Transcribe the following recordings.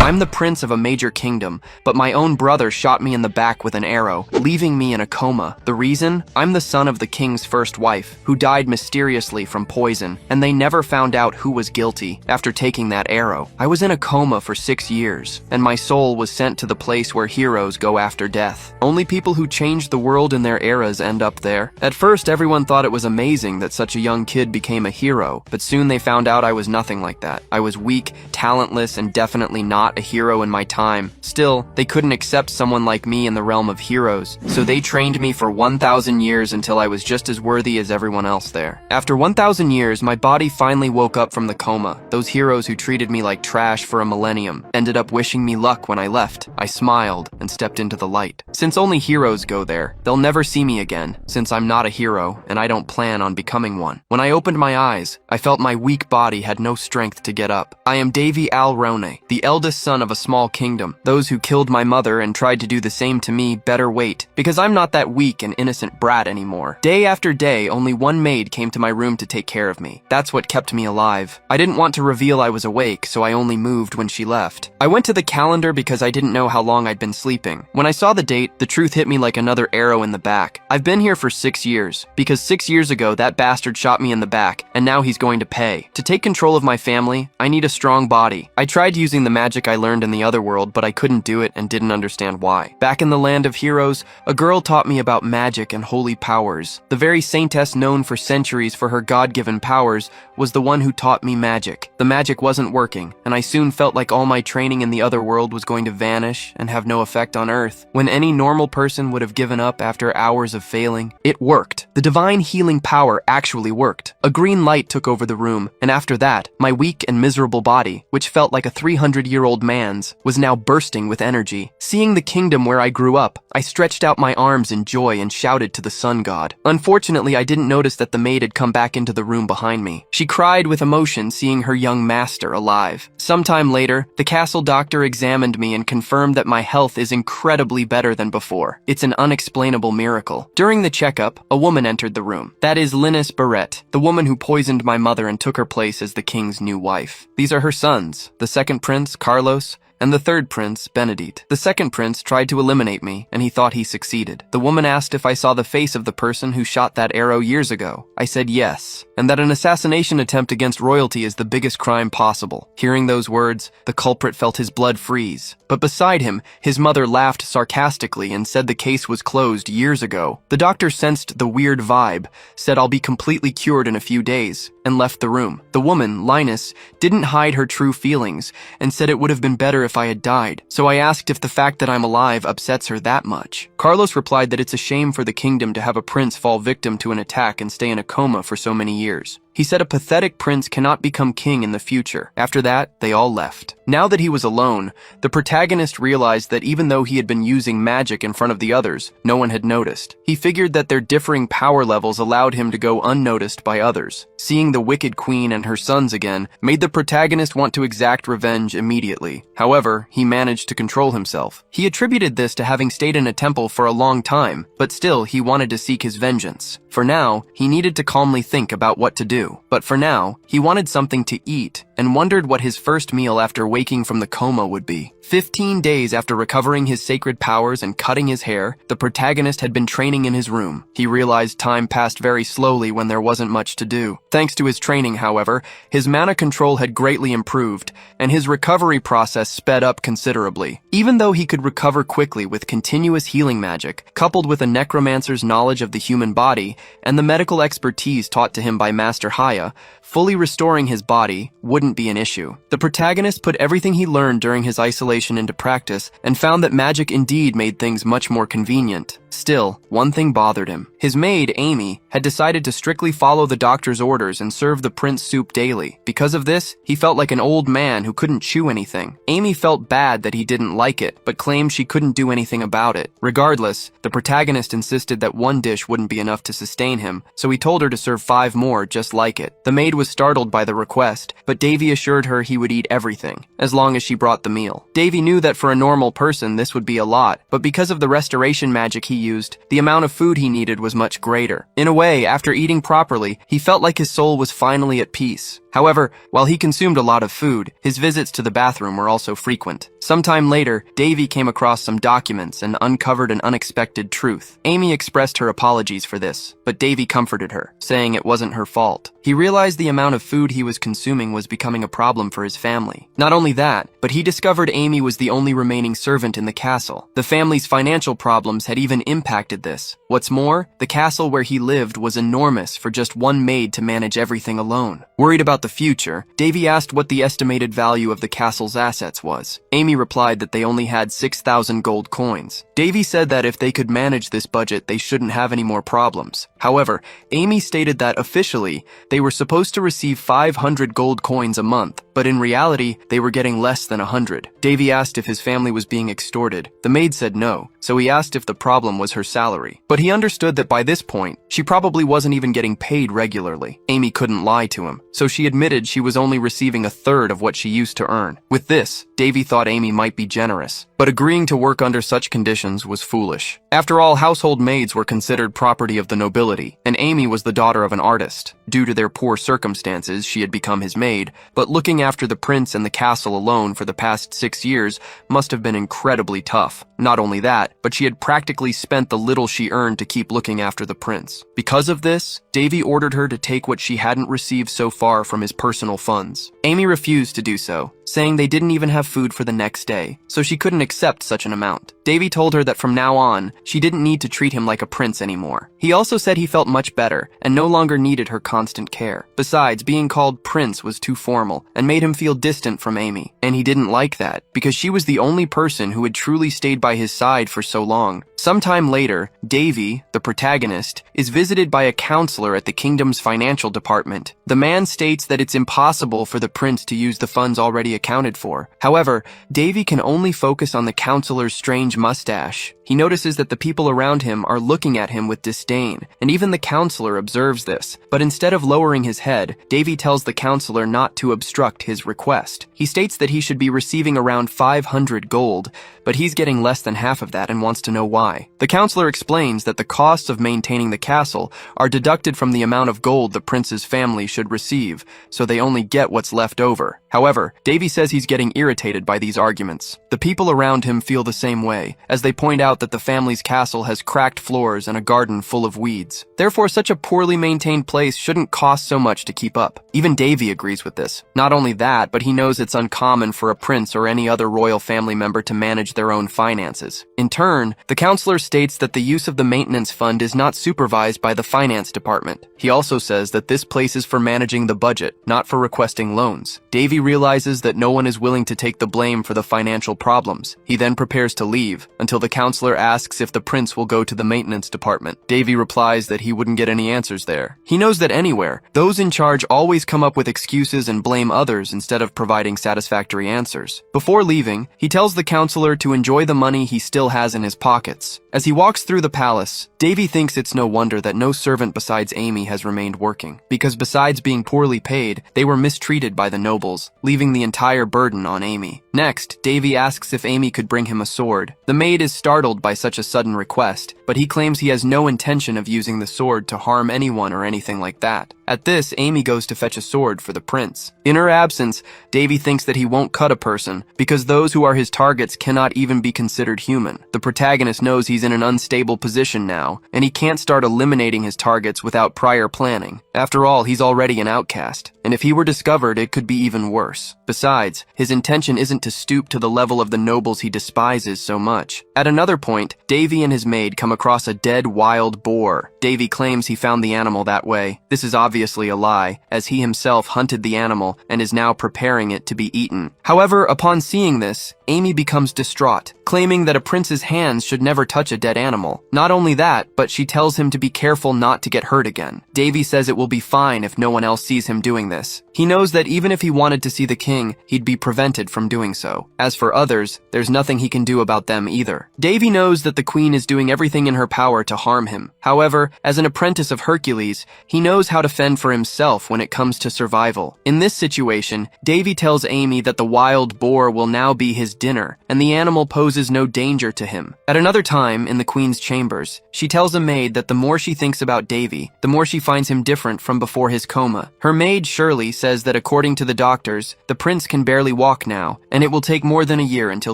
I'm the prince of a major kingdom, but my own brother shot me in the back with an arrow, leaving me in a coma. The reason? I'm the son of the king's first wife, who died mysteriously from poison, and they never found out who was guilty after taking that arrow. I was in a coma for 6 years, and my soul was sent to the place where heroes go after death. Only people who changed the world in their eras end up there. At first, everyone thought it was amazing that such a young kid became a hero, but soon they found out I was nothing like that. I was weak, talentless, and definitely not a hero in my time. Still, they couldn't accept someone like me in the realm of heroes, so they trained me for 1,000 years until I was just as worthy as everyone else there. After 1,000 years, my body finally woke up from the coma. Those heroes who treated me like trash for a millennium ended up wishing me luck when I left. I smiled and stepped into the light. Since only heroes go there, they'll never see me again, since I'm not a hero and I don't plan on becoming one. When I opened my eyes, I felt my weak body had no strength to get up. I am Davy Alrone, the eldest son of a small kingdom. Those who killed my mother and tried to do the same to me better wait, because I'm not that weak and innocent brat anymore. Day after day, only one maid came to my room to take care of me. That's what kept me alive. I didn't want to reveal I was awake, so I only moved when she left. I went to the calendar because I didn't know how long I'd been sleeping. When I saw the date, the truth hit me like another arrow in the back. I've been here for 6 years, because 6 years ago that bastard shot me in the back, and now he's going to pay. To take control of my family, I need a strong body. I tried using the magic I learned in the other world, but I couldn't do it and didn't understand why. Back in the land of heroes, a girl taught me about magic and holy powers. The very saintess known for centuries for her God-given powers was the one who taught me magic. The magic wasn't working, and I soon felt like all my training in the other world was going to vanish and have no effect on Earth. When any normal person would have given up after hours of failing, it worked. The divine healing power actually worked. A green light took over the room, and after that, my weak and miserable body, which felt like a 300-year-old man's, was now bursting with energy. Seeing the kingdom where I grew up, I stretched out my arms in joy and shouted to the sun god. Unfortunately, I didn't notice that the maid had come back into the room behind me. She cried with emotion seeing her young master alive. Sometime later, the castle doctor examined me and confirmed that my health is incredibly better than before. It's an unexplainable miracle. During the checkup, a woman entered the room. That is Linus Barrett, the woman who poisoned my mother and took her place as the king's new wife. These are her sons, the second prince, Carlos, and the third prince, Benedict. The second prince tried to eliminate me, and he thought he succeeded. The woman asked if I saw the face of the person who shot that arrow years ago. I said yes, and that an assassination attempt against royalty is the biggest crime possible. Hearing those words, the culprit felt his blood freeze. But beside him, his mother laughed sarcastically and said the case was closed years ago. The doctor sensed the weird vibe, said I'll be completely cured in a few days, and left the room. The woman, Linus, didn't hide her true feelings and said it would have been better if I had died. So I asked if the fact that I'm alive upsets her that much. Carlos replied that it's a shame for the kingdom to have a prince fall victim to an attack and stay in a coma for so many years. He said a pathetic prince cannot become king in the future. After that, they all left. Now that he was alone, the protagonist realized that even though he had been using magic in front of the others, no one had noticed. He figured that their differing power levels allowed him to go unnoticed by others. Seeing the wicked queen and her sons again made the protagonist want to exact revenge immediately. However, he managed to control himself. He attributed this to having stayed in a temple for a long time, but still he wanted to seek his vengeance. For now, he needed to calmly think about what to do. But for now, he wanted something to eat and wondered what his first meal after waking from the coma would be. 15 days after recovering his sacred powers and cutting his hair, the protagonist had been training in his room. He realized time passed very slowly when there wasn't much to do. Thanks to his training, however, his mana control had greatly improved, and his recovery process sped up considerably. Even though he could recover quickly with continuous healing magic, coupled with a necromancer's knowledge of the human body and the medical expertise taught to him by Master Haya, fully restoring his body wouldn't be an issue. The protagonist put everything he learned during his isolation into practice and found that magic indeed made things much more convenient. Still, one thing bothered him. His maid, Amy, had decided to strictly follow the doctor's orders and serve the prince soup daily. Because of this, he felt like an old man who couldn't chew anything. Amy felt bad that he didn't like it, but claimed she couldn't do anything about it. Regardless, the protagonist insisted that one dish wouldn't be enough to sustain him, so he told her to serve 5 more just like it. The maid was startled by the request, but Davy assured her he would eat everything, as long as she brought the meal. Davy knew that for a normal person this would be a lot, but because of the restoration magic he used, the amount of food he needed was much greater. In a way, after eating properly, he felt like his soul was finally at peace. However, while he consumed a lot of food, his visits to the bathroom were also frequent. Sometime later, Davy came across some documents and uncovered an unexpected truth. Amy expressed her apologies for this, but Davy comforted her, saying it wasn't her fault. He realized the amount of food he was consuming was becoming a problem for his family. Not only that, but he discovered Amy was the only remaining servant in the castle. The family's financial problems had even impacted this. What's more, the castle where he lived was enormous for just one maid to manage everything alone. Worried about the future, Davy asked what the estimated value of the castle's assets was. Amy replied that they only had 6,000 gold coins. Davy said that if they could manage this budget, they shouldn't have any more problems. However, Amy stated that officially, they were supposed to receive 500 gold coins a month, but in reality, they were getting less than 100. Davy asked if his family was being extorted. The maid said no, so he asked if the problem was her salary. But he understood that by this point, she probably wasn't even getting paid regularly. Amy couldn't lie to him, so she admitted she was only receiving a third of what she used to earn. With this, Davy thought Amy might be generous, but agreeing to work under such conditions was foolish. After all, household maids were considered property of the nobility, and Amy was the daughter of an artist. Due to their poor circumstances, she had become his maid, but looking after the prince and the castle alone for the past 6 years must have been incredibly tough. Not only that, but she had practically spent the little she earned to keep looking after the prince. Because of this, Davy ordered her to take what she hadn't received so far from his personal funds. Amy refused to do so, saying they didn't even have food for the next day, so she couldn't accept such an amount. Davy told her that from now on, she didn't need to treat him like a prince anymore. He also said he felt much better and no longer needed her constant care. Besides, being called prince was too formal and made him feel distant from Amy, and he didn't like that because she was the only person who had truly stayed by his side for so long. Sometime later, Davy, the protagonist, is visited by a counselor at the kingdom's financial department. The man states that it's impossible for the prince to use the funds already accounted for. However, Davy can only focus on the counselor's strange mustache. He notices that the people around him are looking at him with disdain, and even the counselor observes this. But instead of lowering his head, Davy tells the counselor not to obstruct his request. He states that he should be receiving around 500 gold, but he's getting less than half of that and wants to know why. The counselor explains that the costs of maintaining the castle are deducted from the amount of gold the prince's family should receive, so they only get what's left over. However, Davy says he's getting irritated by these arguments. The people around him feel the same way, as they point out that the family's castle has cracked floors and a garden full of weeds. Therefore, such a poorly maintained place shouldn't cost so much to keep up. Even Davy agrees with this. Not only that, but he knows it's uncommon for a prince or any other royal family member to manage their own finances. In turn, the counselor states that the use of the maintenance fund is not supervised by the finance department. He also says that this place is for managing the budget, not for requesting loans. Davy realizes that no one is willing to take the blame for the financial problems. He then prepares to leave, until the counselor asks if the prince will go to the maintenance department. Davy replies that he wouldn't get any answers there. He knows that anywhere, those in charge always come up with excuses and blame others instead of providing satisfactory answers. Before leaving, he tells the counselor to enjoy the money he still has in his pockets. As he walks through the palace, Davy thinks it's no wonder that no servant besides Amy has remained working, because besides being poorly paid, they were mistreated by the nobles, leaving the entire burden on Amy. Next, Davy asks if Amy could bring him a sword. The maid is startled by such a sudden request, but he claims he has no intention of using the sword to harm anyone or anything like that. At this, Amy goes to fetch a sword for the prince. In her absence, Davy thinks that he won't cut a person, because those who are his targets cannot even be considered human. The protagonist knows he's in an unstable position now, and he can't start eliminating his targets without prior planning. After all, he's already an outcast, and if he were discovered, it could be even worse. Besides, his intention isn't to stoop to the level of the nobles he despises so much. At another point, Davy and his maid come across a dead wild boar. Davy claims he found the animal that way. This is obviously a lie, as he himself hunted the animal and is now preparing it to be eaten. However, upon seeing this, Amy becomes distraught, claiming that a prince's hands should never touch a dead animal. Not only that, but she tells him to be careful not to get hurt again. Davy says it will be fine if no one else sees him doing this. He knows that even if he wanted to see the king, he'd be prevented from doing so. As for others, there's nothing he can do about them either. Davy knows that the queen is doing everything in her power to harm him. However, as an apprentice of Hercules, he knows how to fend fend for himself when it comes to survival. In this situation, Davy tells Amy that the wild boar will now be his dinner, and the animal poses no danger to him. At another time, in the Queen's chambers, she tells a maid that the more she thinks about Davy, the more she finds him different from before his coma. Her maid, Shirley, says that according to the doctors, the prince can barely walk now, and it will take more than a year until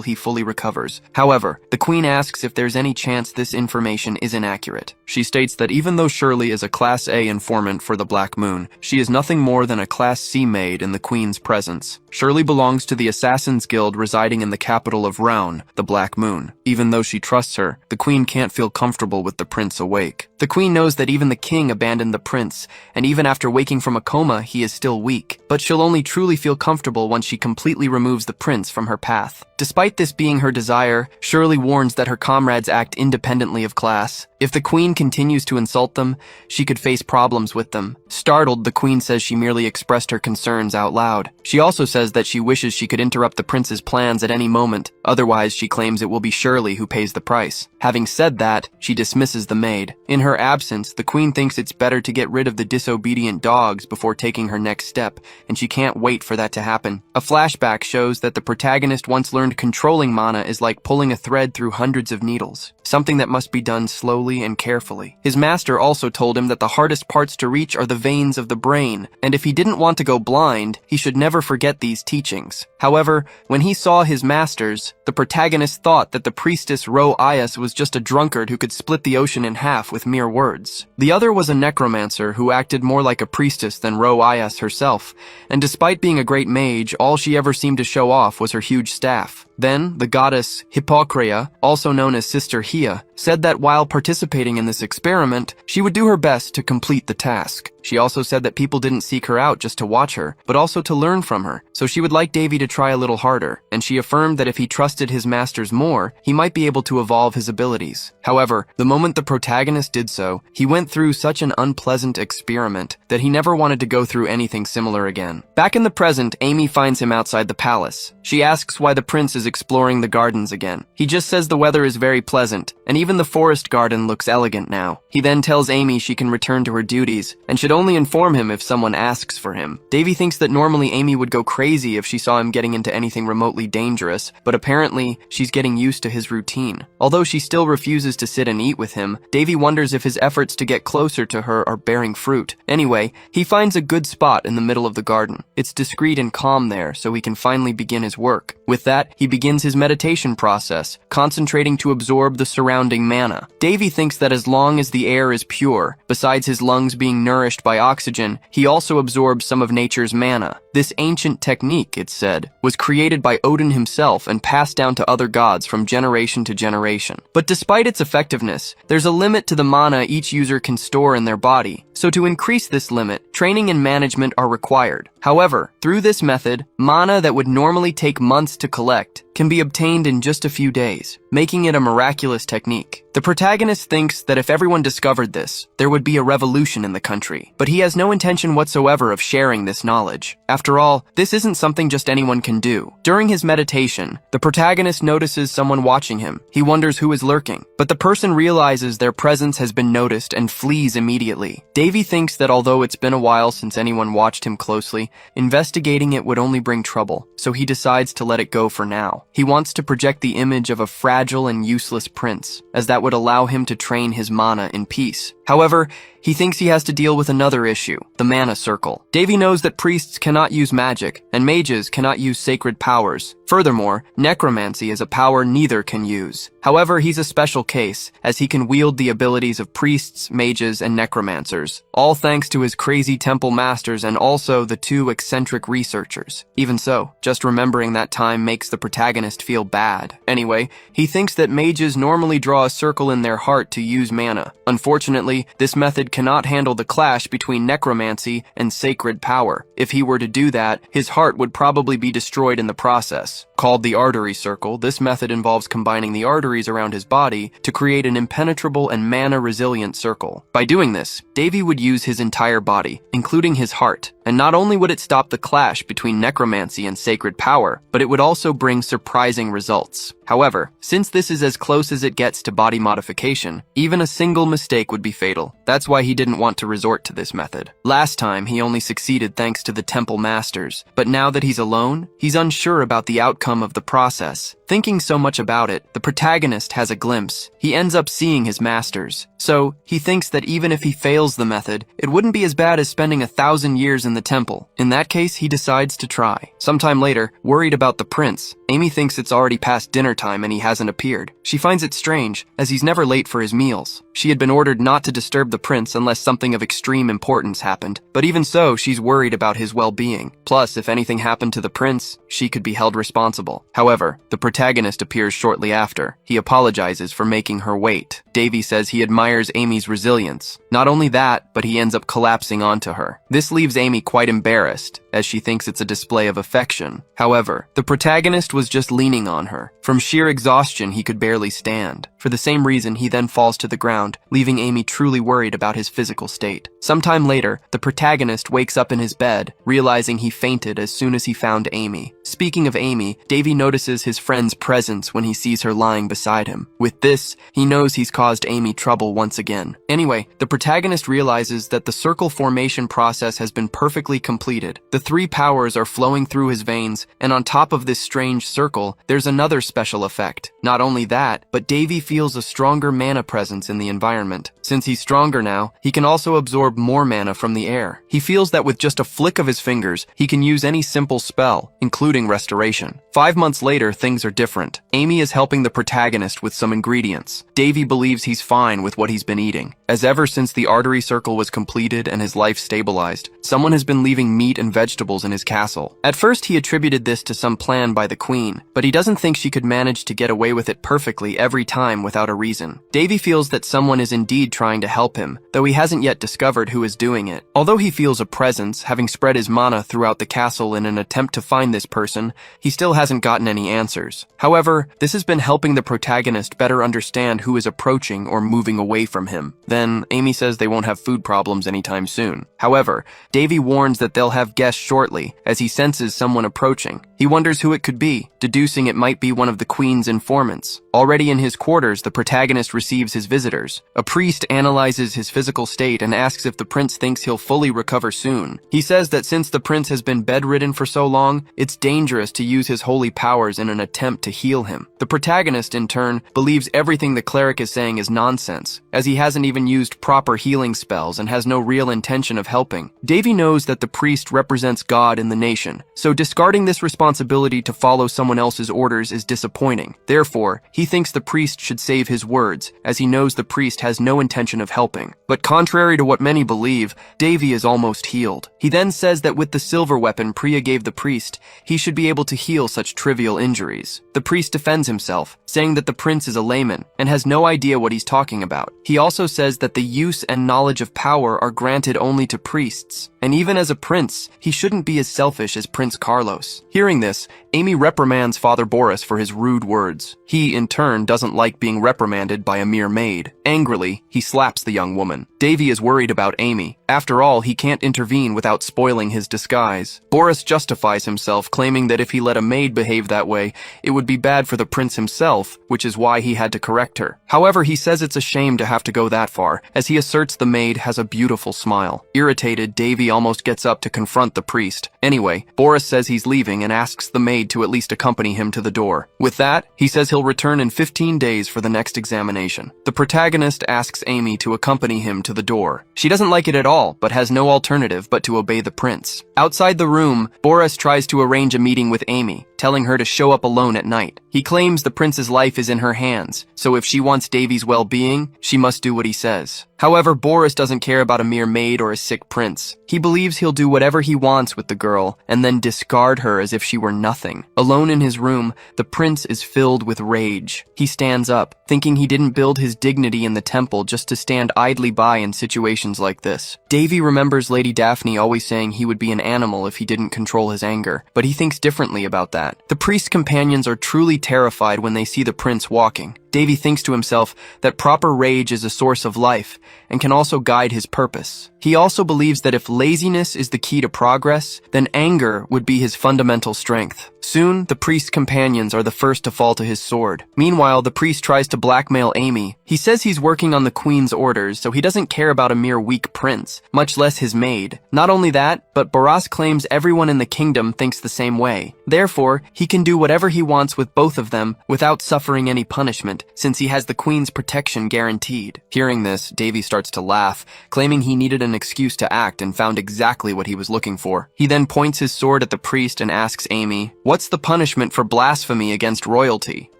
he fully recovers. However, the Queen asks if there's any chance this information is inaccurate. She states that even though Shirley is a Class A informant for the Black Moon, she is nothing more than a Class C maid in the Queen's presence. Shirley belongs to the Assassin's Guild residing in the capital of Rouen, the Black Moon. Even though she trusts her, the Queen can't feel comfortable with the prince awake. The Queen knows that even the king abandoned the prince, and even after waking from a coma, he is still weak. But she'll only truly feel comfortable once she completely removes the prince from her path. Despite this being her desire, Shirley warns that her comrades act independently of class. If the Queen continues to insult them, she could face problems with them. Startled, the Queen says she merely expressed her concerns out loud. She also says that she wishes she could interrupt the prince's plans at any moment, otherwise she claims it will be Shirley who pays the price. Having said that, she dismisses the maid. In her absence, the Queen thinks it's better to get rid of the disobedient dogs before taking her next step, and she can't wait for that to happen. A flashback shows that the protagonist once learned controlling mana is like pulling a thread through hundreds of needles, something that must be done slowly and carefully. His master also told him that the hardest parts to reach are the veins of the brain, and if he didn't want to go blind, he should never forget these teachings. However, when he saw his masters, the protagonist thought that the priestess Ro Ayas was just a drunkard who could split the ocean in half with mere words. The other was a necromancer who acted more like a priestess than Ro Ayas herself, and despite being a great mage, all she ever seemed to show off was her huge staff. Then, the goddess Hippocrea, also known as Sister Hia, said that while participating in this experiment, she would do her best to complete the task. She also said that people didn't seek her out just to watch her, but also to learn from her, so she would like Davy to try a little harder, and she affirmed that if he trusted his masters more, he might be able to evolve his abilities. However, the moment the protagonist did so, he went through such an unpleasant experiment that he never wanted to go through anything similar again. Back in the present, Amy finds him outside the palace. She asks why the prince is exploring the gardens again. He just says the weather is very pleasant, and even the forest garden looks elegant now. He then tells Amy she can return to her duties, and should only inform him if someone asks for him. Davy thinks that normally Amy would go crazy if she saw him getting into anything remotely dangerous, but apparently she's getting used to his routine. Although she still refuses to sit and eat with him, Davy wonders if his efforts to get closer to her are bearing fruit. Anyway, he finds a good spot in the middle of the garden. It's discreet and calm there, so he can finally begin his work. With that, he begins his meditation process, concentrating to absorb the surrounding mana. Davy thinks that as long as the air is pure, besides his lungs being nourished by oxygen, he also absorbs some of nature's mana. This ancient technique, it's said, was created by Odin himself and passed down to other gods from generation to generation. But despite its effectiveness, there's a limit to the mana each user can store in their body. So to increase this limit, training and management are required. However, through this method, mana that would normally take months to collect can be obtained in just a few days, making it a miraculous technique. The protagonist thinks that if everyone discovered this, there would be a revolution in the country, but he has no intention whatsoever of sharing this knowledge. After all, this isn't something just anyone can do. During his meditation, the protagonist notices someone watching him. He wonders who is lurking, but the person realizes their presence has been noticed and flees immediately. Davy thinks that although it's been a while since anyone watched him closely, investigating it would only bring trouble, so he decides to let it go for now. He wants to project the image of a fragile and useless prince, as that would allow him to train his mana in peace. However, he thinks he has to deal with another issue, the mana circle. Davy knows that priests cannot use magic, and mages cannot use sacred powers. Furthermore, necromancy is a power neither can use. However, he's a special case, as he can wield the abilities of priests, mages, and necromancers, all thanks to his crazy temple masters and also the two eccentric researchers. Even so, just remembering that time makes the protagonist feel bad. Anyway, he thinks that mages normally draw a circle in their heart to use mana. Unfortunately, this method cannot handle the clash between necromancy and sacred power. If he were to do that, his heart would probably be destroyed in the process. Called the artery circle, this method involves combining the arteries around his body to create an impenetrable and mana-resilient circle. By doing this, Davy would use his entire body, including his heart, and not only would it stop the clash between necromancy and sacred power, but it would also bring surprising results. However, since this is as close as it gets to body modification, even a single mistake would be fatal. That's why he didn't want to resort to this method. Last time, he only succeeded thanks to the temple masters, but now that he's alone, he's unsure about the outcome of the process. Thinking so much about it, the protagonist has a glimpse. He ends up seeing his masters. So, he thinks that even if he fails the method, it wouldn't be as bad as spending 1,000 years in the temple. In that case, he decides to try. Sometime later, worried about the prince, Amy thinks it's already past dinner time and he hasn't appeared. She finds it strange, as he's never late for his meals. She had been ordered not to disturb the prince unless something of extreme importance happened, but even so, she's worried about his well-being. Plus, if anything happened to the prince, she could be held responsible. However, the protagonist appears shortly after. He apologizes for making her wait. Davy says he admires Amy's resilience. Not only that, but he ends up collapsing onto her. This leaves Amy quite embarrassed, as she thinks it's a display of affection. However, the protagonist was just leaning on her. From sheer exhaustion, he could barely stand. For the same reason, he then falls to the ground, leaving Amy truly worried about his physical state. Sometime later, the protagonist wakes up in his bed, realizing he fainted as soon as he found Amy. Speaking of Amy, Davy notices his friend's presence when he sees her lying beside him. With this, he knows he's caused Amy trouble once again. Anyway, the protagonist realizes that the circle formation process has been perfectly completed. The 3 powers are flowing through his veins, and on top of this strange circle, there's another special effect. Not only that, but Davy feels a stronger mana presence in the environment. Since he's stronger now, he can also absorb more mana from the air. He feels that with just a flick of his fingers, he can use any simple spell, including restoration. 5 months later, things are different. Amy is helping the protagonist with some ingredients. Davy believes he's fine with what he's been eating, as ever since the artery circle was completed and his life stabilized, someone has been leaving meat and vegetables in his castle. At first, he attributed this to some plan by the queen, but he doesn't think she could manage to get away with it perfectly every time without a reason. Davy feels that someone is indeed trying to help him, though he hasn't yet discovered who is doing it. Although he feels a presence, having spread his mana throughout the castle in an attempt to find this person, he still hasn't gotten any answers. However, this has been helping the protagonist better understand who is approaching or moving away from him. Then, Amy says they won't have food problems anytime soon. However, Davy warns that they'll have guests shortly, as he senses someone approaching. He wonders who it could be, deducing it might be one of the queen's informants. Already in his quarters, the protagonist receives his visitors. A priest analyzes his physical state and asks if the prince thinks he'll fully recover soon. He says that since the prince has been bedridden for so long, it's dangerous to use his holy powers in an attempt to heal him. The protagonist, in turn, believes everything the cleric is saying is nonsense, as he hasn't even used proper healing spells and has no real intention of helping. Davy knows that the priest represents God in the nation, so discarding this responsibility to follow someone else's orders is disappointing. Therefore, he thinks the priest should save his words, as he knows the priest has no intention of helping. But contrary to what many believe, Davy is almost healed. He then says that with the silver weapon Priya gave the priest, he should be able to heal such trivial injuries. The priest defends himself, saying that the prince is a layman and has no idea what he's talking about. He also says that the use and knowledge of power are granted only to priests, and even as a prince, he shouldn't be as selfish as Prince Carlos. Hearing this, Amy reprimands Father Boris for his rude words. He, in turn, doesn't like being reprimanded by a mere maid. Angrily, he slaps the young woman. Davy is worried about Amy. After all, he can't intervene without spoiling his disguise. Boris justifies himself, claiming that if he let a maid behave that way, it would be bad for the prince himself, which is why he had to correct her. However, he says it's a shame to have to go that far, as he asserts the maid has a beautiful smile. Irritated, Davy almost gets up to confront the priest. Anyway, Boris says he's leaving and asks the maid to at least accompany him to the door. With that, he says he'll return in 15 days for the next examination. The protagonist asks Amy to accompany him to the door. She doesn't like it at all, but has no alternative but to obey the prince. Outside the room, Boris tries to arrange a meeting with Amy, telling her to show up alone at night. He claims the prince's life is in her hands, so if she wants Davy's well-being, she must do what he says. However, Boris doesn't care about a mere maid or a sick prince. He believes he'll do whatever he wants with the girl, and then discard her as if she were nothing. anything. Alone in his room, the prince is filled with rage. He stands up, thinking he didn't build his dignity in the temple just to stand idly by in situations like this. Davy remembers Lady Daphne always saying he would be an animal if he didn't control his anger, but he thinks differently about that. The priest's companions are truly terrified when they see the prince walking. Davy thinks to himself that proper rage is a source of life and can also guide his purpose. He also believes that if laziness is the key to progress, then anger would be his fundamental strength. Soon, the priest's companions are the first to fall to his sword. Meanwhile, the priest tries to blackmail Amy. He says he's working on the queen's orders, so he doesn't care about a mere weak prince, much less his maid. Not only that, but Barras claims everyone in the kingdom thinks the same way. Therefore, he can do whatever he wants with both of them without suffering any punishment, since he has the queen's protection guaranteed. Hearing this, Davy starts to laugh, claiming he needed an excuse to act and found exactly what he was looking for. He then points his sword at the priest and asks Amy, "What's the punishment for blasphemy against royalty?"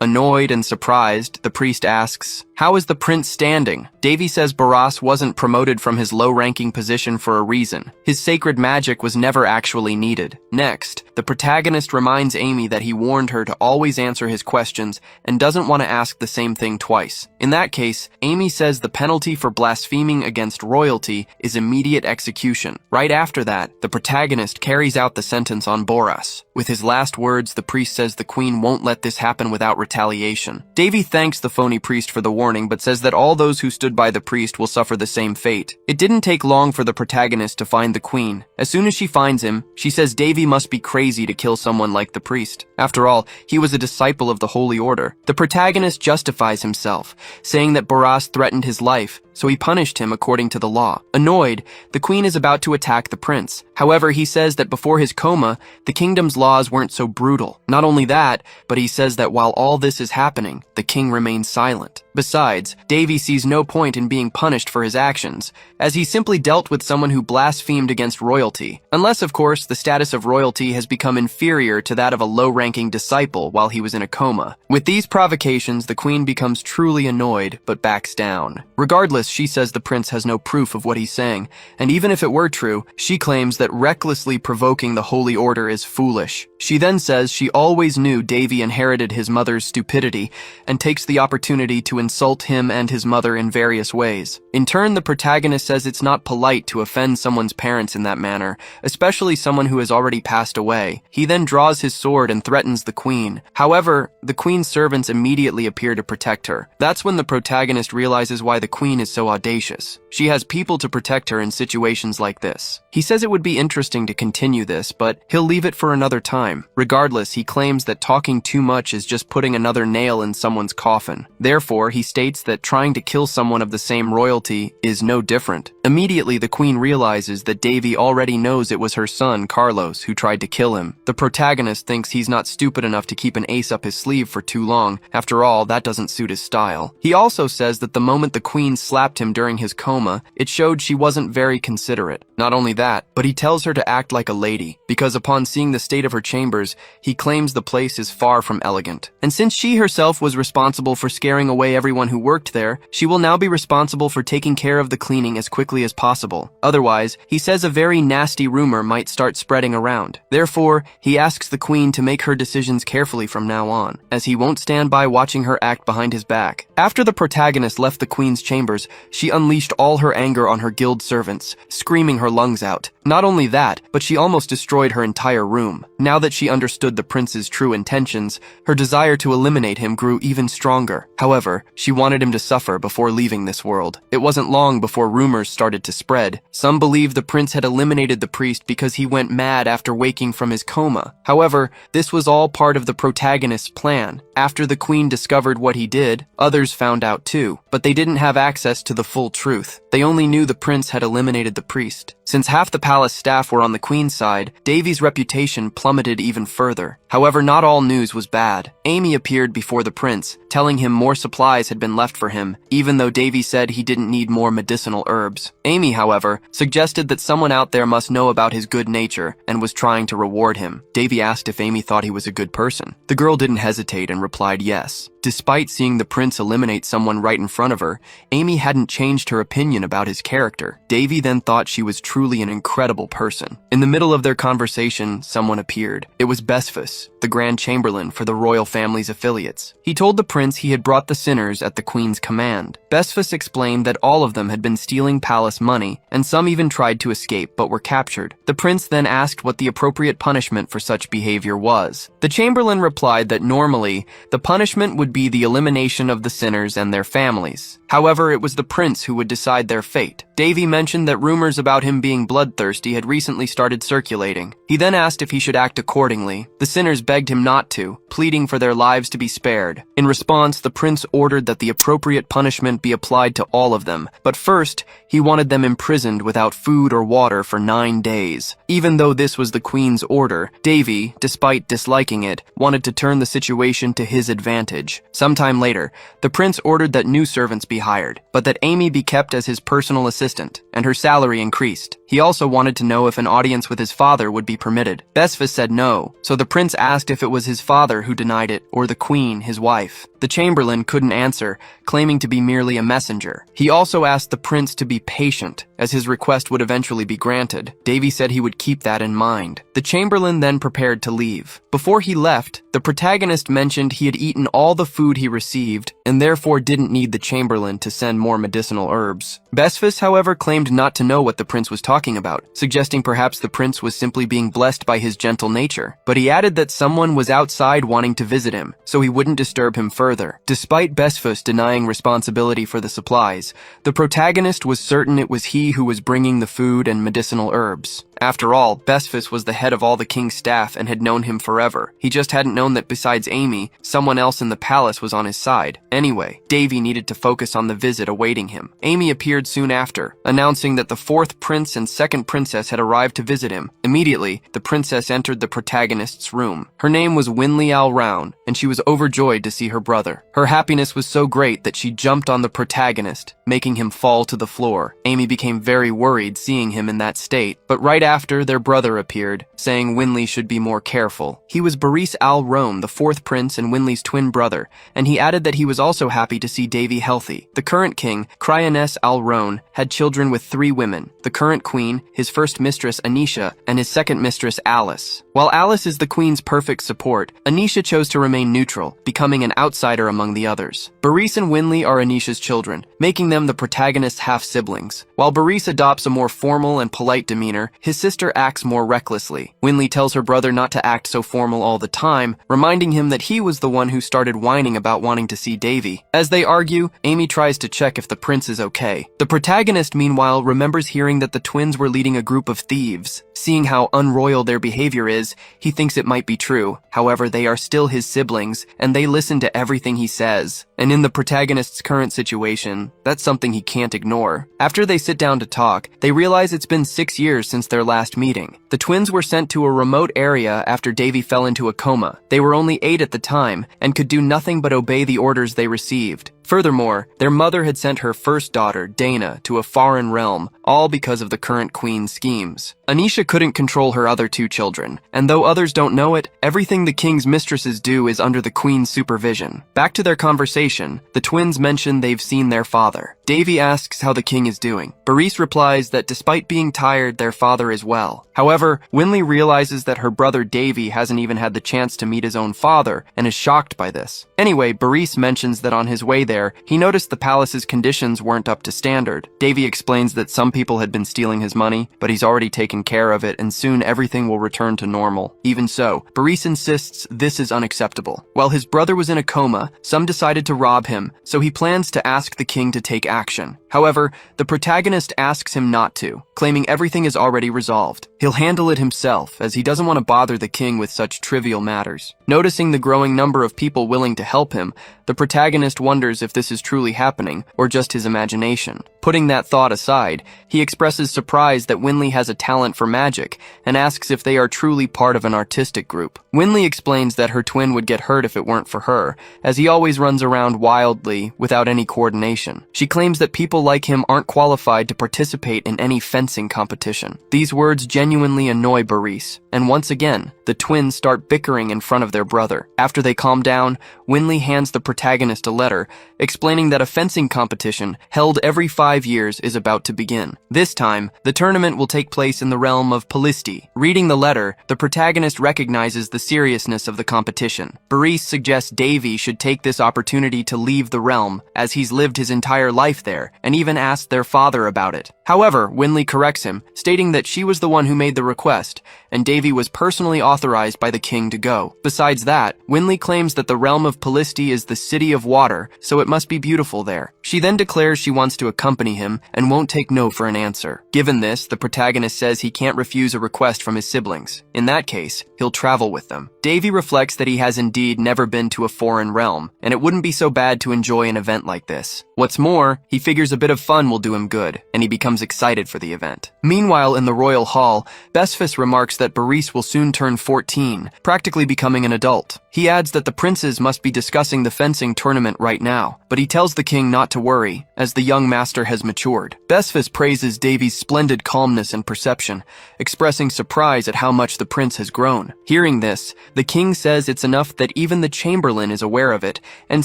Annoyed and surprised, the priest asks, "How is the prince standing?" Davy says Barras wasn't promoted from his low-ranking position for a reason. His sacred magic was never actually needed. Next, the protagonist reminds Amy that he warned her to always answer his questions and doesn't want to ask the same thing twice. In that case, Amy says the penalty for blaspheming against royalty is immediate execution. Right after that, the protagonist carries out the sentence on Barras. With his last words, the priest says the queen won't let this happen without retaliation. Davy thanks the phony priest for the warning, but says that all those who stood by the priest will suffer the same fate. It didn't take long for the protagonist to find the queen. As soon as she finds him, she says Davy must be crazy to kill someone like the priest. After all, he was a disciple of the Holy Order. The protagonist justifies himself, saying that Barras threatened his life, so he punished him according to the law. Annoyed, the queen is about to attack the prince. However, he says that before his coma, the kingdom's laws weren't so brutal. Not only that, but he says that while all this is happening, the king remains silent. Besides, Davy sees no point in being punished for his actions, as he simply dealt with someone who blasphemed against royalty. Unless, of course, the status of royalty has become inferior to that of a low-ranking disciple while he was in a coma. With these provocations, the queen becomes truly annoyed, but backs down. Regardless, she says the prince has no proof of what he's saying, and even if it were true, she claims that recklessly provoking the Holy Order is foolish. She then says she always knew Davy inherited his mother's stupidity and takes the opportunity to insult him and his mother in various ways. In turn, the protagonist says it's not polite to offend someone's parents in that manner, especially someone who has already passed away. He then draws his sword and threatens the queen. However, the queen's servants immediately appear to protect her. That's when the protagonist realizes why the queen is so audacious. She has people to protect her in situations like this. He says it would be interesting to continue this, but he'll leave it for another time. Regardless, he claims that talking too much is just putting another nail in someone's coffin. Therefore, he states that trying to kill someone of the same royalty is no different. Immediately, the queen realizes that Davy already knows it was her son, Carlos, who tried to kill him. The protagonist thinks he's not stupid enough to keep an ace up his sleeve for too long. After all, that doesn't suit his style. He also says that the moment the queen slapped him during his coma, it showed she wasn't very considerate. Not only that, but he tells her to act like a lady, because upon seeing the state of her chambers, he claims the place is far from elegant. And since she herself was responsible for scaring away everyone who worked there, she will now be responsible for taking care of the cleaning as quickly as possible. Otherwise, he says a very nasty rumor might start spreading around. Therefore, he asks the queen to make her decisions carefully from now on, as he won't stand by watching her act behind his back. After the protagonist left the queen's chambers, she unleashed all her anger on her guild servants, screaming her lungs out. Not only that, but she almost destroyed her entire room. Now that she understood the prince's true intentions, her desire to eliminate him grew even stronger. However, she wanted him to suffer before leaving this world. It wasn't long before rumors started to spread. Some believed the prince had eliminated the priest because he went mad after waking from his coma. However, this was all part of the protagonist's plan. After the queen discovered what he did, others found out too, but they didn't have access to the full truth. They only knew the prince had eliminated the priest. Since half the palace staff were on the queen's side, Davy's reputation plummeted even further. However, not all news was bad. Amy appeared before the prince, telling him more supplies had been left for him, even though Davy said he didn't need more medicinal herbs. Amy, however, suggested that someone out there must know about his good nature and was trying to reward him. Davy asked if Amy thought he was a good person. The girl didn't hesitate and replied yes. Despite seeing the prince eliminate someone right in front of her, Amy hadn't changed her opinion about his character. Davy then thought she was truly an incredible person. In the middle of their conversation, someone appeared. It was Besphus, the Grand Chamberlain for the royal family's affiliates. He told the prince he had brought the sinners at the queen's command. Besphus explained that all of them had been stealing palace money, and some even tried to escape but were captured. The prince then asked what the appropriate punishment for such behavior was. The chamberlain replied that normally, the punishment would be the elimination of the sinners and their families. However, it was the prince who would decide their fate. Davy mentioned that rumors about him being bloodthirsty had recently started circulating. He then asked if he should act accordingly. The sinners begged him not to, pleading for their lives to be spared. In response, the prince ordered that the appropriate punishment be applied to all of them, but first, he wanted them imprisoned without food or water for 9 days. Even though this was the queen's order, Davy, despite disliking it, wanted to turn the situation to his advantage. Sometime later, the prince ordered that new servants be hired, but that Amy be kept as his personal assistant, and her salary increased. He also wanted to know if an audience with his father would be permitted. Besphus said no, so the prince asked if it was his father who denied it, or the queen, his wife. The chamberlain couldn't answer, claiming to be merely a messenger. He also asked the prince to be patient, as his request would eventually be granted. Davy said he would keep that in mind. The chamberlain then prepared to leave. Before he left, the protagonist mentioned he had eaten all the food he received, and therefore didn't need the chamberlain to send more medicinal herbs. Besphus, however, claimed not to know what the prince was talking about, suggesting perhaps the prince was simply being blessed by his gentle nature. But he added that someone was outside wanting to visit him, so he wouldn't disturb him further. Despite Besphus denying responsibility for the supplies, the protagonist was certain it was he who was bringing the food and medicinal herbs. After all, Besphus was the head of all the king's staff and had known him forever. He just hadn't known that besides Amy, someone else in the palace was on his side. Anyway, Davy needed to focus on the visit awaiting him. Amy appeared soon after, announcing that the 4th prince and 2nd princess had arrived to visit him. Immediately, the princess entered the protagonist's room. Her name was Winley Al-Roun, and she was overjoyed to see her brother. Her happiness was so great that she jumped on the protagonist, making him fall to the floor. Amy became very worried seeing him in that state, but right after, their brother appeared, saying Winley should be more careful. He was Boris Al-Roun, the 4th prince and Winley's twin brother, and he added that he was also happy to see Davy healthy. The current king, Cryones Al-Roun, had children with 3 women, the current queen, his first mistress Anisha, and his second mistress Alice. While Alice is the queen's perfect support, Anisha chose to remain neutral, becoming an outsider among the others. Boris and Winley are Anisha's children, making them the protagonist's half-siblings. While Boris adopts a more formal and polite demeanor, his sister acts more recklessly. Winley tells her brother not to act so formal all the time, reminding him that he was the one who started whining about wanting to see Davy. As they argue, Amy tries to check if the prince is okay. The protagonist, meanwhile, remembers hearing that the twins were leading a group of thieves. Seeing how unroyal their behavior is, he thinks it might be true. However, they are still his siblings, and they listen to everything he says. And in the protagonist's current situation, that's something he can't ignore. After they sit down to talk, they realize it's been 6 years since their last meeting. The twins were sent to a remote area after Davy fell into a coma. They were only 8 at the time, and could do nothing but obey the orders they received. Furthermore, their mother had sent her first daughter, Dana, to a foreign realm, all because of the current queen's schemes. Anisha couldn't control her other 2 children, and though others don't know it, everything the king's mistresses do is under the queen's supervision. Back to their conversation, the twins mention they've seen their father. Davy asks how the king is doing. Boris replies that despite being tired, their father is well. However, Winley realizes that her brother Davy hasn't even had the chance to meet his own father, and is shocked by this. Anyway, Boris mentions that on his way there, he noticed the palace's conditions weren't up to standard. Davy explains that some people had been stealing his money, but he's already taken care of it and soon everything will return to normal. Even so, Boris insists this is unacceptable. While his brother was in a coma, some decided to rob him, so he plans to ask the king to take action. However, the protagonist asks him not to, claiming everything is already resolved. He'll handle it himself, as he doesn't want to bother the king with such trivial matters. Noticing the growing number of people willing to help him, the protagonist wonders if this is truly happening, or just his imagination. Putting that thought aside, he expresses surprise that Winley has a talent for magic, and asks if they are truly part of an artistic group. Winley explains that her twin would get hurt if it weren't for her, as he always runs around wildly, without any coordination. She claims that people like him aren't qualified to participate in any fencing competition. These words genuinely annoy Boris, and once again, the twins start bickering in front of their brother. After they calm down, Winley hands the protagonist a letter, explaining that a fencing competition, held every 5 5 years is about to begin. This time, the tournament will take place in the realm of Pelisti. Reading the letter, the protagonist recognizes the seriousness of the competition. Boris suggests Davy should take this opportunity to leave the realm, as he's lived his entire life there, and even asked their father about it. However, Winley corrects him, stating that she was the one who made the request, and Davy was personally authorized by the king to go. Besides that, Winley claims that the realm of Pelisti is the city of water, so it must be beautiful there. She then declares she wants to accompany him and won't take no for an answer. Given this, the protagonist says he can't refuse a request from his siblings. In that case, he'll travel with them. Davy reflects that he has indeed never been to a foreign realm, and it wouldn't be so bad to enjoy an event like this. What's more, he figures a bit of fun will do him good, and he becomes excited for the event. Meanwhile, in the royal hall, Besfis remarks that Boris will soon turn 14, practically becoming an adult. He adds that the princes must be discussing the fencing tournament right now, but he tells the king not to worry, as the young master has matured. Besfis praises Davy's splendid calmness and perception, expressing surprise at how much the prince has grown. Hearing this, the king says it's enough that even the chamberlain is aware of it, and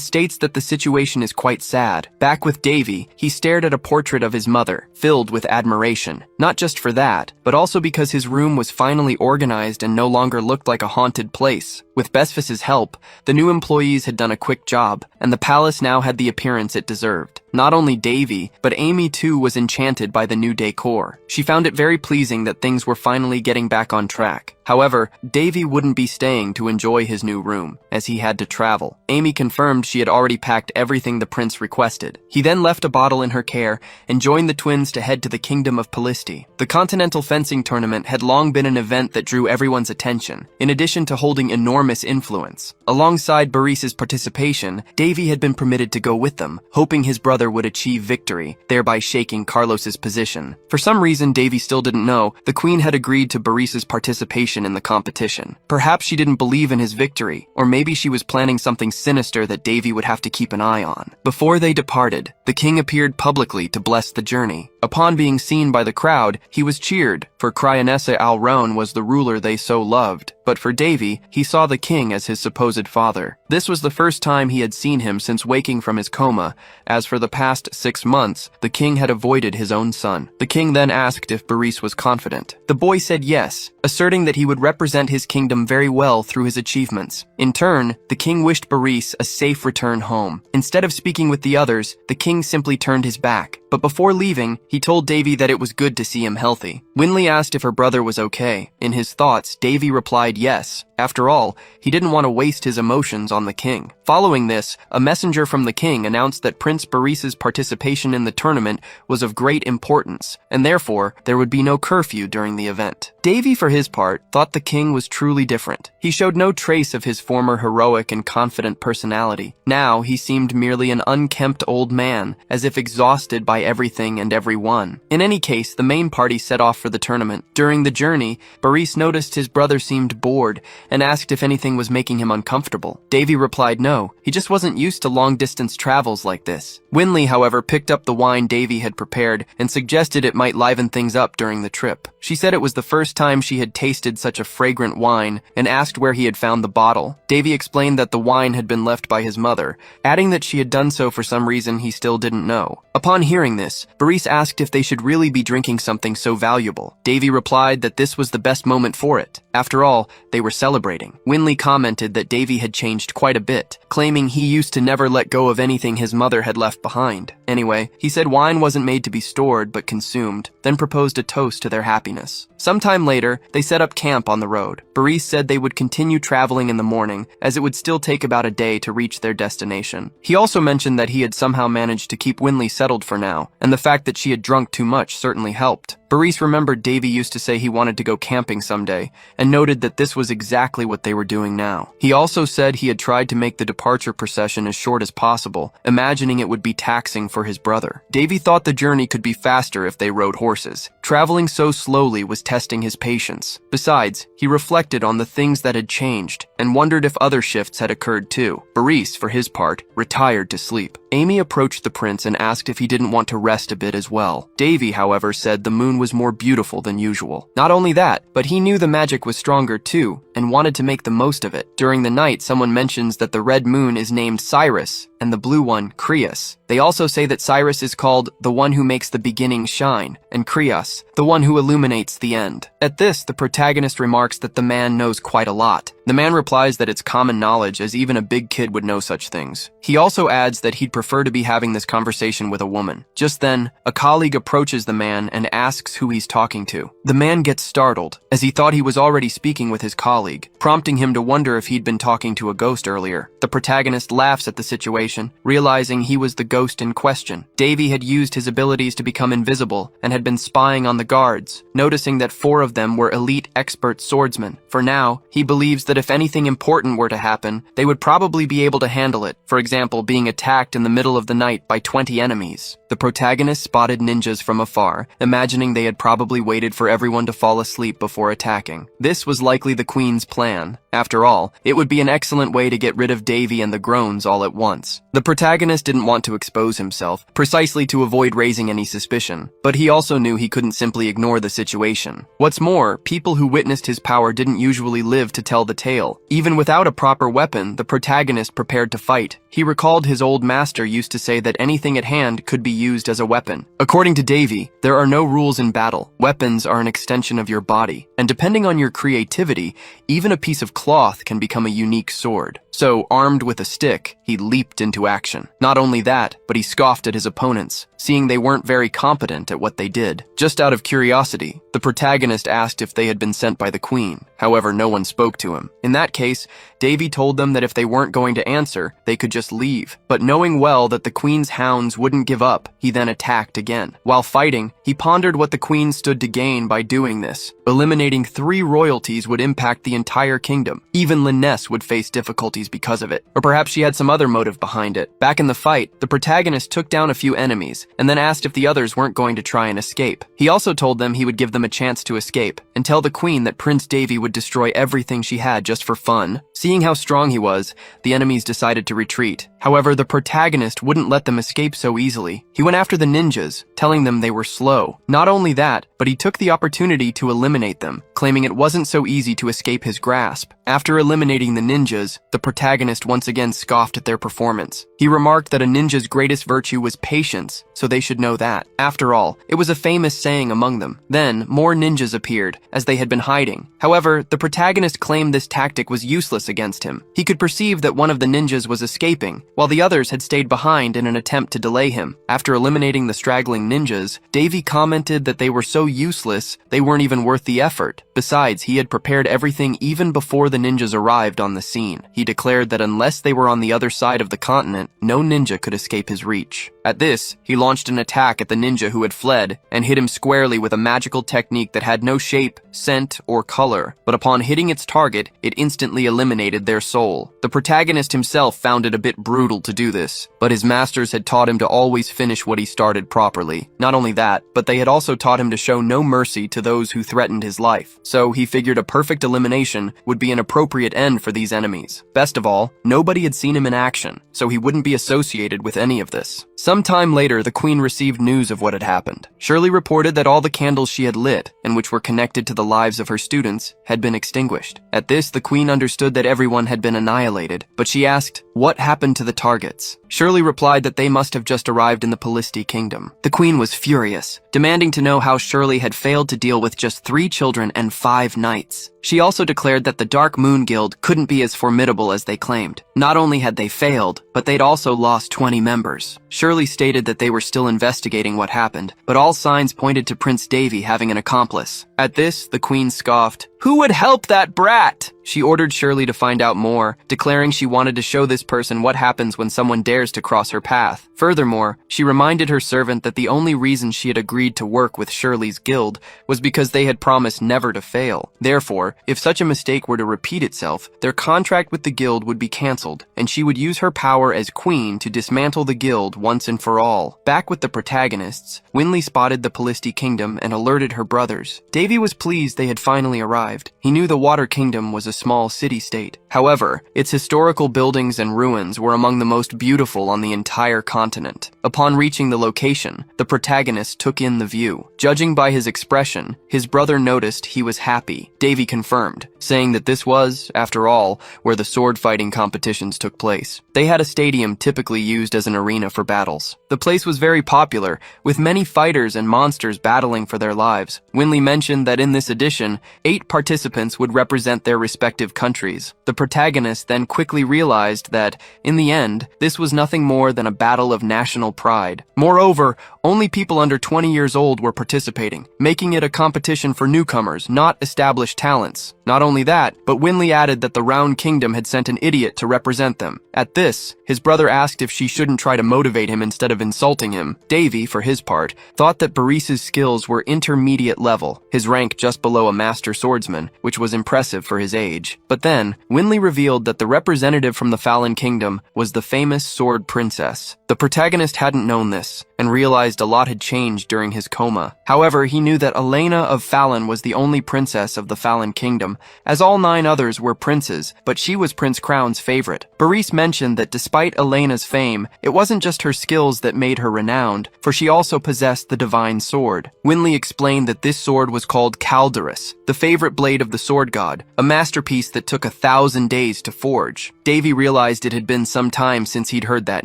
states that the situation is quite sad. Back with Davy, he stared at a portrait of his mother, filled with admiration. Not just for that, but also because his room was finally organized and no longer looked like a haunted place. With Besfis's help, the new employees had done a quick job, and the palace now had the appearance it deserved. Not only Davy, but Amy too was enchanted by the new decor. She found it very pleasing that things were finally getting back on track. However, Davy wouldn't be staying to enjoy his new room, as he had to travel. Amy confirmed she had already packed everything the prince requested. He then left a bottle in her care and joined the twins to head to the kingdom of Pelisti. The continental fencing tournament had long been an event that drew everyone's attention, in addition to holding enormous influence. Alongside Boris's participation, Davy had been permitted to go with them, hoping his brother would achieve victory, thereby shaking Carlos's position. For some reason Davy still didn't know, the queen had agreed to Boris's participation in the competition. Perhaps she didn't believe in his victory, or maybe she was planning something sinister that Davy would have to keep an eye on. Before they departed, the king appeared publicly to bless the journey. Upon being seen by the crowd, he was cheered, for Cryanessa Alrone was the ruler they so loved. But for Davy, he saw the king as his supposed father. This was the first time he had seen him since waking from his coma, as for the past 6 months, the king had avoided his own son. The king then asked if Boris was confident. The boy said yes, asserting that he would represent his kingdom very well through his achievements. In turn, the king wished Boris a safe return home. Instead of speaking with the others, the king simply turned his back. But before leaving, he told Davy that it was good to see him healthy. Winley asked if her brother was okay. In his thoughts, Davy replied yes. After all, he didn't want to waste his emotions on the king. Following this, a messenger from the king announced that Prince Boris's participation in the tournament was of great importance, and therefore, there would be no curfew during the event. Davy, for his part, thought the king was truly different. He showed no trace of his former heroic and confident personality. Now, he seemed merely an unkempt old man, as if exhausted by everything and everyone. In any case, the main party set off for the tournament. During the journey, Boris noticed his brother seemed bored, and asked if anything was making him uncomfortable. Davy replied no, he just wasn't used to long-distance travels like this. Winley, however, picked up the wine Davy had prepared and suggested it might liven things up during the trip. She said it was the first time she had tasted such a fragrant wine and asked where he had found the bottle. Davy explained that the wine had been left by his mother, adding that she had done so for some reason he still didn't know. Upon hearing this, Boris asked if they should really be drinking something so valuable. Davy replied that this was the best moment for it. After all, they were celebrating. Winley commented that Davy had changed quite a bit, claiming he used to never let go of anything his mother had left behind. Anyway, he said wine wasn't made to be stored but consumed, then proposed a toast to their happiness. Sometime later, they set up camp on the road. Boris said they would continue traveling in the morning, as it would still take about a day to reach their destination. He also mentioned that he had somehow managed to keep Winley settled for now, and the fact that she had drunk too much certainly helped. Boris remembered Davy used to say he wanted to go camping someday, and noted that this was exactly what they were doing now. He also said he had tried to make the departure procession as short as possible, imagining it would be taxing for his brother. Davy thought the journey could be faster if they rode horses. Traveling so slowly was testing his patience. Besides, he reflected on the things that had changed. and wondered if other shifts had occurred too. Boris, for his part, retired to sleep. Amy approached the prince and asked if he didn't want to rest a bit as well. Davy, however, said the moon was more beautiful than usual. Not only that, but he knew the magic was stronger too, and wanted to make the most of it. During the night, someone mentions that the red moon is named Cyrus, and the blue one, Creus. They also say that Cyrus is called the one who makes the beginning shine, and Creus, the one who illuminates the end. At this, the protagonist remarks that the man knows quite a lot. The man replies that it's common knowledge, as even a big kid would know such things. He also adds that he'd prefer to be having this conversation with a woman. Just then, a colleague approaches the man and asks who he's talking to. The man gets startled, as he thought he was already speaking with his colleague, prompting him to wonder if he'd been talking to a ghost earlier. The protagonist laughs at the situation, realizing he was the ghost in question. Davy had used his abilities to become invisible and had been spying on the guards, noticing that 4 of them were elite expert swordsmen. For now, he believes that if anything important were to happen, they would probably be able to handle it, for example, being attacked in the middle of the night by 20 enemies. The protagonist spotted ninjas from afar, imagining they had probably waited for everyone to fall asleep before attacking. This was likely the Queen's plan. After all, it would be an excellent way to get rid of Davy and the groans all at once. The protagonist didn't want to expose himself, precisely to avoid raising any suspicion, but he also knew he couldn't simply ignore the situation. What's more, people who witnessed his power didn't usually live to tell the tale. Even without a proper weapon, the protagonist prepared to fight. He recalled his old master used to say that anything at hand could be used as a weapon. According to Davy, there are no rules in battle. Weapons are an extension of your body, and depending on your creativity, even a piece of cloth can become a unique sword. So, armed with a stick, he leaped into action. Not only that, but he scoffed at his opponents, seeing they weren't very competent at what they did. Just out of curiosity, the protagonist asked if they had been sent by the Queen. However, no one spoke to him. In that case, Davy told them that if they weren't going to answer, they could just leave. But knowing well that the Queen's hounds wouldn't give up, he then attacked again. While fighting, he pondered what the Queen stood to gain by doing this. Eliminating 3 royalties would impact the entire kingdom. Even Linnes would face difficulties because of it. Or perhaps she had some other motive behind it. Back in the fight, the protagonist took down a few enemies, and then asked if the others weren't going to try and escape. He also told them he would give them a chance to escape, and tell the Queen that Prince Davy would destroy everything she had just for fun. Seeing how strong he was, the enemies decided to retreat. However, the protagonist wouldn't let them escape so easily. He went after the ninjas, telling them they were slow. Not only that, but he took the opportunity to eliminate them, claiming it wasn't so easy to escape his grasp. After eliminating the ninjas, the protagonist once again scoffed at their performance. He remarked that a ninja's greatest virtue was patience, so they should know that. After all, it was a famous saying among them. Then, more ninjas appeared, as they had been hiding. However, the protagonist claimed this tactic was useless against him. He could perceive that one of the ninjas was escaping, while the others had stayed behind in an attempt to delay him. After eliminating the straggling ninjas, Davy commented that they were so useless, they weren't even worth the effort. Besides, he had prepared everything even before the ninjas arrived on the scene. He declared that unless they were on the other side of the continent, no ninja could escape his reach. At this, he launched an attack at the ninja who had fled, and hit him squarely with a magical technique that had no shape, scent, or color. But upon hitting its target, it instantly eliminated their soul. The protagonist himself found it a bit brutal to do this, but his masters had taught him to always finish what he started properly. Not only that, but they had also taught him to show no mercy to those who threatened his life. So he figured a perfect elimination would be an appropriate end for these enemies. Best of all, nobody had seen him in action, so he wouldn't be associated with any of this. Some time later, the Queen received news of what had happened. Shirley reported that all the candles she had lit, and which were connected to the lives of her students, had been extinguished. At this, the Queen understood that everyone had been annihilated, but she asked, what happened to the targets? Shirley replied that they must have just arrived in the Polisti Kingdom. The Queen was furious, demanding to know how Shirley had failed to deal with just 3 children and 5 knights. She also declared that the Dark Moon Guild couldn't be as formidable as they claimed. Not only had they failed, but they'd also lost 20 members. Shirley stated that they were still investigating what happened, but all signs pointed to Prince Davy having an accomplice. At this, the Queen scoffed. Who would help that brat? She ordered Shirley to find out more, declaring she wanted to show this person what happens when someone dares to cross her path. Furthermore, she reminded her servant that the only reason she had agreed to work with Shirley's guild was because they had promised never to fail. Therefore, if such a mistake were to repeat itself, their contract with the guild would be cancelled, and she would use her power as queen to dismantle the guild once and for all. Back with the protagonists, Winley spotted the Polisti Kingdom and alerted her brothers. Davy was pleased they had finally arrived. arrived, he knew the Water Kingdom was a small city-state. However, its historical buildings and ruins were among the most beautiful on the entire continent. Upon reaching the location, the protagonist took in the view. Judging by his expression, his brother noticed he was happy. Davy confirmed, saying that this was, after all, where the sword-fighting competitions took place. They had a stadium typically used as an arena for battles. The place was very popular, with many fighters and monsters battling for their lives. Winley mentioned that in this edition, 8 participants would represent their respective countries. The protagonist then quickly realized that, in the end, this was nothing more than a battle of national pride. Moreover, only people under 20 years old were participating, making it a competition for newcomers, not established talents. Not only that, but Winley added that the Round Kingdom had sent an idiot to represent them. At this, his brother asked if she shouldn't try to motivate him instead of insulting him. Davy, for his part, thought that Boris's skills were intermediate level, his rank just below a master swordsman, which was impressive for his age. But then, Winley revealed that the representative from the Fallen Kingdom was the famous Sword Princess. The protagonist hadn't known this, and realized a lot had changed during his coma. However, he knew that Elena of Fallen was the only princess of the Fallen Kingdom, as all 9 others were princes, but she was Prince Crown's favorite. Boris mentioned that despite Elena's fame, it wasn't just her skills that made her renowned, for she also possessed the divine sword. Winley explained that this sword was called Calderus, the favorite blade of the sword god, a masterpiece that took 1,000 days to forge. Davy realized it had been some time since he'd heard that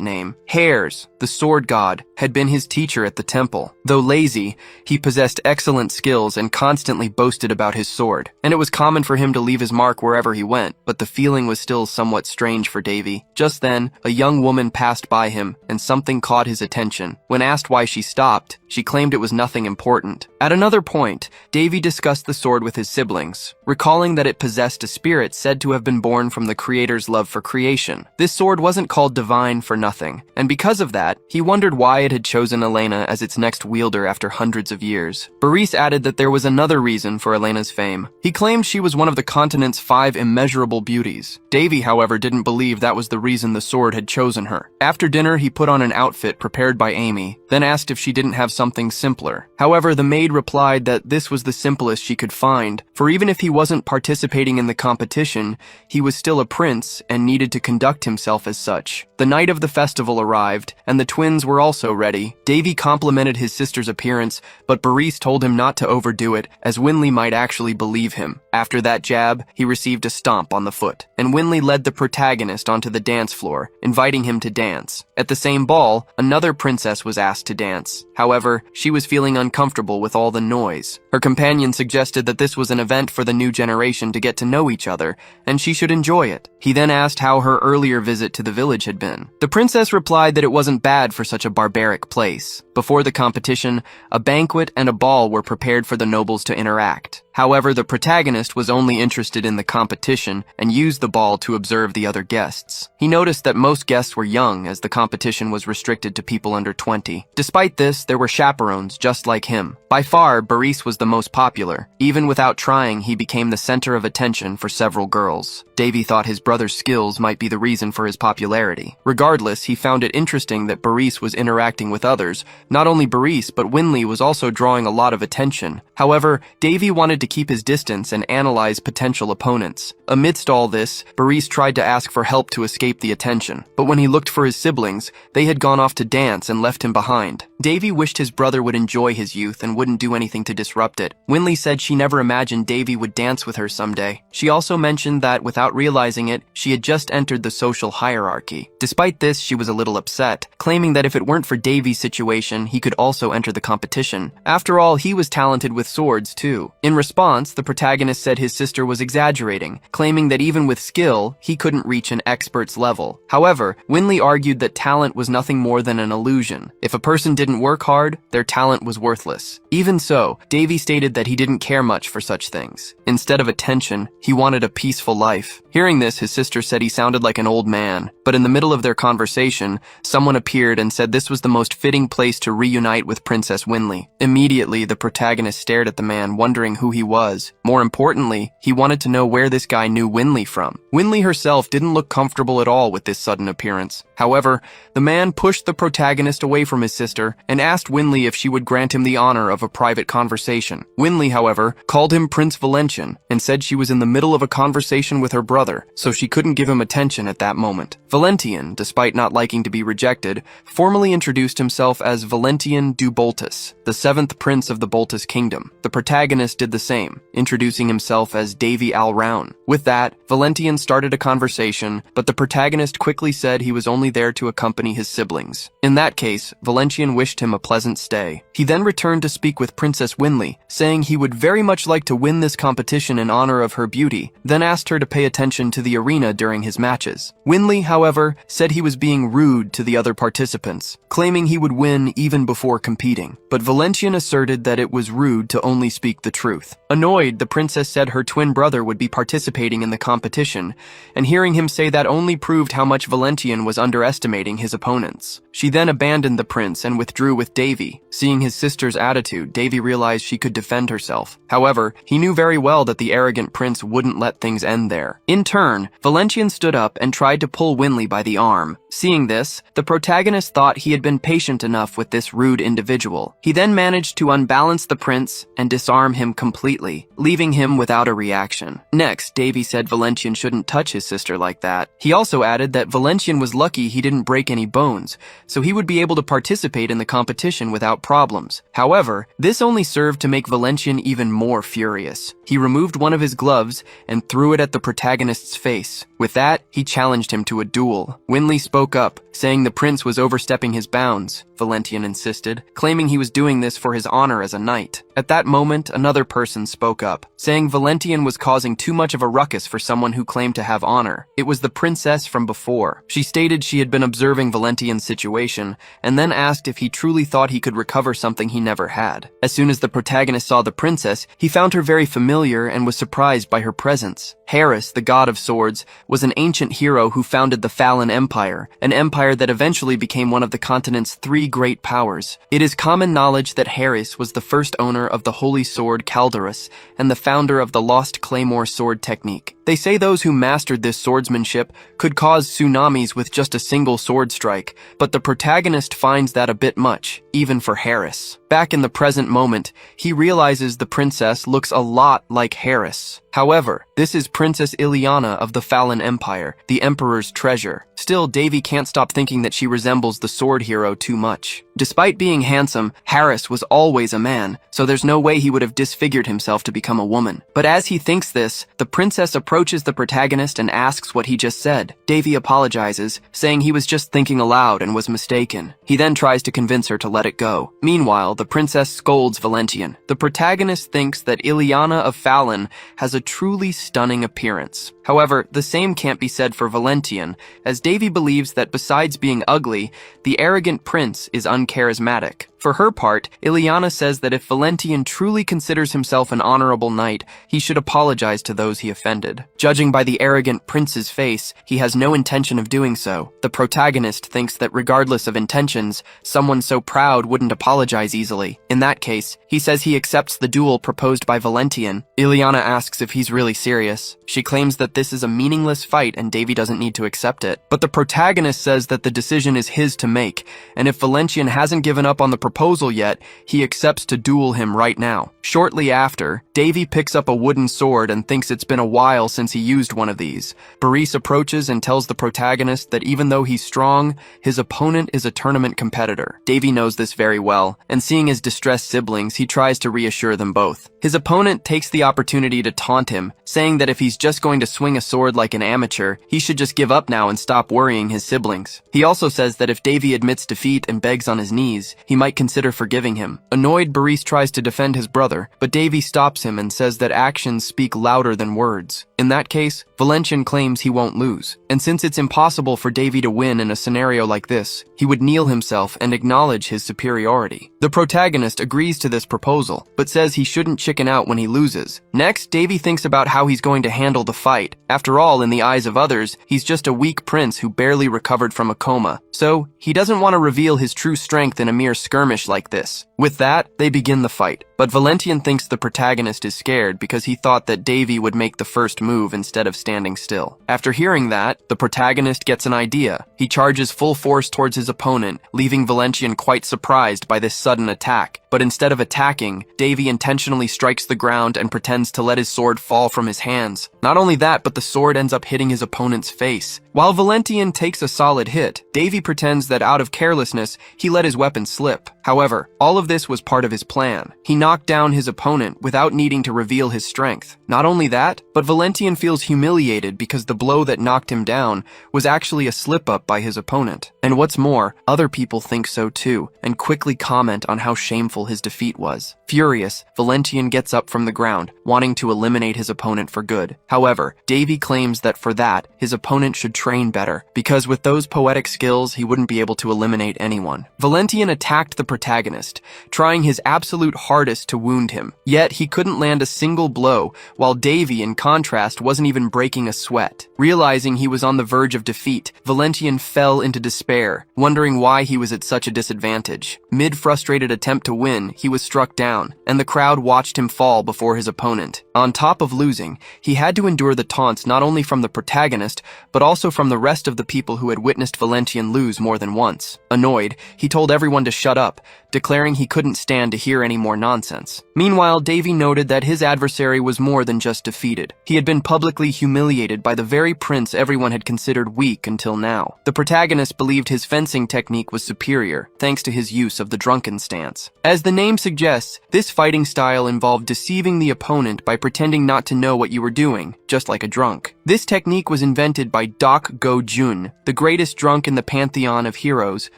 name. Hares, the sword god, had been his teacher at the temple. Though lazy, he possessed excellent skills and constantly boasted about his sword, and it was common for him to leave his mark wherever he went, but the feeling was still somewhat strange for Davy. Just then, a young woman passed by him, and something caught his attention. When asked why she stopped, she claimed it was nothing important. At another point, Davy discussed the sword with his siblings, recalling that it possessed a spirit said to have been born from the creator's love for creation. This sword wasn't called divine for nothing, and because of that, he wondered why it had chosen Elena as its next wielder after hundreds of years. Boris added that there was another reason for Elena's fame. He claimed she was one of the continent's 5 immeasurable beauties. Davy, however, didn't believe that was the reason the sword had chosen her. After dinner, he put on an outfit prepared by Amy, then asked if she didn't have something simpler. However, the maid replied that this was the simplest she could find, for even if he wasn't participating in the competition, he was still a prince and needed to conduct himself as such. The night of the festival arrived, and the twins were also ready. Davy complimented his sister's appearance, but Boris told him not to overdo it, as Winley might actually believe him. After that jab, he received a stomp on the foot, and Winley led the protagonist onto the dance floor, inviting him to dance. At the same ball, another princess was asked to dance. However, she was feeling uncomfortable with all the noise. Her companion suggested that this was an event for the new generation to get to know each other, and she should enjoy it. He then asked how her earlier visit to the village had been. The princess replied that it wasn't bad for such a barbaric place. Before the competition, a banquet and a ball were prepared for the nobles to interact. However, the protagonist was only interested in the competition and used the ball to observe the other guests. He noticed that most guests were young, as the competition was restricted to people under 20. Despite this, there were chaperones just like him. By far, Boris was the most popular. Even without trying, he became the center of attention for several girls. Davy thought his brother's skills might be the reason for his popularity. Regardless, he found it interesting that Boris was interacting with others. Not only Boris, but Winley was also drawing a lot of attention. However, Davy wanted to keep his distance and analyze potential opponents. Amidst all this, Boris tried to ask for help to escape the attention, but when he looked for his siblings, they had gone off to dance and left him behind. Davy wished his brother would enjoy his youth and wouldn't do anything to disrupt it. Winley said she never imagined Davy would dance with her someday. She also mentioned that, without realizing it, she had just entered the social hierarchy. Despite this, she was a little upset, claiming that if it weren't for Davy's situation, he could also enter the competition. After all, he was talented with swords too. In response, the protagonist said his sister was exaggerating, claiming that even with skill, he couldn't reach an expert's level. However, Winley argued that talent was nothing more than an illusion. If a person didn't work hard, their talent was worthless. Even so, Davy stated that he didn't care much for such things. Instead of attention, he wanted a peaceful life. Hearing this, his sister said he sounded like an old man, but in the middle of their conversation, someone appeared and said this was the most fitting place to reunite with Princess Winley. Immediately, the protagonist stared at the man, wondering who he was. More importantly, he wanted to know where this guy knew Winley from. Winley herself didn't look comfortable at all with this sudden appearance. However, the man pushed the protagonist away from his sister and asked Winley if she would grant him the honor of a private conversation. Winley, however, called him Prince Valentian and said she was in the middle of a conversation with her brother, so she couldn't give him attention at that moment. Valentian, despite not liking to be rejected, formally introduced himself as Valentian du Boltus, the seventh prince of the Boltus kingdom. The protagonist did the same, introducing himself as Davy Alroun. With that, Valentian started a conversation, but the protagonist quickly said he was only there to accompany his siblings. In that case, Valentian wished him a pleasant stay. He then returned to speak with Princess Winley, saying he would very much like to win this competition in honor of her beauty, then asked her to pay attention to the arena during his matches. Winley, however, said he was being rude to the other participants, claiming he would win even before competing. But Valentian asserted that it was rude to only speak the truth. Annoyed, the princess said her twin brother would be participating in the competition, and hearing him say that only proved how much Valentian was underestimating his opponents. She then abandoned the prince and withdrew with Davy. Seeing his sister's attitude, Davy realized she could defend herself. However, he knew very well that the arrogant prince wouldn't let things end there. In turn, Valentian stood up and tried to pull Winley by the arm. Seeing this, the protagonist thought he had been patient enough with this rude individual. He then managed to unbalance the prince and disarm him completely, leaving him without a reaction. Next, Davy said Valentian shouldn't touch his sister like that. He also added that Valentian was lucky he didn't break any bones, so he would be able to participate in the competition without problems. However, this only served to make Valentian even more furious. He removed one of his gloves and threw it at the protagonist's face. With that, he challenged him to a duel. Winley spoke up, saying the prince was overstepping his bounds. Valentian insisted, claiming he was doing this for his honor as a knight. At that moment, another person spoke up, saying Valentian was causing too much of a ruckus for someone who claimed to have honor. It was the princess from before. She stated she had been observing Valentian's situation, and then asked if he truly thought he could recover something he never had. As soon as the protagonist saw the princess, he found her very familiar and was surprised by her presence. Harris, the god of swords, was an ancient hero who founded the Fallen Empire, an empire that eventually became one of the continent's three great powers. It is common knowledge that Harris was the first owner of the holy sword Calderus and the founder of the lost claymore sword technique. They say those who mastered this swordsmanship could cause tsunamis with just a single sword strike, but the protagonist finds that a bit much, even for Harris. Back in the present moment, he realizes the princess looks a lot like Harris. However, this is Princess Ileana of the Fallen Empire, the Emperor's treasure. Still, Davy can't stop thinking that she resembles the sword hero too much. Despite being handsome, Harris was always a man, so there's no way he would have disfigured himself to become a woman. But as he thinks this, the princess approaches the protagonist and asks what he just said. Davy apologizes, saying he was just thinking aloud and was mistaken. He then tries to convince her to let it go. Meanwhile, the princess scolds Valentian. The protagonist thinks that Ileana of Fallen has a truly stunning appearance. However, the same can't be said for Valentian, as Davy believes that besides being ugly, the arrogant prince is uncharismatic. For her part, Ileana says that if Valentian truly considers himself an honorable knight, he should apologize to those he offended. Judging by the arrogant prince's face, he has no intention of doing so. The protagonist thinks that regardless of intentions, someone so proud wouldn't apologize easily. In that case, he says he accepts the duel proposed by Valentian. Ileana asks if he's really serious. She claims that this is a meaningless fight and Davy doesn't need to accept it. But the protagonist says that the decision is his to make, and if Valentian hasn't given up on the proposal yet, he accepts to duel him right now. Shortly after, Davy picks up a wooden sword and thinks it's been a while since he used one of these. Boris approaches and tells the protagonist that even though he's strong, his opponent is a tournament competitor. Davy knows this very well, and seeing his distressed siblings, he tries to reassure them both. His opponent takes the opportunity to taunt him, saying that if he's just going to swing a sword like an amateur, he should just give up now and stop worrying his siblings. He also says that if Davy admits defeat and begs on his knees, he might consider forgiving him. Annoyed, Boris tries to defend his brother, but Davy stops him and says that actions speak louder than words. In that case, Valentian claims he won't lose. And since it's impossible for Davy to win in a scenario like this, he would kneel himself and acknowledge his superiority. The protagonist agrees to this proposal, but says he shouldn't chicken out when he loses. Next, Davy thinks about how he's going to handle the fight. After all, in the eyes of others, he's just a weak prince who barely recovered from a coma. So, he doesn't want to reveal his true strength in a mere skirmish like this. With that, they begin the fight. But Valentian thinks the protagonist is scared because he thought that Davy would make the first move instead of standing still. After hearing that, the protagonist gets an idea. He charges full force towards his opponent, leaving Valentian quite surprised by this sudden attack. But instead of attacking, Davy intentionally strikes the ground and pretends to let his sword fall from his hands. Not only that, but the sword ends up hitting his opponent's face. While Valentian takes a solid hit, Davy pretends that out of carelessness, he let his weapon slip. However, all of this was part of his plan. He knocked down his opponent without needing to reveal his strength. Not only that, but Valentian feels humiliated because the blow that knocked him down was actually a slip-up by his opponent. And what's more, other people think so too, and quickly comment on how shameful his defeat was. Furious, Valentian gets up from the ground, wanting to eliminate his opponent for good. However, Davy claims that for that, his opponent should train better, because with those poetic skills, he wouldn't be able to eliminate anyone. Valentian attacked the protagonist, trying his absolute hardest to wound him. Yet, he couldn't land a single blow, while Davy, in contrast, wasn't even breaking a sweat. Realizing he was on the verge of defeat, Valentian fell into despair, wondering why he was at such a disadvantage. Mid-frustrated attempt to win, he was struck down, and the crowd watched him fall before his opponent. On top of losing, he had to endure the taunts not only from the protagonist, but also from the rest of the people who had witnessed Valentian lose more than once. Annoyed, he told everyone to shut up, declaring he couldn't stand to hear any more nonsense. Meanwhile, Davy noted that his adversary was more than just defeated. He had been publicly humiliated by the very prince everyone had considered weak until now. The protagonist believed his fencing technique was superior, thanks to his use of the drunken stance. As the name suggests, this fighting style involved deceiving the opponent by pretending not to know what you were doing, just like a drunk. This technique was invented by Dak Go-jun, the greatest drunk in the pantheon of heroes,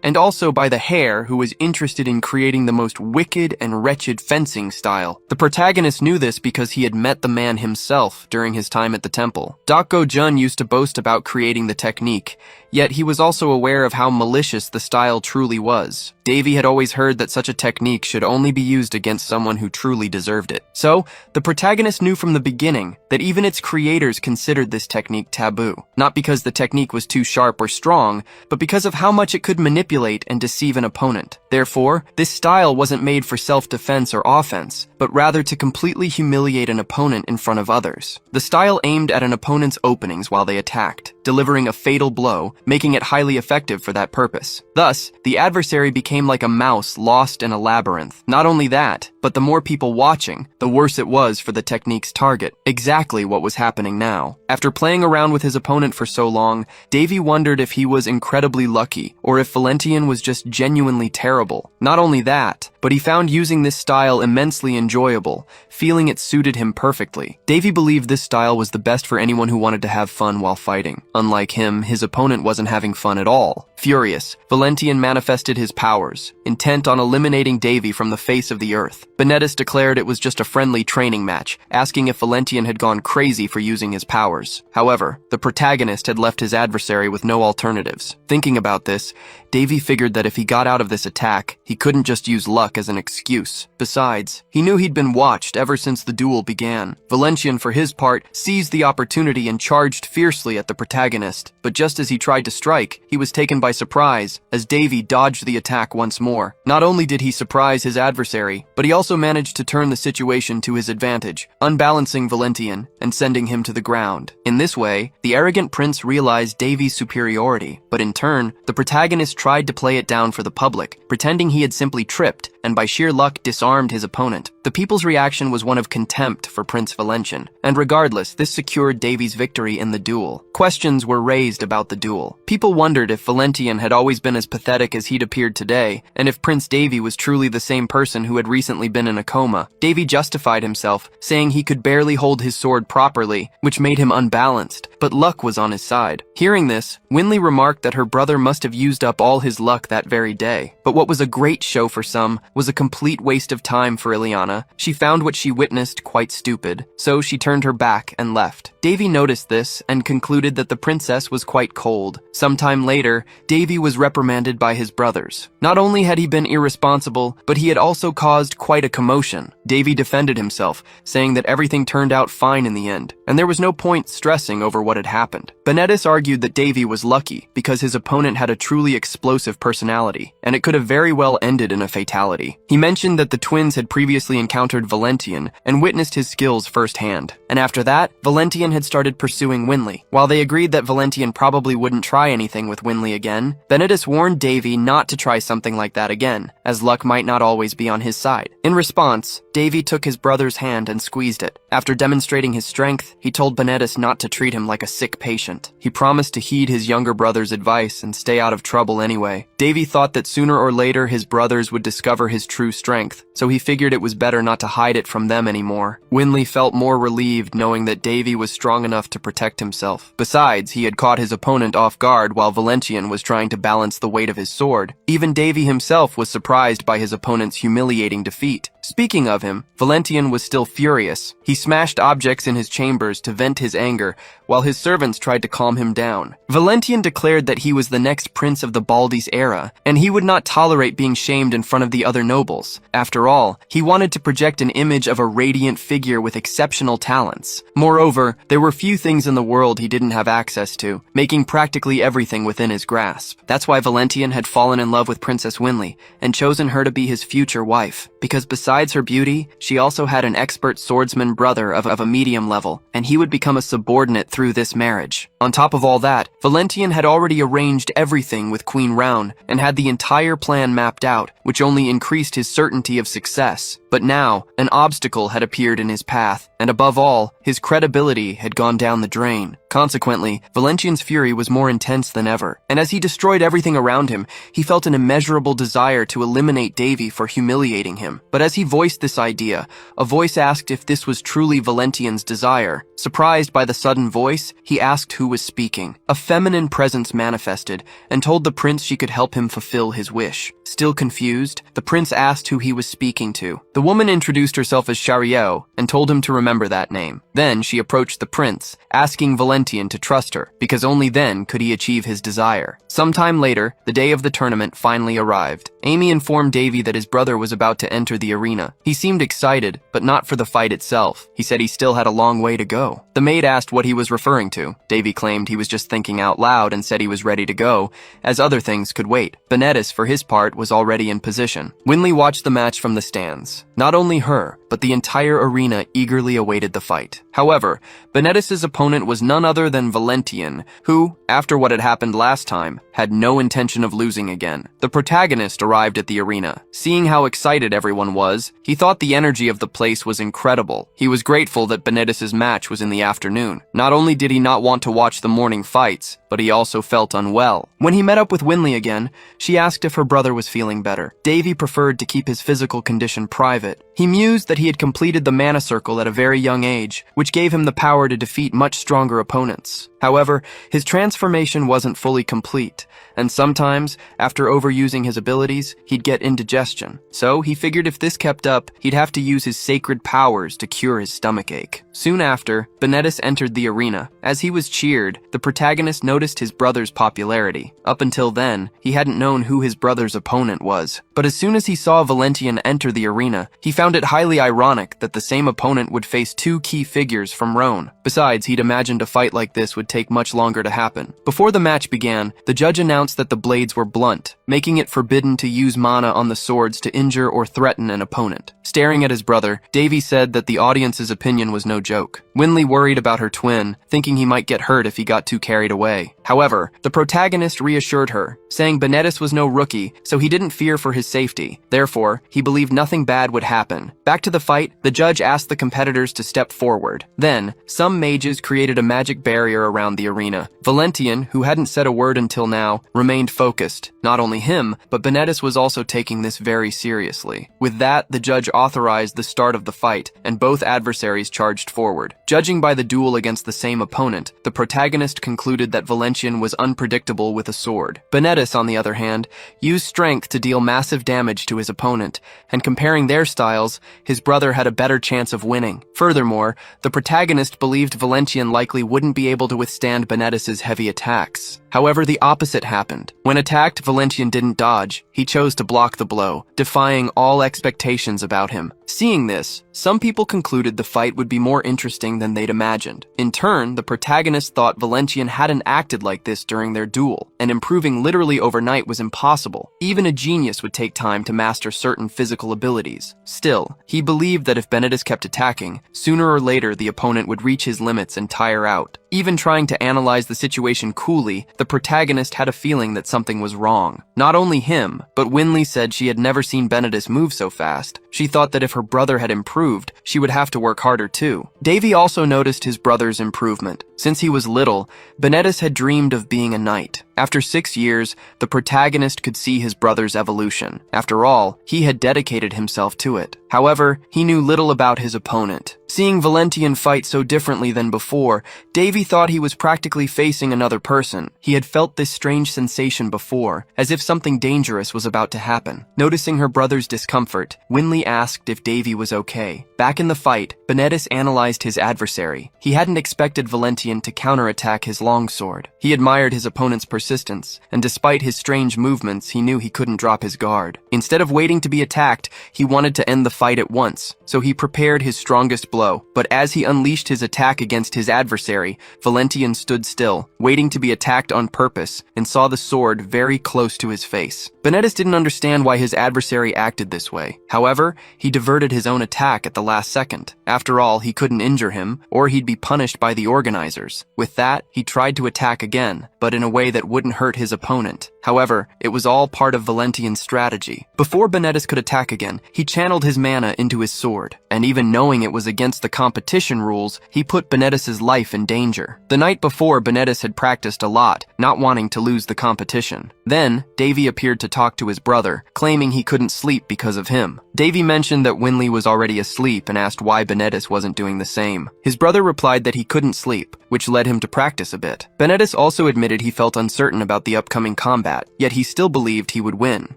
and also by the Hare, who was interested in creating the most wicked and wretched fencing style. The protagonist knew this because he had met the man himself during his time at the temple. Dak Go-jun used to boast about creating the technique, yet he was also aware of how malicious the style truly was. Davy had always heard that such a technique should only be used against someone who truly deserved it. So, the protagonist knew from the beginning that even its creators considered this technique taboo. Not because the technique was too sharp or strong, but because of how much it could manipulate and deceive an opponent. Therefore, this style wasn't made for self-defense or offense, but rather to completely humiliate an opponent in front of others. The style aimed at an opponent's openings while they attacked, delivering a fatal blow, making it highly effective for that purpose. Thus, the adversary became like a mouse lost in a labyrinth. Not only that, but the more people watching, the worse it was for the technique's target. Exactly what was happening now. After playing around with his opponent for so long, Davy wondered if he was incredibly lucky, or if Valentian was just genuinely terrible. Not only that, but he found using this style immensely enjoyable, feeling it suited him perfectly. Davy believed this style was the best for anyone who wanted to have fun while fighting. Unlike him, his opponent wasn't having fun at all. Furious, Valentian manifested his powers, intent on eliminating Davy from the face of the earth. Benedis declared it was just a friendly training match, asking if Valentian had gone crazy for using his powers. However, the protagonist had left his adversary with no alternatives. Thinking about this, Davy figured that if he got out of this attack, he couldn't just use luck as an excuse. Besides, he knew he'd been watched ever since the duel began. Valentian, for his part, seized the opportunity and charged fiercely at the protagonist. But just as he tried to strike, he was taken by surprise, as Davy dodged the attack once more. Not only did he surprise his adversary, but he also managed to turn the situation to his advantage, unbalancing Valentian and sending him to the ground. In this way, the arrogant prince realized Davy's superiority, but in turn, the protagonist tried to play it down for the public, pretending he had simply tripped and by sheer luck disarmed his opponent. The people's reaction was one of contempt for Prince Valentian, and regardless, this secured Davy's victory in the duel. Questions were raised about the duel. People wondered if Valentian had always been as pathetic as he'd appeared today, and if Prince Davy was truly the same person who had recently been in a coma. Davy justified himself, saying he could barely hold his sword properly, which made him unbalanced, but luck was on his side. Hearing this, Winley remarked that her brother must have used up all his luck that very day. But what was a great show for some was a complete waste of time for Ileana. She found what she witnessed quite stupid, so she turned her back and left. Davy noticed this and concluded that the princess was quite cold. Sometime later, Davy was reprimanded by his brothers. Not only had he been irresponsible, but he had also caused quite a commotion. Davy defended himself, saying that everything turned out fine in the end, and there was no point stressing over what had happened. Benedis argued that Davy was lucky because his opponent had a truly explosive personality, and it could have very well ended in a fatality. He mentioned that the twins had previously encountered Valentian and witnessed his skills firsthand, and after that, Valentian had started pursuing Winley. While they agreed that Valentian probably wouldn't try anything with Winley again, Benedis warned Davy not to try something like that again, as luck might not always be on his side. In response, Davy took his brother's hand and squeezed it. After demonstrating his strength, he told Benedis not to treat him like a sick patient. He promised to heed his younger brother's advice and stay out of trouble anyway. Davy thought that sooner or later his brothers would discover his true strength, so he figured it was better not to hide it from them anymore. Winley felt more relieved knowing that Davy was strong enough to protect himself. Besides, he had caught his opponent off guard while Valentian was trying to balance the weight of his sword. Even Davy himself was surprised by his opponent's humiliating defeat. Speaking of him, Valentian was still furious. He smashed objects in his chambers to vent his anger, while his servants tried to calm him down. Valentian declared that he was the next prince of the Baldi's era, and he would not tolerate being shamed in front of the other nobles. After all, he wanted to project an image of a radiant figure with exceptional talents. Moreover, there were few things in the world he didn't have access to, making practically everything within his grasp. That's why Valentian had fallen in love with Princess Winley, and chosen her to be his future wife, because besides her beauty, she also had an expert swordsman brother of a medium level, and he would become a subordinate through this marriage. On top of all that, Valentian had already arranged everything with Queen Round and had the entire plan mapped out, which only increased his certainty of success. But now, an obstacle had appeared in his path, and above all, his credibility had gone down the drain. Consequently, Valentian's fury was more intense than ever, and as he destroyed everything around him, he felt an immeasurable desire to eliminate Davy for humiliating him. But as he voiced this idea, a voice asked if this was truly Valentian's desire. Surprised by the sudden voice, he asked who was speaking. A feminine presence manifested, and told the prince she could help him fulfill his wish. Still confused, the prince asked who he was speaking to. The woman introduced herself as Shariel, and told him to remember that name. Then she approached the prince, asking Valentian to trust her, because only then could he achieve his desire. Sometime later, the day of the tournament finally arrived. Amy informed Davy that his brother was about to enter the arena. He seemed excited, but not for the fight itself. He said he still had a long way to go. The maid asked what he was referring to. Davy claimed he was just thinking out loud and said he was ready to go, as other things could wait. Benedis, for his part, was already in position. Winley watched the match from the stands. Not only her, but the entire arena eagerly awaited the fight. However, Benedis' opponent was none other than Valentian, who, after what had happened last time, had no intention of losing again. The protagonist arrived at the arena. Seeing how excited everyone was, he thought the energy of the place was incredible. He was grateful that Benedis' match was in the afternoon. Not only did he not want to watch the morning fights, but he also felt unwell. When he met up with Winley again, she asked if her brother was feeling better. Davy preferred to keep his physical condition private. He mused that he had completed the mana circle at a very young age, which gave him the power to defeat much stronger opponents. However, his transformation wasn't fully complete, and sometimes, after overusing his abilities, he'd get indigestion. So he figured if this kept up, he'd have to use his sacred powers to cure his stomachache. Soon after, Benedis entered the arena. As he was cheered, the protagonist noticed his brother's popularity. Up until then, he hadn't known who his brother's opponent was. But as soon as he saw Valentian enter the arena, he found it highly ironic that the same opponent would face two key figures from Rhone. Besides, he'd imagined a fight like this would take much longer to happen. Before the match began, the judge announced that the blades were blunt, making it forbidden to use mana on the swords to injure or threaten an opponent. Staring at his brother, Davy said that the audience's opinion was no joke. Winley worried about her twin, thinking he might get hurt if he got too carried away. quickly. However, the protagonist reassured her, saying Benedis was no rookie, so he didn't fear for his safety. Therefore, he believed nothing bad would happen. Back to the fight, the judge asked the competitors to step forward. Then, some mages created a magic barrier around the arena. Valentian, who hadn't said a word until now, remained focused. Not only him, but Benedis was also taking this very seriously. With that, the judge authorized the start of the fight, and both adversaries charged forward. Judging by the duel against the same opponent, the protagonist concluded that Valentian was unpredictable with a sword. Benedis, on the other hand, used strength to deal massive damage to his opponent, and comparing their styles, his brother had a better chance of winning. Furthermore, the protagonist believed Valentian likely wouldn't be able to withstand Benedis's heavy attacks. However, the opposite happened. When attacked, Valentian didn't dodge. He chose to block the blow, defying all expectations about him. Seeing this, some people concluded the fight would be more interesting than they'd imagined. In turn, the protagonist thought Valentian hadn't acted like this during their duel, and improving literally overnight was impossible. Even a genius would take time to master certain physical abilities. Still, he believed that if Benedis kept attacking, sooner or later the opponent would reach his limits and tire out. Even trying to analyze the situation coolly, the protagonist had a feeling that something was wrong. Not only him, but Winley said she had never seen Benedis move so fast. She thought that if her brother had improved, she would have to work harder too. Davy also noticed his brother's improvement. Since he was little, Benedis had dreamed of being a knight. After 6 years, the protagonist could see his brother's evolution. After all, he had dedicated himself to it. However, he knew little about his opponent. Seeing Valentian fight so differently than before, Davy thought he was practically facing another person. He had felt this strange sensation before, as if something dangerous was about to happen. Noticing her brother's discomfort, Winley asked if Davy was okay. Back in the fight, Benedis analyzed his adversary. He hadn't expected Valentian to counterattack his longsword. He admired his opponent's persistence, and despite his strange movements, he knew he couldn't drop his guard. Instead of waiting to be attacked, he wanted to end the fight at once, so he prepared his strongest blow. But as he unleashed his attack against his adversary, Valentian stood still, waiting to be attacked on purpose, and saw the sword very close to his face. Benedis didn't understand why his adversary acted this way. However, he diverted his own attack at the last second. After all, he couldn't injure him, or he'd be punished by the organizers. With that, he tried to attack again, but in a way that wouldn't hurt his opponent. However, it was all part of Valentian's strategy. Before Benedis could attack again, he channeled his mana into his sword, and even knowing it was against the competition rules, he put Benedis's life in danger. The night before, Benedis had practiced a lot, not wanting to lose the competition. Then, Davy appeared to talk to his brother, claiming he couldn't sleep because of him. Davy mentioned that Winley was already asleep and asked why Benedis wasn't doing the same. His brother replied that he couldn't sleep, which led him to practice a bit. Benedis also admitted he felt uncertain about the upcoming combat, yet he still believed he would win.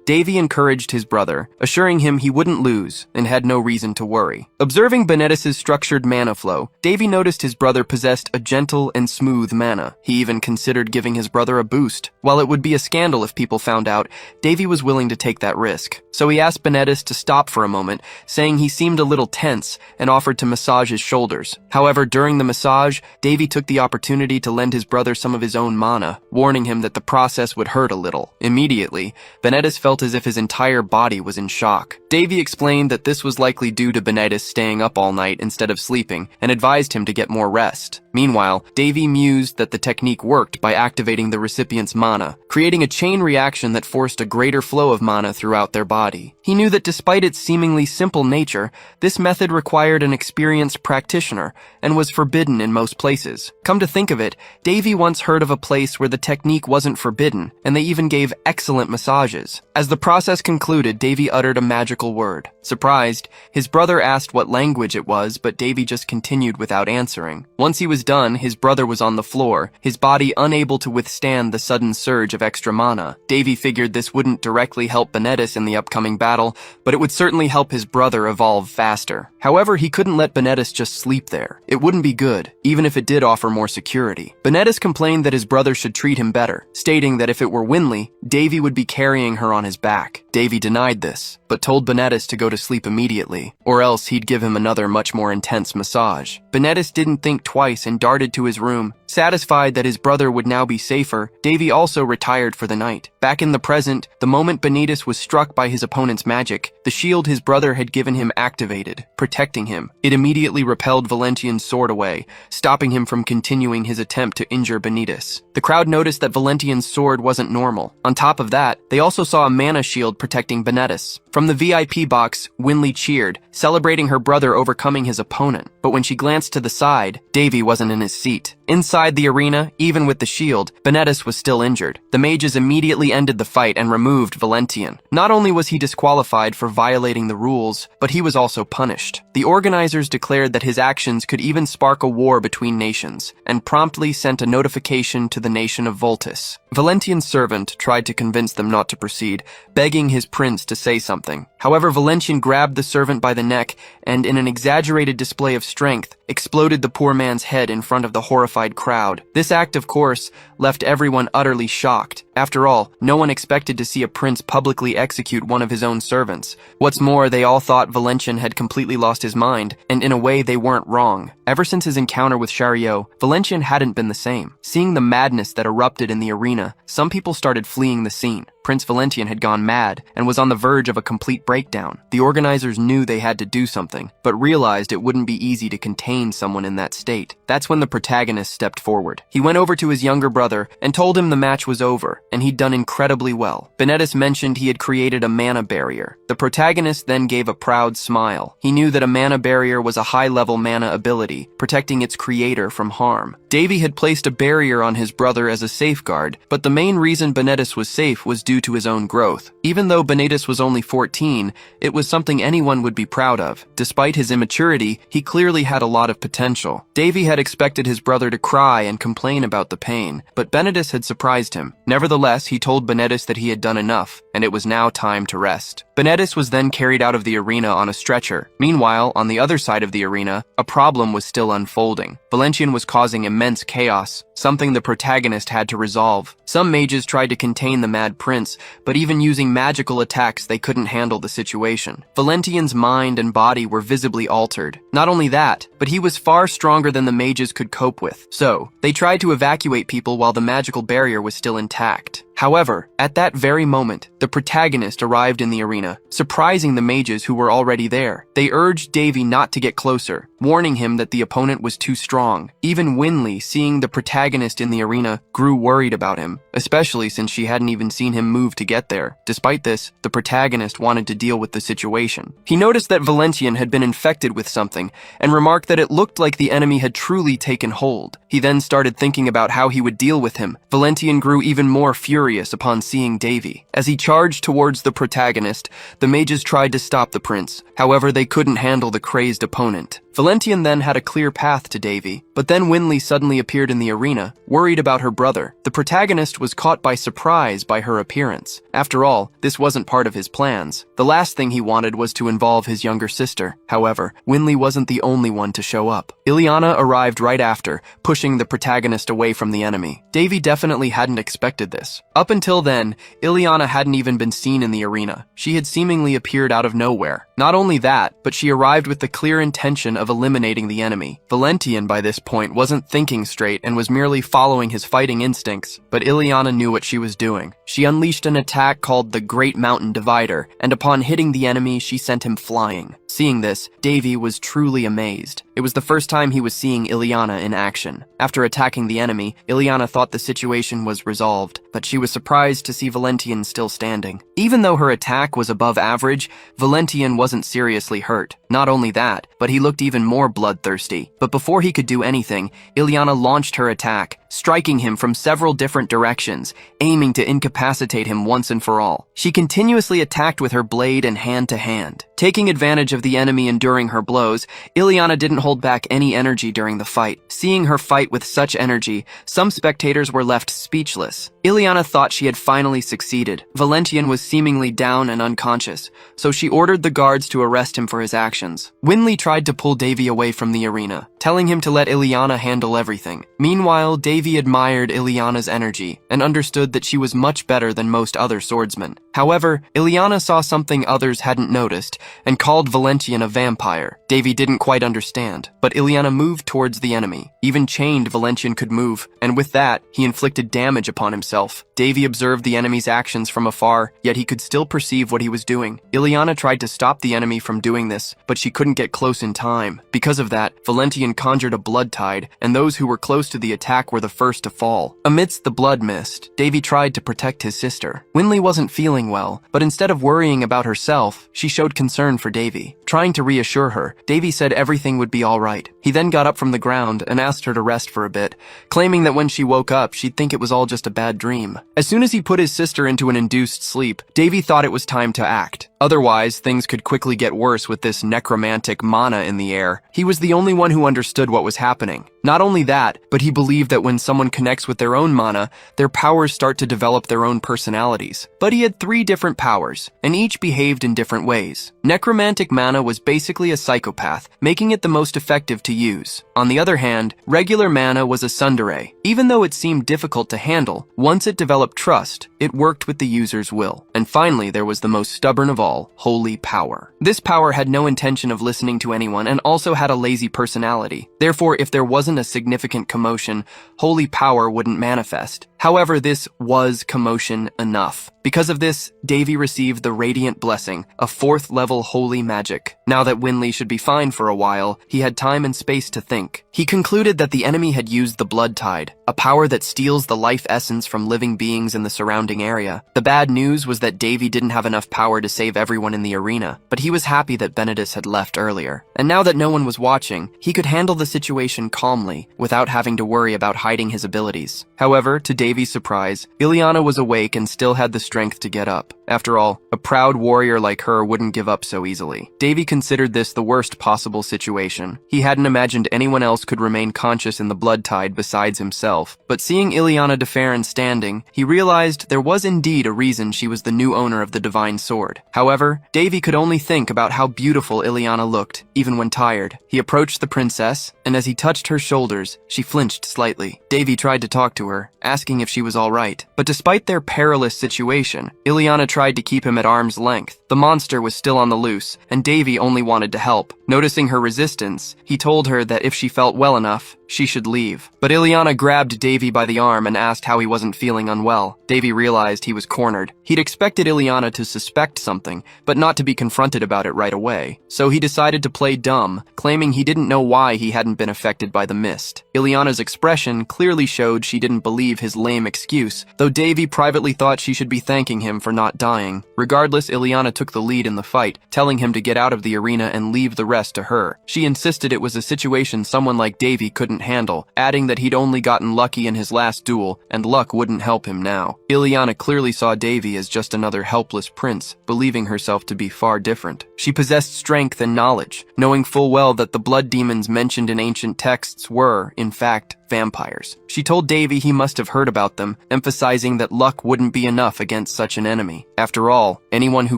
Davy encouraged his brother, assuring him he wouldn't lose and had no reason to worry. Observing Benedis's structured mana flow, Davy noticed his brother possessed a gentle and smooth mana. He even considered giving his brother a boost. While it would be a scandal if people found out, Davy was willing to take that risk. So he asked Benedis to stop for a moment, saying he seemed a little tense and offered to massage his shoulders. However, during the massage, Davy took the opportunity to lend his brother some of his own mana, warning him that the process would hurt a little. Immediately, Benedis felt as if his entire body was in shock. Davy explained that this was likely due to Benedis staying up all night instead of sleeping, and advised him to get more rest. Meanwhile, Davy mused that the technique worked by activating the recipient's mana, creating a chain reaction that forced a greater flow of mana throughout their body. He knew that despite its seemingly simple nature, this method required an experienced practitioner and was forbidden in most places. Come to think of it, Davy once heard of a place where the technique wasn't forbidden, and they even gave excellent massages. As the process concluded, Davy uttered a magical word. Surprised, his brother asked what language it was, but Davy just continued without answering. Once he was done, his brother was on the floor, his body unable to withstand the sudden surge of extra mana. Davy figured this wouldn't directly help Benedis in the upcoming battle, but it would certainly help his brother evolve faster. However, he couldn't let Benedis just sleep there. It wouldn't be good, even if it did offer more security. Benedis complained that his brother should treat him better, stating that if it were Winley, Davy would be carrying her on his back. Davy denied this, but told Benedis to go to sleep immediately, or else he'd give him another much more intense massage. Benedis didn't think twice and darted to his room. Satisfied that his brother would now be safer, Davy also retired for the night. Back in the present, the moment Benedis was struck by his opponent's magic, the shield his brother had given him activated, protecting him. It immediately repelled Valentian's sword away, stopping him from continuing his attempt to injure Benitez. The crowd noticed that Valentian's sword wasn't normal. On top of that, they also saw a mana shield protecting Benitez. From the VIP box, Winley cheered, celebrating her brother overcoming his opponent. But when she glanced to the side, Davy wasn't in his seat. Inside the arena, even with the shield, Benitez was still injured. The mages immediately ended the fight and removed Valentian. Not only was he disqualified for violating the rules, but he was also punished. The organizers declared that his actions could even spark a war between nations, and promptly sent a notification to the nation of Voltus. Valentian's servant tried to convince them not to proceed, begging his prince to say something. However, Valentian grabbed the servant by the neck and, in an exaggerated display of strength, exploded the poor man's head in front of the horrified crowd. This act, of course, left everyone utterly shocked. After all, no one expected to see a prince publicly execute one of his own servants. What's more, they all thought Valentian had completely lost his mind, and in a way they weren't wrong. Ever since his encounter with Chariot, Valentian hadn't been the same. Seeing the madness that erupted in the arena, some people started fleeing the scene. Prince Valentian had gone mad and was on the verge of a complete breakdown. The organizers knew they had to do something, but realized it wouldn't be easy to contain someone in that state. That's when the protagonist stepped forward. He went over to his younger brother and told him the match was over, and he'd done incredibly well. Benitez mentioned he had created a mana barrier. The protagonist then gave a proud smile. He knew that a mana barrier was a high-level mana ability, protecting its creator from harm. Davy had placed a barrier on his brother as a safeguard, but the main reason Benitez was safe was due to his own growth. Even though Benitez was only 14, it was something anyone would be proud of. Despite his immaturity, he clearly had a lot of potential. Davy had expected his brother to cry and complain about the pain, but Benitez had surprised him. Nevertheless, he told Benitez that he had done enough, and it was now time to rest. Benitez was then carried out of the arena on a stretcher. Meanwhile, on the other side of the arena, a problem was still unfolding. Valentian was causing immense chaos, something the protagonist had to resolve. Some mages tried to contain the mad prince, but even using magical attacks, they couldn't handle the situation. Valentian's mind and body were visibly altered. Not only that, but he was far stronger than the mages could cope with. So, they tried to evacuate people while the magical barrier was still intact. However, at that very moment, the protagonist arrived in the arena, surprising the mages who were already there. They urged Davy not to get closer, warning him that the opponent was too strong. Even Winley, seeing the protagonist in the arena, grew worried about him, especially since she hadn't even seen him move to get there. Despite this, the protagonist wanted to deal with the situation. He noticed that Valentian had been infected with something, and remarked that it looked like the enemy had truly taken hold. He then started thinking about how he would deal with him. Valentian grew even more furious upon seeing Davy. As he charged towards the protagonist, the mages tried to stop the prince. However, they couldn't handle the crazed opponent. Valentian then had a clear path to Davy, but then Winley suddenly appeared in the arena, worried about her brother. The protagonist was caught by surprise by her appearance. After all, this wasn't part of his plans. The last thing he wanted was to involve his younger sister. However, Winley wasn't the only one to show up. Ileana arrived right after, pushing the protagonist away from the enemy. Davy definitely hadn't expected this. Up until then, Ileana hadn't even been seen in the arena. She had seemingly appeared out of nowhere. Not only that, but she arrived with the clear intention of eliminating the enemy. Valentian, by this point, wasn't thinking straight and was merely following his fighting instincts, but Ileana knew what she was doing. She unleashed an attack called the Great Mountain Divider, and upon hitting the enemy, she sent him flying. Seeing this, Davy was truly amazed. It was the first time he was seeing Ileana in action. After attacking the enemy, Ileana thought the situation was resolved, but she was surprised to see Valentian still standing. Even though her attack was above average, Valentian wasn't seriously hurt. Not only that, but he looked even more bloodthirsty. But before he could do anything, Ileana launched her attack, striking him from several different directions, aiming to incapacitate him once and for all. She continuously attacked with her blade and hand to hand. Taking advantage of the enemy enduring her blows, Ileana didn't hold back any energy during the fight. Seeing her fight with such energy, some spectators were left speechless. Ileana thought she had finally succeeded. Valentian was seemingly down and unconscious, so she ordered the guards to arrest him for his actions. Winley tried to pull Davy away from the arena, telling him to let Ileana handle everything. Meanwhile, Davy admired Ileana's energy and understood that she was much better than most other swordsmen. However, Ileana saw something others hadn't noticed and called Valentian a vampire. Davy didn't quite understand, but Ileana moved towards the enemy. Even chained, Valentian could move, and with that, he inflicted damage upon himself. Davy observed the enemy's actions from afar, yet he could still perceive what he was doing. Ileana tried to stop the enemy from doing this, but she couldn't get close in time. Because of that, Valentian conjured a blood tide, and those who were close to the attack were the first to fall. Amidst the blood mist, Davy tried to protect his sister. Winley wasn't feeling well, but instead of worrying about herself, she showed concern for Davy. Trying to reassure her, Davy said everything would be all right. He then got up from the ground and asked her to rest for a bit, claiming that when she woke up, she'd think it was all just a bad dream. As soon as he put his sister into an induced sleep, Davy thought it was time to act. Otherwise, things could quickly get worse with this necromantic mana in the air. He was the only one who understood what was happening. Not only that, but he believed that when someone connects with their own mana, their powers start to develop their own personalities. But he had 3 different powers, and each behaved in different ways. Necromantic mana was basically a psychopath, making it the most effective to use. On the other hand, regular mana was a tsundere. Even though it seemed difficult to handle, once it developed trust, it worked with the user's will. And finally, there was the most stubborn of all, holy power. This power had no intention of listening to anyone and also had a lazy personality. Therefore, if there wasn't a significant commotion, holy power wouldn't manifest. However, this was commotion enough. Because of this, Davy received the Radiant Blessing, a 4th level holy magic. Now that Winley should be fine for a while, he had time and space to think. He concluded that the enemy had used the Blood Tide, a power that steals the life essence from living beings in the surrounding area. The bad news was that Davy didn't have enough power to save everyone in the arena, but he was happy that Benedis had left earlier. And now that no one was watching, he could handle the situation calmly, without having to worry about hiding his abilities. However, to Davy's surprise, Ileana was awake and still had the strength to get up. After all, a proud warrior like her wouldn't give up so easily. Davy considered this the worst possible situation. He hadn't imagined anyone else could remain conscious in the blood tide besides himself. But seeing Ileana de Farron standing, he realized there was indeed a reason she was the new owner of the divine sword. However, Davy could only think about how beautiful Ileana looked, even when tired. He approached the princess, and as he touched her shoulders, she flinched slightly. Davy tried to talk to her, asking if she was all right. But despite their perilous situation, Ileana tried to keep him at arm's length. The monster was still on the loose, and Davy only wanted to help. Noticing her resistance, he told her that if she felt well enough, she should leave. But Ileana grabbed Davy by the arm and asked how he wasn't feeling unwell. Davy realized he was cornered. He'd expected Ileana to suspect something, but not to be confronted about it right away. So he decided to play dumb, claiming he didn't know why he hadn't been affected by the mist. Ileana's expression clearly showed she didn't believe his lame excuse, though Davy privately thought she should be thanking him for not dying. Regardless, Ileana took the lead in the fight, telling him to get out of the arena and leave the rest to her. She insisted it was a situation someone like Davy couldn't handle, adding that he'd only gotten lucky in his last duel, and luck wouldn't help him now. Ileana clearly saw Davy as just another helpless prince, believing herself to be far different. She possessed strength and knowledge, knowing full well that the blood demons mentioned in ancient texts were, in fact, vampires. She told Davy he must have heard about them, emphasizing that luck wouldn't be enough against such an enemy. After all, anyone who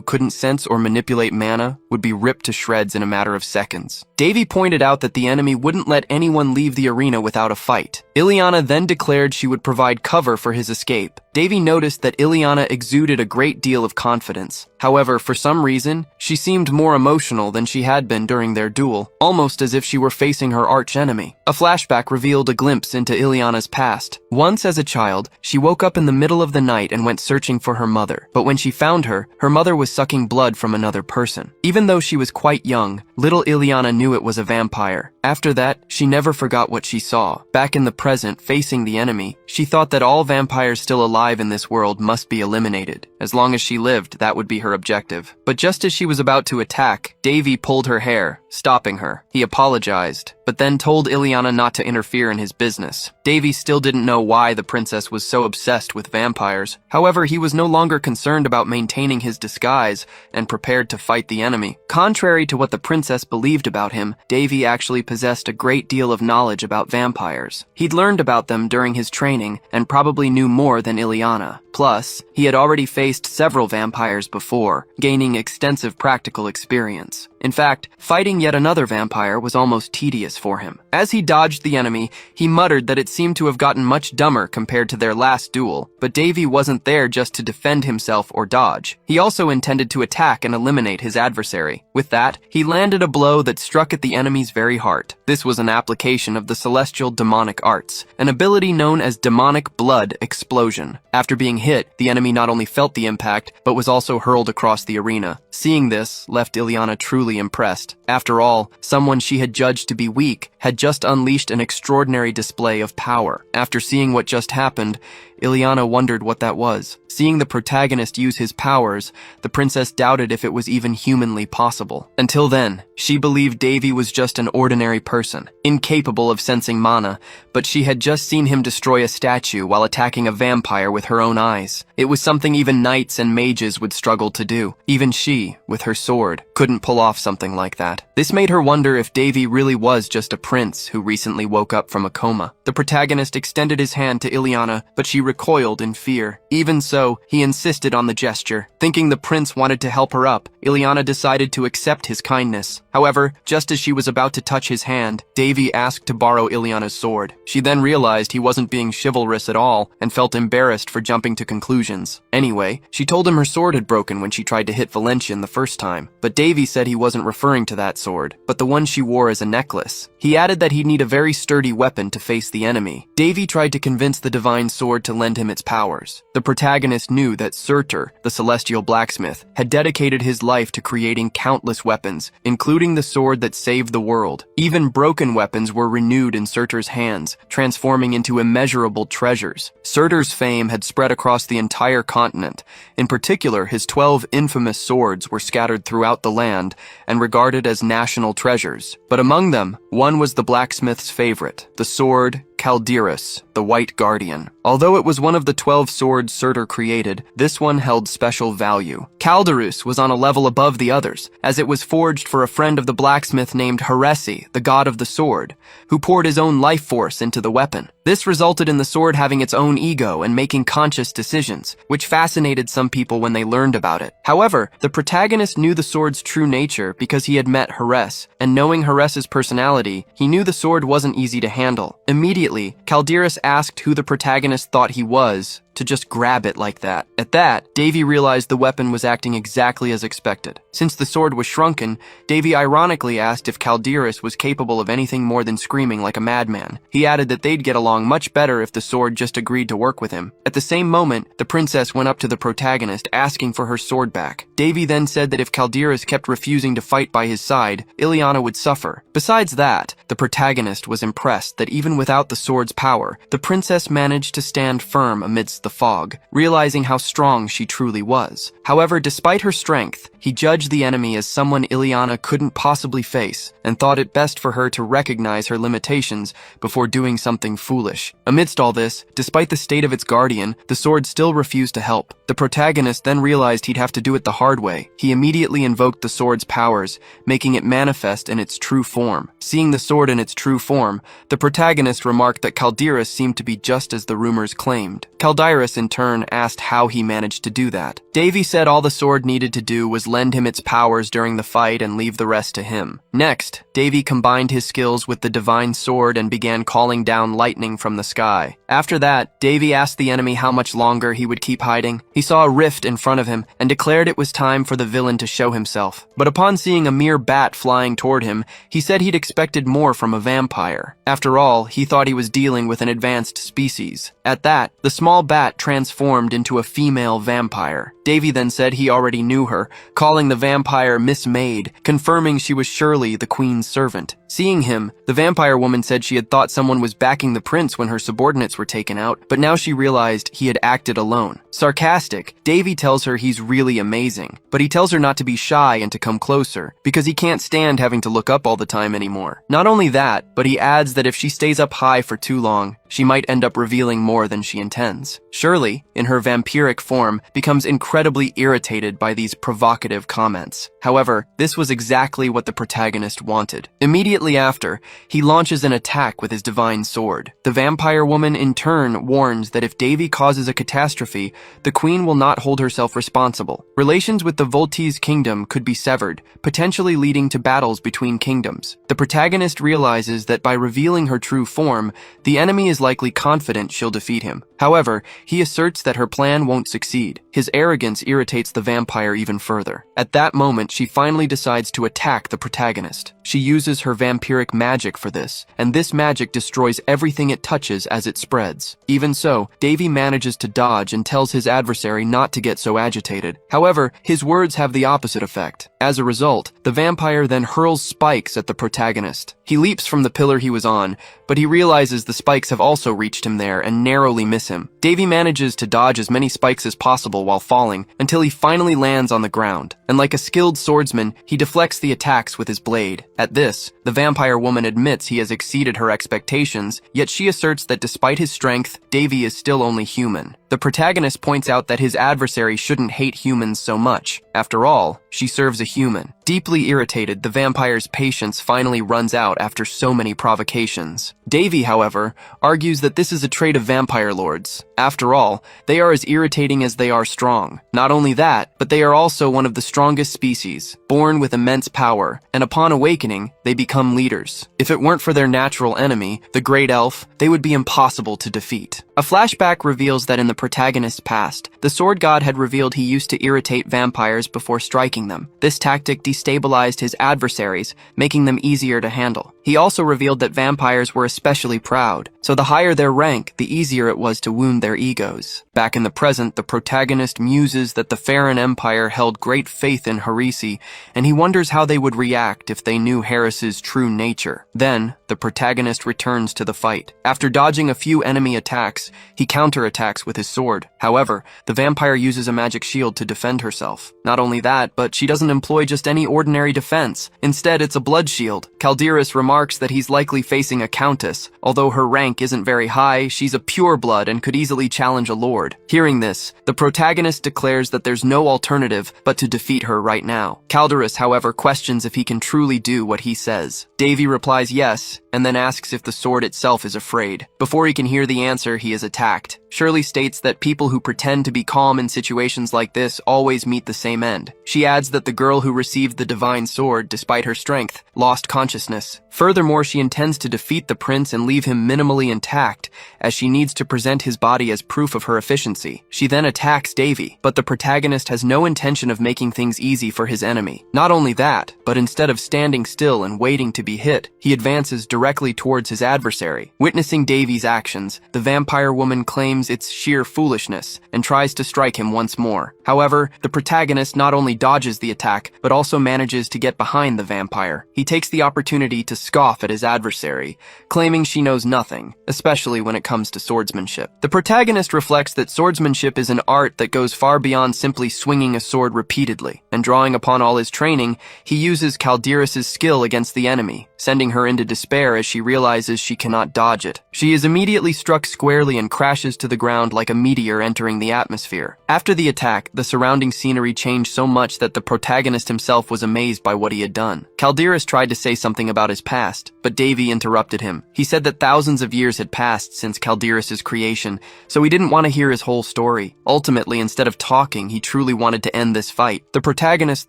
couldn't sense or manipulate mana would be ripped to shreds in a matter of seconds. Davy pointed out that the enemy wouldn't let anyone leave the arena without a fight. Ileana then declared she would provide cover for his escape. Davy noticed that Ileana exuded a great deal of confidence. However, for some reason, she seemed more emotional than she had been during their duel, almost as if she were facing her arch-enemy. A flashback revealed a glimpse into Ileana's past. Once as a child, she woke up in the middle of the night and went searching for her mother. But when she found her, her mother was sucking blood from another person. Even though she was quite young, little Ileana knew it was a vampire. After that, she never forgot what she saw. Back in the present, facing the enemy, she thought that all vampires still alive in this world must be eliminated. As long as she lived, that would be her objective. But just as she was about to attack, Davy pulled her hair, stopping her. He apologized, but then told Ileana not to interfere in his business. Davy still didn't know why the princess was so obsessed with vampires. However, he was no longer concerned about maintaining his disguise and prepared to fight the enemy. Contrary to what the princess believed about him, Davy actually possessed a great deal of knowledge about vampires. He'd learned about them during his training and probably knew more than Ileana. Plus, he had already faced several vampires before, gaining extensive practical experience. In fact, fighting yet another vampire was almost tedious for him. As he dodged the enemy, he muttered that it seemed to have gotten much dumber compared to their last duel, but Davy wasn't there just to defend himself or dodge. He also intended to attack and eliminate his adversary. With that, he landed a blow that struck at the enemy's very heart. This was an application of the celestial demonic arts, an ability known as demonic blood explosion. After being hit, the enemy not only felt the impact, but was also hurled across the arena. Seeing this left Ileana truly impressed. After all, someone she had judged to be weak had just unleashed an extraordinary display of power. After seeing what just happened, Ileana wondered what that was. Seeing the protagonist use his powers, the princess doubted if it was even humanly possible. Until then, she believed Davy was just an ordinary person, incapable of sensing mana, but she had just seen him destroy a statue while attacking a vampire with her own eyes. It was something even knights and mages would struggle to do. Even she, with her sword, couldn't pull off something like that. This made her wonder if Davy really was just a prince who recently woke up from a coma. The protagonist extended his hand to Ileana, but she recoiled in fear. Even so, he insisted on the gesture. Thinking the prince wanted to help her up, Ileana decided to accept his kindness. However, just as she was about to touch his hand, Davy asked to borrow Ileana's sword. She then realized he wasn't being chivalrous at all and felt embarrassed for jumping to conclusions. Anyway, she told him her sword had broken when she tried to hit Valentian the first time, but Davy said he wasn't referring to that sword, but the one she wore as a necklace. He added that he'd need a very sturdy weapon to face the enemy. Davy tried to convince the divine sword to lend him its powers. The protagonist knew that Surtur, the celestial blacksmith, had dedicated his life to creating countless weapons, including the sword that saved the world. Even broken weapons were renewed in Surtur's hands, transforming into immeasurable treasures. Surtur's fame had spread across the entire continent. In particular, his 12 infamous swords were scattered throughout the land and regarded as national treasures. But among them, one was the blacksmith's favorite, the sword Caldeirus, the White Guardian. Although it was one of the 12 swords Surtur created, this one held special value. Caldeirus was on a level above the others, as it was forged for a friend of the blacksmith named Heresi, the god of the sword, who poured his own life force into the weapon. This resulted in the sword having its own ego and making conscious decisions, which fascinated some people when they learned about it. However, the protagonist knew the sword's true nature because he had met Heres, and knowing Heres's personality, he knew the sword wasn't easy to handle. Immediately, Caldeirus asked who the protagonist thought he was, to just grab it like that. At that, Davy realized the weapon was acting exactly as expected. Since the sword was shrunken, Davy ironically asked if Caldeirus was capable of anything more than screaming like a madman. He added that they'd get along much better if the sword just agreed to work with him. At the same moment, the princess went up to the protagonist asking for her sword back. Davy then said that if Caldeirus kept refusing to fight by his side, Ileana would suffer. Besides that, the protagonist was impressed that even without the sword's power, the princess managed to stand firm amidst the fog, realizing how strong she truly was. However, despite her strength, he judged the enemy as someone Ileana couldn't possibly face, and thought it best for her to recognize her limitations before doing something foolish. Amidst all this, despite the state of its guardian, the sword still refused to help. The protagonist then realized he'd have to do it the hard way. He immediately invoked the sword's powers, making it manifest in its true form. Seeing the sword in its true form, the protagonist remarked that Caldeirus seemed to be just as the rumors claimed. Caldeirus in turn asked how he managed to do that. Davy said all the sword needed to do was lend him its powers during the fight and leave the rest to him. Next, Davy combined his skills with the divine sword and began calling down lightning from the sky. After that, Davy asked the enemy how much longer he would keep hiding. He saw a rift in front of him and declared it was time for the villain to show himself. But upon seeing a mere bat flying toward him, he said he'd expected more from a vampire. After all, he thought he was dealing with an advanced species. At that, the small bat transformed into a female vampire. Davy then said he already knew her, calling the vampire Miss Maid, confirming she was surely the queen's servant. Seeing him, the vampire woman said she had thought someone was backing the prince when her subordinates were taken out, but now she realized he had acted alone. Sarcastic, Davy tells her he's really amazing, but he tells her not to be shy and to come closer, because he can't stand having to look up all the time anymore. Not only that, but he adds that if she stays up high for too long, she might end up revealing more than she intends. Shirley, in her vampiric form, becomes incredibly irritated by these provocative comments. However, this was exactly what the protagonist wanted. Immediately Immediately after, he launches an attack with his divine sword. The vampire woman in turn warns that if Devi causes a catastrophe, the queen will not hold herself responsible. Relations with the Voltese kingdom could be severed, potentially leading to battles between kingdoms. The protagonist realizes that by revealing her true form, the enemy is likely confident she'll defeat him. However, he asserts that her plan won't succeed. His arrogance irritates the vampire even further. At that moment, she finally decides to attack the protagonist. She uses her vampiric magic for this, and this magic destroys everything it touches as it spreads. Even so, Devi manages to dodge and tells his adversary not to get so agitated. However, his words have the opposite effect. As a result, the vampire then hurls spikes at the protagonist. He leaps from the pillar he was on, but he realizes the spikes have also reached him there and narrowly miss him. Devi manages to dodge as many spikes as possible while falling until he finally lands on the ground, and like a skilled swordsman, he deflects the attacks with his blade. At this, the vampire woman admits he has exceeded her expectations, yet she asserts that despite his strength, Devi is still only human. The protagonist points out that his adversary shouldn't hate humans so much. After all, she serves a human. Deeply irritated, the vampire's patience finally runs out after so many provocations. Devi, however, argues that this is a trait of vampire lords. After all, they are as irritating as they are strong. Not only that, but they are also one of the strongest species, born with immense power, and upon awakening, they become leaders. If it weren't for their natural enemy, the Great Elf, they would be impossible to defeat. A flashback reveals that in the protagonist's past, the sword god had revealed he used to irritate vampires before striking them. This tactic destabilized his adversaries, making them easier to handle. He also revealed that vampires were especially proud, so the higher their rank, the easier it was to wound their egos. Back in the present, the protagonist muses that the Farron Empire held great faith in Harisi, and he wonders how they would react if they knew Harris's true nature. Then, the protagonist returns to the fight. After dodging a few enemy attacks, he counterattacks with his sword. However, the vampire uses a magic shield to defend herself. Not only that, but she doesn't employ just any ordinary defense. Instead, it's a blood shield. Calderas remarks that he's likely facing a countess. Although her rank isn't very high, she's a pureblood and could easily challenge a lord. Hearing this, the protagonist declares that there's no alternative but to defeat her right now. Calderas, however, questions if he can truly do what he says. Devi replies yes, and then asks if the sword itself is afraid. Before he can hear the answer, he is attacked. Shirley states that people who pretend to be calm in situations like this always meet the same end. She adds that the girl who received the divine sword, despite her strength, lost consciousness. Furthermore, she intends to defeat the prince and leave him minimally intact, as she needs to present his body as proof of her efficiency. She then attacks Devi, but the protagonist has no intention of making things easy for his enemy. Not only that, but instead of standing still and waiting to be hit, he advances directly towards his adversary. Witnessing Devi's actions, the vampire woman claims it's sheer foolishness and tries to strike him once more. However, the protagonist not only dodges the attack, but also manages to get behind the vampire. He takes the opportunity to scoff at his adversary, claiming she knows nothing, especially when it comes to swordsmanship. The protagonist reflects that swordsmanship is an art that goes far beyond simply swinging a sword repeatedly, and drawing upon all his training, he uses Calderas' skill against the enemy, sending her into despair as she realizes she cannot dodge it. She is immediately struck squarely and crashes to the ground like a meteor entering the atmosphere. After the attack, the surrounding scenery changed so much that the protagonist himself was amazed by what he had done. Calderas tried to say something about his past, but Devi interrupted him. He said that thousands of years had passed since Calderas' creation, so he didn't want to hear his whole story. Ultimately, instead of talking, he truly wanted to end this fight. The protagonist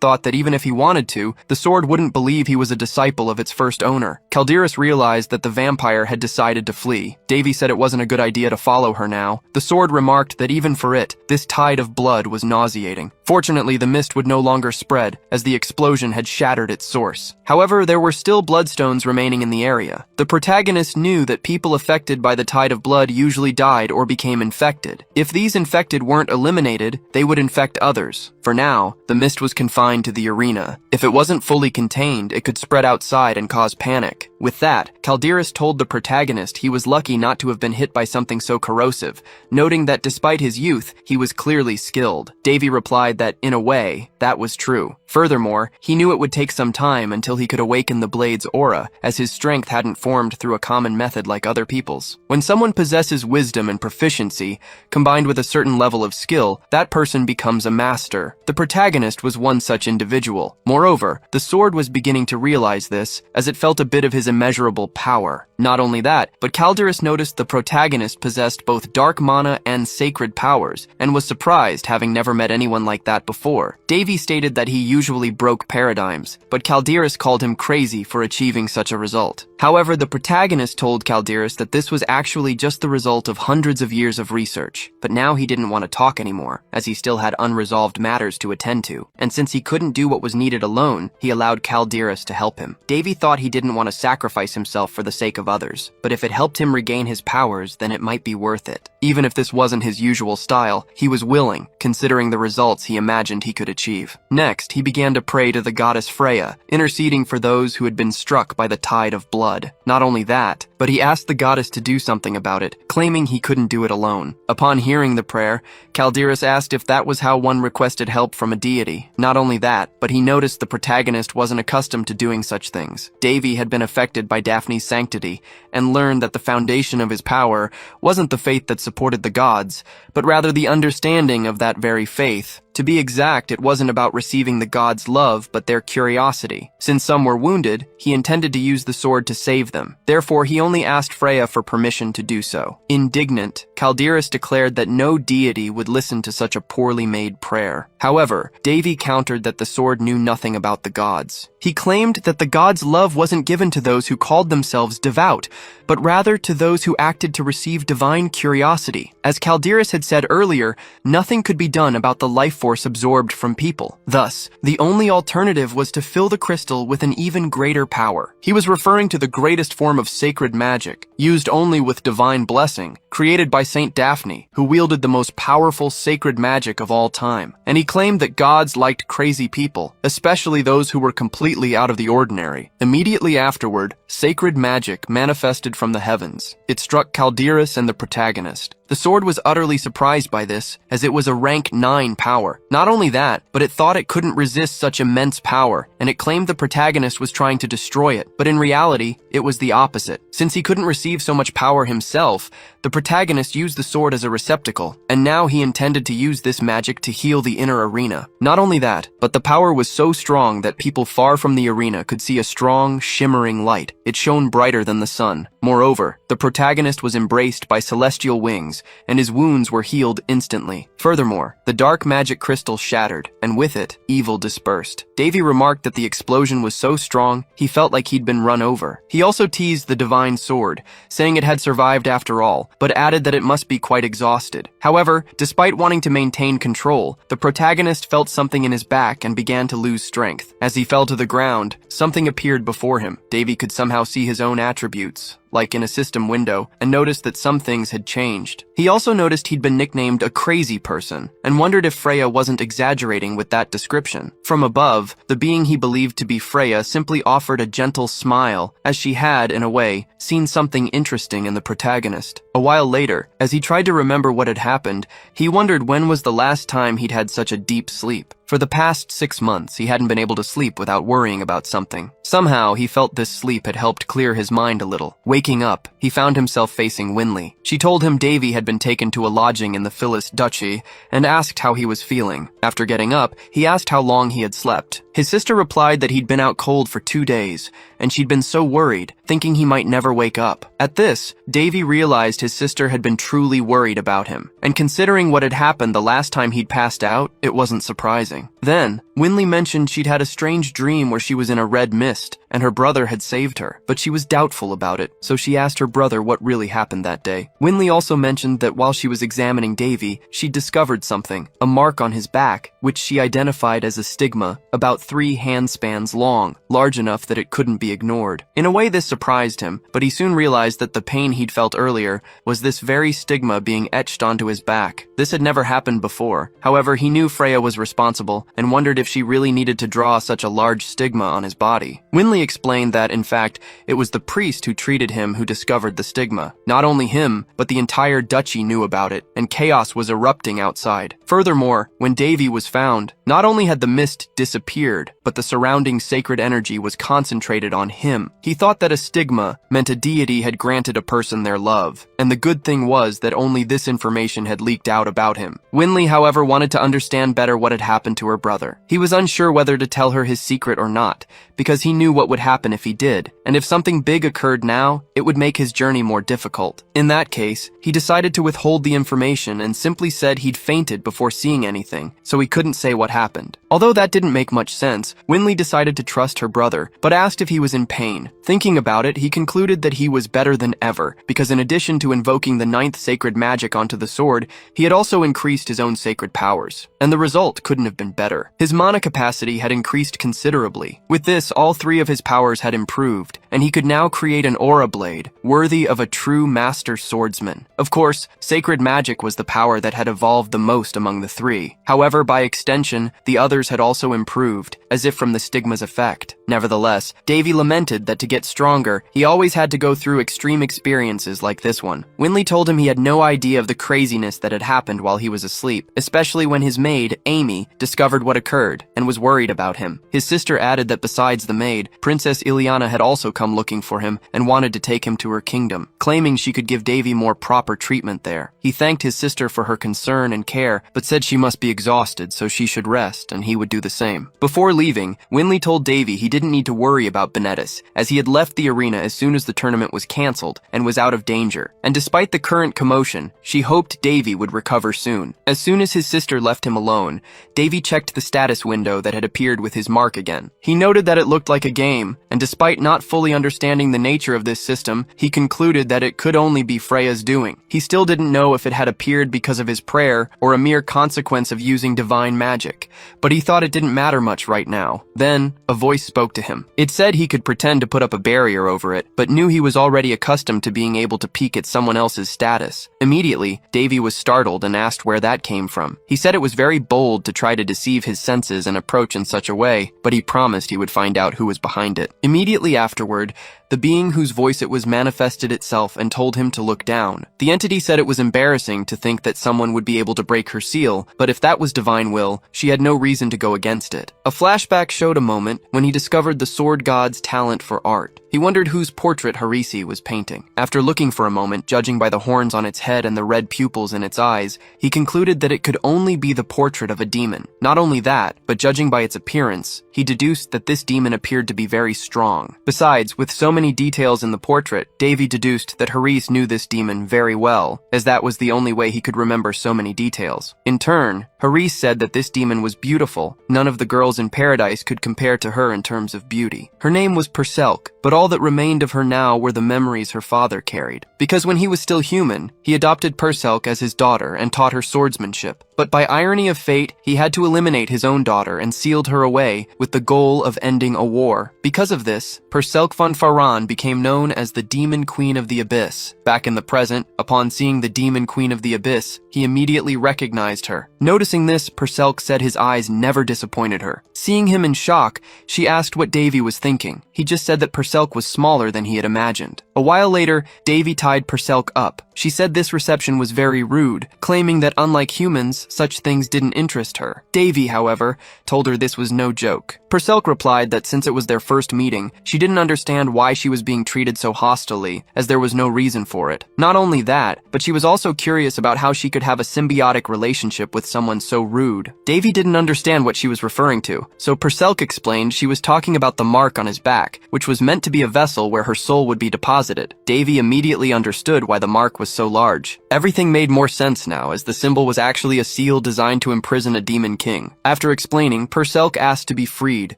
thought that even if he wanted to, the sword wouldn't believe he was a disciple of its first owner. Calderas realized that the vampire had decided to flee. Devi said it wasn't a good idea to follow her now. The sword remarked that even for it, this tide of blood was nauseating. Fortunately, the mist would no longer spread, as the explosion had shattered its source. However, there were still bloodstones remaining in the area. The protagonist knew that people affected by the tide of blood usually died or became infected. If these infected weren't eliminated, they would infect others. For now, the mist was confined to the arena. If it wasn't fully contained, it could spread outside and cause panic. With that, Calderas told the protagonist he was lucky not to have been hit by something so corrosive, noting that despite his youth, he was clearly skilled. Devi replied replied that, in a way, that was true. Furthermore, he knew it would take some time until he could awaken the blade's aura, as his strength hadn't formed through a common method like other people's. When someone possesses wisdom and proficiency, combined with a certain level of skill, that person becomes a master. The protagonist was one such individual. Moreover, the sword was beginning to realize this, as it felt a bit of his immeasurable power. Not only that, but Calderus noticed the protagonist possessed both dark mana and sacred powers, and was surprised, having never met anyone like that before. Davy stated that he usually broke paradigms, but Calderus called him crazy for achieving such a result. However, the protagonist told Calderus that this was actually just the result of hundreds of years of research, but now he didn't want to talk anymore, as he still had unresolved matters to attend to, and since he couldn't do what was needed alone, he allowed Calderus to help him. Davy thought he didn't want to sacrifice himself for the sake of others, but if it helped him regain his powers, then it might be worth it. Even if this wasn't his usual style, he was willing, considering the results he imagined he could achieve. Next, he began to pray to the goddess Freya, interceding for those who had been struck by the tide of blood. Not only that, but he asked the goddess to do something about it, claiming he couldn't do it alone. Upon hearing the prayer, Calderus asked if that was how one requested help from a deity. Not only that, but he noticed the protagonist wasn't accustomed to doing such things. Davy had been affected by Daphne's sanctity, and learned that the foundation of his power wasn't the faith that supported the gods, but rather the understanding of that very faith. To be exact, it wasn't about receiving the gods' love, but their curiosity. Since some were wounded, he intended to use the sword to save them. Therefore, he only asked Freya for permission to do so. Indignant, Calderus declared that no deity would listen to such a poorly made prayer. However, Davy countered that the sword knew nothing about the gods. He claimed that the gods' love wasn't given to those who called themselves devout, but rather to those who acted to receive divine curiosity. As Calderus had said earlier, nothing could be done about the life force absorbed from people. Thus, the only alternative was to fill the crystal with an even greater power. He was referring to the greatest form of sacred magic, used only with divine blessing, created by Saint Daphne, who wielded the most powerful sacred magic of all time. And he claimed that gods liked crazy people, especially those who were completely out of the ordinary. Immediately afterward, sacred magic manifested from the heavens. It struck Calderus and the protagonist. The sword was utterly surprised by this, as it was a rank 9 power. Not only that, but it thought it couldn't resist such immense power, and it claimed the protagonist was trying to destroy it. But in reality, it was the opposite. Since he couldn't receive so much power himself, the protagonist used the sword as a receptacle, and now he intended to use this magic to heal the inner arena. Not only that, but the power was so strong that people far from the arena could see a strong, shimmering light. It shone brighter than the sun. Moreover, the protagonist was embraced by celestial wings, and his wounds were healed instantly. Furthermore, the dark magic crystal shattered, and with it, evil dispersed. Davy remarked that the explosion was so strong, he felt like he'd been run over. He also teased the divine sword, saying it had survived after all, but added that it must be quite exhausted. However, despite wanting to maintain control, the protagonist felt something in his back and began to lose strength. As he fell to the ground, something appeared before him. Davy could somehow see his own attributes, like in a system window, and noticed that some things had changed. He also noticed he'd been nicknamed a crazy person, and wondered if Freya wasn't exaggerating with that description. From above, the being he believed to be Freya simply offered a gentle smile, as she had, in a way, seen something interesting in the protagonist. A while later, as he tried to remember what had happened, he wondered when was the last time he'd had such a deep sleep. For the past 6 months, he hadn't been able to sleep without worrying about something. Somehow, he felt this sleep had helped clear his mind a little. Waking up, he found himself facing Winley. She told him Davy had been taken to a lodging in the Phyllis Duchy and asked how he was feeling. After getting up, he asked how long he had slept. His sister replied that he'd been out cold for 2 days, and she'd been so worried, thinking he might never wake up. At this, Davy realized his sister had been truly worried about him, and considering what had happened the last time he'd passed out, it wasn't surprising. Then, Winley mentioned she'd had a strange dream where she was in a red mist, and her brother had saved her, but she was doubtful about it, so she asked her brother what really happened that day. Winley also mentioned that while she was examining Davy, she'd discovered something, a mark on his back, which she identified as a stigma, about 3 handspans long, large enough that it couldn't be ignored. In a way, this surprised him, but he soon realized that the pain he'd felt earlier was this very stigma being etched onto his back. This had never happened before. However, he knew Freya was responsible, and wondered if she really needed to draw such a large stigma on his body. Winley explained that, in fact, it was the priest who treated him who discovered the stigma. Not only him, but the entire duchy knew about it, and chaos was erupting outside. Furthermore, when Davy was found, not only had the mist disappeared, but the surrounding sacred energy was concentrated on him. He thought that a stigma meant a deity had granted a person their love, and the good thing was that only this information had leaked out about him. Winley, however, wanted to understand better what had happened to her brother. He was unsure whether to tell her his secret or not, because he knew what would happen if he did, and if something big occurred now, it would make his journey more difficult. In that case, he decided to withhold the information and simply said he'd fainted before seeing anything, so he couldn't say what happened. Although that didn't make much sense, Winley decided to trust her brother, but asked if he was in pain. Thinking about it, he concluded that he was better than ever, because in addition to invoking the 9th sacred magic onto the sword, he had also increased his own sacred powers. And the result couldn't have been better. His mana capacity had increased considerably. With this, all 3 of his powers had improved, and he could now create an aura blade, worthy of a true master swordsman. Of course, sacred magic was the power that had evolved the most among the 3. However, by extension, the others had also improved, as if from the stigma's effect. Nevertheless, Davy lamented that to get stronger, he always had to go through extreme experiences like this one. Winley told him he had no idea of the craziness that had happened while he was asleep, especially when his maid, Amy, discovered what occurred and was worried about him. His sister added that besides the maid, Princess Ileana had also come looking for him and wanted to take him to her kingdom, claiming she could give Davy more proper treatment there. He thanked his sister for her concern and care, but said she must be exhausted so she should rest and he would do the same. Before leaving, Winley told Davy he didn't need to worry about Benedis, as he had left the arena as soon as the tournament was cancelled and was out of danger. And despite the current commotion, she hoped Davy would recover soon. As soon as his sister left him alone, Davy checked the status window that had appeared with his mark again. He noted that it looked like a game, and despite not fully understanding the nature of this system, he concluded that it could only be Freya's doing. He still didn't know if it had appeared because of his prayer or a mere consequence of using divine magic, but he thought it didn't matter much right now. Then, a voice spoke to him. It said he could pretend to put up a barrier over it, but knew he was already accustomed to being able to peek at someone else's status. Immediately, Davy was startled and asked where that came from. He said it was very bold to try to deceive his senses and approach in such a way, but he promised he would find out who was behind it. Immediately afterward, the being whose voice it was manifested itself and told him to look down. The entity said it was embarrassing to think that someone would be able to break her seal, but if that was divine will, she had no reason to go against it. A flashback showed a moment when he discovered the sword god's talent for art. He wondered whose portrait Harisi was painting. After looking for a moment, judging by the horns on its head and the red pupils in its eyes, he concluded that it could only be the portrait of a demon. Not only that, but judging by its appearance, he deduced that this demon appeared to be very strong. Besides, with so many details in the portrait, Davy deduced that Haris knew this demon very well, as that was the only way he could remember so many details. In turn, Haris said that this demon was beautiful. None of the girls in paradise could compare to her in terms of beauty. Her name was Perselk, but all that remained of her now were the memories her father carried. Because when he was still human, he adopted Perselk as his daughter and taught her swordsmanship. But by irony of fate, he had to eliminate his own daughter and sealed her away with the goal of ending a war. Because of this, Perselk von Faran became known as the Demon Queen of the Abyss. Back in the present, upon seeing the Demon Queen of the Abyss, he immediately recognized her. Noticing this, Perselk said his eyes never disappointed her. Seeing him in shock, she asked what Davy was thinking. He just said that Perselk was smaller than he had imagined. A while later, Davy tied Perselk up. She said this reception was very rude, claiming that unlike humans, such things didn't interest her. Davy, however, told her this was no joke. Perselk replied that since it was their first meeting, she didn't understand why she was being treated so hostilely, as there was no reason for it. Not only that, but she was also curious about how she could have a symbiotic relationship with someone so rude. Davy didn't understand what she was referring to, so Perselk explained she was talking about the mark on his back, which was meant to be a vessel where her soul would be deposited. Davy immediately understood why the mark was so large. Everything made more sense now, as the symbol was actually a seal designed to imprison a demon king. After explaining, Perselk asked to be freed,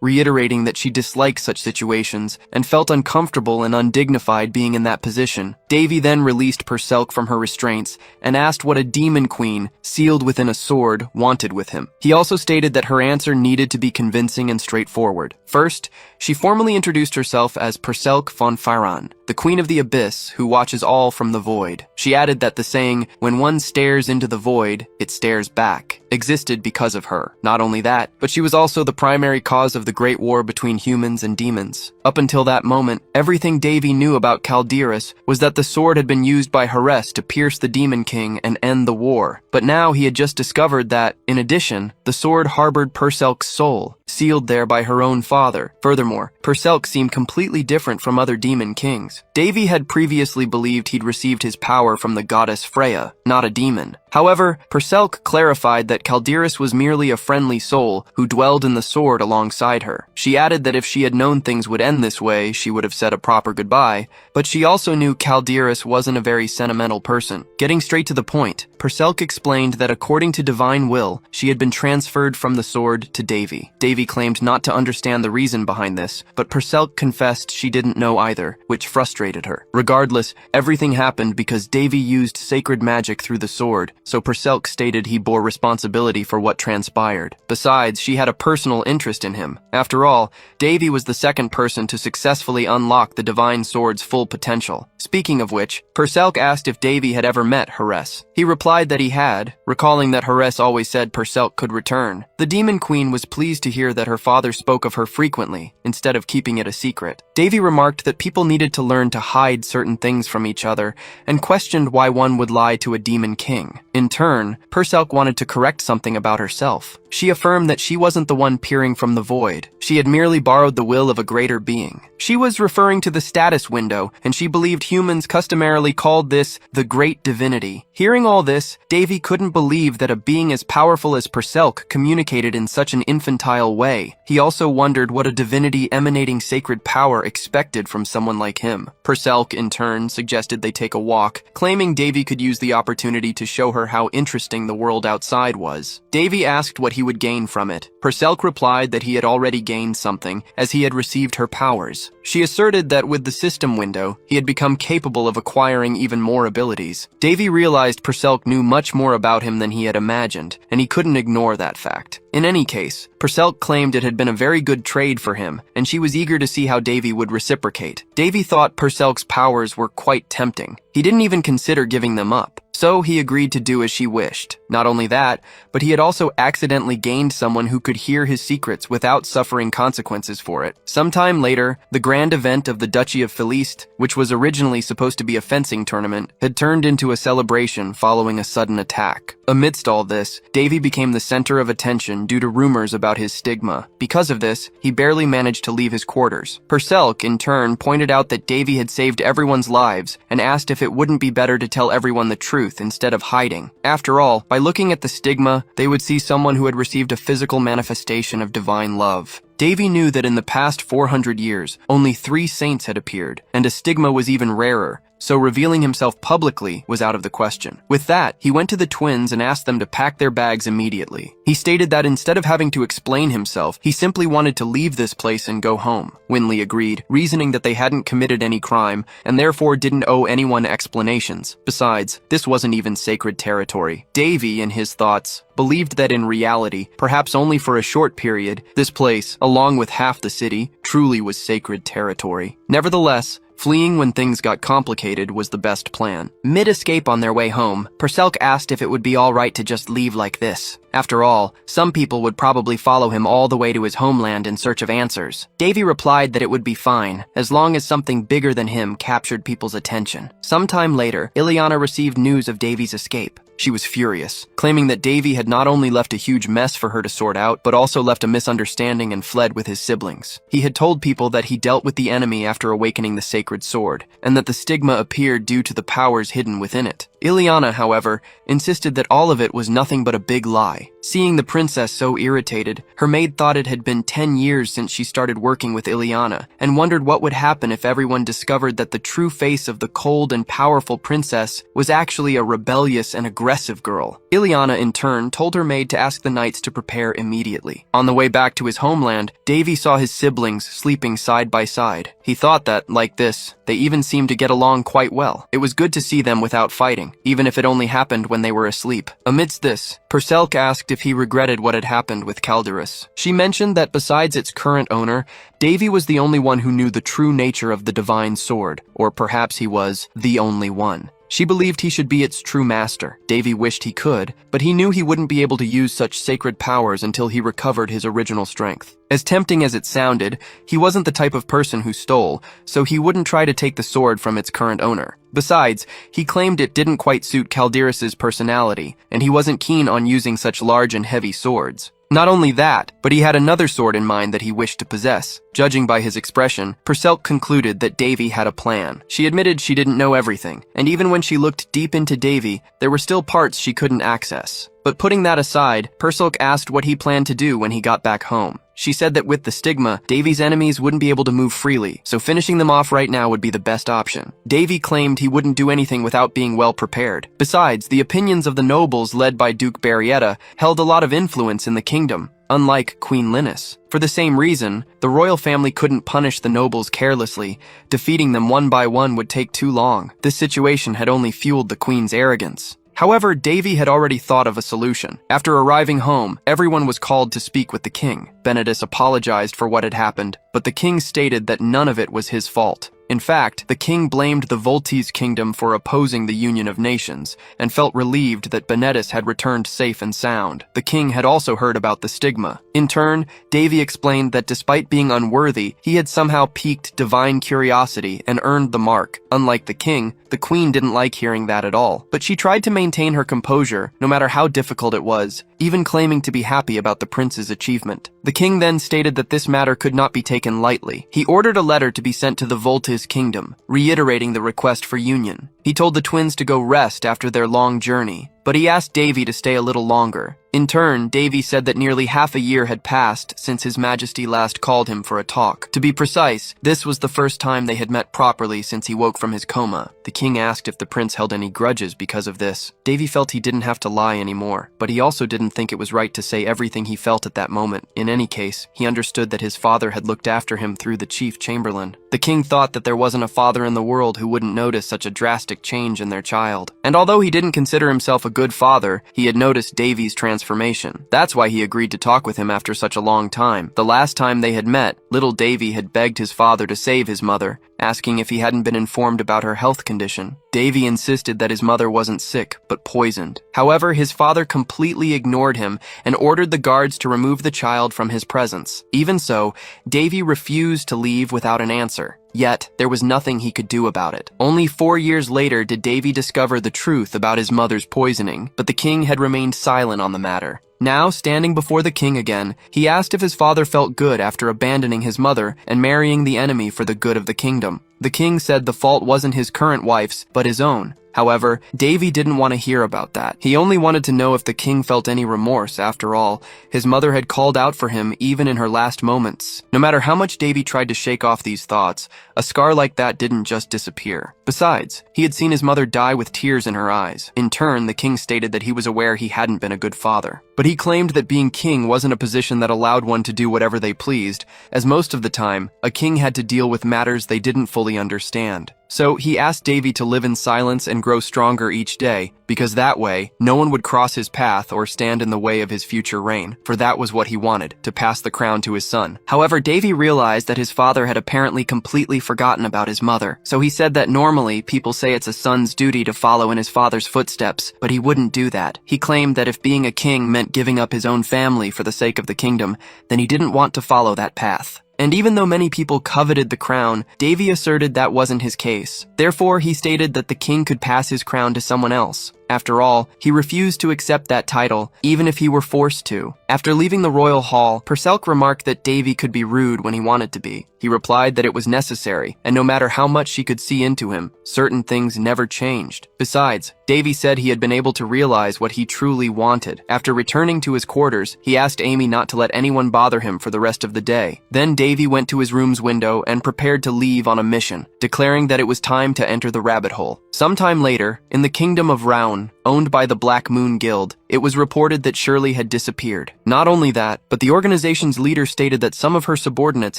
reiterating that she disliked such situations and felt uncomfortable and undignified being in that position. Davy then released Perselk from her restraints and asked what a demon queen, sealed within a sword, wanted with him. He also stated that her answer needed to be convincing and straightforward. First, she formally introduced herself as Perselk von Faran, the Queen of the Abyss who watches all from the void. She added that the saying, "When one stares into the void, it stares back," existed because of her. Not only that, but she was also the primary cause of the great war between humans and demons. Up until that moment, everything Davy knew about Caldearus was that the sword had been used by Hares to pierce the Demon King and end the war. But now he had just discovered that, in addition, the sword harbored Perselk's soul, sealed there by her own father. Furthermore, Perselk seemed completely different from other demon kings. Davy had previously believed he'd received his power from the goddess Freya, not a demon. However, Perselk clarified that Caldearus was merely a friendly soul who dwelled in the sword alongside her. She added that if she had known things would end this way, she would have said a proper goodbye, but she also knew Caldearus wasn't a very sentimental person. Getting straight to the point, Perselk explained that according to divine will, she had been transferred from the sword to Davy. Davy claimed not to understand the reason behind this, but Perselk confessed she didn't know either, which frustrated her. Regardless, everything happened because Davy used sacred magic through the sword, so Perselk stated he bore responsibility for what transpired. Besides, she had a personal interest in him. After all, Davy was the second person to successfully unlock the divine sword's full potential. Speaking of which, Perselk asked if Davy had ever met Hares. He replied that he had, recalling that Hares always said Perselk could return. The Demon Queen was pleased to hear that her father spoke of her frequently, instead of keeping it a secret. Davy remarked that people needed to learn to hide certain things from each other, and questioned why one would lie to a demon king. In turn, Perselk wanted to correct something about herself. She affirmed that she wasn't the one peering from the void. She had merely borrowed the will of a greater being. She was referring to the status window, and she believed humans customarily called this the Great Divinity. Hearing all this, Davy couldn't believe that a being as powerful as Perselk communicated in such an infantile way. He also wondered what a divinity emanating sacred power expected from someone like him. Perselk, in turn, suggested they take a walk, claiming Davy could use the opportunity to show her how interesting the world outside was. Davy asked what he would gain from it. Perselk replied that he had already gained something, as he had received her powers. She asserted that with the system window, he had become capable of acquiring even more abilities. Davy realized Perselk knew much more about him than he had imagined, and he couldn't ignore that fact. In any case, Perselk claimed it had been a very good trade for him, and she was eager to see how Davy would reciprocate. Davy thought Perselk's powers were quite tempting. He didn't even consider giving them up. So he agreed to do as she wished. Not only that, but he had also accidentally gained someone who could hear his secrets without suffering consequences for it. Sometime later, the grand event of the Duchy of Feliste, which was originally supposed to be a fencing tournament, had turned into a celebration following a sudden attack. Amidst all this, Davy became the center of attention due to rumors about his stigma. Because of this, he barely managed to leave his quarters. Perselk, in turn, pointed out that Davy had saved everyone's lives and asked if it wouldn't be better to tell everyone the truth instead of hiding. After all, by looking at the stigma, they would see someone who had received a physical manifestation of divine love. Davy knew that in the past 400 years, only 3 saints had appeared, and a stigma was even rarer, so revealing himself publicly was out of the question. With that, he went to the twins and asked them to pack their bags immediately. He stated that instead of having to explain himself, he simply wanted to leave this place and go home. Winley agreed, reasoning that they hadn't committed any crime and therefore didn't owe anyone explanations. Besides, this wasn't even sacred territory. Davy, in his thoughts, believed that in reality, perhaps only for a short period, this place, along with half the city, truly was sacred territory. Nevertheless, fleeing when things got complicated was the best plan. Mid-escape on their way home, Perselk asked if it would be alright to just leave like this. After all, some people would probably follow him all the way to his homeland in search of answers. Davy replied that it would be fine, as long as something bigger than him captured people's attention. Sometime later, Ileana received news of Davy's escape. She was furious, claiming that Davy had not only left a huge mess for her to sort out, but also left a misunderstanding and fled with his siblings. He had told people that he dealt with the enemy after awakening the sacred sword, and that the stigma appeared due to the powers hidden within it. Ileana, however, insisted that all of it was nothing but a big lie. Seeing the princess so irritated, her maid thought it had been 10 years since she started working with Ileana, and wondered what would happen if everyone discovered that the true face of the cold and powerful princess was actually a rebellious and aggressive girl. Ileana, in turn, told her maid to ask the knights to prepare immediately. On the way back to his homeland, Davy saw his siblings sleeping side by side. He thought that, like this, they even seemed to get along quite well. It was good to see them without fighting, even if it only happened when they were asleep. Amidst this, Perselk asked if he regretted what had happened with Caldearus. She mentioned that besides its current owner, Davy was the only one who knew the true nature of the divine sword, or perhaps he was the only one. She believed he should be its true master. Davy wished he could, but he knew he wouldn't be able to use such sacred powers until he recovered his original strength. As tempting as it sounded, he wasn't the type of person who stole, so he wouldn't try to take the sword from its current owner. Besides, he claimed it didn't quite suit Calderis's personality, and he wasn't keen on using such large and heavy swords. Not only that, but he had another sword in mind that he wished to possess. Judging by his expression, Perselk concluded that Davy had a plan. She admitted she didn't know everything, and even when she looked deep into Davy, there were still parts she couldn't access. But putting that aside, Perselk asked what he planned to do when he got back home. She said that with the stigma, Davy's enemies wouldn't be able to move freely, so finishing them off right now would be the best option. Davy claimed he wouldn't do anything without being well prepared. Besides, the opinions of the nobles led by Duke Barrietta held a lot of influence in the kingdom, unlike Queen Linus. For the same reason, the royal family couldn't punish the nobles carelessly. Defeating them one by one would take too long. This situation had only fueled the queen's arrogance. However, Davy had already thought of a solution. After arriving home, everyone was called to speak with the king. Benedis apologized for what had happened, but the king stated that none of it was his fault. In fact, the king blamed the Voltes kingdom for opposing the Union of Nations, and felt relieved that Benedis had returned safe and sound. The king had also heard about the stigma. In turn, Davy explained that despite being unworthy, he had somehow piqued divine curiosity and earned the mark. Unlike the king, the queen didn't like hearing that at all, but she tried to maintain her composure, no matter how difficult it was, even claiming to be happy about the prince's achievement. The king then stated that this matter could not be taken lightly. He ordered a letter to be sent to the Voltes kingdom, reiterating the request for union. He told the twins to go rest after their long journey, but he asked Davy to stay a little longer. In turn, Davy said that nearly half a year had passed since His Majesty last called him for a talk. To be precise, this was the first time they had met properly since he woke from his coma. The king asked if the prince held any grudges because of this. Davy felt he didn't have to lie anymore, but he also didn't think it was right to say everything he felt at that moment. In any case, he understood that his father had looked after him through the chief chamberlain. The king thought that there wasn't a father in the world who wouldn't notice such a drastic change in their child. And although he didn't consider himself a good father, he had noticed Davy's transformation. That's why he agreed to talk with him after such a long time. The last time they had met, little Davy had begged his father to save his mother, asking if he hadn't been informed about her health condition. Davy insisted that his mother wasn't sick, but poisoned. However, his father completely ignored him and ordered the guards to remove the child from his presence. Even so, Davy refused to leave without an answer. Yet, there was nothing he could do about it. Only 4 years later did Davy discover the truth about his mother's poisoning, but the king had remained silent on the matter. Now, standing before the king again, he asked if his father felt good after abandoning his mother and marrying the enemy for the good of the kingdom. The king said the fault wasn't his current wife's, but his own. However, Davy didn't want to hear about that. He only wanted to know if the king felt any remorse. After all, his mother had called out for him even in her last moments. No matter how much Davy tried to shake off these thoughts, a scar like that didn't just disappear. Besides, he had seen his mother die with tears in her eyes. In turn, the king stated that he was aware he hadn't been a good father. But he claimed that being king wasn't a position that allowed one to do whatever they pleased, as most of the time, a king had to deal with matters they didn't fully understand. So he asked Davy to live in silence and grow stronger each day, because that way, no one would cross his path or stand in the way of his future reign, for that was what he wanted, to pass the crown to his son. However, Davy realized that his father had apparently completely forgotten about his mother, so he said that normally people say it's a son's duty to follow in his father's footsteps, but he wouldn't do that. He claimed that if being a king meant giving up his own family for the sake of the kingdom, then he didn't want to follow that path. And even though many people coveted the crown, Davy asserted that wasn't his case. Therefore, he stated that the king could pass his crown to someone else. After all, he refused to accept that title, even if he were forced to. After leaving the royal hall, Perselk remarked that Davy could be rude when he wanted to be. He replied that it was necessary, and no matter how much she could see into him, certain things never changed. Besides, Davy said he had been able to realize what he truly wanted. After returning to his quarters, he asked Amy not to let anyone bother him for the rest of the day. Then Davy went to his room's window and prepared to leave on a mission, declaring that it was time to enter the rabbit hole. Sometime later, in the kingdom of Raun, owned by the Black Moon Guild, it was reported that Shirley had disappeared. Not only that, but the organization's leader stated that some of her subordinates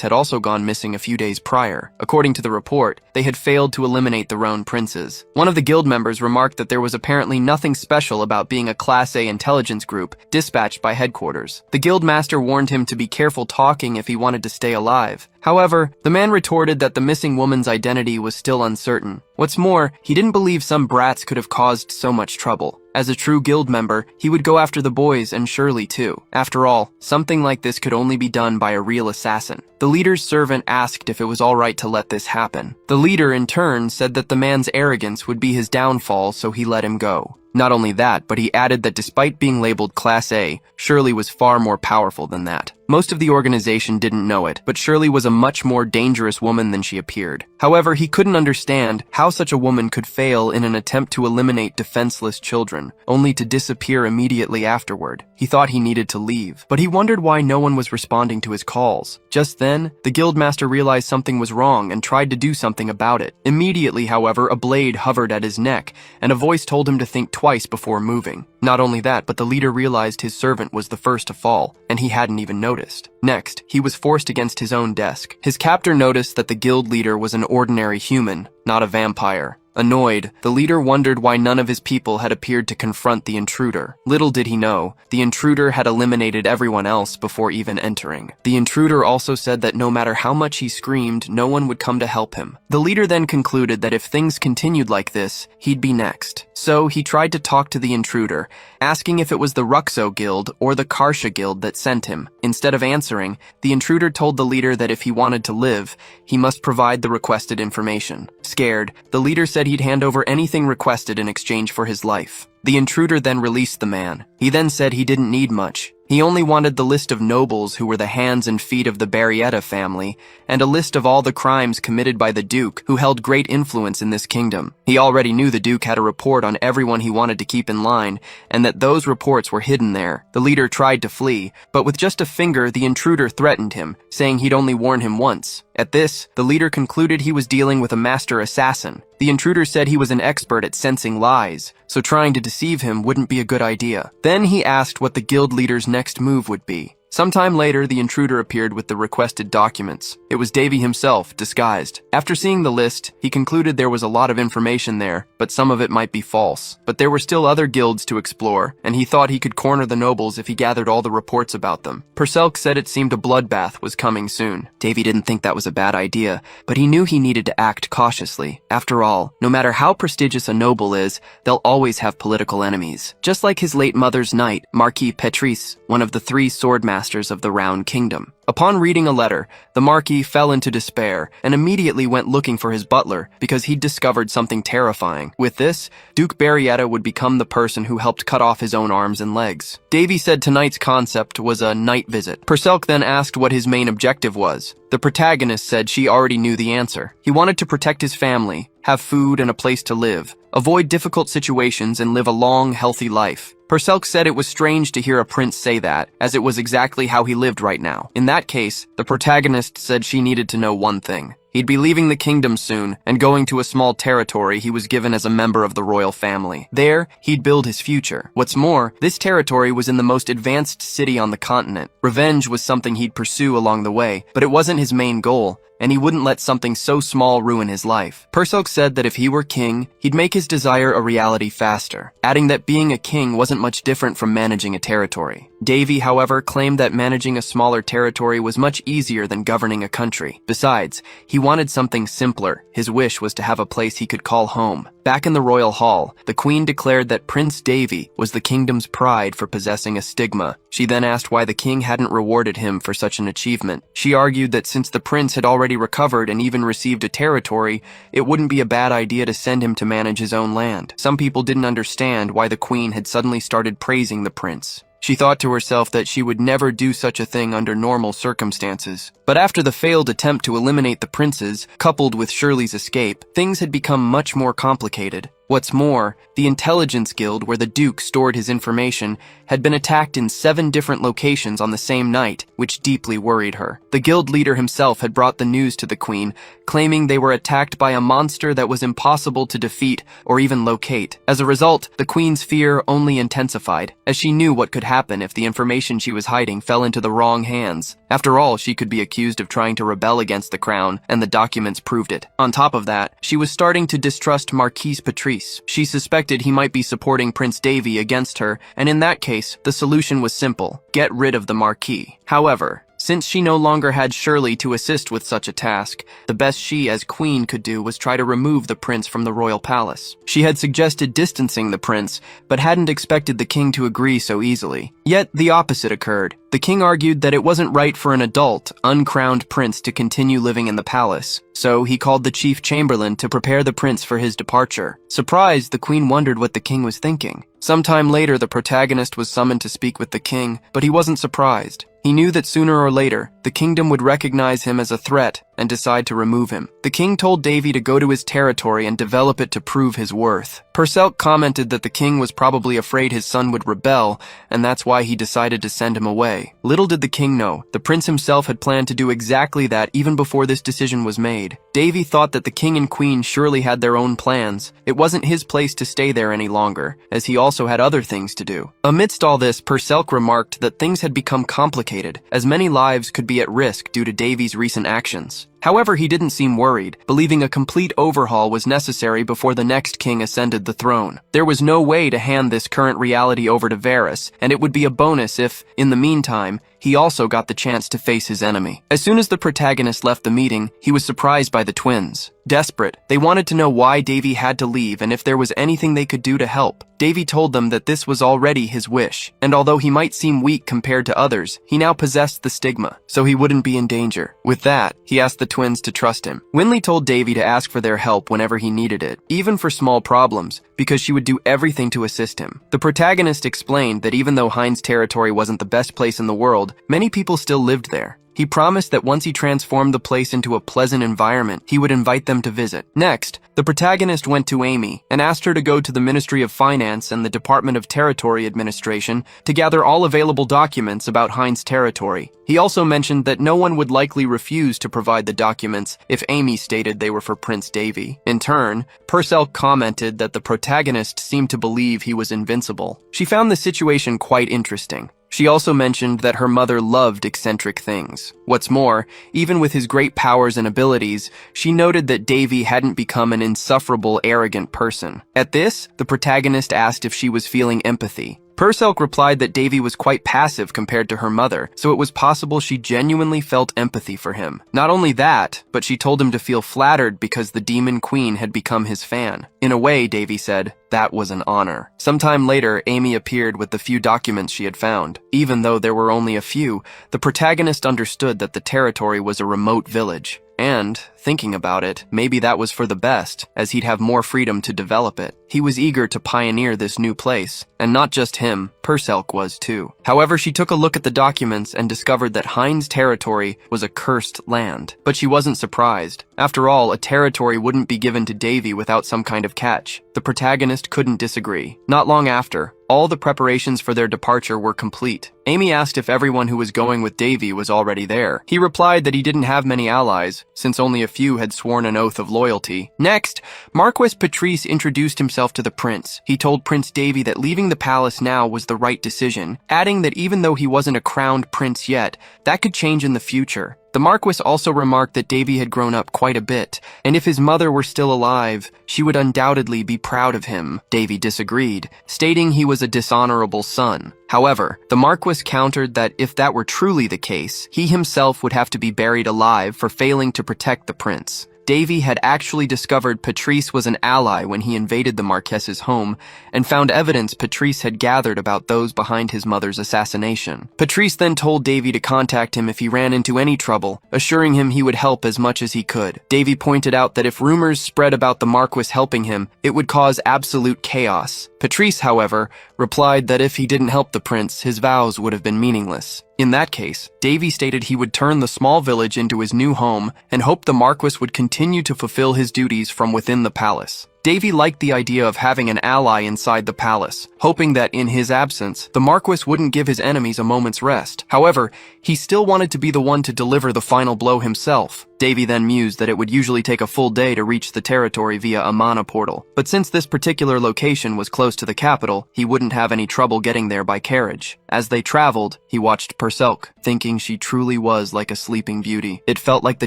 had also gone missing a few days prior. According to the report, they had failed to eliminate the Roan princes. One of the guild members remarked that there was apparently nothing special about being a Class A intelligence group dispatched by headquarters. The guild master warned him to be careful talking if he wanted to stay alive. However, the man retorted that the missing woman's identity was still uncertain. What's more, he didn't believe some brats could have caused so much trouble. As a true guild member, he would go after the boys and Shirley too. After all, something like this could only be done by a real assassin. The leader's servant asked if it was all right to let this happen. The leader, in turn, said that the man's arrogance would be his downfall, so he let him go. Not only that, but he added that despite being labeled Class A, Shirley was far more powerful than that. Most of the organization didn't know it, but Shirley was a much more dangerous woman than she appeared. However, he couldn't understand how such a woman could fail in an attempt to eliminate defenseless children, only to disappear immediately afterward. He thought he needed to leave, but he wondered why no one was responding to his calls. Just then, the guildmaster realized something was wrong and tried to do something about it. Immediately, however, a blade hovered at his neck, and a voice told him to think twice before moving. Not only that, but the leader realized his servant was the first to fall, and he hadn't even noticed. Next, he was forced against his own desk. His captor noticed that the guild leader was an ordinary human, not a vampire. Annoyed, the leader wondered why none of his people had appeared to confront the intruder. Little did he know, the intruder had eliminated everyone else before even entering. The intruder also said that no matter how much he screamed, no one would come to help him. The leader then concluded that if things continued like this, he'd be next. So he tried to talk to the intruder, asking if it was the Ruxo Guild or the Karsha Guild that sent him. Instead of answering, the intruder told the leader that if he wanted to live, he must provide the requested information. Scared, the leader said he'd hand over anything requested in exchange for his life. The intruder then released the man. He then said he didn't need much. He only wanted the list of nobles who were the hands and feet of the Barrietta family, and a list of all the crimes committed by the Duke, who held great influence in this kingdom. He already knew the Duke had a report on everyone he wanted to keep in line, and that those reports were hidden there. The leader tried to flee, but with just a finger, the intruder threatened him, saying he'd only warn him once. At this, the leader concluded he was dealing with a master assassin. The intruder said he was an expert at sensing lies, so trying to deceive him wouldn't be a good idea. Then he asked what the guild leader's next move would be. Sometime later, the intruder appeared with the requested documents. It was Davy himself, disguised. After seeing the list, he concluded there was a lot of information there, but some of it might be false. But there were still other guilds to explore, and he thought he could corner the nobles if he gathered all the reports about them. Purcelk said it seemed a bloodbath was coming soon. Davy didn't think that was a bad idea, but he knew he needed to act cautiously. After all, no matter how prestigious a noble is, they'll always have political enemies. Just like his late mother's knight, Marquis Petrice, one of the 3 sword masters of the Round Kingdom. Upon reading a letter, the Marquis fell into despair and immediately went looking for his butler because he'd discovered something terrifying. With this, Duke Barrietta would become the person who helped cut off his own arms and legs. Davy said tonight's concept was a night visit. Purcelk then asked what his main objective was. The protagonist said she already knew the answer. He wanted to protect his family, have food and a place to live, avoid difficult situations, and live a long, healthy life. Purcelk said it was strange to hear a prince say that, as it was exactly how he lived right now. In that case, the protagonist said she needed to know one thing. He'd be leaving the kingdom soon and going to a small territory he was given as a member of the royal family. There, he'd build his future. What's more, this territory was in the most advanced city on the continent. Revenge was something he'd pursue along the way, but it wasn't his main goal, and he wouldn't let something so small ruin his life. Purcelk said that if he were king, he'd make his desire a reality faster, adding that being a king wasn't much different from managing a territory. Davy, however, claimed that managing a smaller territory was much easier than governing a country. Besides, he wanted something simpler. His wish was to have a place he could call home. Back in the royal hall, the queen declared that Prince Davy was the kingdom's pride for possessing a stigma. She then asked why the king hadn't rewarded him for such an achievement. She argued that since the prince had already recovered and even received a territory, it wouldn't be a bad idea to send him to manage his own land. Some people didn't understand why the queen had suddenly started praising the prince. She thought to herself that she would never do such a thing under normal circumstances. But after the failed attempt to eliminate the princes, coupled with Shirley's escape, things had become much more complicated. What's more, the Intelligence Guild, where the Duke stored his information, had been attacked in 7 different locations on the same night, which deeply worried her. The guild leader himself had brought the news to the queen, claiming they were attacked by a monster that was impossible to defeat or even locate. As a result, the queen's fear only intensified, as she knew what could happen if the information she was hiding fell into the wrong hands. After all, she could be accused of trying to rebel against the crown, and the documents proved it. On top of that, she was starting to distrust Marquis Petrice. She suspected he might be supporting Prince Davy against her, and in that case, the solution was simple: get rid of the Marquis. However, Since she no longer had Shirley to assist with such a task, the best she as queen could do was try to remove the prince from the royal palace. She had suggested distancing the prince, but hadn't expected the king to agree so easily. Yet the opposite occurred. The king argued that it wasn't right for an adult, uncrowned prince to continue living in the palace, so he called the chief chamberlain to prepare the prince for his departure. Surprised, the queen wondered what the king was thinking. Sometime later, the protagonist was summoned to speak with the king, but he wasn't surprised. He knew that sooner or later, the kingdom would recognize him as a threat and decide to remove him. The king told Davy to go to his territory and develop it to prove his worth. Perselk commented that the king was probably afraid his son would rebel, and that's why he decided to send him away. Little did the king know, the prince himself had planned to do exactly that even before this decision was made. Davy thought that the king and queen surely had their own plans. It wasn't his place to stay there any longer, as he also had other things to do. Amidst all this, Perselk remarked that things had become complicated, as many lives could be at risk due to Davy's recent actions. However, he didn't seem worried, believing a complete overhaul was necessary before the next king ascended the throne. There was no way to hand this current reality over to Varys, and it would be a bonus if, in the meantime, he also got the chance to face his enemy. As soon as the protagonist left the meeting, he was surprised by the twins. Desperate, they wanted to know why Davy had to leave and if there was anything they could do to help. Davy told them that this was already his wish, and although he might seem weak compared to others, he now possessed the stigma, so he wouldn't be in danger. With that, he asked the twins to trust him. Winley told Davy to ask for their help whenever he needed it, even for small problems, because she would do everything to assist him. The protagonist explained that even though Heinz territory wasn't the best place in the world, many people still lived there. He promised that once he transformed the place into a pleasant environment, he would invite them to visit. Next, the protagonist went to Amy and asked her to go to the Ministry of Finance and the Department of Territory Administration to gather all available documents about Heinz territory. He also mentioned that no one would likely refuse to provide the documents if Amy stated they were for Prince Davy. In turn, Perselk commented that the protagonist seemed to believe he was invincible. She found the situation quite interesting. She also mentioned that her mother loved eccentric things. What's more, even with his great powers and abilities, she noted that Davy hadn't become an insufferable, arrogant person. At this, the protagonist asked if she was feeling empathy. Perselk replied that Davy was quite passive compared to her mother, so it was possible she genuinely felt empathy for him. Not only that, but she told him to feel flattered because the Demon Queen had become his fan. In a way, Davy said, that was an honor. Sometime later, Amy appeared with the few documents she had found. Even though there were only a few, the protagonist understood that the territory was a remote village. And, thinking about it, maybe that was for the best, as he'd have more freedom to develop it. He was eager to pioneer this new place, and not just him, Perselk was too. However, she took a look at the documents and discovered that Heinz territory was a cursed land. But she wasn't surprised. After all, a territory wouldn't be given to Davy without some kind of catch. The protagonist couldn't disagree. Not long after, all the preparations for their departure were complete. Amy asked if everyone who was going with Davy was already there. He replied that he didn't have many allies, since only a few had sworn an oath of loyalty. Next, Marquis Patrice introduced himself to the prince. He told Prince Davy that leaving the palace now was the right decision, adding that even though he wasn't a crowned prince yet, that could change in the future. The Marquis also remarked that Davy had grown up quite a bit, and if his mother were still alive, she would undoubtedly be proud of him. Davy disagreed, stating he was a dishonorable son. However, the Marquis countered that if that were truly the case, he himself would have to be buried alive for failing to protect the prince. Davy had actually discovered Patrice was an ally when he invaded the Marquess's home and found evidence Patrice had gathered about those behind his mother's assassination. Patrice then told Davy to contact him if he ran into any trouble, assuring him he would help as much as he could. Davy pointed out that if rumors spread about the Marquis helping him, it would cause absolute chaos. Patrice, however, replied that if he didn't help the prince, his vows would have been meaningless. In that case, Davy stated he would turn the small village into his new home and hoped the Marquis would continue to fulfill his duties from within the palace. Davy liked the idea of having an ally inside the palace, hoping that in his absence, the Marquis wouldn't give his enemies a moment's rest. However, he still wanted to be the one to deliver the final blow himself. Davy then mused that it would usually take a full day to reach the territory via a mana portal, but since this particular location was close to the capital, he wouldn't have any trouble getting there by carriage. As they traveled, he watched Perselk, thinking she truly was like a sleeping beauty. It felt like the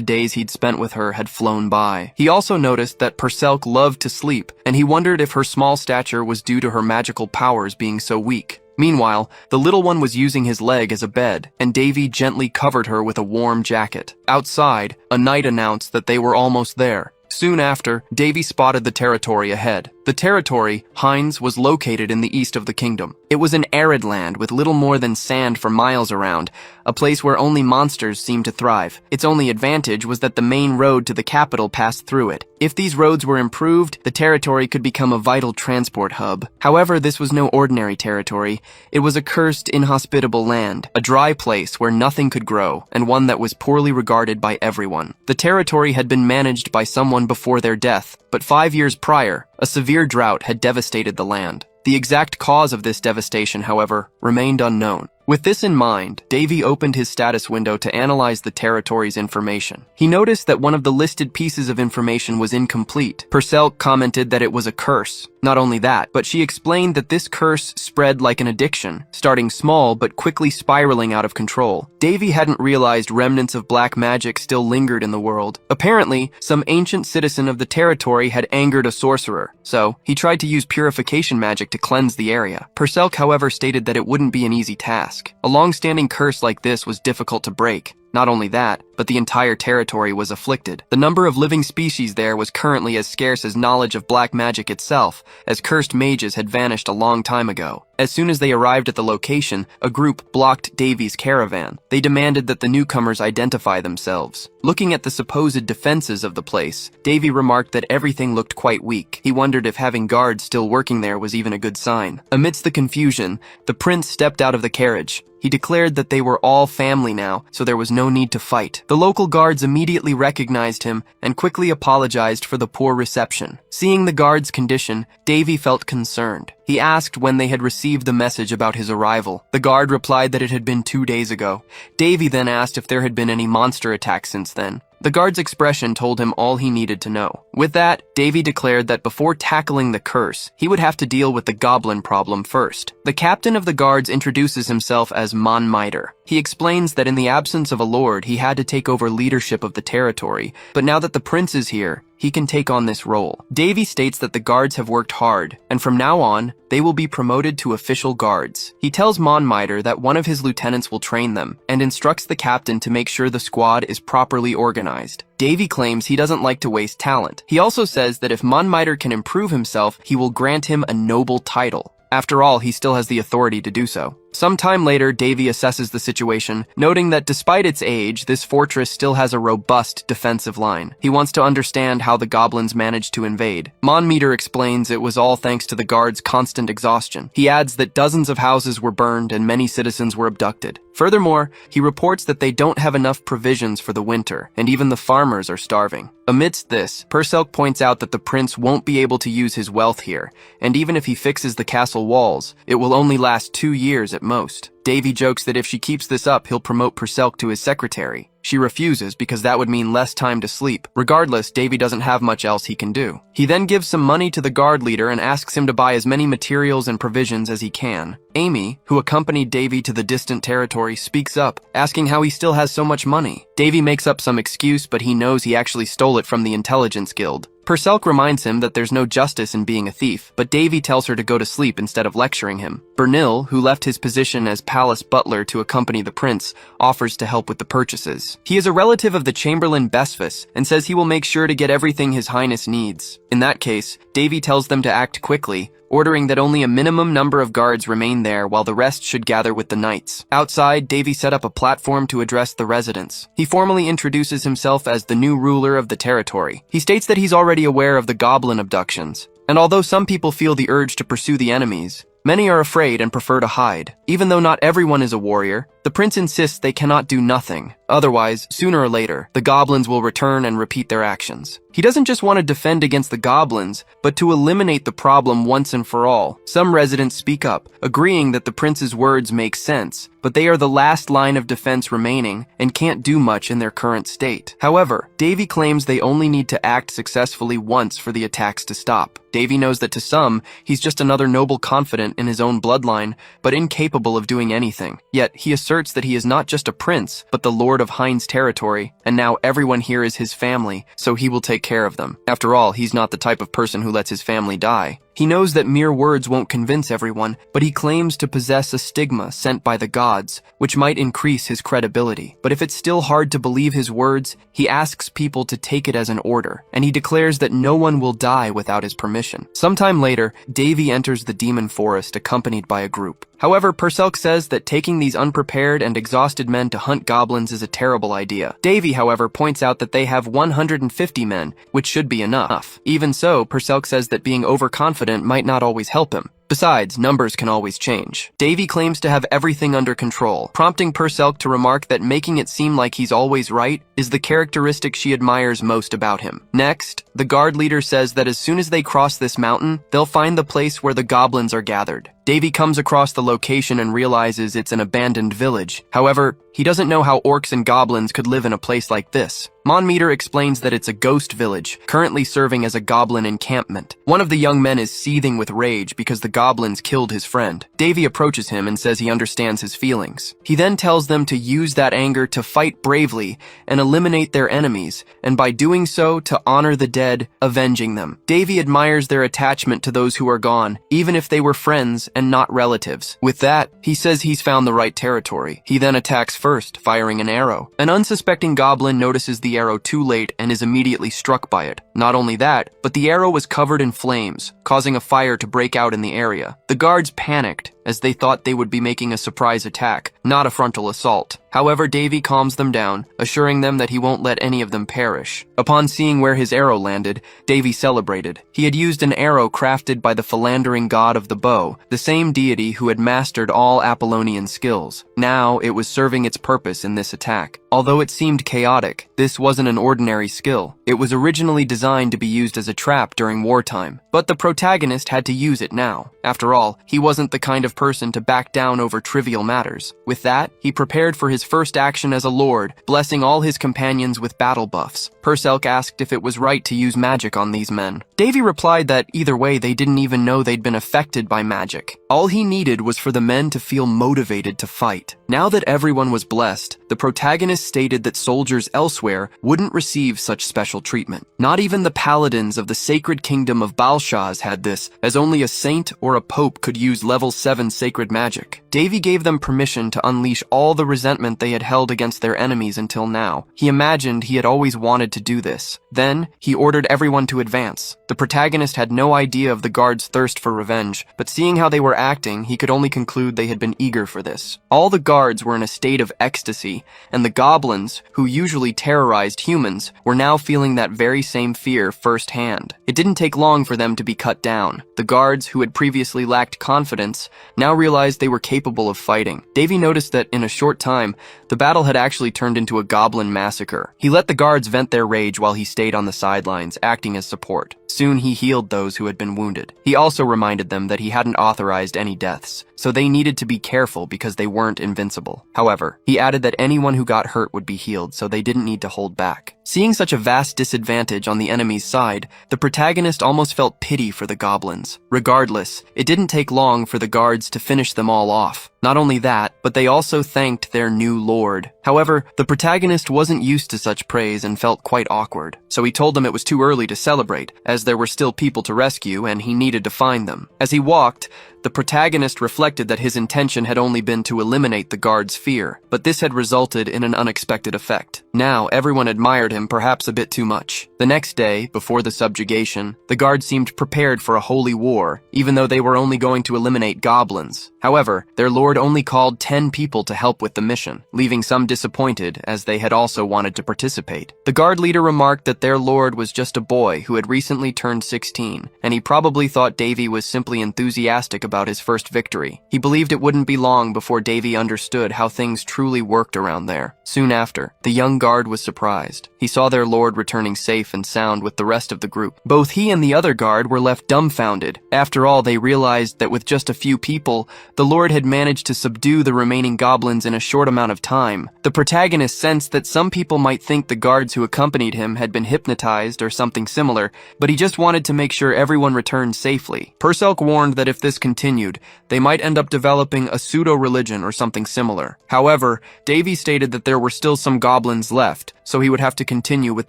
days he'd spent with her had flown by. He also noticed that Perselk loved to sleep, and he wondered if her small stature was due to her magical powers being so weak. Meanwhile, the little one was using his leg as a bed, and Davy gently covered her with a warm jacket. Outside, a knight announced that they were almost there. Soon after, Davy spotted the territory ahead. The territory, Heinz, was located in the east of the kingdom. It was an arid land with little more than sand for miles around, a place where only monsters seemed to thrive. Its only advantage was that the main road to the capital passed through it. If these roads were improved, the territory could become a vital transport hub. However, this was no ordinary territory. It was a cursed, inhospitable land, a dry place where nothing could grow, and one that was poorly regarded by everyone. The territory had been managed by someone before their death, but 5 years prior, a severe drought had devastated the land. The exact cause of this devastation, however, remained unknown. With this in mind, Davy opened his status window to analyze the territory's information. He noticed that one of the listed pieces of information was incomplete. Purcell commented that it was a curse. Not only that, but she explained that this curse spread like an addiction, starting small but quickly spiraling out of control. Davy hadn't realized remnants of black magic still lingered in the world. Apparently, some ancient citizen of the territory had angered a sorcerer, so he tried to use purification magic to cleanse the area. Purcell, however, stated that it wouldn't be an easy task. A long-standing curse like this was difficult to break. Not only that, but the entire territory was afflicted. The number of living species there was currently as scarce as knowledge of black magic itself, as cursed mages had vanished a long time ago. As soon as they arrived at the location, a group blocked Davy's caravan. They demanded that the newcomers identify themselves. Looking at the supposed defenses of the place, Davy remarked that everything looked quite weak. He wondered if having guards still working there was even a good sign. Amidst the confusion, the prince stepped out of the carriage. He declared that they were all family now, so there was no need to fight. The local guards immediately recognized him and quickly apologized for the poor reception. Seeing the guards' condition, Davy felt concerned. He asked when they had received the message about his arrival. The guard replied that it had been 2 days ago. Davy then asked if there had been any monster attacks since then. The guard's expression told him all he needed to know. With that, Davy declared that before tackling the curse, he would have to deal with the goblin problem first. The captain of the guards introduces himself as Manhwa. He explains that in the absence of a lord, he had to take over leadership of the territory, but now that the prince is here, he can take on this role. Davy states that the guards have worked hard, and from now on, they will be promoted to official guards. He tells Manhwa that one of his lieutenants will train them, and instructs the captain to make sure the squad is properly organized. Davy claims he doesn't like to waste talent. He also says that if Manhwa can improve himself, he will grant him a noble title. After all, he still has the authority to do so. Some time later, Davy assesses the situation, noting that despite its age, this fortress still has a robust defensive line. He wants to understand how the goblins managed to invade. Manhwa explains it was all thanks to the guards' constant exhaustion. He adds that dozens of houses were burned and many citizens were abducted. Furthermore, he reports that they don't have enough provisions for the winter, and even the farmers are starving. Amidst this, Purcell points out that the prince won't be able to use his wealth here, and even if he fixes the castle walls, it will only last 2 years at most. Davy jokes that if she keeps this up, he'll promote Purcell to his secretary. She refuses because that would mean less time to sleep. Regardless, Davy doesn't have much else he can do. He then gives some money to the guard leader and asks him to buy as many materials and provisions as he can. Amy, who accompanied Davy to the distant territory, speaks up, asking how he still has so much money. Davy makes up some excuse, but he knows he actually stole it from the intelligence guild. Purcell reminds him that there's no justice in being a thief, but Davy tells her to go to sleep instead of lecturing him. Bernil, who left his position as palace butler to accompany the prince, offers to help with the purchases. He is a relative of the Chamberlain Besfus and says he will make sure to get everything His Highness needs. In that case, Davy tells them to act quickly, ordering that only a minimum number of guards remain there while the rest should gather with the knights. Outside, Davy set up a platform to address the residents. He formally introduces himself as the new ruler of the territory. He states that he's already aware of the goblin abductions, and although some people feel the urge to pursue the enemies, many are afraid and prefer to hide. Even though not everyone is a warrior, the prince insists they cannot do nothing. Otherwise, sooner or later, the goblins will return and repeat their actions. He doesn't just want to defend against the goblins, but to eliminate the problem once and for all. Some residents speak up, agreeing that the prince's words make sense, but they are the last line of defense remaining and can't do much in their current state. However, Davy claims they only need to act successfully once for the attacks to stop. Davy knows that to some, he's just another noble confidant in his own bloodline, but incapable of doing anything. Yet, he asserts that he is not just a prince, but the lord of Heinz territory, and now everyone here is his family, so he will take care of them. After all, he's not the type of person who lets his family die. He knows that mere words won't convince everyone, but he claims to possess a stigma sent by the gods, which might increase his credibility. But if it's still hard to believe his words, he asks people to take it as an order, and he declares that no one will die without his permission. Sometime later, Davy enters the demon forest accompanied by a group. However, Perselk says that taking these unprepared and exhausted men to hunt goblins is a terrible idea. Davy, however, points out that they have 150 men, which should be enough. Even so, Perselk says that being overconfident might not always help him. Besides, numbers can always change. Davy claims to have everything under control, prompting Perselk to remark that making it seem like he's always right is the characteristic she admires most about him. Next, the guard leader says that as soon as they cross this mountain, they'll find the place where the goblins are gathered. Davy comes across the location and realizes it's an abandoned village. However, he doesn't know how orcs and goblins could live in a place like this. Monmeter explains that it's a ghost village, currently serving as a goblin encampment. One of the young men is seething with rage because the goblins killed his friend. Davy approaches him and says he understands his feelings. He then tells them to use that anger to fight bravely and eliminate their enemies, and by doing so, to honor the dead, avenging them. Davy admires their attachment to those who are gone, even if they were friends and not relatives. With that, he says he's found the right territory. He then attacks first, firing an arrow. An unsuspecting goblin notices the arrow too late and is immediately struck by it. Not only that, but the arrow was covered in flames, causing a fire to break out in the area. The guards panicked, as they thought they would be making a surprise attack, not a frontal assault. However, Davy calms them down, assuring them that he won't let any of them perish. Upon seeing where his arrow landed, Davy celebrated. He had used an arrow crafted by the philandering god of the bow, the same deity who had mastered all Apollonian skills. Now, it was serving its purpose in this attack. Although it seemed chaotic, this wasn't an ordinary skill. It was originally designed to be used as a trap during wartime, but the protagonist had to use it now. After all, he wasn't the kind of person to back down over trivial matters. With that, he prepared for his first action as a lord, blessing all his companions with battle buffs. Perselk asked if it was right to use magic on these men. Davy replied that either way they didn't even know they'd been affected by magic. All he needed was for the men to feel motivated to fight. Now that everyone was blessed, the protagonist stated that soldiers elsewhere wouldn't receive such special treatment. Not even the paladins of the sacred kingdom of Balshaz had this, as only a saint or a pope could use level 7 sacred magic. Davy gave them permission to unleash all the resentment they had held against their enemies until now. He imagined he had always wanted to do this. Then, he ordered everyone to advance. The protagonist had no idea of the guards' thirst for revenge, but seeing how they were acting, he could only conclude they had been eager for this. All the guards were in a state of ecstasy, and the goblins, who usually terrorized humans, were now feeling that very same fear firsthand. It didn't take long for them to be cut down. The guards, who had previously lacked confidence, now realized they were capable of fighting. Davy noticed that in a short time, the battle had actually turned into a goblin massacre. He let the guards vent their rage while he stayed on the sidelines, acting as support. Soon he healed those who had been wounded. He also reminded them that he hadn't authorized any deaths, so they needed to be careful because they weren't invincible. However, he added that anyone who got hurt would be healed, so they didn't need to hold back. Seeing such a vast disadvantage on the enemy's side, the protagonist almost felt pity for the goblins. Regardless, it didn't take long for the guards to finish them all off. Not only that, but they also thanked their new lord. However, the protagonist wasn't used to such praise and felt quite awkward, so he told them it was too early to celebrate, as there were still people to rescue and he needed to find them. As he walked, the protagonist reflected that his intention had only been to eliminate the guard's fear, but this had resulted in an unexpected effect. Now, everyone admired him perhaps a bit too much. The next day, before the subjugation, the guards seemed prepared for a holy war, even though they were only going to eliminate goblins. However, their lord only called 10 people to help with the mission, leaving some disappointed as they had also wanted to participate. The guard leader remarked that their lord was just a boy who had recently turned 16, and he probably thought Davy was simply enthusiastic about his first victory. He believed it wouldn't be long before Davy understood how things truly worked around there. Soon after, the young guard was surprised. He saw their lord returning safe and sound with the rest of the group. Both he and the other guard were left dumbfounded. After all, they realized that with just a few people, the lord had managed to subdue the remaining goblins in a short amount of time. The protagonist sensed that some people might think the guards who accompanied him had been hypnotized or something similar, but he just wanted to make sure everyone returned safely. Perselk warned that if this continued, they might end up developing a pseudo-religion or something similar. However, Davy stated that there were still some goblins left, so he would have to continue with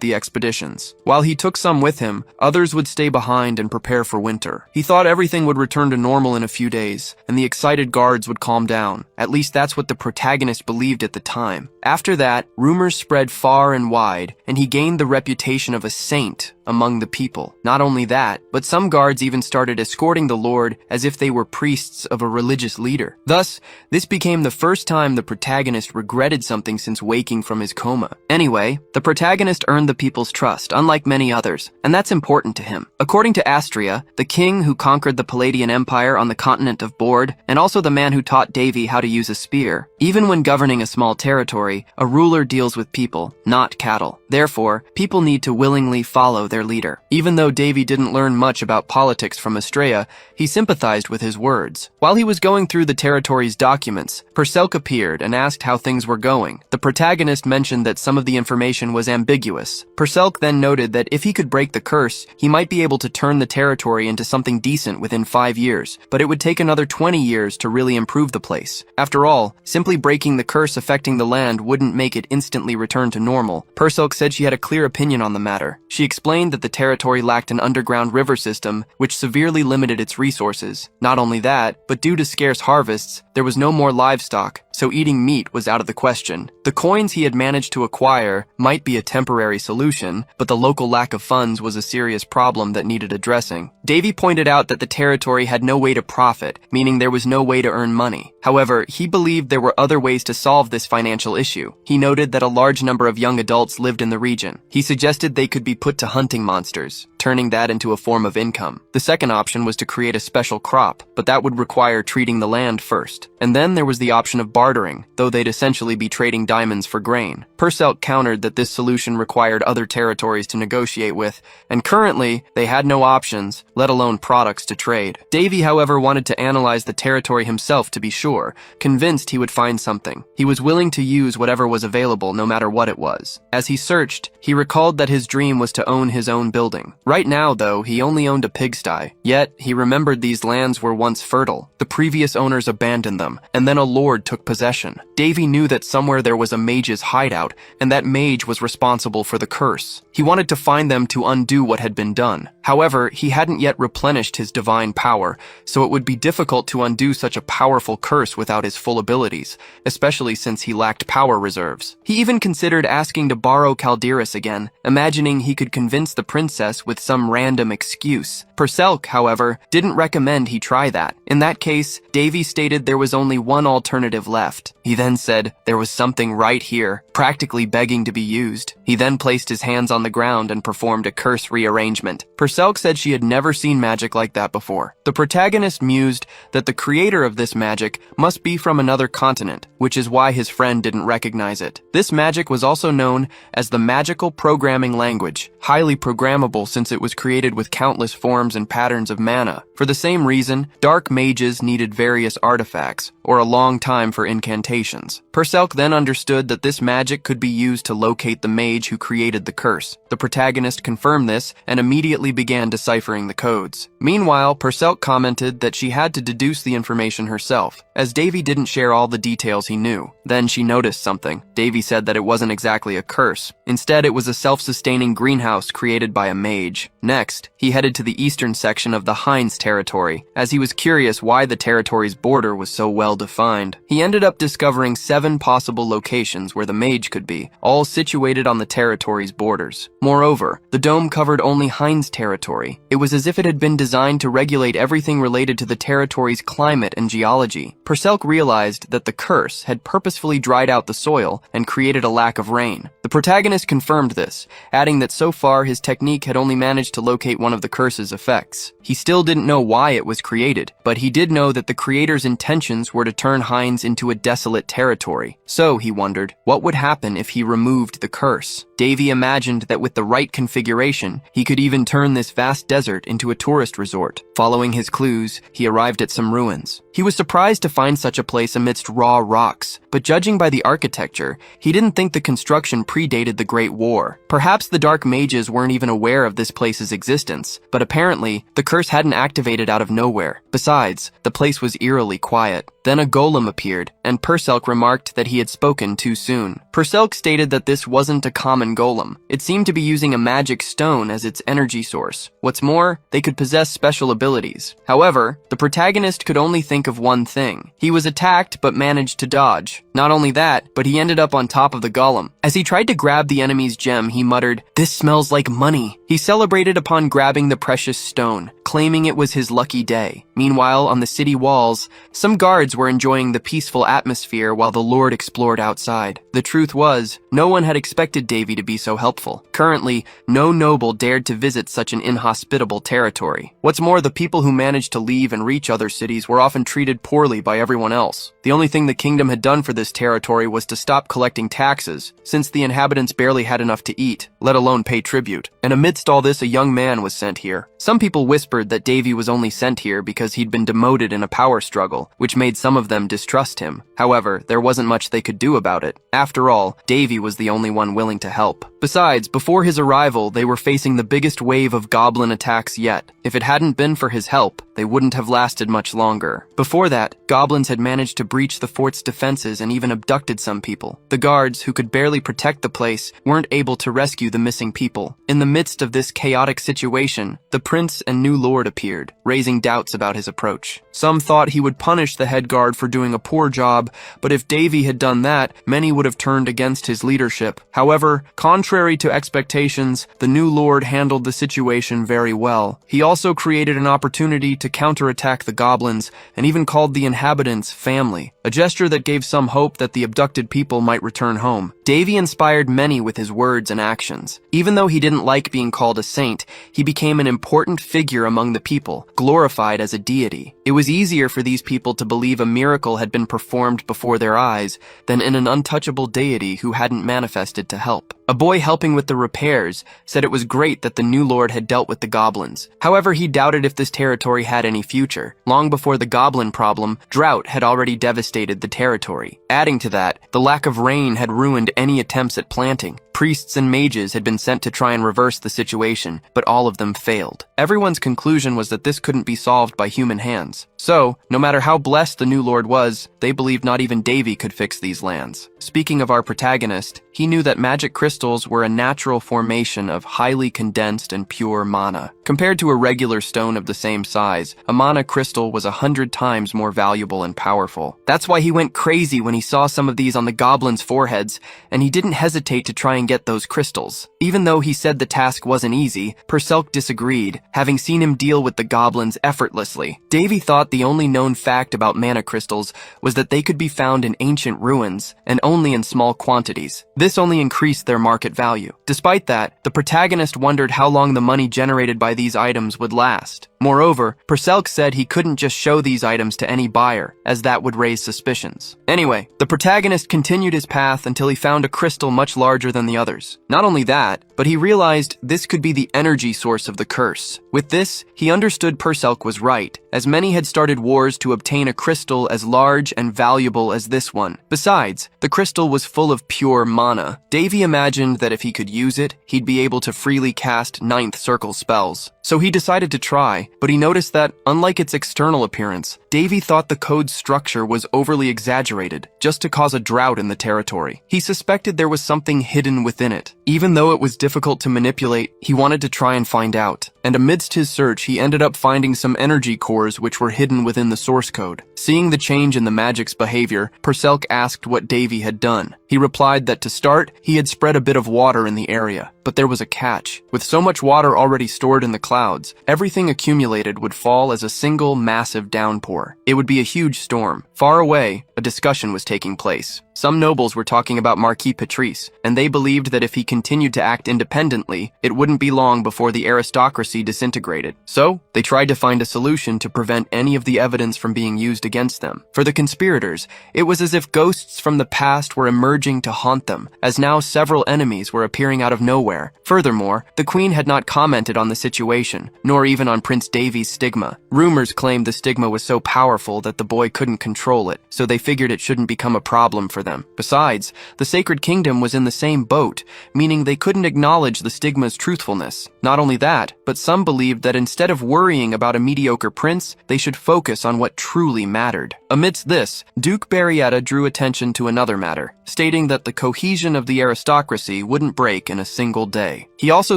the expeditions. While he took some with him, others would stay behind and prepare for winter. He thought everything would return to normal in a few days, and the excited guards would calm down. At least that's what the protagonist believed at the time. After that, rumors spread far and wide, and he gained the reputation of a saint among the people. Not only that, but some guards even started escorting the Lord as if they were priests of a religious leader. Thus, this became the first time the protagonist regretted something since waking from his coma. Anyway, the protagonist earned the people's trust, unlike many others, and that's important to him. According to Astria, the king who conquered the Palladian Empire on the continent of Bord, and also the man who taught Davy how to use a spear, even when governing a small territory, a ruler deals with people, not cattle. Therefore, people need to willingly follow their leader. Even though Davy didn't learn much about politics from Astrea, he sympathized with his words. While he was going through the territory's documents, Perselk appeared and asked how things were going. The protagonist mentioned that some of the information was ambiguous. Perselk then noted that if he could break the curse, he might be able to turn the territory into something decent within 5 years, but it would take another 20 years to really improve the place. After all, simply breaking the curse affecting the land wouldn't make it instantly return to normal. Perselk said she had a clear opinion on the matter. She explained that the territory lacked an underground river system, which severely limited its resources. Not only that, but due to scarce harvests, there was no more livestock, so eating meat was out of the question. The coins he had managed to acquire might be a temporary solution, but the local lack of funds was a serious problem that needed addressing. Davy pointed out that the territory had no way to profit, meaning there was no way to earn money. However, he believed there were other ways to solve this financial issue. He noted that a large number of young adults lived in the region. He suggested they could be put to hunting monsters, turning that into a form of income. The second option was to create a special crop, but that would require treating the land first. And then there was the option of bartering, though they'd essentially be trading diamonds for grain. Perselk countered that this solution required other territories to negotiate with, and currently, they had no options, let alone products to trade. Davy, however, wanted to analyze the territory himself to be sure, convinced he would find something. He was willing to use whatever was available, no matter what it was. As he searched, he recalled that his dream was to own his own building. Right now, though, he only owned a pigsty. Yet, he remembered these lands were once fertile. The previous owners abandoned them, and then a lord took possession. Davy knew that somewhere there was a mage's hideout, and that mage was responsible for the curse. He wanted to find them to undo what had been done. However, he hadn't yet replenished his divine power, so it would be difficult to undo such a powerful curse without his full abilities, especially since he lacked power reserves. He even considered asking to borrow Calderis again, imagining he could convince the princess with some random excuse. Perselk, however, didn't recommend he try that. In that case, Davy stated there was only one alternative left. He then said there was something right here, practically begging to be used. He then placed his hands on the ground and performed a curse rearrangement. Perselk said she had never seen magic like that before. The protagonist mused that the creator of this magic must be from another continent, which is why his friend didn't recognize it. This magic was also known as the magical programming language, highly programmable since it was created with countless forms and patterns of mana. For the same reason, dark mages needed various artifacts, or a long time for incantations. Perselk then understood that this magic could be used to locate the mage who created the curse. The protagonist confirmed this and immediately began deciphering the codes. Meanwhile, Perselk commented that she had to deduce the information herself, as Davy didn't share all the details he knew. Then she noticed something. Davy said that it wasn't exactly a curse. Instead, it was a self-sustaining greenhouse created by a mage. Next, he headed to the eastern section of the Heinz territory, as he was curious why the territory's border was so well defined. He ended up discovering 7 possible locations where the mage could be, all situated on the territory's borders. Moreover, the dome covered only Heinz territory. It was as if it had been designed to regulate everything related to the territory's climate and geology. Perselk realized that the curse had purposefully dried out the soil and created a lack of rain. The protagonist confirmed this, adding that so far his technique had only managed to locate one of the curse's effects. He still didn't know why it was created, but he did know that the creator's intentions were to turn Heinz into a desolate territory. So, he wondered, what would happen if he removed the curse? Davy imagined that with the right configuration, he could even turn this vast desert into a tourist resort. Following his clues, he arrived at some ruins. He was surprised to find such a place amidst raw rocks, but judging by the architecture, he didn't think the construction predated the Great War. Perhaps the dark mages weren't even aware of this place's existence, but apparently, the curse hadn't activated out of nowhere. Besides, the place was eerily quiet. Then a golem appeared, and Perselk remarked that he had spoken too soon. Perselk stated that this wasn't a common golem. It seemed to be using a magic stone as its energy source. What's more, they could possess special abilities. However, the protagonist could only think of one thing. He was attacked but managed to dodge. Not only that, but he ended up on top of the golem. As he tried to grab the enemy's gem, he muttered, "This smells like money." He celebrated upon grabbing the precious stone, claiming it was his lucky day. Meanwhile, on the city walls, some guards were enjoying the peaceful atmosphere while the Lord explored outside. The truth was, no one had expected Davy to be so helpful. Currently, no noble dared to visit such an inhospitable territory. What's more, the people who managed to leave and reach other cities were often treated poorly by everyone else. The only thing the kingdom had done for this territory was to stop collecting taxes, since the inhabitants barely had enough to eat, let alone pay tribute. And amidst all this, a young man was sent here. Some people whispered that Davy was only sent here because he'd been demoted in a power struggle, which made some of them distrust him. However, there wasn't much they could do about it. After all, Davy was the only one willing to help. Besides, before his arrival, they were facing the biggest wave of goblin attacks yet. If it hadn't been for his help, they wouldn't have lasted much longer. Before that, goblins had managed to breach the fort's defenses and even abducted some people. The guards, who could barely protect the place, weren't able to rescue the missing people. In the midst of this chaotic situation, the prince and new lord appeared, raising doubts about his approach. Some thought he would punish the head guard for doing a poor job, but if Davy had done that, many would have turned against his leadership. However, contrary to expectations, the new lord handled the situation very well. He also created an opportunity to counterattack the goblins and even called the inhabitants family, a gesture that gave some hope that the abducted people might return home. Davy inspired many with his words and actions. Even though he didn't like being called a saint, he became an important figure among the people, glorified as a deity. It was easier for these people to believe a miracle had been performed before their eyes than in an untouchable deity who hadn't manifested to help. A boy helping with the repairs said it was great that the new lord had dealt with the goblins. However, he doubted if this territory had any future. Long before the goblin problem, drought had already devastated the territory. Adding to that, the lack of rain had ruined any attempts at planting. Priests and mages had been sent to try and reverse the situation, but all of them failed. Everyone's conclusion was that this couldn't be solved by human hands. So, no matter how blessed the new lord was, they believed not even Davy could fix these lands. Speaking of our protagonist, he knew that magic crystals were a natural formation of highly condensed and pure mana. Compared to a regular stone of the same size, a mana crystal was 100 times more valuable and powerful. That's why he went crazy when he saw some of these on the goblins' foreheads, and he didn't hesitate to try and get those crystals. Even though he said the task wasn't easy, Perselk disagreed, having seen him deal with the goblins effortlessly. Davy thought the only known fact about mana crystals was that they could be found in ancient ruins, and only in small quantities. This only increased their market value. Despite that, the protagonist wondered how long the money generated by these items would last. Moreover, Perselk said he couldn't just show these items to any buyer, as that would raise suspicions. Anyway, the protagonist continued his path until he found a crystal much larger than the others. Not only that, but he realized this could be the energy source of the curse. With this, he understood Perselk was right, as many had started wars to obtain a crystal as large and valuable as this one. Besides, the crystal was full of pure mana. Davy imagined that if he could use it, he'd be able to freely cast ninth circle spells. So he decided to try, but he noticed that, unlike its external appearance, Davy thought the code's structure was overly exaggerated, just to cause a drought in the territory. He suspected there was something hidden within it. Even though it was difficult to manipulate, he wanted to try and find out. And amidst his search, he ended up finding some energy cores which were hidden within the source code. Seeing the change in the magic's behavior, Perselk asked what Davy had done. He replied that to start, he had spread a bit of water in the area. But there was a catch. With so much water already stored in the clouds, everything accumulated would fall as a single massive downpour. It would be a huge storm. Far away, a discussion was taking place. Some nobles were talking about Marquis Patrice, and they believed that if he continued to act independently, it wouldn't be long before the aristocracy disintegrated. So, they tried to find a solution to prevent any of the evidence from being used against them. For the conspirators, it was as if ghosts from the past were emerging to haunt them, as now several enemies were appearing out of nowhere. Furthermore, the Queen had not commented on the situation, nor even on Prince Davy's stigma. Rumors claimed the stigma was so powerful that the boy couldn't control control it, so they figured it shouldn't become a problem for them. Besides, the Sacred Kingdom was in the same boat, meaning they couldn't acknowledge the stigma's truthfulness. Not only that, but some believed that instead of worrying about a mediocre prince, they should focus on what truly mattered. Amidst this, Duke Barrietta drew attention to another matter, stating that the cohesion of the aristocracy wouldn't break in a single day. He also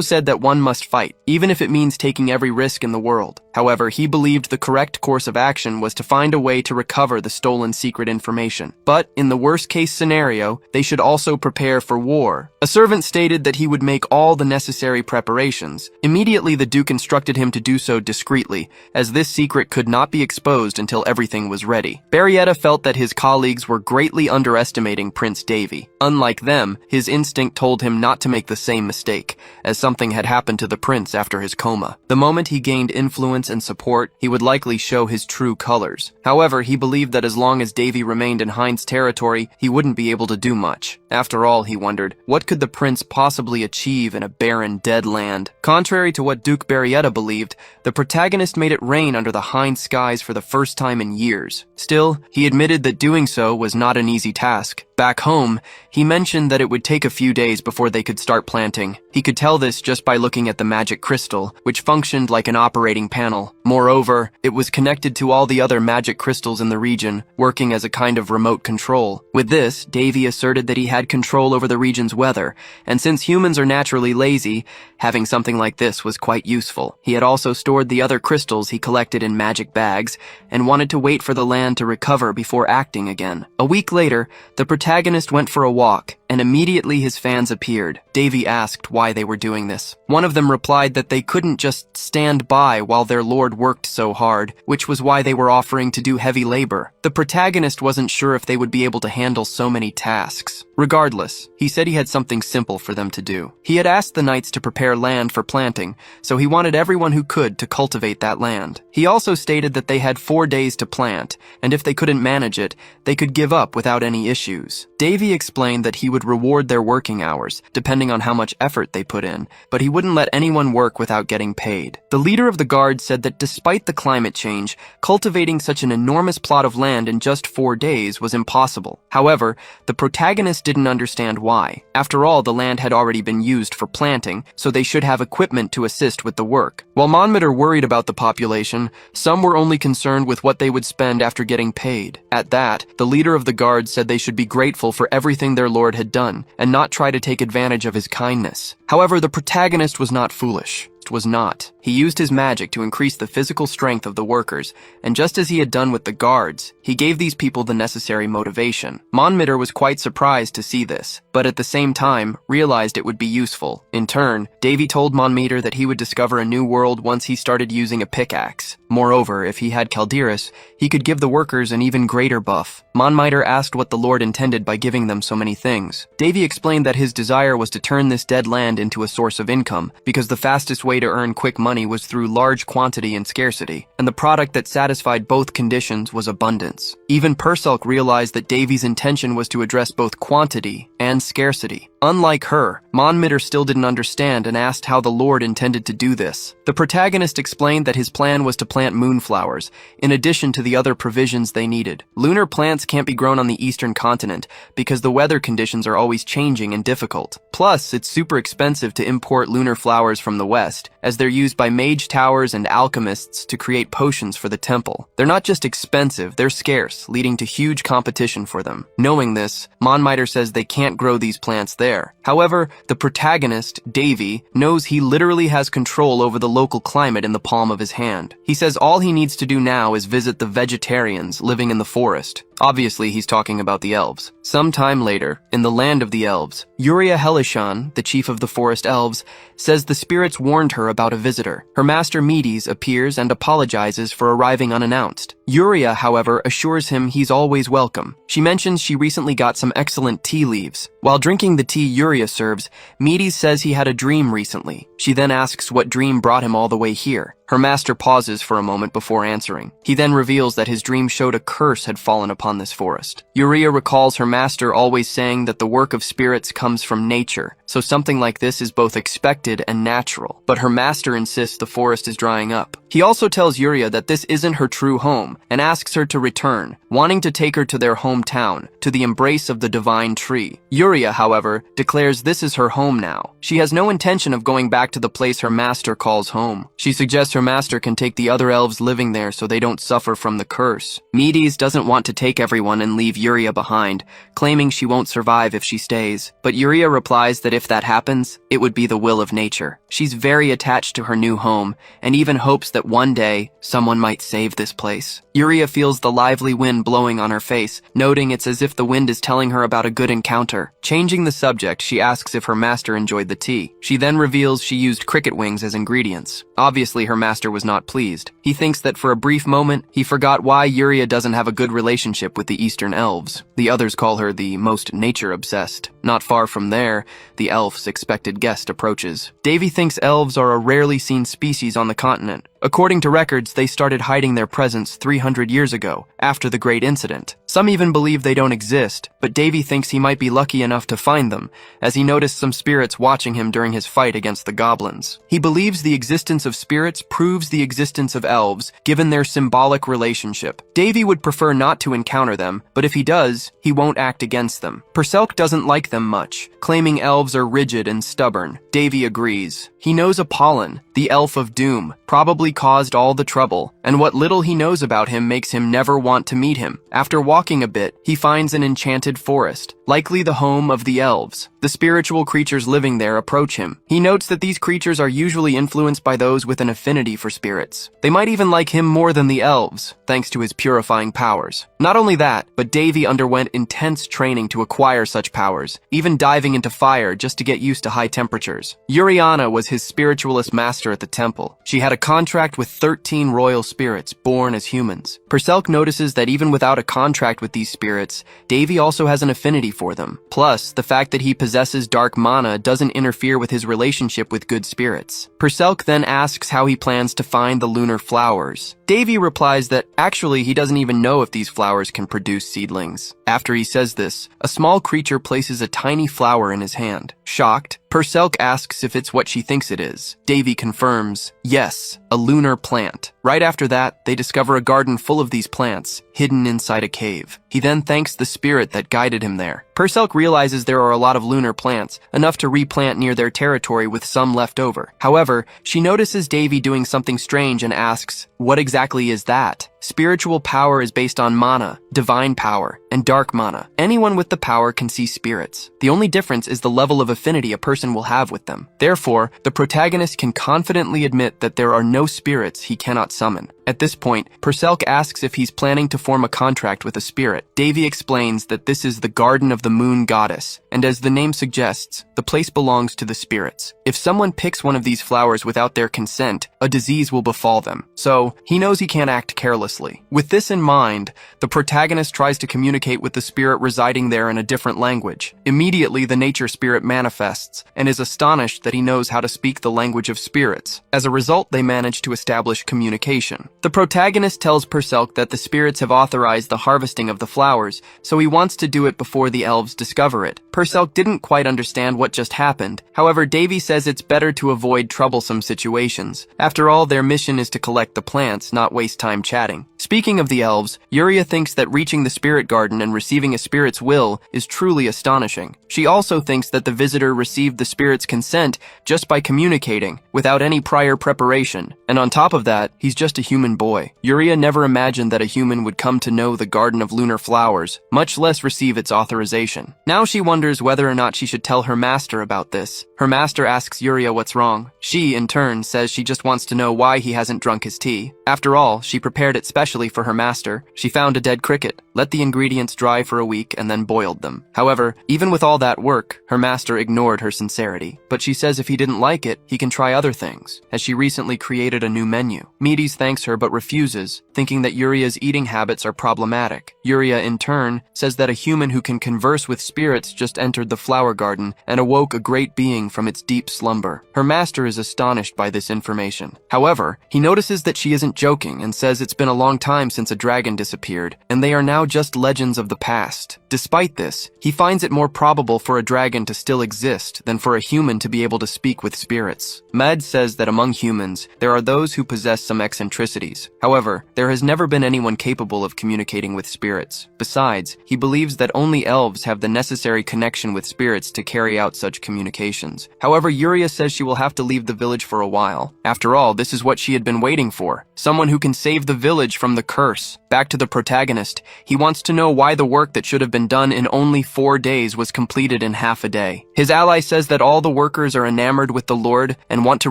said that one must fight, even if it means taking every risk in the world. However, he believed the correct course of action was to find a way to recover the stolen secret information. But, in the worst-case scenario, they should also prepare for war. A servant stated that he would make all the necessary preparations. Immediately, the Duke instructed him to do so discreetly, as this secret could not be exposed until everything was ready. Barrietta felt that his colleagues were greatly underestimating Prince Davy. Unlike them, his instinct told him not to make the same mistake, as something had happened to the prince after his coma. The moment he gained influence and support, he would likely show his true colors. However, he believed that as long as Davy remained in Hind's territory, he wouldn't be able to do much. After all, he wondered, what could the prince possibly achieve in a barren, dead land? Contrary to what Duke Barrietta believed, the protagonist made it rain under the Hind skies for the first time in years. Still, he admitted that doing so was not an easy task. Back home, he mentioned that it would take a few days before they could start planting. He could tell this just by looking at the magic crystal, which functioned like an operating panel. Moreover, it was connected to all the other magic crystals in the region, working as a kind of remote control. With this, Davy asserted that he had control over the region's weather, and since humans are naturally lazy, having something like this was quite useful. He had also stored the other crystals he collected in magic bags, and wanted to wait for the land to recover before acting again. A week later, the protagonist went for a walk, and immediately his fans appeared. Davy asked why they were doing this. One of them replied that they couldn't just stand by while their lord worked so hard, which was why they were offering to do heavy labor. The protagonist wasn't sure if they would be able to handle so many tasks. Regardless, he said he had something simple for them to do. He had asked the knights to prepare land for planting, so he wanted everyone who could to cultivate that land. He also stated that they had 4 days to plant, and if they couldn't manage it, they could give up without any issues. Davy explained that he would reward their working hours, depending on how much effort they put in, but he wouldn't let anyone work without getting paid. The leader of the guard said that despite the climate change, cultivating such an enormous plot of land in just 4 days was impossible. However, the protagonist didn't understand why. After all, the land had already been used for planting, so they should have equipment to assist with the work. While Monmouth worried about the population, some were only concerned with what they would spend after getting paid. At that, the leader of the guard said they should be grateful for everything their lord had done, and not try to take advantage of his kindness. However, the protagonist was not foolish. Was not. He used his magic to increase the physical strength of the workers, and just as he had done with the guards, he gave these people the necessary motivation. Monmitter was quite surprised to see this, but at the same time, realized it would be useful. In turn, Davy told Monmeter that he would discover a new world once he started using a pickaxe. Moreover, if he had Calderis, he could give the workers an even greater buff. Monmiter asked what the Lord intended by giving them so many things. Davy explained that his desire was to turn this dead land into a source of income, because the fastest way to earn quick money was through large quantity and scarcity, and the product that satisfied both conditions was abundance. Even Purselk realized that Davy's intention was to address both quantity and scarcity. Unlike her, Monmitter still didn't understand and asked how the Lord intended to do this. The protagonist explained that his plan was to plant moonflowers, in addition to the other provisions they needed. Lunar plants can't be grown on the eastern continent because the weather conditions are always changing and difficult. Plus, it's super expensive to import lunar flowers from the west, as they're used by mage towers and alchemists to create potions for the temple. They're not just expensive, they're scarce, leading to huge competition for them. Knowing this, Monmiter says they can't grow these plants there. However, the protagonist, Davy, knows he literally has control over the local climate in the palm of his hand. He says all he needs to do now is visit the vegetarians living in the forest. Obviously, he's talking about the elves. Sometime later, in the land of the elves, Yuria Helishan, the chief of the forest elves, says the spirits warned her about a visitor. Her master Medes appears and apologizes for arriving unannounced. Yuria, however, assures him he's always welcome. She mentions she recently got some excellent tea leaves. While drinking the tea Yuria serves, Medes says he had a dream recently. She then asks what dream brought him all the way here. Her master pauses for a moment before answering. He then reveals that his dream showed a curse had fallen upon this forest. Yuria recalls her master always saying that the work of spirits comes from nature, so something like this is both expected and natural. But her master insists the forest is drying up. He also tells Yuria that this isn't her true home and asks her to return, wanting to take her to their hometown, to the embrace of the divine tree. Yuria, however, declares this is her home now. She has no intention of going back to the place her master calls home. She suggests her master can take the other elves living there so they don't suffer from the curse. Medes doesn't want to take everyone and leave Yuria behind, claiming she won't survive if she stays. But Yuria replies that if that happens, it would be the will of nature. She's very attached to her new home and even hopes that one day someone might save this place. Yuria feels the lively wind blowing on her face, noting it's as if the wind is telling her about a good encounter. Changing the subject, she asks if her master enjoyed the tea. She then reveals she used cricket wings as ingredients. Obviously, her master was not pleased. He thinks that for a brief moment, he forgot why Yuria doesn't have a good relationship with the Eastern elves. The others call her the most nature-obsessed. Not far from there, the elf's expected guest approaches. Davy thinks elves are a rarely seen species on the continent. According to records, they started hiding their presence 300 years ago, after the Great Incident. Some even believe they don't exist, but Davy thinks he might be lucky enough to find them, as he noticed some spirits watching him during his fight against the goblins. He believes the existence of spirits proves the existence of elves, given their symbolic relationship. Davy would prefer not to encounter them, but if he does, he won't act against them. Perselk doesn't like them much, claiming elves are rigid and stubborn. Davy agrees. He knows Apollon, the elf of doom, probably caused all the trouble, and what little he knows about him makes him never want to meet him. After walking a bit, he finds an enchanted forest, likely the home of the elves. The spiritual creatures living there approach him. He notes that these creatures are usually influenced by those with an affinity for spirits. They might even like him more than the elves, thanks to his purifying powers. Not only that, but Davy underwent intense training to acquire such powers, even diving into fire just to get used to high temperatures. Yuriana was his spiritualist master at the temple. She had a contract with 13 royal spirits born as humans. Perselk notices that even without a contract with these spirits, Davy also has an affinity for them. Plus, the fact that he possesses dark mana doesn't interfere with his relationship with good spirits. Perselk then asks how he plans to find the lunar flowers. Davy replies that actually he doesn't even know if these flowers can produce seedlings. After he says this, a small creature places a tiny flower in his hand. Shocked, Perselk asks if it's what she thinks it is. Davy confirms, yes, a lunar plant. Right after that, they discover a garden full of these plants, hidden inside a cave. He then thanks the spirit that guided him there. Perselk realizes there are a lot of lunar plants, enough to replant near their territory with some left over. However, she notices Davy doing something strange and asks, what exactly is that? Spiritual power is based on mana, divine power, and dark mana. Anyone with the power can see spirits. The only difference is the level of affinity a person will have with them. Therefore, the protagonist can confidently admit that there are no spirits he cannot summon. At this point, Perselk asks if he's planning to form a contract with a spirit. Davy explains that this is the Garden of the Moon Goddess, and as the name suggests, the place belongs to the spirits. If someone picks one of these flowers without their consent, a disease will befall them. So, he knows he can't act carelessly. With this in mind, the protagonist tries to communicate with the spirit residing there in a different language. Immediately, the nature spirit manifests, and is astonished that he knows how to speak the language of spirits. As a result, they manage to establish communication. The protagonist tells Perselk that the spirits have authorized the harvesting of the flowers, so he wants to do it before the elves discover it. Perselk didn't quite understand what just happened. However, Davy says it's better to avoid troublesome situations. After all, their mission is to collect the plants, not waste time chatting. Speaking of the elves, Yuria thinks that reaching the spirit garden and receiving a spirit's will is truly astonishing. She also thinks that the visitor received the spirit's consent just by communicating, without any prior preparation. And on top of that, he's just a human boy. Yuria never imagined that a human would come to know the Garden of Lunar Flowers, much less receive its authorization. Now she wonders whether or not she should tell her master about this. Her master asks Yuria what's wrong. She, in turn, says she just wants to know why he hasn't drunk his tea. After all, she prepared it specially for her master. She found a dead cricket, let the ingredients dry for a week, and then boiled them. However, even with all that work, her master ignored her sincerity. But she says if he didn't like it, he can try other things, as she recently created a new menu. Medes thanks her but refuses, thinking that Yuria's eating habits are problematic. Yuria, in turn, says that a human who can converse with spirits just entered the flower garden and awoke a great being from its deep slumber. Her master is astonished by this information. However, he notices that she isn't joking and says it's been a long time since a dragon disappeared, and they are now just legends of the past. Despite this, he finds it more probable for a dragon to still exist than for a human to be able to speak with spirits. Med says that among humans, there are those who possess some eccentricities. However, there has never been anyone capable of communicating with spirits. Besides, he believes that only elves have the necessary connection with spirits to carry out such communications. However, Yuria says she will have to leave the village for a while. After all, this is what she had been waiting for. Someone who can save the village from the curse. Back to the protagonist. He wants to know why the work that should have been done in only 4 days was completed in half a day. His ally says that all the workers are enamored with the Lord and want to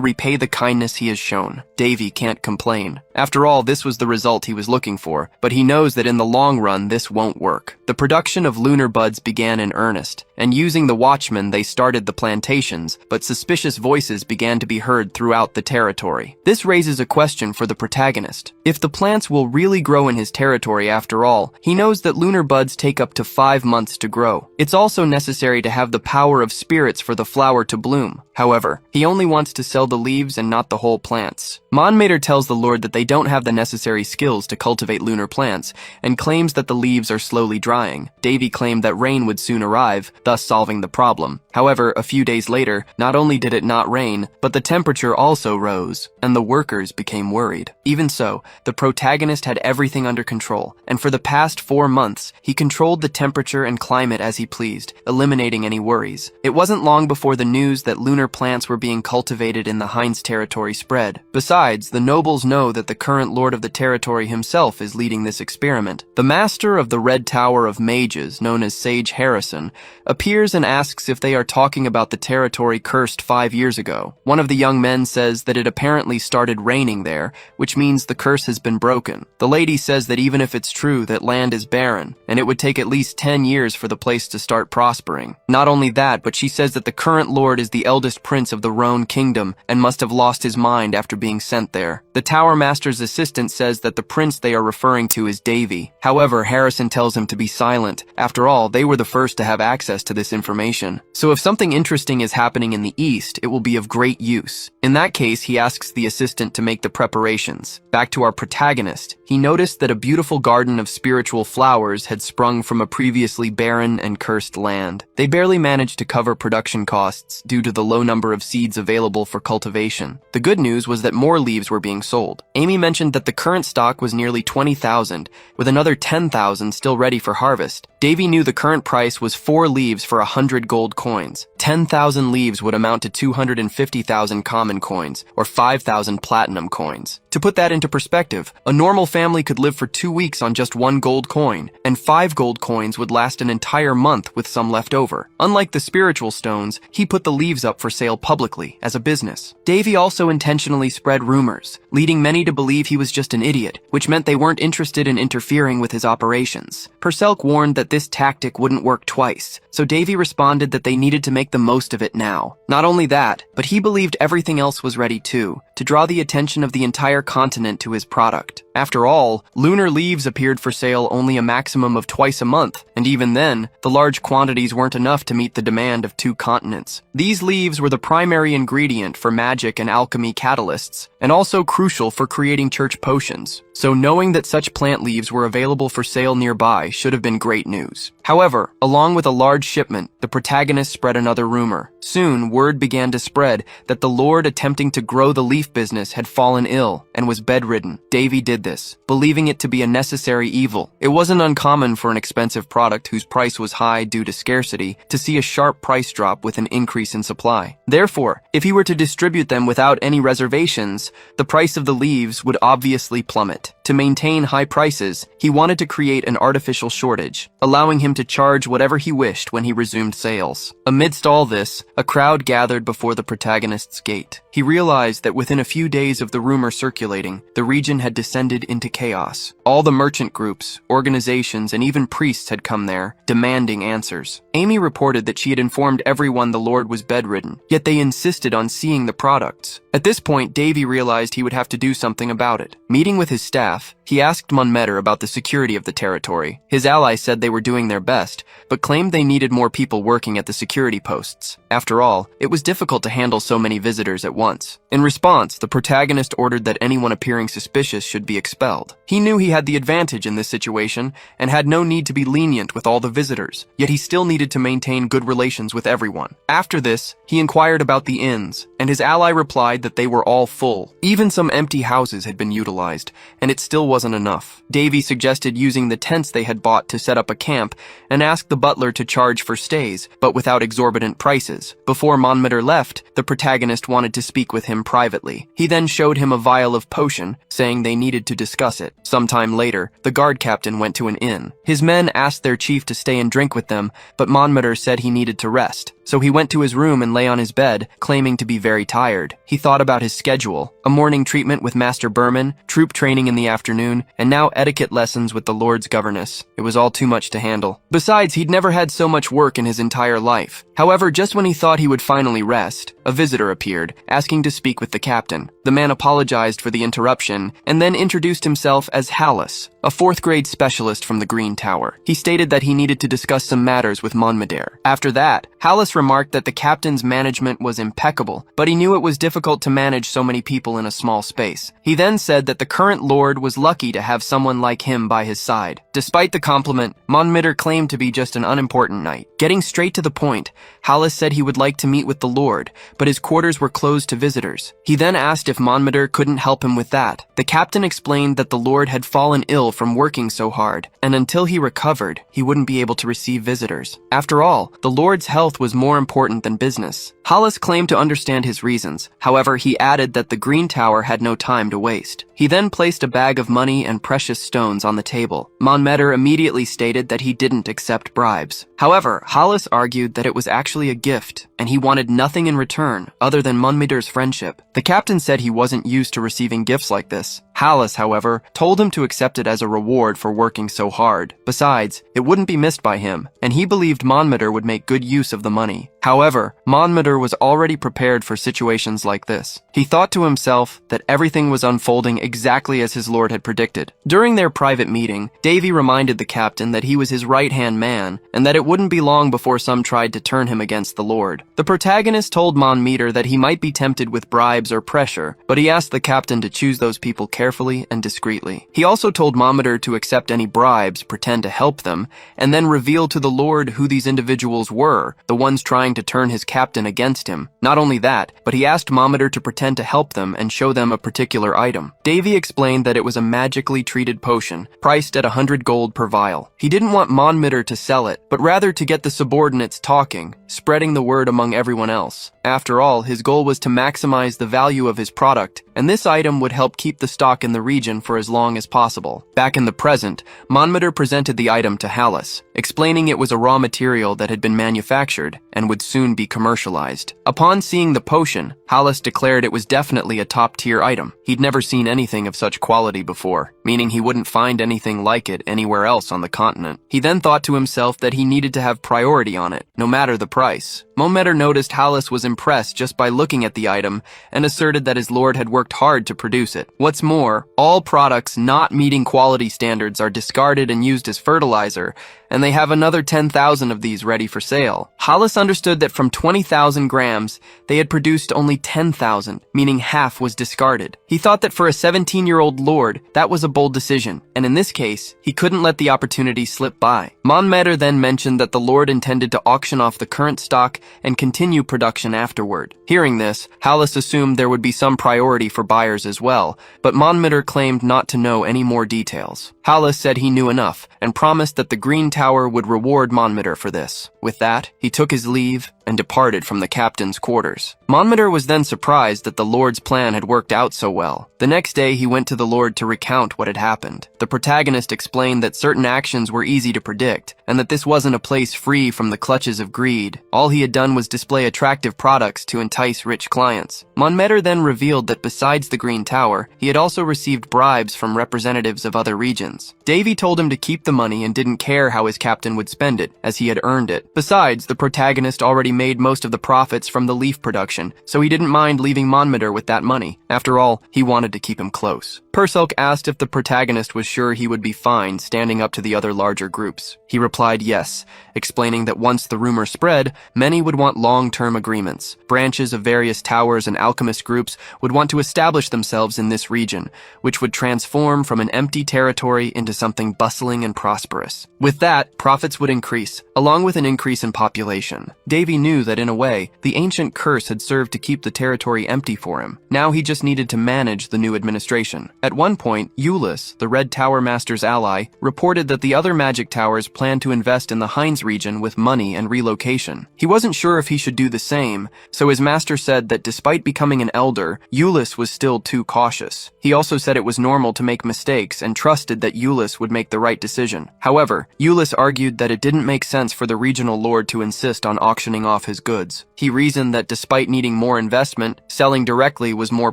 repay the kindness he has shown. Davy can't complain. After all, this was the result he was looking for, but he knows that in the long run this won't work. The production of lunar buds began in earnest, and using the watchmen they started the plantations, but suspicious voices began to be heard throughout the territory. This raises a question for the protagonist. If the plants will really grow in his territory after all, he knows that lunar buds take up to 5 months to grow. It's also necessary to have the power of spirits for the flower to bloom. However, he only wants to sell the leaves and not the whole plants. Manmater tells the Lord that they don't have the necessary skills to cultivate lunar plants, and claims that the leaves are slowly drying. Davy claimed that rain would soon arrive, thus solving the problem. However, a few days later, not only did it not rain, but the temperature also rose, and the workers became worried. Even so, the protagonist had everything under control, and for the past 4 months, he controlled the temperature and climate as he pleased, eliminating any worries. It wasn't long before the news that lunar plants were being cultivated in the Heinz territory spread. Besides, the nobles know that the current lord of the territory himself is leading this experiment. The master of the Red Tower of Mages, known as Sage Harrison, appears and asks if they are talking about the territory cursed 5 years ago. One of the young men says that it apparently started raining there, which means the curse has been broken. The lady says that even if it's true that land is barren, and it would take at least 10 years for the place to start prospering. Not only that, but she says that the current lord is the eldest prince of the Roan kingdom and must have lost his mind after being sent there. The tower master's assistant says that the prince they are referring to is Davy. However, Harrison tells him to be silent. After all, they were the first to have access to this information. So if something interesting is happening in the east, it will be of great use. In that case, he asks the assistant to make the preparations. Back to our protagonist. He noticed that a beautiful garden of spiritual flowers had sprung from a previously barren and cursed land. They barely managed to cover production costs due to the low number of seeds available for cultivation. The good news was that more leaves were being sold. Amy mentioned that the current stock was nearly 20,000, with another 10,000 still ready for harvest. Davy knew the current price was 4 leaves for 100 gold coins. 10,000 leaves would amount to 250,000 common coins, or 5,000 platinum coins. To put that into perspective, a normal family could live for 2 weeks on just 1 gold coin, and 5 gold coins would last an entire month with some left over. Unlike the spiritual stones, he put the leaves up for sale publicly, as a business. Davy also intentionally spread rumors, leading many to believe he was just an idiot, which meant they weren't interested in interfering with his operations. Purcell warned that this tactic wouldn't work twice, so Davy responded that they needed to make the most of it now. Not only that, but he believed everything else was ready too, to draw the attention of the entire continent to his product. After all, lunar leaves appeared for sale only a maximum of twice a month, and even then, the large quantities weren't enough to meet the demand of 2 continents. These leaves were the primary ingredient for magic and alchemy catalysts, and also crucial for creating church potions. So knowing that such plant leaves were available for sale nearby should have been great news. However, along with a large shipment, the protagonist spread another rumor. Soon, word began to spread that the lord attempting to grow the leaf business had fallen ill and was bedridden. Davy did this, believing it to be a necessary evil. It wasn't uncommon for an expensive product whose price was high due to scarcity to see a sharp price drop with an increase in supply. Therefore, if he were to distribute them without any reservations, the price of the leaves would obviously plummet. To maintain high prices, he wanted to create an artificial shortage, allowing him to charge whatever he wished when he resumed sales. Amidst all this, a crowd gathered before the protagonist's gate. He realized that within a few days of the rumor circulating, the region had descended into chaos. All the merchant groups, organizations, and even priests had come there, demanding answers. Amy reported that she had informed everyone the lord was bedridden, yet they insisted on seeing the products. At this point, Davy realized he would have to do something about it. Meeting with his staff, staff, he asked Monmeter about the security of the territory. His ally said they were doing their best, but claimed they needed more people working at the security posts. After all, it was difficult to handle so many visitors at once. In response, the protagonist ordered that anyone appearing suspicious should be expelled. He knew he had the advantage in this situation and had no need to be lenient with all the visitors, yet he still needed to maintain good relations with everyone. After this, he inquired about the inns, and his ally replied that they were all full. Even some empty houses had been utilized, and it still wasn't enough. Davy suggested using the tents they had bought to set up a camp and asked the butler to charge for stays, but without exorbitant prices. Before Monmeter left, the protagonist wanted to speak with him privately. He then showed him a vial of potion, saying they needed to discuss it. Sometime later, the guard captain went to an inn. His men asked their chief to stay and drink with them, but Monmeter said he needed to rest. So he went to his room and lay on his bed, claiming to be very tired. He thought about his schedule: a morning treatment with Master Berman, troop training in the afternoon, and now etiquette lessons with the Lord's governess. It was all too much to handle. Besides, he'd never had so much work in his entire life. However, just when he thought he would finally rest, a visitor appeared, asking to speak with the captain. The man apologized for the interruption, and then introduced himself as Hallis, a 4th grade specialist from the Green Tower. He stated that he needed to discuss some matters with Monmeter. After that, Hallis remarked that the captain's management was impeccable, but he knew it was difficult to manage so many people in a small space. He then said that the current lord was lucky to have someone like him by his side. Despite the compliment, Monmeter claimed to be just an unimportant knight. Getting straight to the point, Hallis said he would like to meet with the lord, but his quarters were closed to visitors. He then asked if Monmeter couldn't help him with that. The captain explained that the lord had fallen ill from working so hard, and until he recovered, he wouldn't be able to receive visitors. After all, the lord's health was more important than business. Hallis claimed to understand his reasons. However, he added that the Green Tower had no time to waste. He then placed a bag of money and precious stones on the table. Monmeter immediately stated that he didn't accept bribes. However, Hallis argued that it was actually a gift, and he wanted nothing in return other than Monmeter's friendship. The captain said he wasn't used to receiving gifts like this. Hallis, however, told him to accept it as a reward for working so hard. Besides, it wouldn't be missed by him, and he believed Monmeter would make good use of the money. However, Monmeter was already prepared for situations like this. He thought to himself that everything was unfolding exactly as his lord had predicted. During their private meeting, Davy reminded the captain that he was his right-hand man, and that it wouldn't be long before some tried to turn him against the lord. The protagonist told Monmeter that he might be tempted with bribes or pressure, but he asked the captain to choose those people carefully and discreetly. He also told Monmeter to accept any bribes, pretend to help them, and then reveal to the lord who these individuals were, the ones trying to turn his captain against him. Not only that, but he asked Monmeter to pretend to help them and show them a particular item. Davy explained that it was a magically treated potion, priced at 100 gold per vial. He didn't want Monmeter to sell it, but rather to get the subordinates talking, spreading the word among everyone else. After all, his goal was to maximize the value of his product, and this item would help keep the stock in the region for as long as possible. Back in the present, Monmeter presented the item to Hallis, explaining it was a raw material that had been manufactured and would soon be commercialized. Upon seeing the potion, Hallis declared it was definitely a top-tier item. He'd never seen anything of such quality before, meaning he wouldn't find anything like it anywhere else on the continent. He then thought to himself that he needed to have priority on it, no matter the price. Monmeter noticed Hallis was impressed just by looking at the item and asserted that his lord had worked hard to produce it. What's more, all products not meeting quality standards are discarded and used as fertilizer, and they have another 10,000 of these ready for sale. Hallis understood that from 20,000 grams, they had produced only 10,000, meaning half was discarded. He thought that for a 17-year-old lord, that was a bold decision, and in this case, he couldn't let the opportunity slip by. Monmeter then mentioned that the lord intended to auction off the current stock and continue production afterward. Hearing this, Hallis assumed there would be some priority for buyers as well, but Monmeter claimed not to know any more details. Hallis said he knew enough, and promised that the Green Tower would reward Monmeter for this. With that, he took his leave and departed from the captain's quarters. Monmeter was then surprised that the lord's plan had worked out so well. The next day, he went to the lord to recount what had happened. The protagonist explained that certain actions were easy to predict, and that this wasn't a place free from the clutches of greed. All he had done was display attractive products to entice rich clients. Monmeter then revealed that besides the Green Tower, he had also received bribes from representatives of other regions. Davy told him to keep the money and didn't care how his captain would spend it, as he had earned it. Besides, the protagonist already made most of the profits from the leaf production, so he didn't mind leaving Monmeter with that money. After all, he wanted to keep him close. Perselk asked if the protagonist was sure he would be fine standing up to the other larger groups. He replied yes, explaining that once the rumor spread, many would want long-term agreements. Branches of various towers and alchemist groups would want to establish themselves in this region, which would transform from an empty territory into something bustling and prosperous. With that, profits would increase, along with an increase in population. Davy knew that in a way, the ancient curse had served to keep the territory empty for him. Now he just needed to manage the new administration. At one point, Euless, the Red Tower Master's ally, reported that the other magic towers planned to invest in the Heinz region with money and relocation. He wasn't sure if he should do the same, so his master said that despite becoming an elder, Euless was still too cautious. He also said it was normal to make mistakes and trusted that Euless would make the right decision. However, Euless argued that it didn't make sense for the regional lord to insist on auctioning off his goods. He reasoned that despite needing more investment, selling directly was more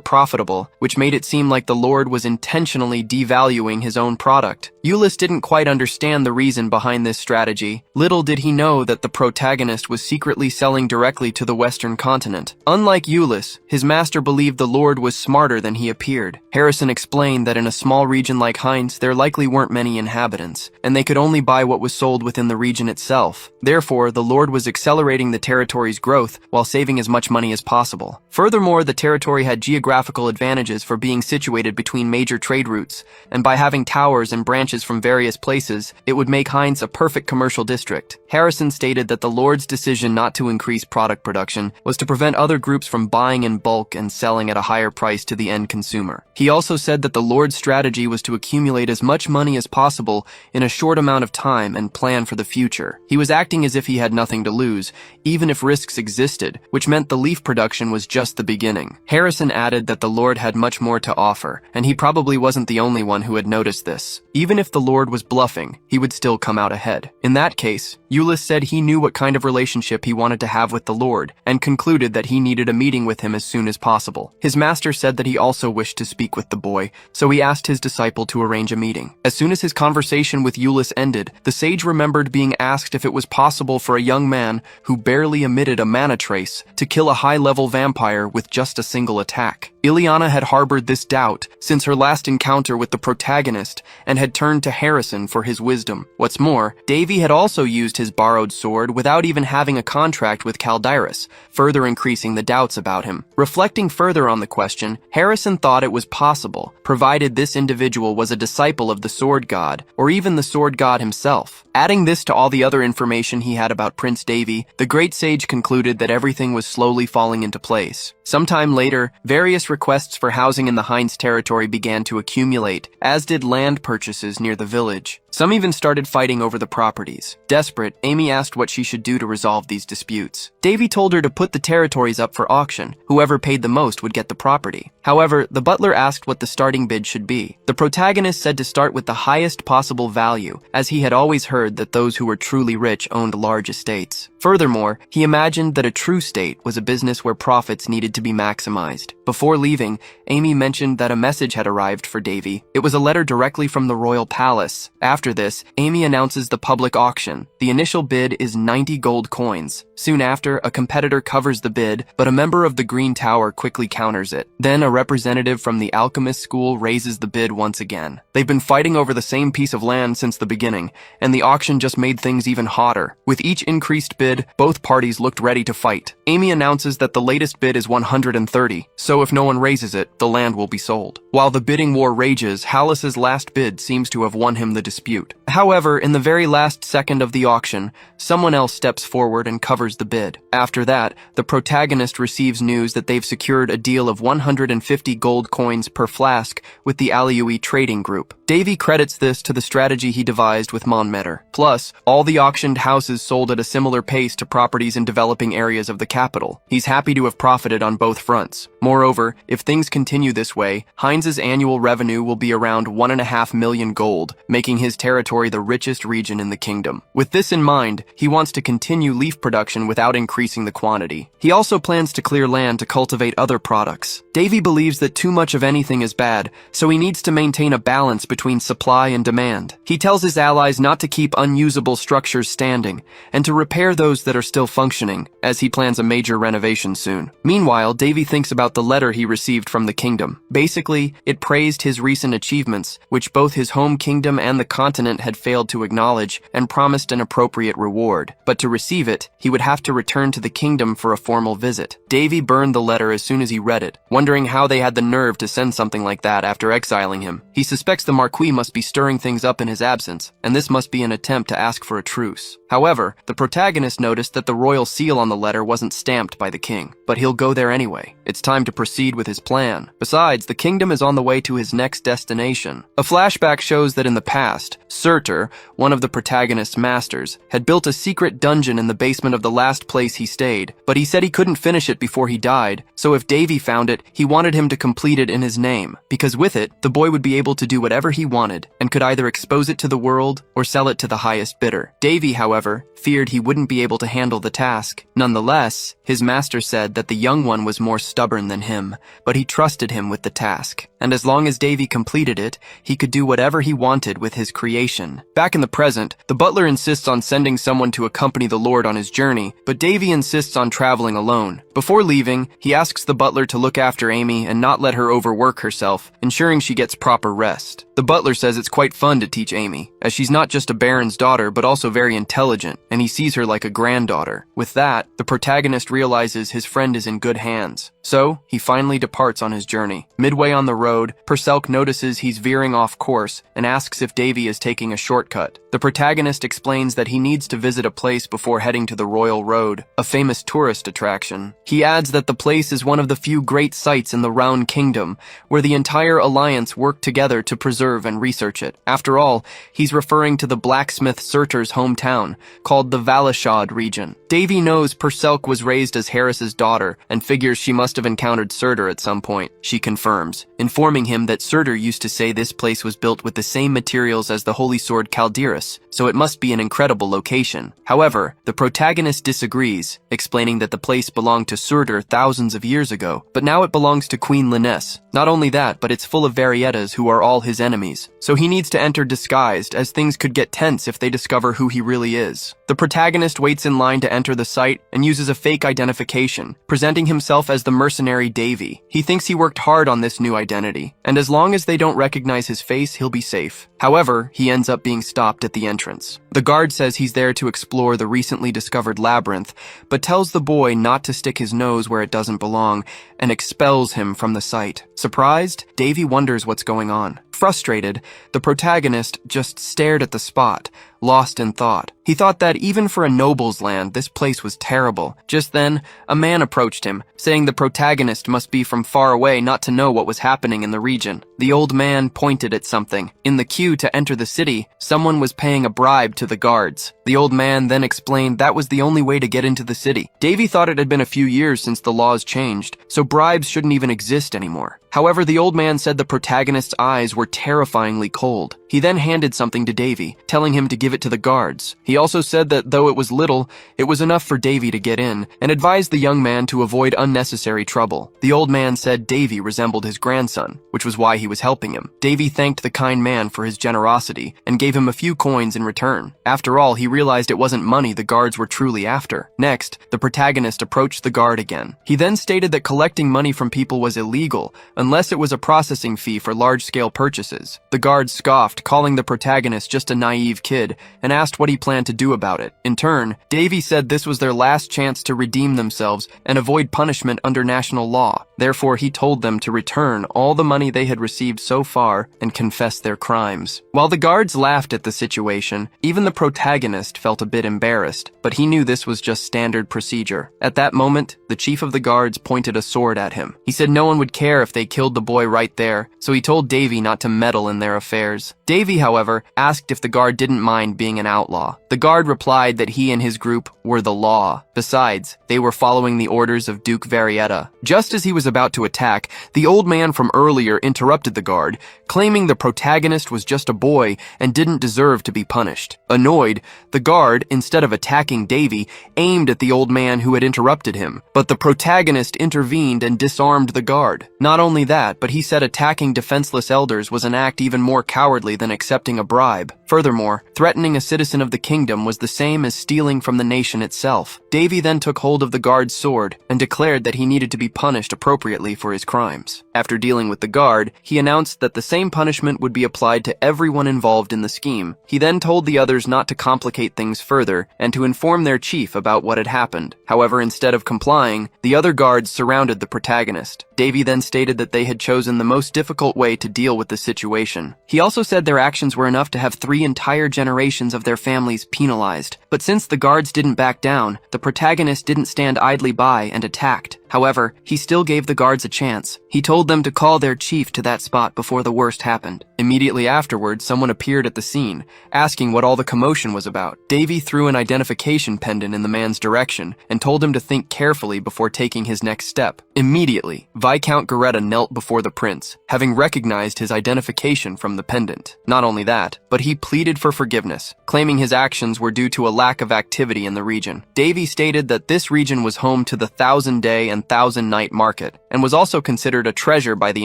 profitable, which made it seem like the lord was intentionally devaluing his own product. Euless didn't quite understand the reason behind this strategy. Little did he know that the protagonist was secretly selling directly to the Western continent. Unlike Euless, his master believed the lord was smarter than he appeared. Harrison explained that in a small region like Heinz, there likely weren't many inhabitants, and they could only buy what was sold within the region itself. Therefore, the lord was accelerating the territory's growth while saving as much money as possible. Furthermore, the territory had geographical advantages for being situated between major trade routes, and by having towers and branches from various places, it would make Heinz a perfect commercial district. Harrison stated that the lord's decision not to increase product production was to prevent other groups from buying in bulk and selling at a higher price to the end consumer. He also said that the lord's strategy was to accumulate as much money as possible in a short amount of time and plan for the future. He was acting as if he had nothing to lose, even if risks existed, which meant the leaf production was just the beginning. Harrison added that the lord had much more to offer, and he probably wasn't the only one who had noticed this. Even if the lord was bluffing, he would still come out ahead. In that case, Euless said he knew what kind of relationship he wanted to have with the lord, and concluded that he needed a meeting with him as soon as possible. His master said that he also wished to speak with the boy, so he asked his disciple to arrange a meeting. As soon as his conversation with Euless ended, the sage remembered being asked if it was possible for a young man who barely emitted a mana trace to kill a high-level vampire with just a single attack. Ileana had harbored this doubt since her last encounter with the protagonist and had turned to Harrison for his wisdom. What's more, Davy had also used his borrowed sword without even having a contract with Caldirus, further increasing the doubts about him. Reflecting further on the question, Harrison thought it was possible, provided this individual was a disciple of the sword god, or even the sword god himself. Adding this to all the other information he had about Prince Davy, the great sage concluded that everything was slowly falling into place. Sometime later, various requests for housing in the Heinz territory began to accumulate, as did land purchases near the village. Some even started fighting over the properties. Desperate, Amy asked what she should do to resolve these disputes. Davy told her to put the territories up for auction. Whoever paid the most would get the property. However, the butler asked what the starting bid should be. The protagonist said to start with the highest possible value, as he had always heard that those who were truly rich owned large estates. Furthermore, he imagined that a true state was a business where profits needed to be maximized. Before leaving, Amy mentioned that a message had arrived for Davy. It was a letter directly from the royal palace. After this, Amy announces the public auction. The initial bid is 90 gold coins. Soon after, a competitor covers the bid, but a member of the Green Tower quickly counters it. Then a representative from the alchemist school raises the bid once again. They've been fighting over the same piece of land since the beginning, and the auction just made things even hotter. With each increased bid, both parties looked ready to fight. Amy announces that the latest bid is 130, so if no one raises it, the land will be sold. While the bidding war rages, Hallis's last bid seems to have won him the dispute. However, in the very last second of the auction, someone else steps forward and covers the bid. After that, the protagonist receives news that they've secured a deal of 150 gold coins per flask with the Aliui trading group. Davy credits this to the strategy he devised with Monmeter. Plus, all the auctioned houses sold at a similar pace to properties in developing areas of the capital. He's happy to have profited on both fronts. Moreover, if things continue this way, Heinz's annual revenue will be around 1.5 million gold, making his territory the richest region in the kingdom. With this in mind, he wants to continue leaf production without increasing the quantity. He also plans to clear land to cultivate other products. Davy believes that too much of anything is bad, so he needs to maintain a balance between supply and demand. He tells his allies not to keep unusable structures standing, and to repair those that are still functioning, as he plans a major renovation soon. Meanwhile, Davy thinks about the letter he received from the kingdom. Basically, it praised his recent achievements, which both his home kingdom and the continent had failed to acknowledge, and promised an appropriate reward. But to receive it, he would have to return to the kingdom for a formal visit. Davy burned the letter as soon as he read it, wondering how they had the nerve to send something like that after exiling him. He suspects the Marquis must be stirring things up in his absence, and this must be an attempt to ask for a truce. However, the protagonist noticed that the royal seal on the letter wasn't stamped by the king, but he'll go there anyway. It's time to proceed with his plan. Besides, the kingdom is on the way to his next destination. A flashback shows that in the past, Surtur, one of the protagonist's masters, had built a secret dungeon in the basement of the last place he stayed, but he said he couldn't finish it before he died, so if Davy found it, he wanted him to complete it in his name, because with it, the boy would be able to do whatever he wanted, and could either expose it to the world or sell it to the highest bidder. Davy, however, feared he wouldn't be able to handle the task. Nonetheless, his master said that the young one was more stubborn than him, but he trusted him with the task, and as long as Davy completed it, he could do whatever he wanted with his creation. Back in the present, the butler insists on sending someone to accompany the lord on his journey, but Davy insists on traveling alone. Before leaving, he asks the butler to look after Amy and not let her overwork herself, ensuring she gets proper rest. The butler says it's quite fun to teach Amy, as she's not just a baron's daughter but also very intelligent, and he sees her like a granddaughter. With that, the protagonist realizes his friend is in good hands. So, he finally departs on his journey. Midway on the road, Perselk notices he's veering off course and asks if Davy is taking a shortcut. The protagonist explains that he needs to visit a place before heading to the Royal Road, a famous tourist attraction. He adds that the place is one of the few great sites in the Round Kingdom, where the entire alliance worked together to preserve and research it. After all, he's referring to the blacksmith Surtur's hometown, called the Valashad region. Davy knows Perselk was raised as Harris's daughter, and figures she must have encountered Surtur at some point. She confirms, informing him that Surtur used to say this place was built with the same materials as the holy sword Calderis, so it must be an incredible location. However, the protagonist disagrees, explaining that the place belonged to Surtur thousands of years ago, but now it belongs to Queen Linnes. Not only that, but it's full of Variettas who are all his enemies, so he needs to enter disguised, as things could get tense if they discover who he really is. The protagonist waits in line to enter the site and uses a fake identification, presenting himself as the mercenary Davy. He thinks he worked hard on this new identity, and as long as they don't recognize his face, he'll be safe. However, he ends up being stopped at the entrance. The guard says he's there to explore the recently discovered labyrinth, but tells the boy not to stick his nose where it doesn't belong, and expels him from the site. Surprised, Davy wonders what's going on. Frustrated, the protagonist just stared at the spot, lost in thought. He thought that even for a noble's land, this place was terrible. Just then, a man approached him, saying the protagonist must be from far away not to know what was happening in the region. The old man pointed at something. In the queue to enter the city, someone was paying a bribe to the guards. The old man then explained that was the only way to get into the city. Davy thought it had been a few years since the laws changed, so bribes shouldn't even exist anymore. However, the old man said the protagonist's eyes were terrifyingly cold. He then handed something to Davy, telling him to give it to the guards. He also said that though it was little, it was enough for Davy to get in, and advised the young man to avoid unnecessary trouble. The old man said Davy resembled his grandson, which was why he was helping him. Davy thanked the kind man for his generosity, and gave him a few coins in return. After all, he realized it wasn't money the guards were truly after. Next, the protagonist approached the guard again. He then stated that collecting money from people was illegal, unless it was a processing fee for large-scale purchases. The guard scoffed, calling the protagonist just a naive kid, and asked what he planned to do about it. In turn, Davy said this was their last chance to redeem themselves and avoid punishment under national law. Therefore, he told them to return all the money they had received so far and confess their crimes. While the guards laughed at the situation, even the protagonist felt a bit embarrassed, but he knew this was just standard procedure. At that moment, the chief of the guards pointed a sword at him. He said no one would care if they killed the boy right there, so he told Davy not to meddle in their affairs. Davy, however, asked if the guard didn't mind being an outlaw. The guard replied that he and his group were the law. Besides, they were following the orders of Duke Varietta. Just as he was about to attack, the old man from earlier interrupted the guard, claiming the protagonist was just a boy and didn't deserve to be punished. Annoyed, the guard, instead of attacking Davy, aimed at the old man who had interrupted him. But the protagonist intervened and disarmed the guard. Not only that, but he said attacking defenseless elders was an act even more cowardly than accepting a bribe. Furthermore, threatening a citizen of the kingdom was the same as stealing from the nation itself. Davy then took hold of the guard's sword and declared that he needed to be punished appropriately for his crimes. After dealing with the guard, he announced that the same punishment would be applied to everyone involved in the scheme. He then told the others not to complicate things further and to inform their chief about what had happened. However, instead of complying, the other guards surrounded the protagonist. Davy then stated that they had chosen the most difficult way to deal with the situation. He also said their actions were enough to have 3 entire generations of their families penalized. But since the guards didn't back down, the protagonist didn't stand idly by and attacked. However, he still gave the guards a chance. He told them to call their chief to that spot before the worst happened. Immediately afterwards, someone appeared at the scene, asking what all the commotion was about. Davy threw an identification pendant in the man's direction and told him to think carefully before taking his next step. Immediately, Viscount Goretta knelt before the prince, having recognized his identification from the pendant. Not only that, but he pleaded for forgiveness, claiming his actions were due to a lack of activity in the region. Davy stated that this region was home to the 1,000-day and 1,000-night market, and was also considered a treasure by the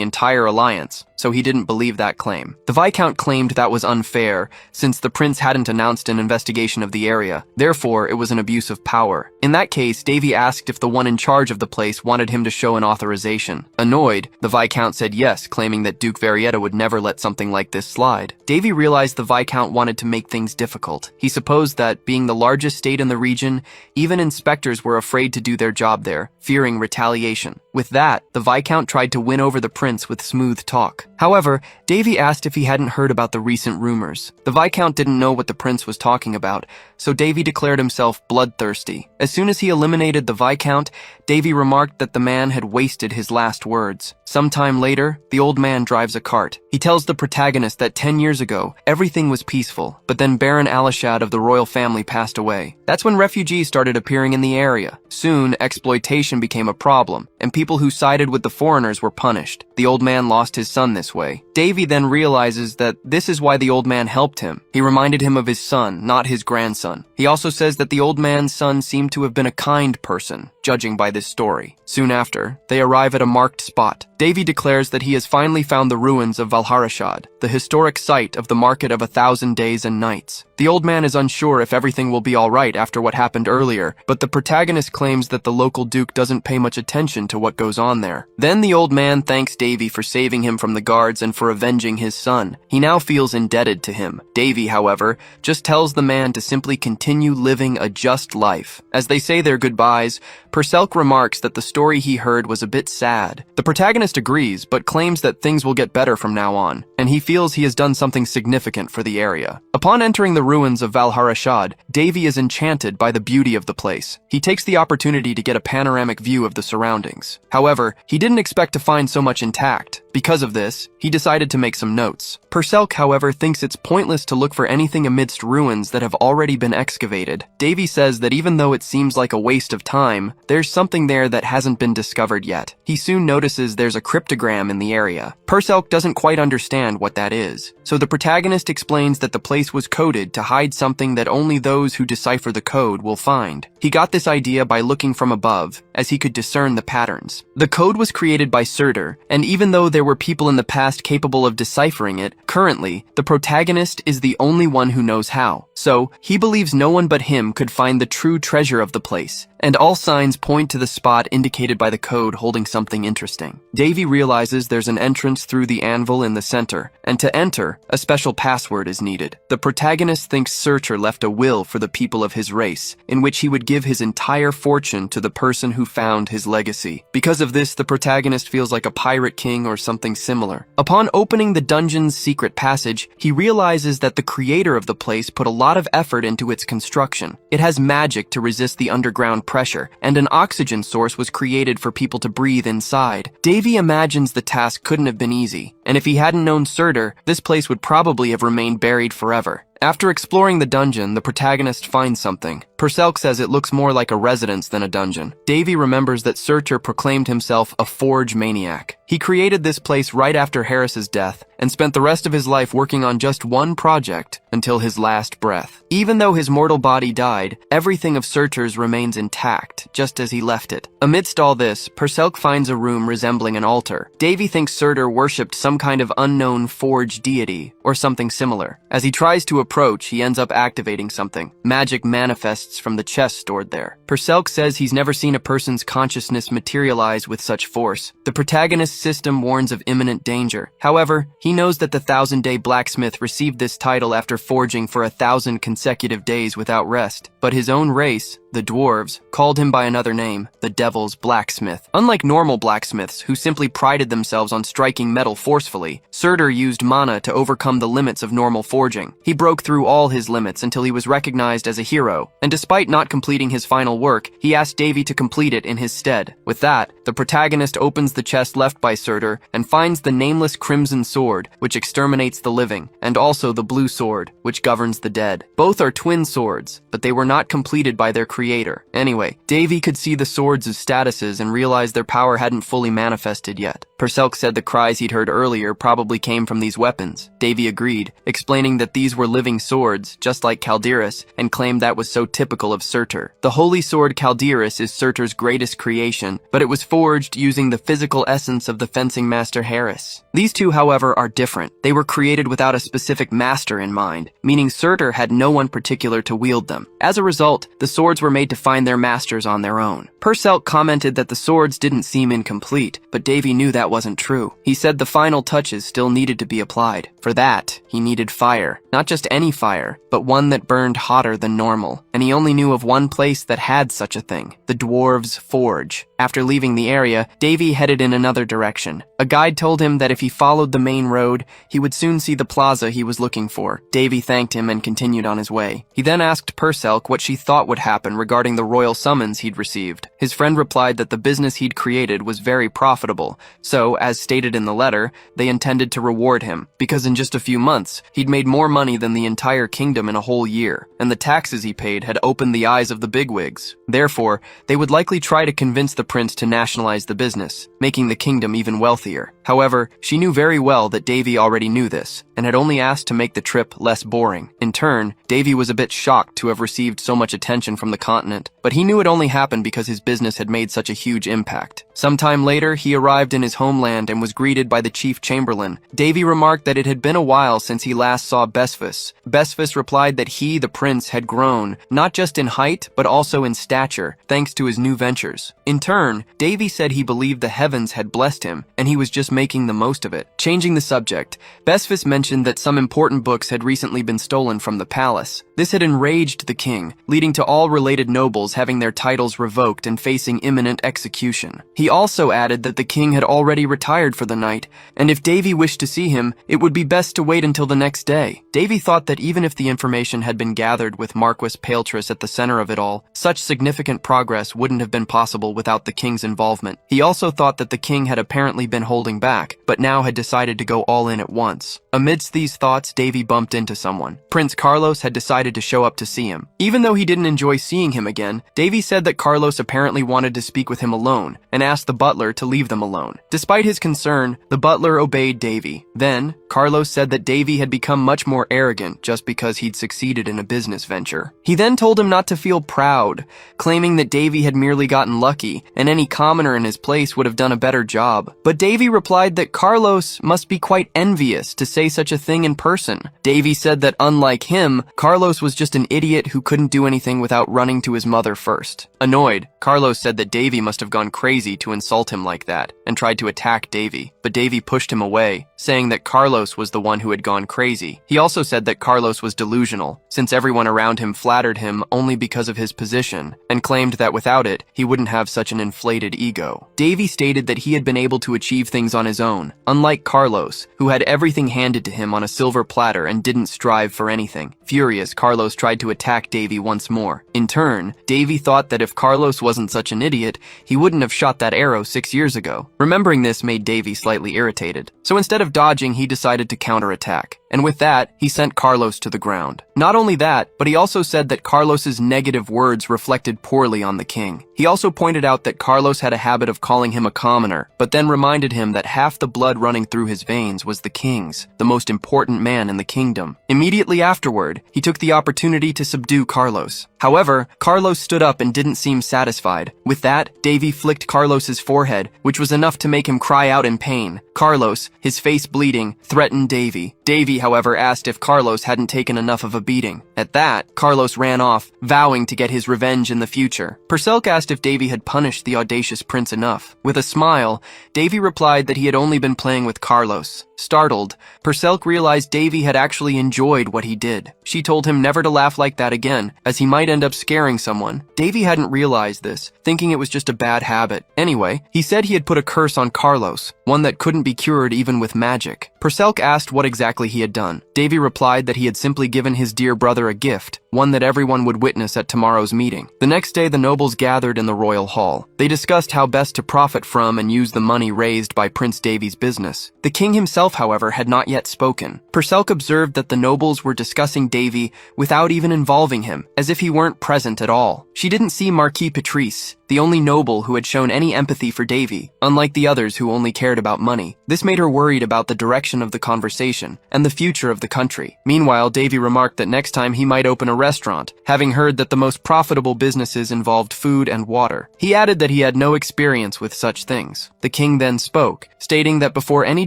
entire alliance, so he didn't believe that claim. The Viscount claimed that was unfair, since the prince hadn't announced an investigation of the area. Therefore, it was an abuse of power. In that case, Davy asked if the one in charge of the place wanted him to show an authorization. Annoyed, the Viscount said yes, claiming that Duke Varietta would never let something like this slide. Davy realized the Viscount wanted to make things difficult. He supposed that, being the largest state in the region, even inspectors were afraid to do their job there, fearing retaliation. With that, the Viscount tried to win over the prince with smooth talk. However, Davy asked if he hadn't heard about the recent rumors. The Viscount didn't know what the prince was talking about, so Davy declared himself bloodthirsty. As soon as he eliminated the Viscount, Davy remarked that the man had wasted his last words. Sometime later, the old man drives a cart. He tells the protagonist that 10 years ago, everything was peaceful, but then Baron Alishad of the royal family passed away. That's when refugees started appearing in the area. Soon, exploitation became a problem, and people who sided with the foreigners were punished. The old man lost his son this way. Davy then realizes that this is why the old man helped him. He reminded him of his son, not his grandson. He also says that the old man's son seemed to have been a kind person, judging by this story. Soon after, they arrive at a marked spot. Davy declares that he has finally found the ruins of Valharashad, the historic site of the Market of 1,000 Days and Nights. The old man is unsure if everything will be alright after what happened earlier, but the protagonist claims that the local duke doesn't pay much attention to what goes on there. Then the old man thanks Davy for saving him from the guards and for avenging his son. He now feels indebted to him. Davy, however, just tells the man to simply continue living a just life. As they say their goodbyes, Purcell remarks that the story he heard was a bit sad. The protagonist agrees, but claims that things will get better from now on, and he feels he has done something significant for the area. Upon entering the ruins of Valharashad, Davy is enchanted by the beauty of the place. He takes the opportunity to get a panoramic view of the surroundings. However, he didn't expect to find so much intact. Because of this, he decided to make some notes. Purcell, however, thinks it's pointless to look for anything amidst ruins that have already been excavated. Davy says that even though it seems like a waste of time, there's something there that hasn't been discovered yet. He soon notices there's a cryptogram in the area. Purcell doesn't quite understand what that is, so the protagonist explains that the place was coded to hide something that only those who decipher the code will find. He got this idea by looking from above, as he could discern the patterns. The code was created by Surtur, and even though there were people in the past capable of deciphering it, currently, the protagonist is the only one who knows how. So, he believes no one but him could find the true treasure of the place, and all signs point to the spot indicated by the code holding something interesting. Davy realizes there's an entrance through the anvil in the center, and to enter, a special password is needed. The protagonist thinks Surtur left a will for the people of his race, in which he would give his entire fortune to the person who found his legacy. Because of this, the protagonist feels like a pirate king or something similar. Upon opening the dungeon's secret passage, he realizes that the creator of the place put a lot of effort into its construction. It has magic to resist the underground pressure, and an oxygen source was created for people to breathe inside. Davy imagines the task couldn't have been easy, and if he hadn't known Surtur, this place would probably have remained buried forever. After exploring the dungeon, the protagonist finds something. Perselk says it looks more like a residence than a dungeon. Davy remembers that Surtur proclaimed himself a forge maniac. He created this place right after Harris's death and spent the rest of his life working on just one project until his last breath. Even though his mortal body died, everything of Surtur's remains intact, just as he left it. Amidst all this, Perselk finds a room resembling an altar. Davy thinks Surtur worshipped some kind of unknown forge deity or something similar. As he tries to approach, he ends up activating something. Magic manifests from the chest stored there. Perselk says he's never seen a person's consciousness materialize with such force. The protagonist's system warns of imminent danger. However, he knows that the 1000-day blacksmith received this title after forging for 1,000 consecutive days without rest. But his own race, the dwarves, called him by another name, the Devil's Blacksmith. Unlike normal blacksmiths, who simply prided themselves on striking metal forcefully, Surtur used mana to overcome the limits of normal forging. He broke through all his limits until he was recognized as a hero, and despite not completing his final work, he asked Davy to complete it in his stead. With that, the protagonist opens the chest left by Surtur and finds the nameless Crimson Sword, which exterminates the living, and also the Blue Sword, which governs the dead. Both are twin swords, but they were not completed by their creator. Anyway, Davy could see the swords as statuses and realized their power hadn't fully manifested yet. Perselk said the cries he'd heard earlier probably came from these weapons. Davy agreed, explaining that these were living swords, just like Calderis, and claimed that was so typical of Surtur. The holy sword Calderis is Surtur's greatest creation, but it was forged using the physical essence of the fencing master Harris. These two, however, are different. They were created without a specific master in mind, meaning Surtur had no one particular to wield them. As a result, the swords were made to find their masters on their own. Perselk commented that the swords didn't seem incomplete, but Davy knew that wasn't true. He said the final touches still needed to be applied. For that, he needed fire. Not just any fire, but one that burned hotter than normal. And he only knew of one place that had such a thing, the Dwarves' Forge. After leaving the area, Davy headed in another direction. A guide told him that if he followed the main road, he would soon see the plaza he was looking for. Davy thanked him and continued on his way. He then asked Perselk what she thought would happen regarding the royal summons he'd received. His friend replied that the business he'd created was very profitable, so, as stated in the letter, they intended to reward him, because in just a few months, he'd made more money than the entire kingdom in a whole year, and the taxes he paid had opened the eyes of the bigwigs. Therefore, they would likely try to convince the prince to nationalize the business, making the kingdom even wealthier. However, she knew very well that Davy already knew this, and had only asked to make the trip less boring. In turn, Davy was a bit shocked to have received so much attention from the continent, but he knew it only happened because his business had made such a huge impact. Sometime later, he arrived in his homeland and was greeted by the chief chamberlain. Davy remarked that it had been a while since he last saw Besfus. Besfus replied that he, the prince, had grown, not just in height, but also in stature, thanks to his new ventures. In turn, Davy said he believed the heavens had blessed him, and he was just making the most of it. Changing the subject, Besfus mentioned that some important books had recently been stolen from the palace. This had enraged the king, leading to all related nobles having their titles revoked and facing imminent execution. He also added that the king had already retired for the night, and if Davy wished to see him, it would be best to wait until the next day. Davy thought that even if the information had been gathered with Marquis Paletris at the center of it all, such significant progress wouldn't have been possible without the king's involvement. He also thought that the king had apparently been holding back, but now had decided to go all in at once. Amidst these thoughts, Davy bumped into someone. Prince Carlos had decided to show up to see him. Even though he didn't enjoy seeing him again, Davy said that Carlos apparently wanted to speak with him alone, and asked the butler to leave them alone. Despite his concern, the butler obeyed Davy. Then, Carlos said that Davy had become much more arrogant just because he'd succeeded in a business venture. He then told him not to feel proud, claiming that Davy had merely gotten lucky, and any commoner in his place would have done a better job. But Davy replied that Carlos must be quite envious to say such a thing in person. Davy said that unlike him, Carlos was just an idiot who couldn't do anything without running to his mother first. Annoyed, Carlos said that Davy must have gone crazy to insult him like that, and tried to attack Davy. But Davy pushed him away, saying that Carlos Carlos was the one who had gone crazy. He also said that Carlos was delusional, since everyone around him flattered him only because of his position, and claimed that without it, he wouldn't have such an inflated ego. Davy stated that he had been able to achieve things on his own, unlike Carlos, who had everything handed to him on a silver platter and didn't strive for anything. Furious, Carlos tried to attack Davy once more. In turn, Davy thought that if Carlos wasn't such an idiot, he wouldn't have shot that arrow 6 years ago. Remembering this made Davy slightly irritated, so instead of dodging, he decided to counterattack. And with that, he sent Carlos to the ground. Not only that, but he also said that Carlos's negative words reflected poorly on the king. He also pointed out that Carlos had a habit of calling him a commoner, but then reminded him that half the blood running through his veins was the king's, the most important man in the kingdom. Immediately afterward, he took the opportunity to subdue Carlos. However, Carlos stood up and didn't seem satisfied. With that, Davy flicked Carlos's forehead, which was enough to make him cry out in pain. Carlos, his face bleeding, threatened Davy. Davy, however, asked if Carlos hadn't taken enough of a beating. At that, Carlos ran off, vowing to get his revenge in the future. Perselk asked if Davy had punished the audacious prince enough. With a smile, Davy replied that he had only been playing with Carlos. Startled, Perselk realized Davy had actually enjoyed what he did. She told him never to laugh like that again, as he might end up scaring someone. Davy hadn't realized this, thinking it was just a bad habit. Anyway, he said he had put a curse on Carlos, one that couldn't be cured even with magic. Perselk asked what exactly he had done. Davy replied that he had simply given his dear brother a gift, one that everyone would witness at tomorrow's meeting. The next day, the nobles gathered in the royal hall. They discussed how best to profit from and use the money raised by Prince Davy's business. The king himself, however, had not yet spoken. Perselk observed that the nobles were discussing Davy without even involving him, as if he weren't present at all. She didn't see Marquis Patrice, the only noble who had shown any empathy for Davy, unlike the others who only cared about money. This made her worried about the direction of the conversation and the future of the country. Meanwhile, Davy remarked that next time he might open a restaurant, having heard that the most profitable businesses involved food and water. He added that he had no experience with such things. The king then spoke, stating that before any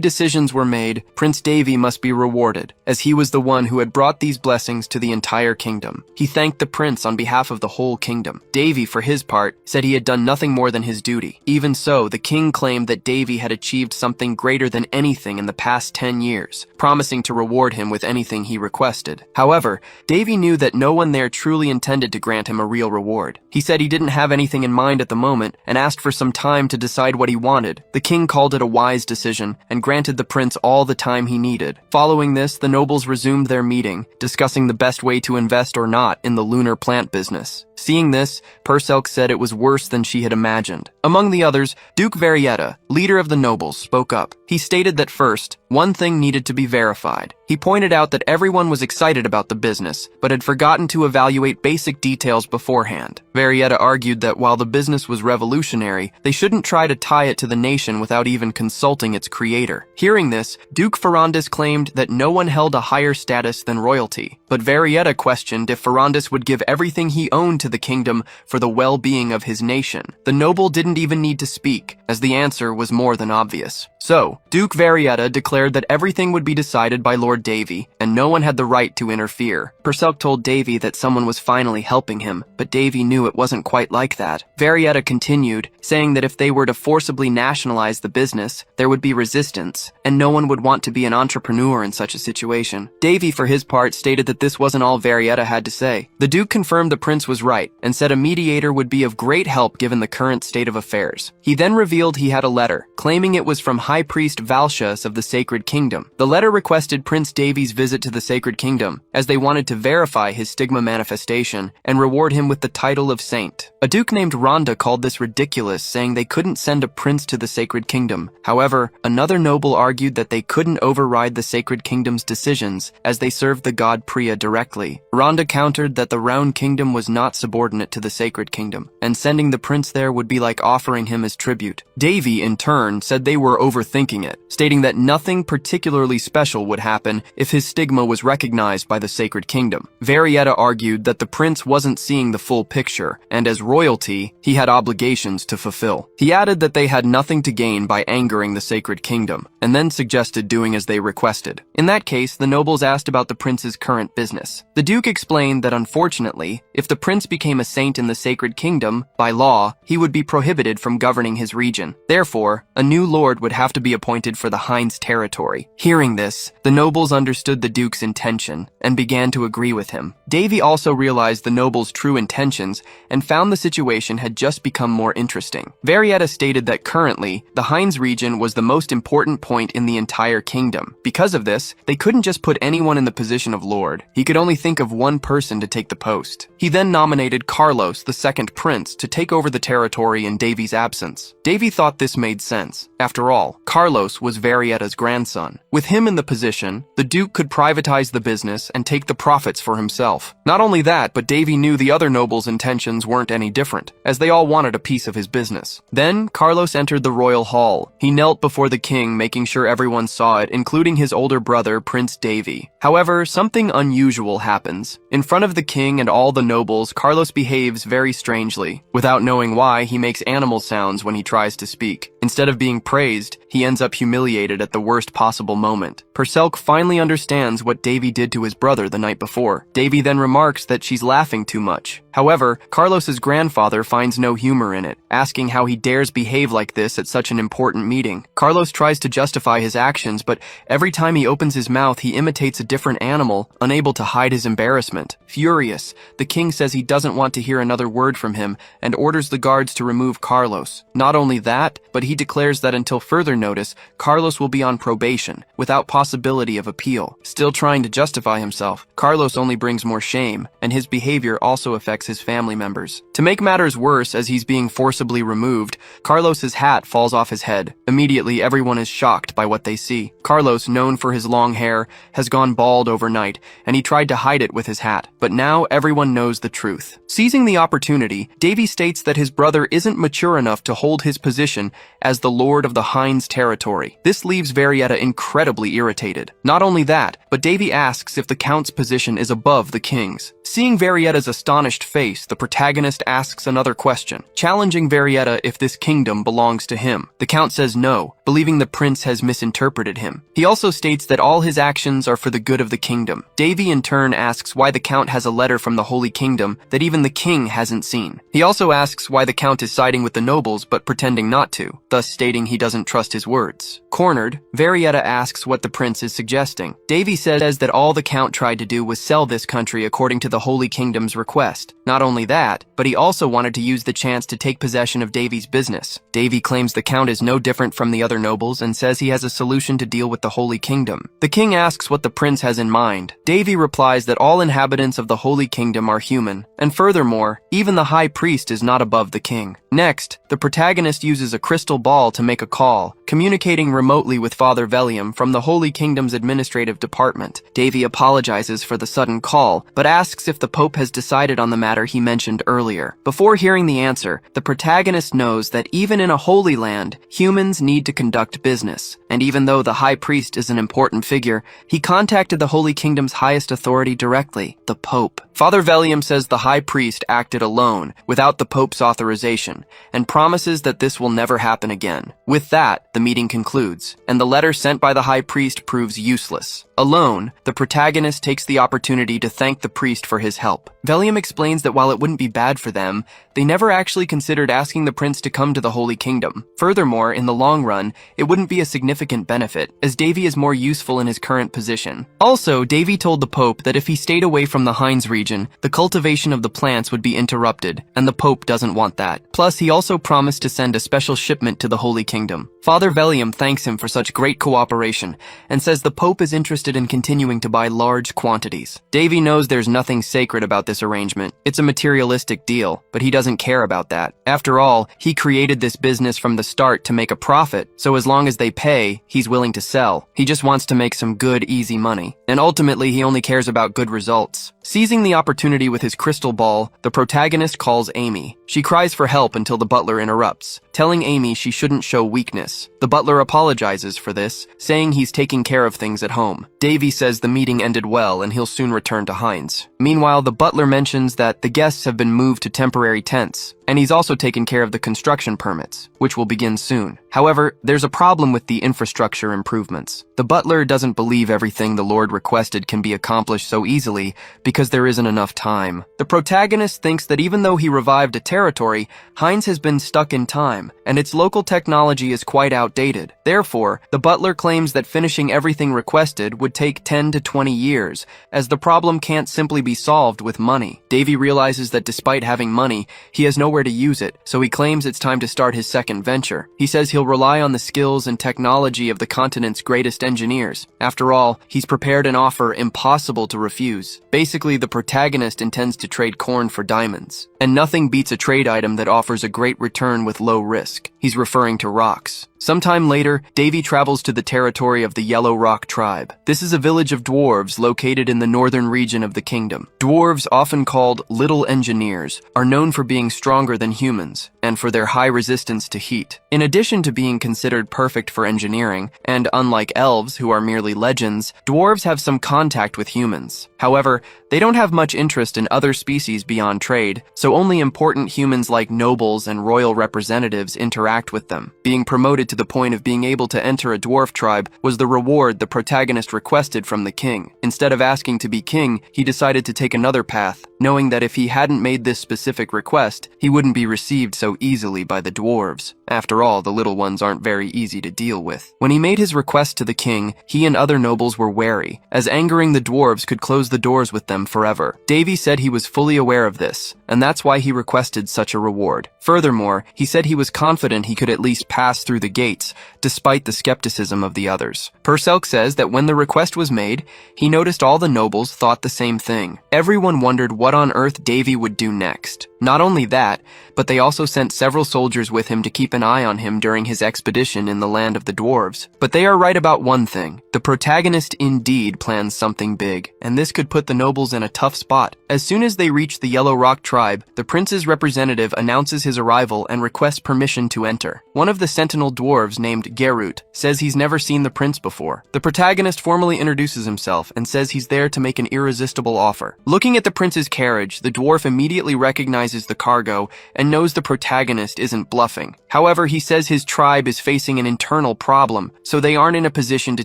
decisions were made, Prince Davy must be rewarded, as he was the one who had brought these blessings to the entire kingdom. He thanked the prince on behalf of the whole kingdom. Davy, for his part, said he had done nothing more than his duty. Even so, the king claimed that Davy had achieved something greater than anything in the past 10 years, promising to reward him with anything he requested. However, Davy knew that no one there truly intended to grant him a real reward. He said he didn't have anything in mind at the moment and asked for some time to decide what he wanted. The king called it a wise decision and granted the prince all the time he needed. Following this, the nobles resumed their meeting, discussing the best way to invest or not in the lunar plant business. Seeing this, Perselk said it was worse than she had imagined. Among the others, Duke Varietta, leader of the nobles, spoke up. He stated that first, one thing needed to be verified. He pointed out that everyone was excited about the business, but had forgotten to evaluate basic details beforehand. Varietta argued that while the business was revolutionary, they shouldn't try to tie it to the nation without even consulting its creator. Hearing this, Duke Ferrandis claimed that no one held a higher status than royalty, but Varietta questioned if Ferrandis would give everything he owned to the kingdom for the well-being of his nation. The noble didn't even need to speak, as the answer was more than obvious. So, Duke Varietta declared that everything would be decided by Lord Davy, and no one had the right to interfere. Perselk told Davy that someone was finally helping him, but Davy knew it wasn't quite like that. Varietta continued, saying that if they were to forcibly nationalize the business, there would be resistance, and no one would want to be an entrepreneur in such a situation. Davy, for his part, stated that this wasn't all Varietta had to say. The Duke confirmed the prince was right, and said a mediator would be of great help given the current state of affairs. He then revealed he had a letter, claiming it was from High Priest Valsius of the Sacred Kingdom. The letter requested Prince Davy's visit to the Sacred Kingdom, as they wanted to verify his stigma manifestation and reward him with the title of saint. A duke named Rhonda called this ridiculous, saying they couldn't send a prince to the Sacred Kingdom. However, another noble argued that they couldn't override the Sacred Kingdom's decisions, as they served the god Priya directly. Rhonda countered that the Round Kingdom was not subordinate to the Sacred Kingdom, and sending the prince there would be like offering him as tribute. Davy, in turn, said they were overthinking it, stating that nothing particularly special would happen if his stigma was recognized by the Sacred Kingdom. Varietta argued that the prince wasn't seeing the full picture, and as royalty, he had obligations to fulfill. He added that they had nothing to gain by angering the Sacred Kingdom, and then suggested doing as they requested. In that case, the nobles asked about the prince's current business. The Duke explained that unfortunately, if the prince became a saint in the Sacred Kingdom, by law, he would be prohibited from governing his region. Therefore, a new lord would have have to be appointed for the Heinz territory. Hearing this, the nobles understood the Duke's intention and began to agree with him. Davy also realized the nobles' true intentions and found the situation had just become more interesting. Varietta stated that currently, the Heinz region was the most important point in the entire kingdom. Because of this, they couldn't just put anyone in the position of lord. He could only think of one person to take the post. He then nominated Carlos, the second prince, to take over the territory in Davy's absence. Davy thought this made sense. After all, Carlos was Varietta's grandson. With him in the position, the Duke could privatize the business and take the profits for himself. Not only that, but Davy knew the other nobles' intentions weren't any different, as they all wanted a piece of his business. Then, Carlos entered the royal hall. He knelt before the king, making sure everyone saw it, including his older brother, Prince Davy. However, something unusual happens. In front of the king and all the nobles, Carlos behaves very strangely. Without knowing why, he makes animal sounds when he tries to speak. Instead of being praised, he ends up humiliated at the worst possible moment. Purcell finally understands what Davy did to his brother the night before. Davy then remarks that she's laughing too much. However, Carlos's grandfather finds no humor in it, asking how he dares behave like this at such an important meeting. Carlos tries to justify his actions, but every time he opens his mouth, he imitates a different animal, unable to hide his embarrassment. Furious, the king says he doesn't want to hear another word from him and orders the guards to remove Carlos. Not only that, but he declares that until further notice, Carlos will be on probation, without possibility of appeal. Still trying to justify himself, Carlos only brings more shame, and his behavior also affects his family members. To make matters worse, as he's being forcibly removed, Carlos's hat falls off his head. Immediately, everyone is shocked by what they see. Carlos, known for his long hair, has gone bald overnight, and he tried to hide it with his hat. But now everyone knows the truth. Seizing the opportunity, Davy states that his brother isn't mature enough to hold his position as the lord of the Heinz territory. This leaves Varietta incredibly irritated. Not only that, but Davy asks if the count's position is above the king's. Seeing Varietta's astonished face, the protagonist asks another question, challenging Varietta if this kingdom belongs to him. The count says no, believing the prince has misinterpreted him. He also states that all his actions are for the good of the kingdom. Davy in turn asks why the count has a letter from the Holy Kingdom that even the king hasn't seen. He also asks why the count is siding with the nobles but pretending not to, thus stating he doesn't trust his words. Cornered, Varietta asks what the prince is suggesting. Davy says that all the count tried to do was sell this country according to the Holy Kingdom's request. Not only that, but he also wanted to use the chance to take possession of Davy's business. Davy claims the count is no different from the other nobles and says he has a solution to deal with the Holy Kingdom. The king asks what the prince has in mind. Davy replies that all inhabitants of the Holy Kingdom are human, and furthermore, even the high priest is not above the king. Next, the protagonist uses a crystal ball to make a call, communicating remotely with Father Velium from the Holy Kingdom's administrative department. Davy apologizes for the sudden call, but asks if the Pope has decided on the matter he mentioned earlier. Before hearing the answer, the protagonist knows that even in a holy land, humans need to conduct business. And even though the High Priest is an important figure, he contacted the Holy Kingdom's highest authority directly, the Pope. Father Velium says the High Priest acted alone, without the Pope's authorization, and promises that this will never happen again. With that, the meeting concludes, and the letter sent by the High Priest proves useless. Alone, the protagonist takes the opportunity to thank the priest for his help. Velium explains that while it wouldn't be bad for them, they never actually considered asking the prince to come to the Holy Kingdom. Furthermore, in the long run, it wouldn't be a significant benefit, as Davy is more useful in his current position. Also, Davy told the Pope that if he stayed away from the Heinz region, the cultivation of the plants would be interrupted, and the Pope doesn't want that. Plus, he also promised to send a special shipment to the Holy Kingdom. Father Velium thanks him for such great cooperation, and says the Pope is interested in continuing to buy large quantities. Davy knows there's nothing sacred about this arrangement. It's a materialistic deal, but he doesn't care about that. After all, he created this business from the start to make a profit, so as long as they pay, he's willing to sell. He just wants to make some good, easy money. And ultimately, he only cares about good results. Seizing the opportunity with his crystal ball, the protagonist calls Amy. She cries for help until the butler interrupts, telling Amy she shouldn't show weakness. The butler apologizes for this, saying he's taking care of things at home. Davy says the meeting ended well and he'll soon return to Heinz. Meanwhile, the butler mentions that the guests have been moved to temporary tents, and he's also taken care of the construction permits, which will begin soon. However, there's a problem with the infrastructure improvements. The butler doesn't believe everything the Lord requested can be accomplished so easily because because there isn't enough time. The protagonist thinks that even though he revived a territory, Heinz has been stuck in time, and its local technology is quite outdated. Therefore, the butler claims that finishing everything requested would take 10 to 20 years, as the problem can't simply be solved with money. Davy realizes that despite having money, he has nowhere to use it, so he claims it's time to start his second venture. He says he'll rely on the skills and technology of the continent's greatest engineers. After all, he's prepared an offer impossible to refuse. Basically, the protagonist intends to trade corn for diamonds. And nothing beats a trade item that offers a great return with low risk. He's referring to rocks. Sometime later, Davy travels to the territory of the Yellow Rock tribe. This is a village of dwarves located in the northern region of the kingdom. Dwarves, often called little engineers, are known for being stronger than humans and for their high resistance to heat. In addition to being considered perfect for engineering, and unlike elves who are merely legends, dwarves have some contact with humans. However, they don't have much interest in other species beyond trade, so only important humans like nobles and royal representatives interact with them. Being promoted to the point of being able to enter a dwarf tribe was the reward the protagonist requested from the king. Instead of asking to be king, he decided to take another path, knowing that if he hadn't made this specific request, he wouldn't be received so easily by the dwarves. After all, the little ones aren't very easy to deal with. When he made his request to the king, he and other nobles were wary, as angering the dwarves could close the doors with them forever. Davy said he was fully aware of this, and that's why he requested such a reward. Furthermore, he said he was confident he could at least pass through the gates, despite the skepticism of the others. Purcell says that when the request was made, he noticed all the nobles thought the same thing. Everyone wondered what on earth Davy would do next. Not only that, but they also sent several soldiers with him to keep an eye on him during his expedition in the land of the dwarves. But they are right about one thing. The protagonist indeed plans something big, and this could put the nobles in a tough spot. As soon as they reach the Yellow Rock tribe, the prince's representative announces his arrival and requests permission to enter. One of the sentinel dwarves, named Gerut, says he's never seen the prince before. The protagonist formally introduces himself and says he's there to make an irresistible offer. Looking at the prince's carriage, the dwarf immediately recognizes the cargo and knows the protagonist isn't bluffing. However, he says his tribe is facing an internal problem, so they aren't in a position to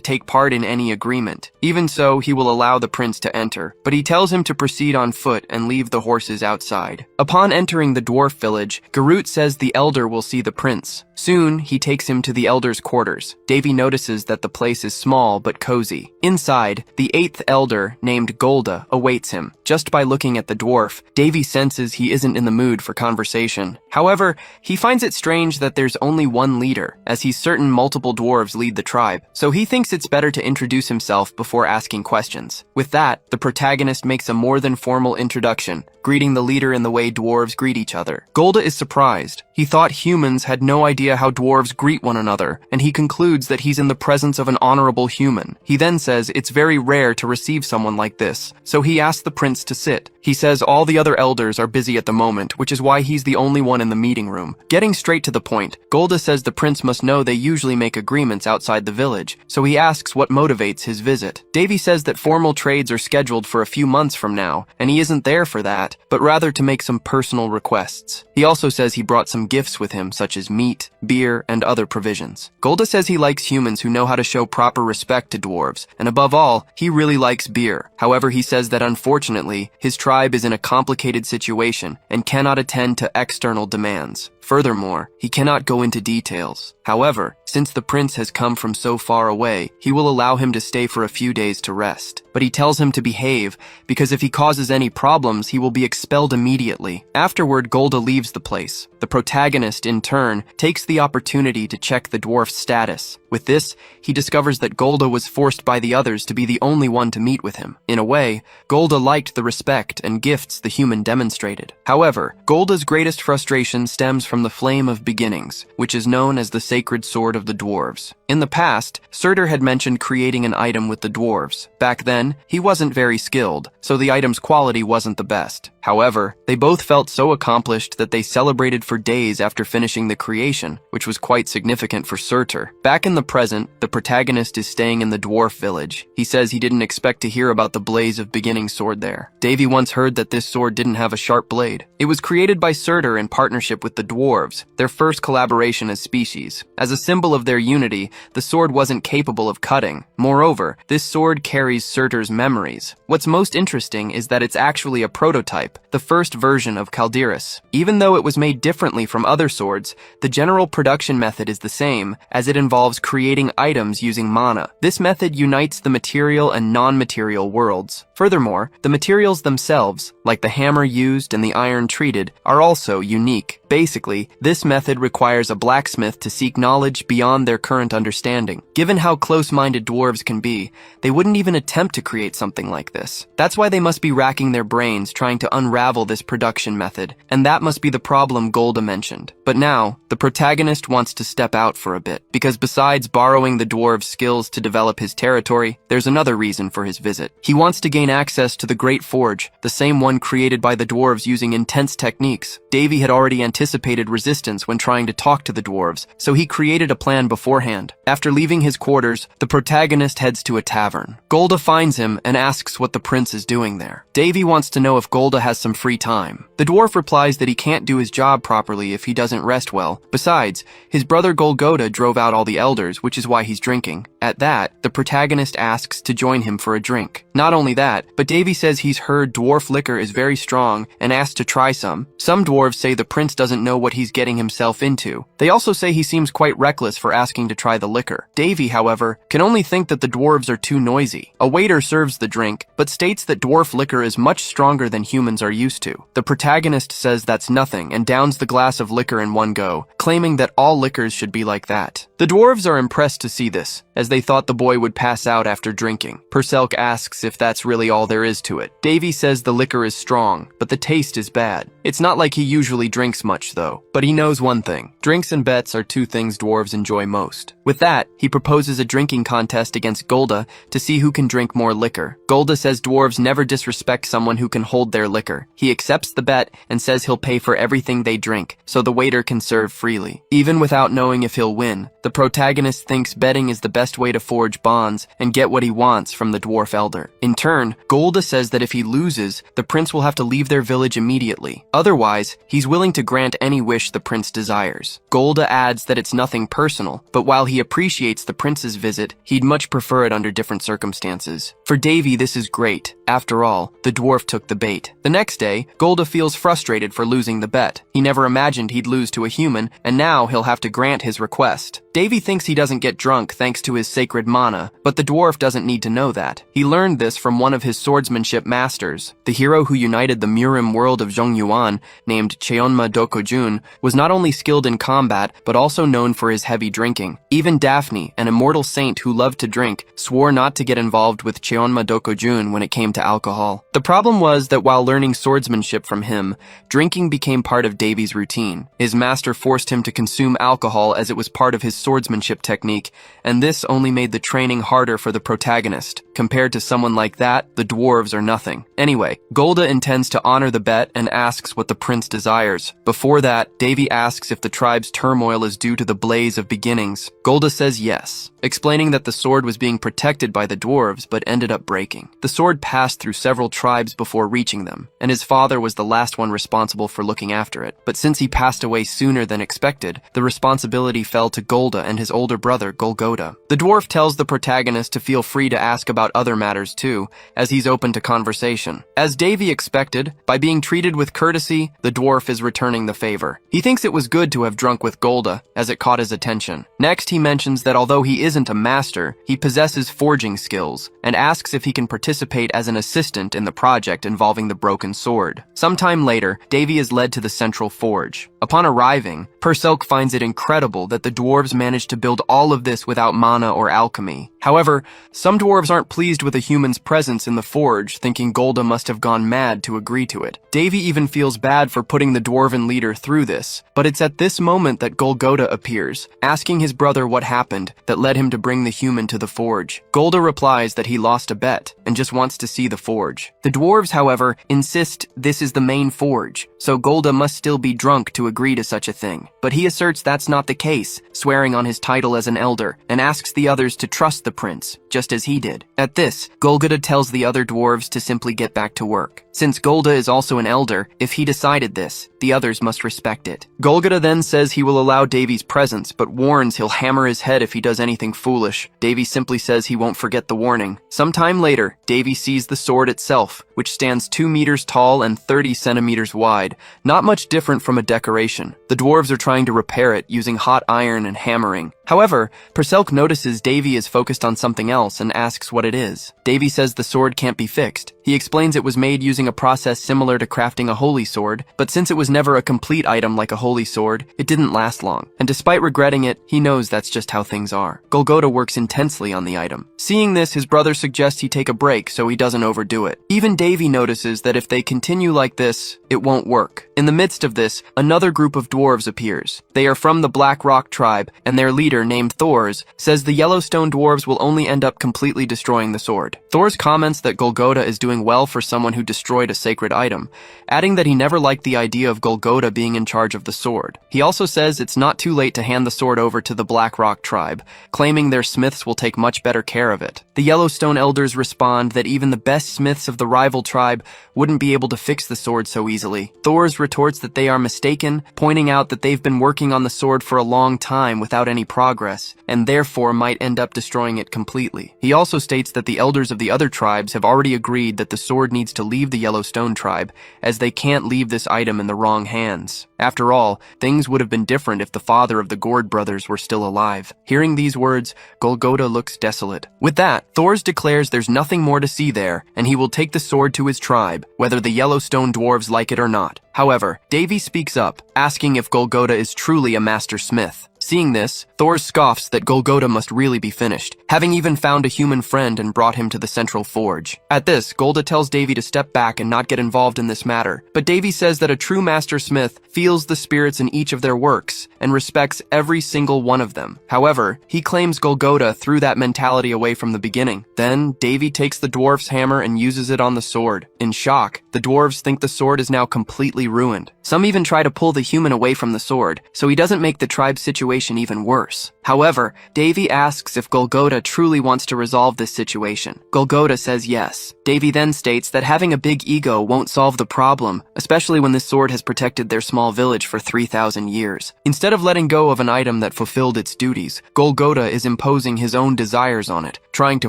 take part in any agreement. Even so, he will allow the prince to enter, but he tells him to proceed on foot and leave the horses outside. Upon entering the dwarf village, Gerut says the elder will see the prince. Soon, he takes him to the elder's quarters. Davy notices that the place is small but cozy. Inside, the 8th elder, named Golda, awaits him. Just by looking at the dwarf, Davy senses he isn't in the mood for conversation. However, he finds it strange that there's only one leader, as he's certain multiple dwarves lead the tribe, so he thinks it's better to introduce himself before asking questions. With that, the protagonist makes a more than formal introduction, greeting the leader in the way dwarves greet each other. Golda is surprised. He thought humans had no idea how dwarves greet one another, and he concludes that he's in the presence of an honorable human. He then says it's very rare to receive someone like this, so he asks the prince to sit. He says all the other elders are busy at the moment, which is why he's the only one in the meeting room. Getting straight to the point, Golda says the prince must know they usually make agreements outside the village, so he asks what motivates his visit. Davy says that formal trades are scheduled for a few months from now, and he isn't there for that, but rather to make some personal requests. He also says he brought some gifts with him, such as meat, beer, and other provisions. Golda says he likes humans who know how to show proper respect to dwarves, and above all, he really likes beer. However, he says that unfortunately, his tribe is in a complicated situation and cannot attend to external demands. Furthermore, he cannot go into details. However, since the prince has come from so far away, he will allow him to stay for a few days to rest. But he tells him to behave, because if he causes any problems, he will be expelled immediately. Afterward, Golda leaves the place. The protagonist, in turn, takes the opportunity to check the dwarf's status. With this, he discovers that Golda was forced by the others to be the only one to meet with him. In a way, Golda liked the respect and gifts the human demonstrated. However, Golda's greatest frustration stems from the Flame of Beginnings, which is known as the sacred sword of the dwarves. In the past, Surtur had mentioned creating an item with the dwarves. Back then, he wasn't very skilled, so the item's quality wasn't the best. However, they both felt so accomplished that they celebrated for days after finishing the creation, which was quite significant for Surtur. Back in the present, the protagonist is staying in the dwarf village. He says he didn't expect to hear about the Blaze of Beginning sword there. Davy once heard that this sword didn't have a sharp blade. It was created by Surtur in partnership with the dwarves, their first collaboration as species. As a symbol of their unity, the sword wasn't capable of cutting. Moreover, this sword carries Surtur's memories. What's most interesting is that it's actually a prototype, the first version of Calderis. Even though it was made differently from other swords, the general production method is the same, as it involves creating items using mana. This method unites the material and non-material worlds. Furthermore, the materials themselves, like the hammer used and the iron treated, are also unique. Basically, this method requires a blacksmith to seek knowledge beyond their current understanding. Given how close-minded dwarves can be, they wouldn't even attempt to create something like this. That's why they must be racking their brains trying to unravel this production method, and that must be the problem Golda mentioned. But now, the protagonist wants to step out for a bit, because besides borrowing the dwarves' skills to develop his territory, there's another reason for his visit. He wants to gain access to the Great Forge, the same one created by the dwarves using intense techniques. Davy had already anticipated resistance when trying to talk to the dwarves, so he created a plan beforehand. After leaving his quarters, the protagonist heads to a tavern. Golda finds him and asks what the prince is doing there. Davy wants to know if Golda has some free time. The dwarf replies that he can't do his job properly if he doesn't rest well. Besides, his brother Golgoda drove out all the elders, which is why he's drinking. At that, the protagonist asks to join him for a drink. Not only that, but Davy says he's heard dwarf liquor is very strong and asks to try some. Some dwarves say the prince doesn't know what he's getting himself into. They also say he seems quite reckless for asking to try the liquor. Davy, however, can only think that the dwarves are too noisy. A waiter serves the drink, but states that dwarf liquor is much stronger than humans are used to. The protagonist says that's nothing and downs the glass of liquor in one go, claiming that all liquors should be like that. The dwarves are impressed to see this, as they thought the boy would pass out after drinking. Perselk asks if that's really all there is to it. Davy says the liquor is strong, but the taste is bad. It's not like he usually drinks much though, but he knows one thing. Drinks and bets are two things dwarves enjoy most. With that, he proposes a drinking contest against Golda to see who can drink more liquor. Golda says dwarves never disrespect someone who can hold their liquor. He accepts the bet and says he'll pay for everything they drink, so the waiter can serve freely. Even without knowing if he'll win, the protagonist thinks betting is the best way to forge bonds and get what he wants from the dwarf elder. In turn, Golda says that if he loses, the prince will have to leave their village immediately. Otherwise, he's willing to grant any wish the prince desires. Golda adds that it's nothing personal, but while he appreciates the prince's visit, he'd much prefer it under different circumstances. For Davy, this is great. After all, the dwarf took the bait. The next day, Golda feels frustrated for losing the bet. He never imagined he'd lose to a human, and now he'll have to grant his request. Davy thinks he doesn't get drunk thanks to his sacred mana, but the dwarf doesn't need to know that. He learned this from one of his swordsmanship masters. The hero who united the Murim world of Zhongyuan, named Cheonma Dokojun, was not only skilled in combat, but also known for his heavy drinking. Even Daphne, an immortal saint who loved to drink, swore not to get involved with Cheonma Dokojun when it came to alcohol. The problem was that while learning swordsmanship from him, drinking became part of Davy's routine. His master forced him to consume alcohol as it was part of his swordsmanship technique, and this only made the training harder for the protagonist. Compared to someone like that, the dwarves are nothing. Anyway, Golda intends to honor the bet and asks what the prince desires. Before that, Davy asks if the tribe's turmoil is due to the blaze of beginnings. Golda says yes, explaining that the sword was being protected by the dwarves but ended up breaking. The sword passed through several tribes before reaching them, and his father was the last one responsible for looking after it. But since he passed away sooner than expected, the responsibility fell to Golda and his older brother, Golgoda. The dwarf tells the protagonist to feel free to ask about other matters too, as he's open to conversation. As Davy expected, by being treated with courtesy, the dwarf is returning the favor. He thinks it was good to have drunk with Golda, as it caught his attention. Next, he mentions that although he isn't a master, he possesses forging skills, and asks if he can participate as an assistant in the project involving the broken sword. Sometime later, Davy is led to the central forge. Upon arriving, Perselk finds it incredible that the dwarves managed to build all of this without mana or alchemy. However, some dwarves aren't pleased with a human's presence in the forge, thinking Golda must have gone mad to agree to it. Davy even feels bad for putting the dwarven leader through this, but it's at this moment that Golgoda appears, asking his brother what happened that led him to bring the human to the forge. Golda replies that he lost a bet and just wants to see the forge. The dwarves, however, insist this is the main forge, so Golda must still be drunk to agree to such a thing. But he asserts that's not the case, swearing on his title as an elder, and asks the others to trust the prince, just as he did. At this, Golgota tells the other dwarves to simply get back to work. Since Golda is also an elder, if he decided this, the others must respect it. Golgota then says he will allow Davy's presence, but warns he'll hammer his head if he does anything foolish. Davy simply says he won't forget the warning. Sometime later, Davy sees the sword itself, which stands 2 meters tall and 30 centimeters wide, not much different from a decoration. The dwarves are trying to repair it using hot iron and hammering. However, Perselk notices Davy is focused on something else and asks what it is. Davy says the sword can't be fixed. He explains it was made using a process similar to crafting a holy sword, but since it was never a complete item like a holy sword, it didn't last long. And despite regretting it, he knows that's just how things are. Golgota works intensely on the item. Seeing this, his brother suggests he take a break so he doesn't overdo it. Even Davy notices that if they continue like this, it won't work. In the midst of this, another group of dwarves appears. They are from the Black Rock tribe, and their leader, named Thors, says the Yellowstone dwarves will only end up completely destroying the sword. Thors comments that Golgota is doing well for someone who destroyed a sacred item, adding that he never liked the idea of Golgota being in charge of the sword. He also says it's not too late to hand the sword over to the Black Rock tribe, claiming their smiths will take much better care of it. The Yellowstone elders respond that even the best smiths of the rival tribe wouldn't be able to fix the sword so easily. Thors retorts that they are mistaken, pointing out that they've been working on the sword for a long time without any progress, and therefore might end up destroying it completely. He also states that the elders of the other tribes have already agreed that the sword needs to leave the Yellowstone tribe, as they can't leave this item in the wrong hands. After all, things would have been different if the father of the Gord brothers were still alive. Hearing these words, Golgota looks desolate. With that, Thors declares there's nothing more to see there, and he will take the sword to his tribe, whether the Yellowstone dwarves like it or not. However, Davy speaks up, asking if Golgota is truly a master smith. Seeing this, Thor scoffs that Golgota must really be finished, having even found a human friend and brought him to the central forge. At this, Golda tells Davy to step back and not get involved in this matter, but Davy says that a true master smith feels the spirits in each of their works and respects every single one of them. However, he claims Golgota threw that mentality away from the beginning. Then, Davy takes the dwarf's hammer and uses it on the sword. In shock, the dwarves think the sword is now completely ruined. Some even try to pull the human away from the sword, so he doesn't make the tribe's situation even worse. However, Davy asks if Golgota truly wants to resolve this situation. Golgota says yes. Davy then states that having a big ego won't solve the problem, especially when this sword has protected their small village for 3,000 years. Instead of letting go of an item that fulfilled its duties, Golgota is imposing his own desires on it, trying to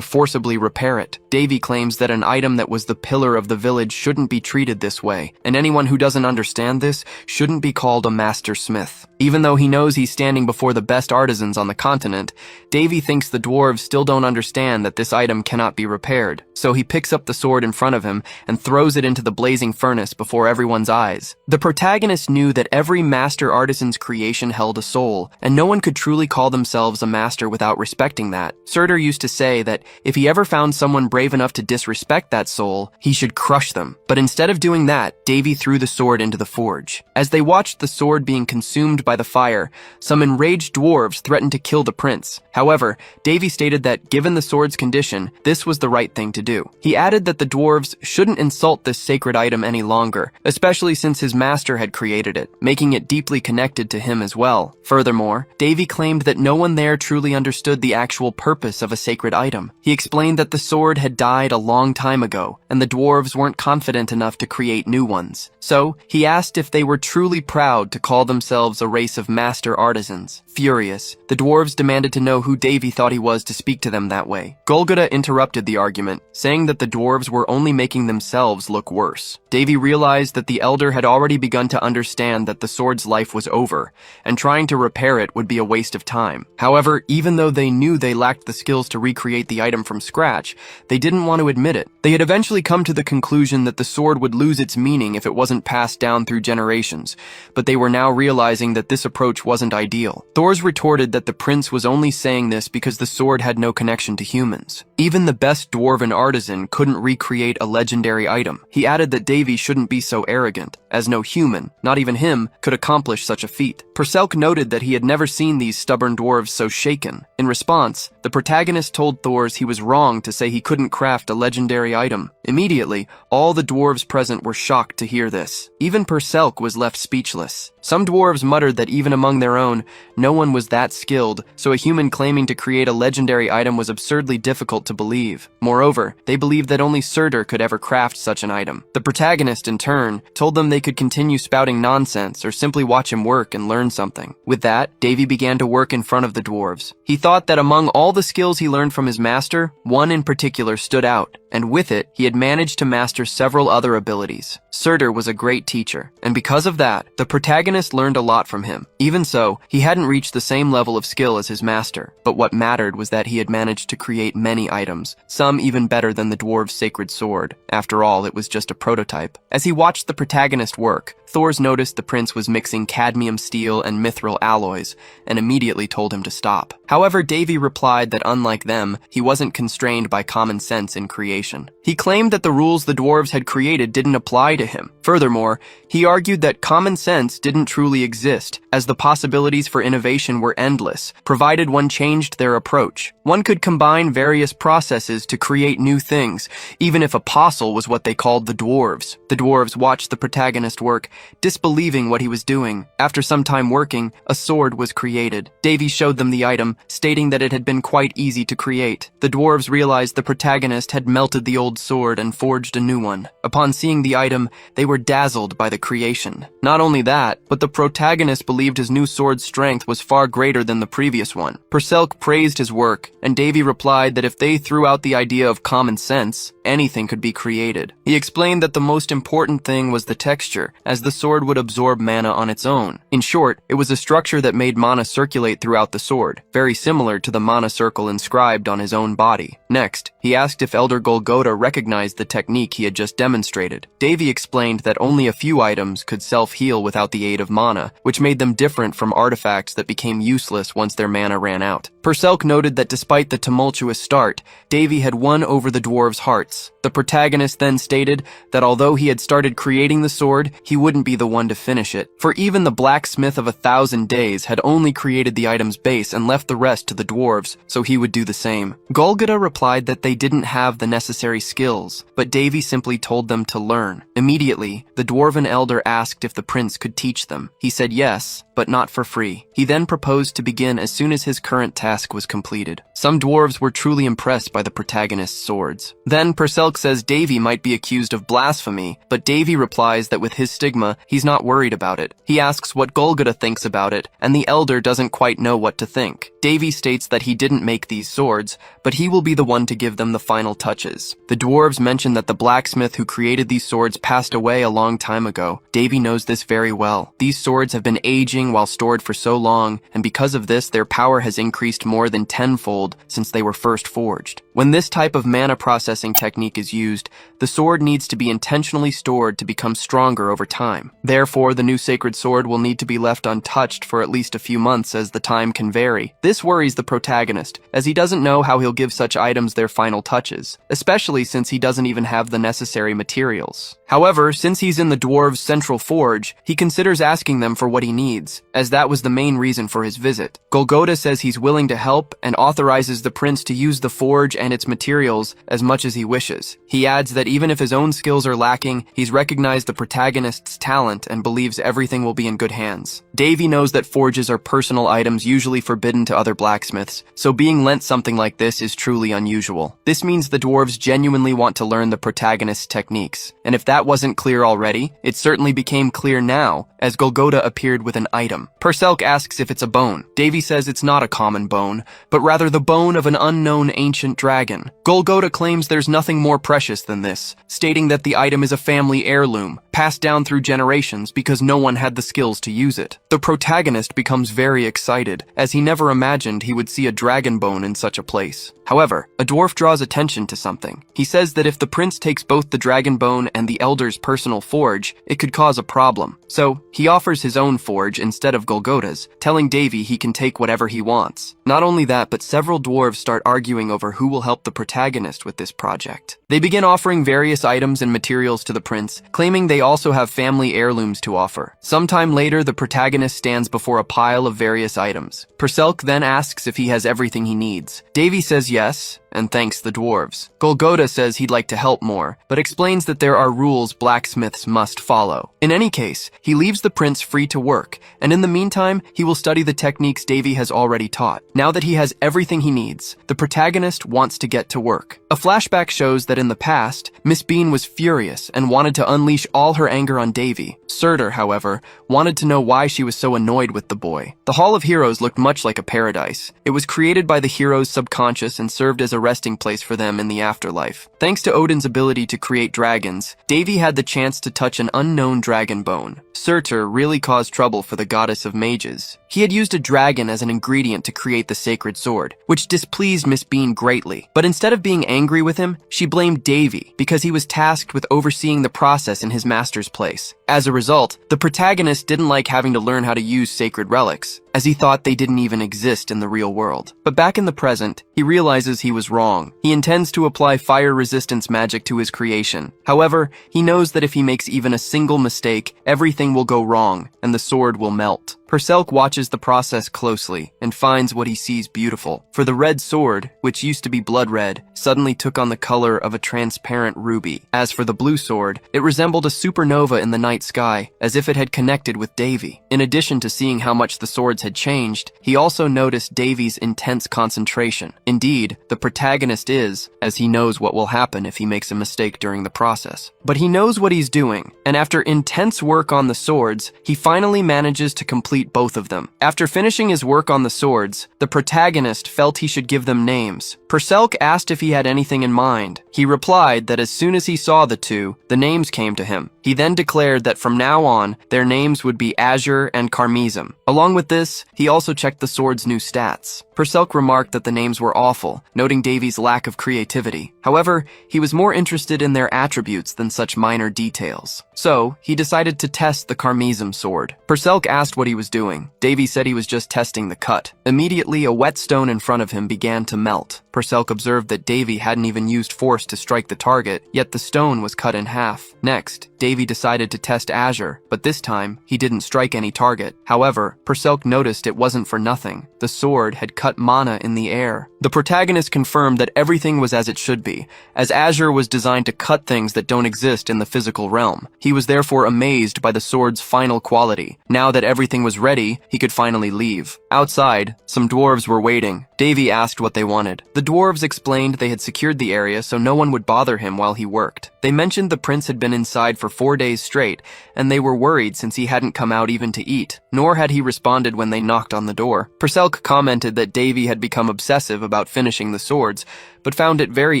forcibly repair it. Davy claims that an item that was the pillar of the village shouldn't be treated this way, and anyone who doesn't understand this shouldn't be called a master smith. Even though he knows he's standing before the best artisans on the continent, Davy thinks the dwarves still don't understand that this item cannot be repaired, so he picks up the sword in front of him and throws it into the blazing furnace before everyone's eyes. The protagonist knew that every master artisan's creation held a soul, and no one could truly call themselves a master without respecting that. Surtur used to say that if he ever found someone brave enough to disrespect that soul, he should crush them. But instead of doing that, Davy threw the sword into the forge. As they watched the sword being consumed by the fire, some enraged dwarves threatened to kill the prince. However, Davy stated that given the sword's condition, this was the right thing to do. He added that the dwarves shouldn't insult this sacred item any longer, especially since his master had created it, making it deeply connected to him as well. Furthermore, Davy claimed that no one there truly understood the actual purpose of a sacred item. He explained that the sword had died a long time ago, and the dwarves weren't confident enough to create new ones. So, he asked if they were truly proud to call themselves a race of master artisans. Furious, the dwarves demanded to know who Davy thought he was to speak to them that way. Golgota interrupted the argument, saying that the dwarves were only making themselves look worse. Davy realized that the elder had already begun to understand that the sword's life was over, and trying to repair it would be a waste of time. However, even though they knew they lacked the skills to recreate the item from scratch, they didn't want to admit it. They had eventually come to the conclusion that the sword would lose its meaning if it wasn't passed down through generations, but they were now realizing that this approach wasn't ideal. Thors retorted that the prince was only saying this because the sword had no connection to humans. Even the best dwarven artisan couldn't recreate a legendary item. He added that Davy shouldn't be so arrogant, as no human, not even him, could accomplish such a feat. Perselk noted that he had never seen these stubborn dwarves so shaken. In response, the protagonist told Thors he was wrong to say he couldn't craft a legendary item. Immediately, all the dwarves present were shocked to hear this. Even Perselk was left speechless. Some dwarves muttered that even among their own, no one was that skilled, so a human claiming to create a legendary item was absurdly difficult to believe. Moreover, they believed that only Surtur could ever craft such an item. The protagonist, in turn, told them they could continue spouting nonsense or simply watch him work and learn something. With that, Davy began to work in front of the dwarves. He thought that among all the skills he learned from his master, one in particular stood out, and with it, he had managed to master several other abilities. Surtur was a great teacher, and because of that, the protagonist learned a lot from him. Even so, he hadn't reached the same level of skill as his master, but what mattered was that he had managed to create many items, some even better than the dwarves' sacred sword. After all, it was just a prototype. As he watched the protagonist work, Thors noticed the prince was mixing cadmium steel and mithril alloys, and immediately told him to stop. However, Davy replied that unlike them, he wasn't constrained by common sense in creation. He claimed that the rules the dwarves had created didn't apply to him. Furthermore, he argued that common sense didn't truly exist, as the possibilities for innovation were endless, provided one changed their approach. One could combine various processes to create new things, even if apostle was what they called the dwarves. The dwarves watched the protagonist work, disbelieving what he was doing. After some time working, a sword was created. Davy showed them the item, stating that it had been quite easy to create. The dwarves realized the protagonist had melted the old sword and forged a new one. Upon seeing the item, they were dazzled by the creation. Not only that, but the protagonist believed his new sword's strength was far greater than the previous one. Perselk praised his work, and Davy replied that if they threw out the idea of common sense, anything could be created. He explained that the most important thing was the texture, as the sword would absorb mana on its own. In short, it was a structure that made mana circulate throughout the sword, very similar to the mana circle inscribed on his own body. Next, he asked if Elder Golgotha recognized the technique he had just demonstrated. Davy explained that only a few items could self-heal without the aid of mana, which made them different from artifacts that became useless once their mana ran out. Perselk noted that despite the tumultuous start, Davy had won over the dwarves' hearts. The protagonist then stated that although he had started creating the sword, he wouldn't be the one to finish it, for even the blacksmith of 1,000 days had only created the item's base and left the rest to the dwarves, so he would do the same. Golgotha replied that they didn't have the necessary skills, but Davy simply told them to learn. Immediately, the dwarven elder asked if the prince could teach them. He said yes, but not for free. He then proposed to begin as soon as his current task was completed. Some dwarves were truly impressed by the protagonist's swords. Then Perselk says Davy might be accused of blasphemy, but Davy replies that with his stigma, he's not worried about it. He asks what Golgotha thinks about it, and the elder doesn't quite know what to think. Davy states that he didn't make these swords, but he will be the one to give them the final touches. The dwarves mention that the blacksmith who created these swords passed away a long time ago. Davy knows this very well. These swords have been aging while stored for so long, and because of this, their power has increased more than tenfold since they were first forged. When this type of mana processing technique is used, the sword needs to be intentionally stored to become stronger over time. Therefore, the new sacred sword will need to be left untouched for at least a few months, as the time can vary. This worries the protagonist, as he doesn't know how he'll give such items their final touches, especially since he doesn't even have the necessary materials. However, since he's in the dwarves' central forge, he considers asking them for what he needs, as that was the main reason for his visit. Golgotha says he's willing to help and authorizes the prince to use the forge and its materials as much as he wishes. He adds that even if his own skills are lacking, he's recognized the protagonist's talent and believes everything will be in good hands. Davy knows that forges are personal items usually forbidden to other blacksmiths, so being lent something like this is truly unusual. This means the dwarves genuinely want to learn the protagonist's techniques, and if that wasn't clear already, it certainly became clear now, as Golgotha appeared with an item. Perselk asks if it's a bone. Davy says it's not a common bone, but rather the bone of an unknown ancient dragon. Golgotha claims there's nothing more precious than this, stating that the item is a family heirloom, passed down through generations because no one had the skills to use it. The protagonist becomes very excited, as he never imagined he would see a dragon bone in such a place. However, a dwarf draws attention to something. He says that if the prince takes both the dragon bone and the elder's personal forge, it could cause a problem. So, he offers his own forge instead of Golgota's, telling Davy he can take whatever he wants. Not only that, but several dwarves start arguing over who will help the protagonist with this project. They begin offering various items and materials to the prince, claiming they also have family heirlooms to offer. Sometime later, the protagonist stands before a pile of various items. Perselk then asks if he has everything he needs. Davy says yes, and thanks the dwarves. Golgota says he'd like to help more, but explains that there are rules blacksmiths must follow. In any case, he leaves the prince free to work, and in the meantime, he will study the techniques Davy has already taught. Now that he has everything he needs, the protagonist wants to get to work. A flashback shows that in the past, Miss Bean was furious and wanted to unleash all her anger on Davy. Surtur, however, wanted to know why she was so annoyed with the boy. The Hall of Heroes looked much like a paradise. It was created by the heroes' subconscious and served as a resting place for them in the afterlife. Thanks to Odin's ability to create dragons, Davy had the chance to touch an unknown dragon bone. Surtur really caused trouble for the goddess of mages. He had used a dragon as an ingredient to create the sacred sword, which displeased Miss Bean greatly. But instead of being angry with him, she blamed Davy because he was tasked with overseeing the process in his master's place. As a result, the protagonist didn't like having to learn how to use sacred relics, as he thought they didn't even exist in the real world. But back in the present, he realizes he was wrong. He intends to apply fire resistance magic to his creation. However, he knows that if he makes even a single mistake, everything will go wrong, and the sword will melt. Perselk watches the process closely and finds what he sees beautiful. For the red sword, which used to be blood red, suddenly took on the color of a transparent ruby. As for the blue sword, it resembled a supernova in the night sky, as if it had connected with Davy. In addition to seeing how much the swords had changed, he also noticed Davy's intense concentration. Indeed, the protagonist is, as he knows what will happen if he makes a mistake during the process. But he knows what he's doing, and after intense work on the swords, he finally manages to complete both of them. After finishing his work on the swords, the protagonist felt he should give them names. Perselk asked if he had anything in mind. He replied that as soon as he saw the two, the names came to him. He then declared that from now on, their names would be Azure and Carmesum. Along with this, he also checked the sword's new stats. Perselk remarked that the names were awful, noting Davy's lack of creativity. However, he was more interested in their attributes than such minor details. So, he decided to test the Carmesum sword. Perselk asked what he was doing. Davy said he was just testing the cut. Immediately, a wet stone in front of him began to melt. Perselk observed that Davy hadn't even used force to strike the target, yet the stone was cut in half. Next, Davy decided to test Azure, but this time, he didn't strike any target. However, Perselk noticed it wasn't for nothing. The sword had cut mana in the air. The protagonist confirmed that everything was as it should be, as Azure was designed to cut things that don't exist in the physical realm. He was therefore amazed by the sword's final quality. Now that everything was ready, he could finally leave. Outside, some dwarves were waiting. Davy asked what they wanted. The dwarves explained they had secured the area so no one would bother him while he worked. They mentioned the prince had been inside for 4 days straight, and they were worried since he hadn't come out even to eat, nor had he responded when they knocked on the door. Perselk commented that Davy had become obsessive about finishing the swords, but found it very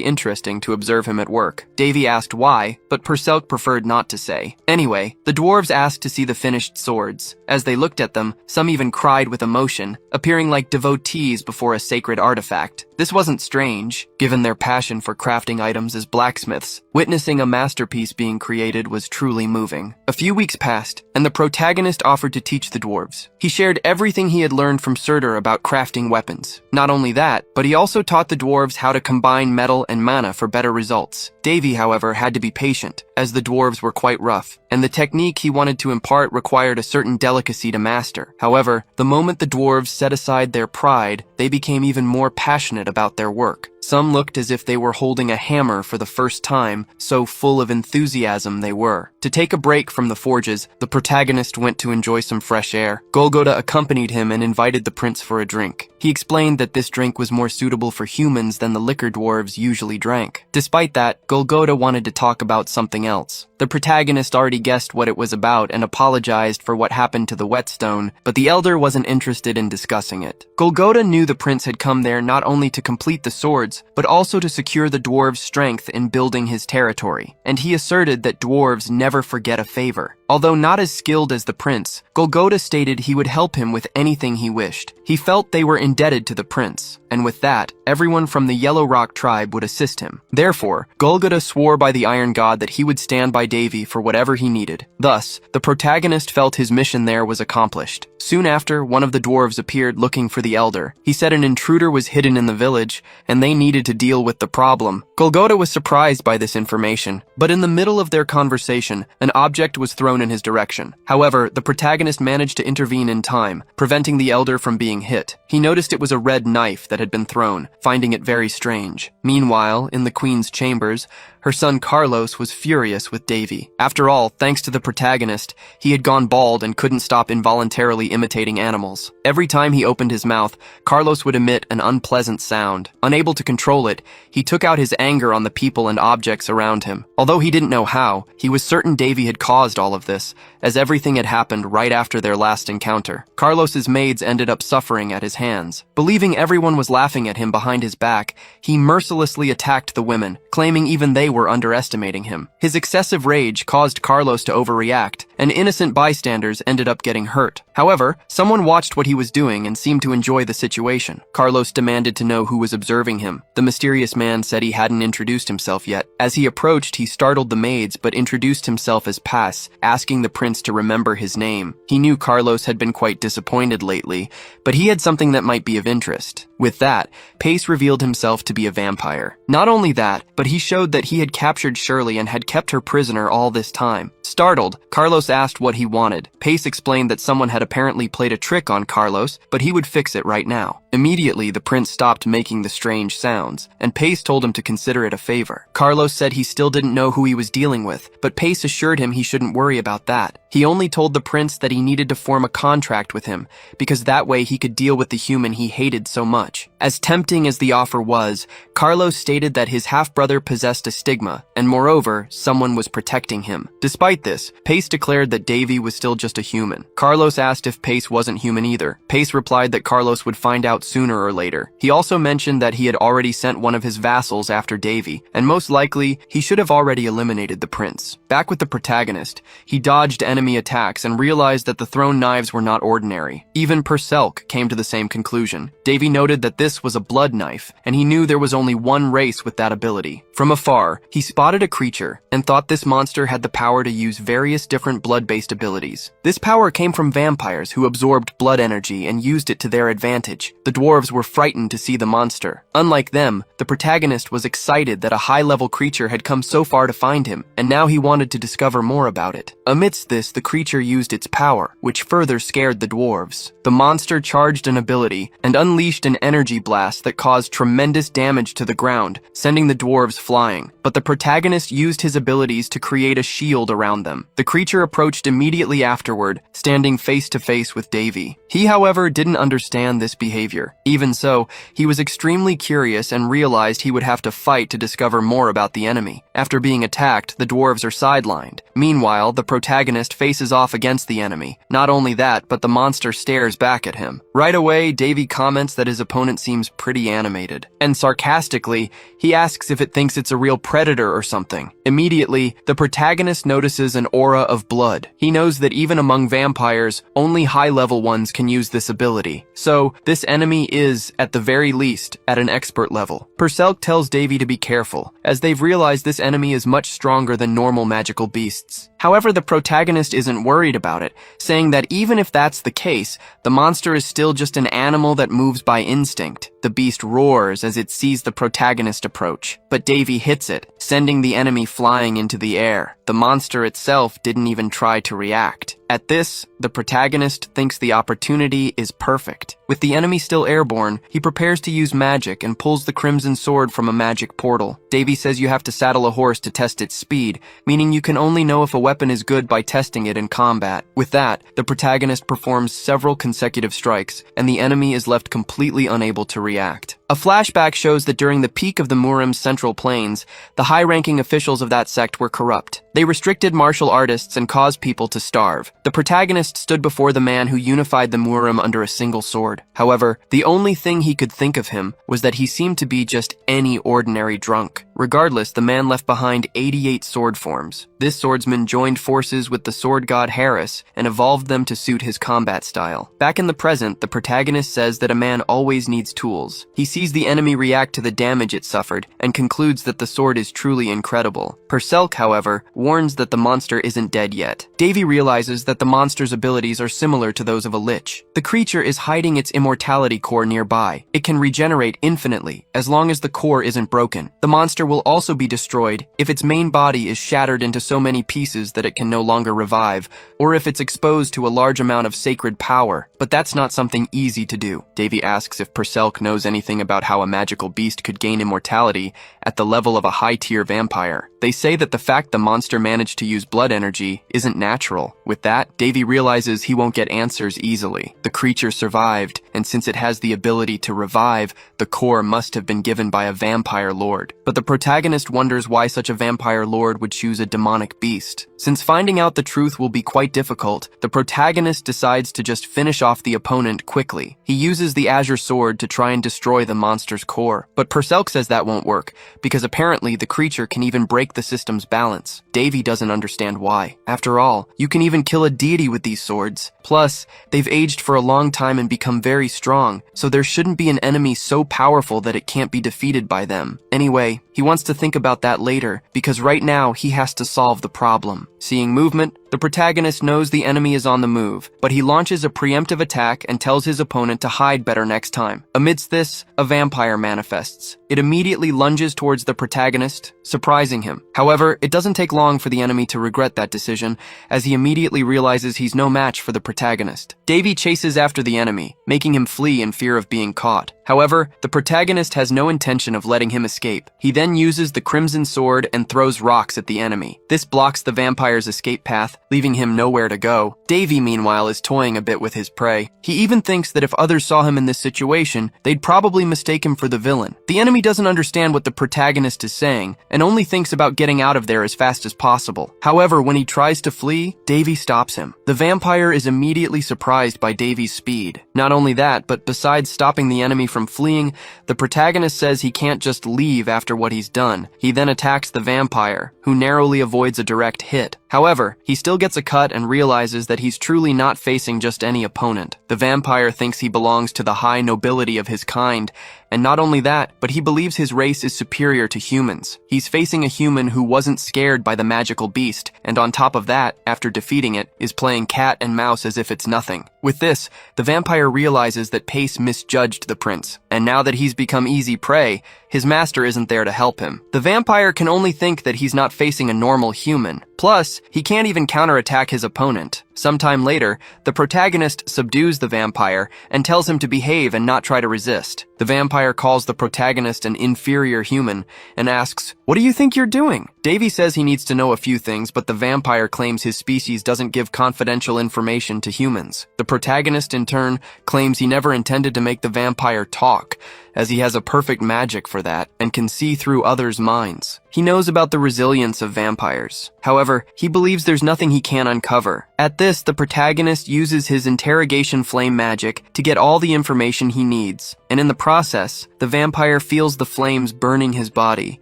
interesting to observe him at work. Davy asked why, but Perselk preferred not to say. Anyway, the dwarves asked to see the finished swords. As they looked at them, some even cried with emotion, appearing like devotees before a sacred artifact. This wasn't strange, given their passion for crafting items as blacksmiths. Witnessing a masterpiece being created was truly moving. A few weeks passed, and the protagonist offered to teach the dwarves. He shared everything he had learned from Surtur about crafting weapons. Not only that, but he also taught the dwarves how to combine metal and mana for better results. Davy, however, had to be patient, as the dwarves were quite rough, and the technique he wanted to impart required a certain delicacy to master. However, the moment the dwarves set aside their pride, they became even more passionate about their work. Some looked as if they were holding a hammer for the first time, so full of enthusiasm they were. To take a break from the forges, the protagonist went to enjoy some fresh air. Golgota accompanied him and invited the prince for a drink. He explained that this drink was more suitable for humans than the liquor dwarves usually drank. Despite that, Golgota wanted to talk about something else. The protagonist already guessed what it was about and apologized for what happened to the whetstone, but the elder wasn't interested in discussing it. Golgota knew the prince had come there not only to complete the swords, but also to secure the dwarves' strength in building his territory, and he asserted that dwarves never forget a favor. Although not as skilled as the prince, Golgota stated he would help him with anything he wished. He felt they were indebted to the prince, and with that, everyone from the Yellow Rock tribe would assist him. Therefore, Golgota swore by the Iron God that he would stand by Davy for whatever he needed. Thus, the protagonist felt his mission there was accomplished. Soon after, one of the dwarves appeared looking for the elder. He said an intruder was hidden in the village, and they needed to deal with the problem. Golgota was surprised by this information, but in the middle of their conversation, an object was thrown in his direction. However, the protagonist managed to intervene in time, preventing the elder from being hit. He noticed it was a red knife that had been thrown, finding it very strange. Meanwhile, in the queen's chambers, her son Carlos was furious with Davy. After all, thanks to the protagonist, he had gone bald and couldn't stop involuntarily imitating animals. Every time he opened his mouth, Carlos would emit an unpleasant sound. Unable to control it, he took out his anger on the people and objects around him. Although he didn't know how, he was certain Davy had caused all of this, as everything had happened right after their last encounter. Carlos's maids ended up suffering at his hands. Believing everyone was laughing at him behind his back, he mercilessly attacked the women, claiming even they were underestimating him. His excessive rage caused Carlos to overreact, and innocent bystanders ended up getting hurt. However, someone watched what he was doing and seemed to enjoy the situation. Carlos demanded to know who was observing him. The mysterious man said he hadn't introduced himself yet. As he approached, he startled the maids but introduced himself as Pas, asking the prince to remember his name. He knew Carlos had been quite disappointed lately, but he had something that might be of interest. With that, Pace revealed himself to be a vampire. Not only that, but he showed that he had captured Shirley and had kept her prisoner all this time. Startled, Carlos asked what he wanted. Pace explained that someone had apparently played a trick on Carlos, but he would fix it right now. Immediately, the prince stopped making the strange sounds, and Pace told him to consider it a favor. Carlos said he still didn't know who he was dealing with, but Pace assured him he shouldn't worry about that. He only told the prince that he needed to form a contract with him, because that way he could deal with the human he hated so much. As tempting as the offer was, Carlos stated that his half-brother possessed a stigma, and moreover, someone was protecting him. Despite this, Pace declared that Davy was still just a human. Carlos asked if Pace wasn't human either. Pace replied that Carlos would find out sooner or later. He also mentioned that he had already sent one of his vassals after Davy, and most likely, he should have already eliminated the prince. Back with the protagonist, he dodged enemy attacks and realized that the thrown knives were not ordinary. Even Perselk came to the same conclusion. Davy noted that this was a blood knife, and he knew there was only one race with that ability. From afar, he spotted a creature and thought this monster had the power to use various different blood-based abilities. This power came from vampires who absorbed blood energy and used it to their advantage. The dwarves were frightened to see the monster. Unlike them, the protagonist was excited that a high-level creature had come so far to find him, and now he wanted to discover more about it. Amidst this, the creature used its power, which further scared the dwarves. The monster charged an ability and unleashed an energy blast that caused tremendous damage to the ground, sending the dwarves flying. But the protagonist used his abilities to create a shield around them. The creature approached immediately afterward, standing face to face with Davy. He, however, didn't understand this behavior. Even so, he was extremely curious and realized he would have to fight to discover more about the enemy. After being attacked, the dwarves are sidelined. Meanwhile, the protagonist faces off against the enemy. Not only that, but the monster stares back at him. Right away, Davy comments that his opponent seems pretty animated. And sarcastically, he asks if it thinks it's a real predator or something. Immediately, the protagonist notices an aura of blood. He knows that even among vampires, only high-level ones can use this ability. So, this enemy is, at the very least, at an expert level. Perselk tells Davy to be careful, as they've realized this enemy is much stronger than normal magical beasts. However, the protagonist isn't worried about it, saying that even if that's the case, the monster is still just an animal that moves by instinct. The beast roars as it sees the protagonist approach, but Davy hits it, sending the enemy flying into the air. The monster itself didn't even try to react. At this, the protagonist thinks the opportunity is perfect. With the enemy still airborne, he prepares to use magic and pulls the crimson sword from a magic portal. Davy says you have to saddle a horse to test its speed, meaning you can only know if a weapon is good by testing it in combat. With that, the protagonist performs several consecutive strikes, and the enemy is left completely unable to react. A flashback shows that during the peak of the Murim's central plains, the high-ranking officials of that sect were corrupt. They restricted martial artists and caused people to starve. The protagonist stood before the man who unified the Murim under a single sword. However, the only thing he could think of him was that he seemed to be just any ordinary drunk. Regardless, the man left behind 88 sword forms. This swordsman joined forces with the sword god Harris and evolved them to suit his combat style. Back in the present, the protagonist says that a man always needs tools. He sees the enemy react to the damage it suffered and concludes that the sword is truly incredible. Perselk, however, warns that the monster isn't dead yet. Davy realizes that the monster's abilities are similar to those of a lich. The creature is hiding its immortality core nearby. It can regenerate infinitely, as long as the core isn't broken. The monster will also be destroyed if its main body is shattered into so many pieces that it can no longer revive, or if it's exposed to a large amount of sacred power. But that's not something easy to do. Davy asks if Perselk knows anything about how a magical beast could gain immortality at the level of a high-tier vampire. They say that the fact the monster managed to use blood energy isn't natural. With that, Davy realizes he won't get answers easily. The creature survived, and since it has the ability to revive, the core must have been given by a vampire lord. But the protagonist wonders why such a vampire lord would choose a demonic beast. Since finding out the truth will be quite difficult, the protagonist decides to just finish off the opponent quickly. He uses the Azure Sword to try and destroy the monster's core. But Perselk says that won't work, because apparently the creature can even break the system's balance. Davy doesn't understand why. After all, you can even kill a deity with these swords. Plus, they've aged for a long time and become very strong, so there shouldn't be an enemy so powerful that it can't be defeated by them. Anyway, he wants to think about that later, because right now he has to solve the problem. Seeing movement, the protagonist knows the enemy is on the move, but he launches a preemptive attack and tells his opponent to hide better next time. Amidst this, a vampire manifests. It immediately lunges towards the protagonist, surprising him. However, it doesn't take long for the enemy to regret that decision, as he immediately realizes he's no match for the protagonist. Davy chases after the enemy, making him flee in fear of being caught. However, the protagonist has no intention of letting him escape. He then uses the Crimson Sword and throws rocks at the enemy. This blocks the vampire's escape path, leaving him nowhere to go. Davy, meanwhile, is toying a bit with his prey. He even thinks that if others saw him in this situation, they'd probably mistake him for the villain. The enemy doesn't understand what the protagonist is saying, and only thinks about getting out of there as fast as possible. However, when he tries to flee, Davy stops him. The vampire is immediately surprised by Davy's speed. Not only that, but besides stopping the enemy from fleeing, the protagonist says he can't just leave after what he's done. He then attacks the vampire, who narrowly avoids a direct hit. However, he still gets a cut and realizes that he's truly not facing just any opponent. The vampire thinks he belongs to the high nobility of his kind, and not only that, but he believes his race is superior to humans. He's facing a human who wasn't scared by the magical beast, and on top of that, after defeating it, is playing cat and mouse as if it's nothing. With this, the vampire realizes that Pace misjudged the prince, and now that he's become easy prey, his master isn't there to help him. The vampire can only think that he's not facing a normal human. Plus, he can't even counterattack his opponent. Sometime later, the protagonist subdues the vampire and tells him to behave and not try to resist. The vampire calls the protagonist an inferior human and asks, "What do you think you're doing?" Davy says he needs to know a few things, but the vampire claims his species doesn't give confidential information to humans. The protagonist, in turn, claims he never intended to make the vampire talk, as he has a perfect magic for that and can see through others' minds. He knows about the resilience of vampires. However, he believes there's nothing he can't uncover. At this, the protagonist uses his interrogation flame magic to get all the information he needs, and in the process, the vampire feels the flames burning his body.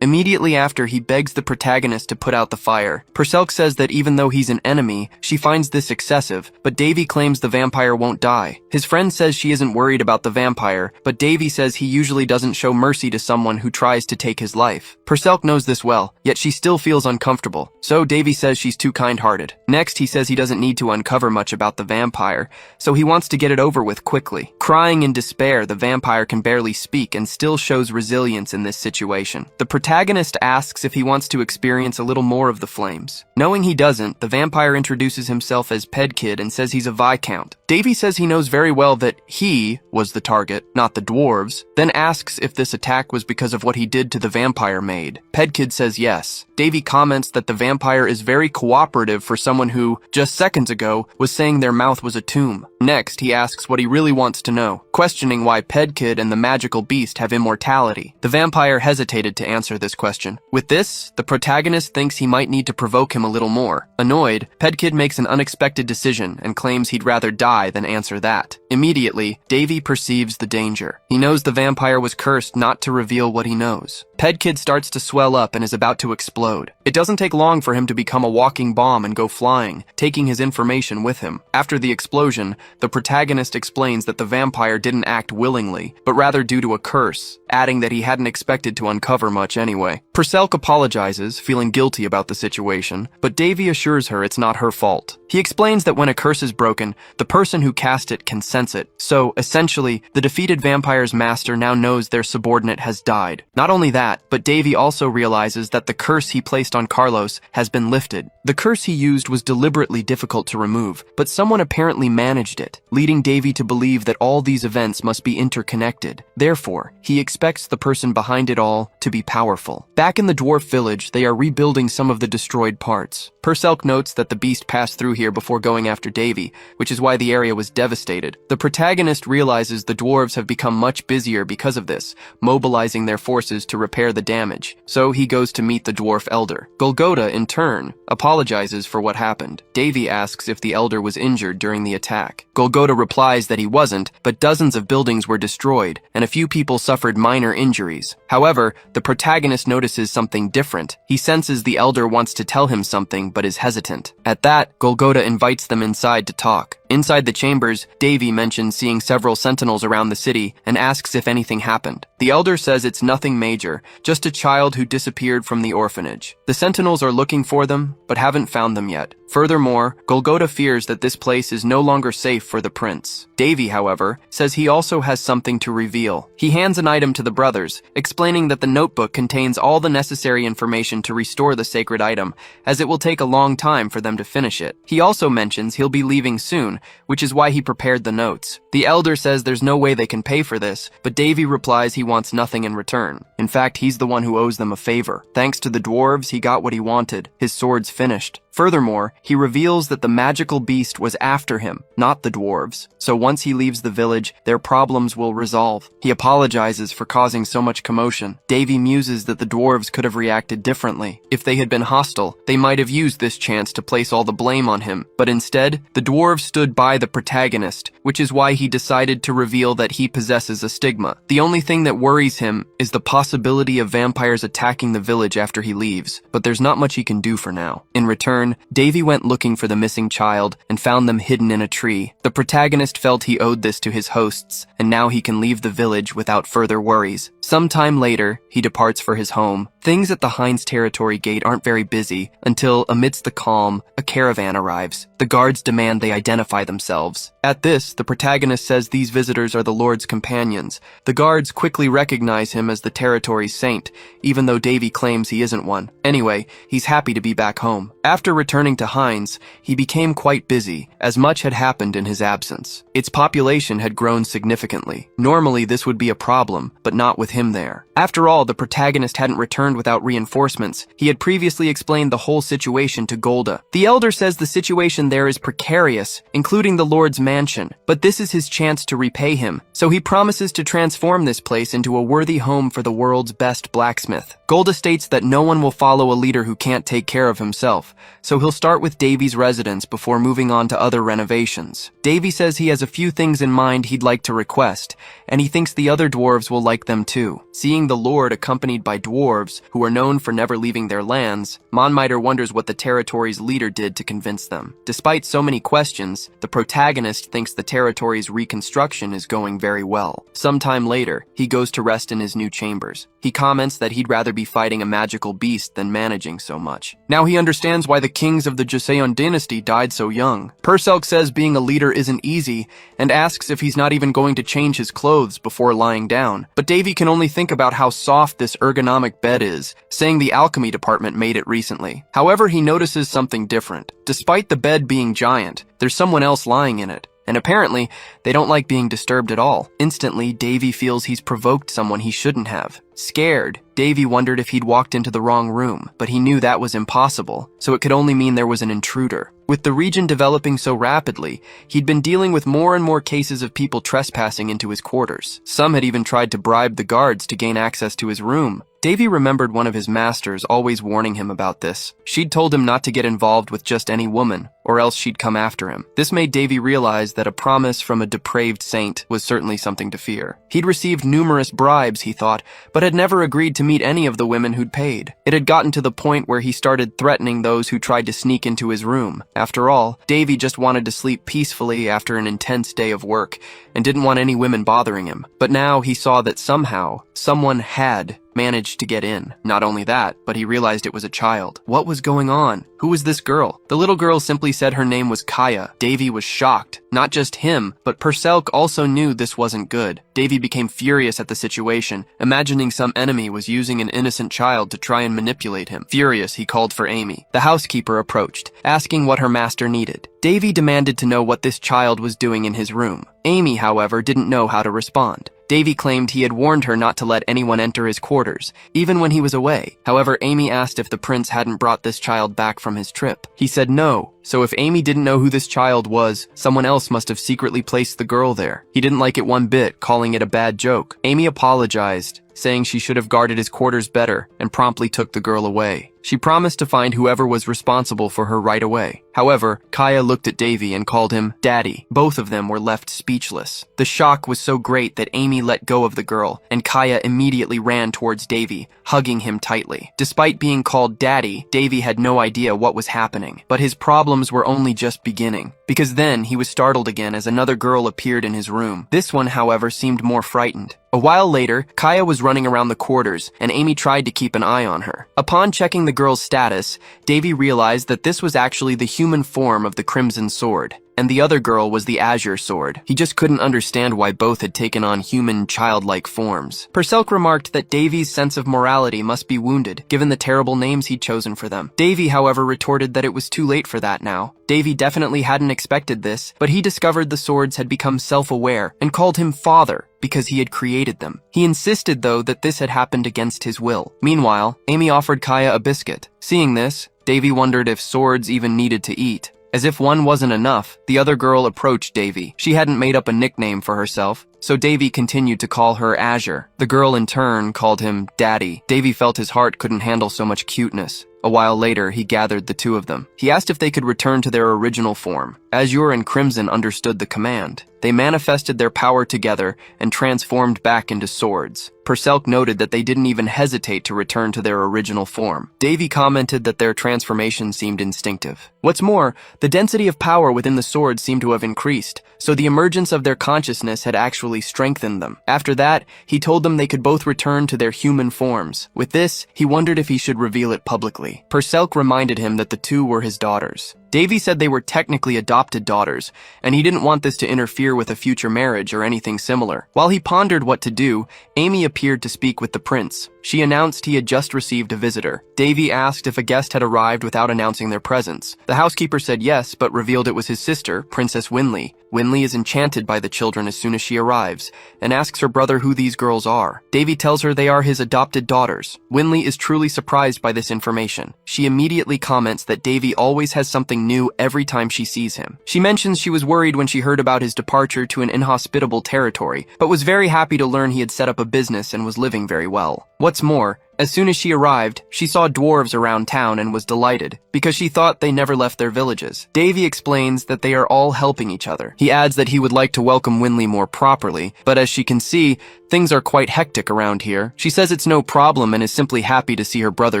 Immediately after, he begs the protagonist to put out the fire. Perselk says that even though he's an enemy, she finds this excessive, but Davy claims the vampire won't die. His friend says she isn't worried about the vampire, but Davy says he usually doesn't show mercy to someone who tries to take his life. Perselk knows this well, yet she still feels uncomfortable, so Davy says she's too kind-hearted. Next, he says he doesn't need to uncover much about the vampire, so he wants to get it over with quickly. Crying in despair, the vampire can barely speak and still shows resilience in this situation. The protagonist asks if he wants to experience a little more of the flames. Knowing he doesn't, the vampire introduces himself as Pedkid and says he's a viscount. Davy says he knows very well that he was the target, not the dwarves, then asks if this attack was because of what he did to the vampire maid. Pedkid says yes. Davy comments that the vampire is very cooperative for someone who, just seconds ago, was saying their mouth was a tomb. Next, he asks what he really wants to know, questioning why Pedkid Pedkid and the magical beast have immortality? The vampire hesitated to answer this question. With this, the protagonist thinks he might need to provoke him a little more. Annoyed, Pedkid makes an unexpected decision and claims he'd rather die than answer that. Immediately, Davy perceives the danger. He knows the vampire was cursed not to reveal what he knows. Pedkid starts to swell up and is about to explode. It doesn't take long for him to become a walking bomb and go flying, taking his information with him. After the explosion, the protagonist explains that the vampire didn't act willingly, but rather due to a curse, adding that he hadn't expected to uncover much anyway. Purcell apologizes, feeling guilty about the situation, but Davy assures her it's not her fault. He explains that when a curse is broken, the person who cast it can sense it. So, essentially, the defeated vampire's master now knows their subordinate has died. Not only that, but Davy also realizes that the curse he placed on Carlos has been lifted. The curse he used was deliberately difficult to remove, but someone apparently managed it, leading Davy to believe that all these events must be interconnected. Therefore, he expects the person behind it all to be powerful. Back in the dwarf village, they are rebuilding some of the destroyed parts. Purcell notes that the beast passed through here before going after Davy, which is why the area was devastated. The protagonist realizes the dwarves have become much busier because of this, mobilizing their forces to repair the damage. So he goes to meet the dwarf elder. Golgotha, in turn, apologizes for what happened. Davy asks if the elder was injured during the attack. Golgotha replies that he wasn't, but dozens of buildings were destroyed, and a few people suffered minor injuries. However, the protagonist notices something different. He senses the elder wants to tell him something, but is hesitant. At that, Golgotha invites them inside to talk. Inside the chambers, Davy mentions seeing several sentinels around the city and asks if anything happened. The elder says it's nothing major, just a child who disappeared from the orphanage. The sentinels are looking for them, but haven't found them yet. Furthermore, Golgotha fears that this place is no longer safe for the prince. Davy, however, says he also has something to reveal. He hands an item to the brothers, explaining that the notebook contains all the necessary information to restore the sacred item, as it will take a long time for them to finish it. He also mentions he'll be leaving soon, which is why he prepared the notes. The elder says there's no way they can pay for this, but Davy replies he wants nothing in return. In fact, he's the one who owes them a favor. Thanks to the dwarves, he got what he wanted. His sword's finished. Furthermore, he reveals that the magical beast was after him, not the dwarves. So once he leaves the village, their problems will resolve. He apologizes for causing so much commotion. Davy muses that the dwarves could have reacted differently. If they had been hostile, they might have used this chance to place all the blame on him. But instead, the dwarves stood by the protagonist, which is why he decided to reveal that he possesses a stigma. The only thing that worries him is the possibility of vampires attacking the village after he leaves, but there's not much he can do for now. In return, Davy went looking for the missing child and found them hidden in a tree. The protagonist felt he owed this to his hosts, and now he can leave the village without further worries. Sometime later, he departs for his home. Things at the Heinz territory gate aren't very busy until, amidst the calm, a caravan arrives. The guards demand they identify themselves. At this, the protagonist says these visitors are the Lord's companions. The guards quickly recognize him as the territory's saint, even though Davy claims he isn't one. Anyway, he's happy to be back home. After returning to Heinz, he became quite busy, as much had happened in his absence. Its population had grown significantly. Normally, this would be a problem, but not with him there. After all, the protagonist hadn't returned without reinforcements. He had previously explained the whole situation to Golda. The elder says the situation there is precarious, including the Lord's mansion, but this is his chance to repay him, so he promises to transform this place into a worthy home for the world's best blacksmith. Golda states that no one will follow a leader who can't take care of himself, so he'll start with Davy's residence before moving on to other renovations. Davy says he has a few things in mind he'd like to request, and he thinks the other dwarves will like them too. Seeing the Lord accompanied by dwarves, who are known for never leaving their lands, Monmiter wonders what the territory's leader did to convince them. Despite so many questions, the protagonist thinks the territory's reconstruction is going very well. Sometime later, he goes to rest in his new chambers. He comments that he'd rather be fighting a magical beast than managing so much. Now he understands why the kings of the Joseon dynasty died so young. Purcell says being a leader isn't easy, and asks if he's not even going to change his clothes before lying down. But Davy can only think about how soft this ergonomic bed is, saying the alchemy department made it recently. However, he notices something different. Despite the bed being giant, there's someone else lying in it. And apparently, they don't like being disturbed at all. Instantly, Davy feels he's provoked someone he shouldn't have. Scared, Davy wondered if he'd walked into the wrong room, but he knew that was impossible, so it could only mean there was an intruder. With the region developing so rapidly, he'd been dealing with more and more cases of people trespassing into his quarters. Some had even tried to bribe the guards to gain access to his room. Davy remembered one of his masters always warning him about this. She'd told him not to get involved with just any woman, or else she'd come after him. This made Davy realize that a promise from a depraved saint was certainly something to fear. He'd received numerous bribes, he thought, but had never agreed to meet any of the women who'd paid. It had gotten to the point where he started threatening those who tried to sneak into his room. After all, Davy just wanted to sleep peacefully after an intense day of work, and didn't want any women bothering him. But now he saw that somehow, someone had managed to get in. Not only that, but he realized it was a child. What was going on? Who was this girl? The little girl simply said her name was Kaya. Davy was shocked. Not just him, but Perselk also knew this wasn't good. Davy became furious at the situation, imagining some enemy was using an innocent child to try and manipulate him. Furious, he called for Amy. The housekeeper approached, asking what her master needed. Davy demanded to know what this child was doing in his room. Amy, however, didn't know how to respond. Davy claimed he had warned her not to let anyone enter his quarters, even when he was away. However, Amy asked if the prince hadn't brought this child back from his trip. He said no, so if Amy didn't know who this child was, someone else must have secretly placed the girl there. He didn't like it one bit, calling it a bad joke. Amy apologized, saying she should have guarded his quarters better, and promptly took the girl away. She promised to find whoever was responsible for her right away. However, Kaya looked at Davy and called him Daddy. Both of them were left speechless. The shock was so great that Amy let go of the girl, and Kaya immediately ran towards Davy, hugging him tightly. Despite being called Daddy, Davy had no idea what was happening. But his problems were only just beginning, because then he was startled again as another girl appeared in his room. This one, however, seemed more frightened. A while later, Kaya was running around the quarters, and Amy tried to keep an eye on her. Upon checking the girl's status, Davy realized that this was actually the human form of the Crimson Sword, and the other girl was the Azure Sword. He just couldn't understand why both had taken on human, childlike forms. Perselk remarked that Davy's sense of morality must be wounded, given the terrible names he'd chosen for them. Davy, however, retorted that it was too late for that now. Davy definitely hadn't expected this, but he discovered the swords had become self-aware and called him father because he had created them. He insisted, though, that this had happened against his will. Meanwhile, Amy offered Kaya a biscuit. Seeing this, Davy wondered if swords even needed to eat. As if one wasn't enough, the other girl approached Davy. She hadn't made up a nickname for herself, so Davy continued to call her Azure. The girl in turn called him Daddy. Davy felt his heart couldn't handle so much cuteness. A while later, he gathered the two of them. He asked if they could return to their original form. Azure and Crimson understood the command. They manifested their power together and transformed back into swords. Perselk noted that they didn't even hesitate to return to their original form. Davy commented that their transformation seemed instinctive. What's more, the density of power within the swords seemed to have increased, so the emergence of their consciousness had actually strengthened them. After that, he told them they could both return to their human forms. With this, he wondered if he should reveal it publicly. Perselk reminded him that the two were his daughters. Davy said they were technically adopted daughters, and he didn't want this to interfere with a future marriage or anything similar. While he pondered what to do, Amy appeared to speak with the prince. She announced he had just received a visitor. Davy asked if a guest had arrived without announcing their presence. The housekeeper said yes, but revealed it was his sister, Princess Winley. Winley is enchanted by the children as soon as she arrives, and asks her brother who these girls are. Davy tells her they are his adopted daughters. Winley is truly surprised by this information. She immediately comments that Davy always has something new every time she sees him. She mentions she was worried when she heard about his departure to an inhospitable territory, but was very happy to learn he had set up a business and was living very well. What's more, as soon as she arrived, she saw dwarves around town and was delighted, because she thought they never left their villages. Davy explains that they are all helping each other. He adds that he would like to welcome Winley more properly, but as she can see, things are quite hectic around here. She says it's no problem and is simply happy to see her brother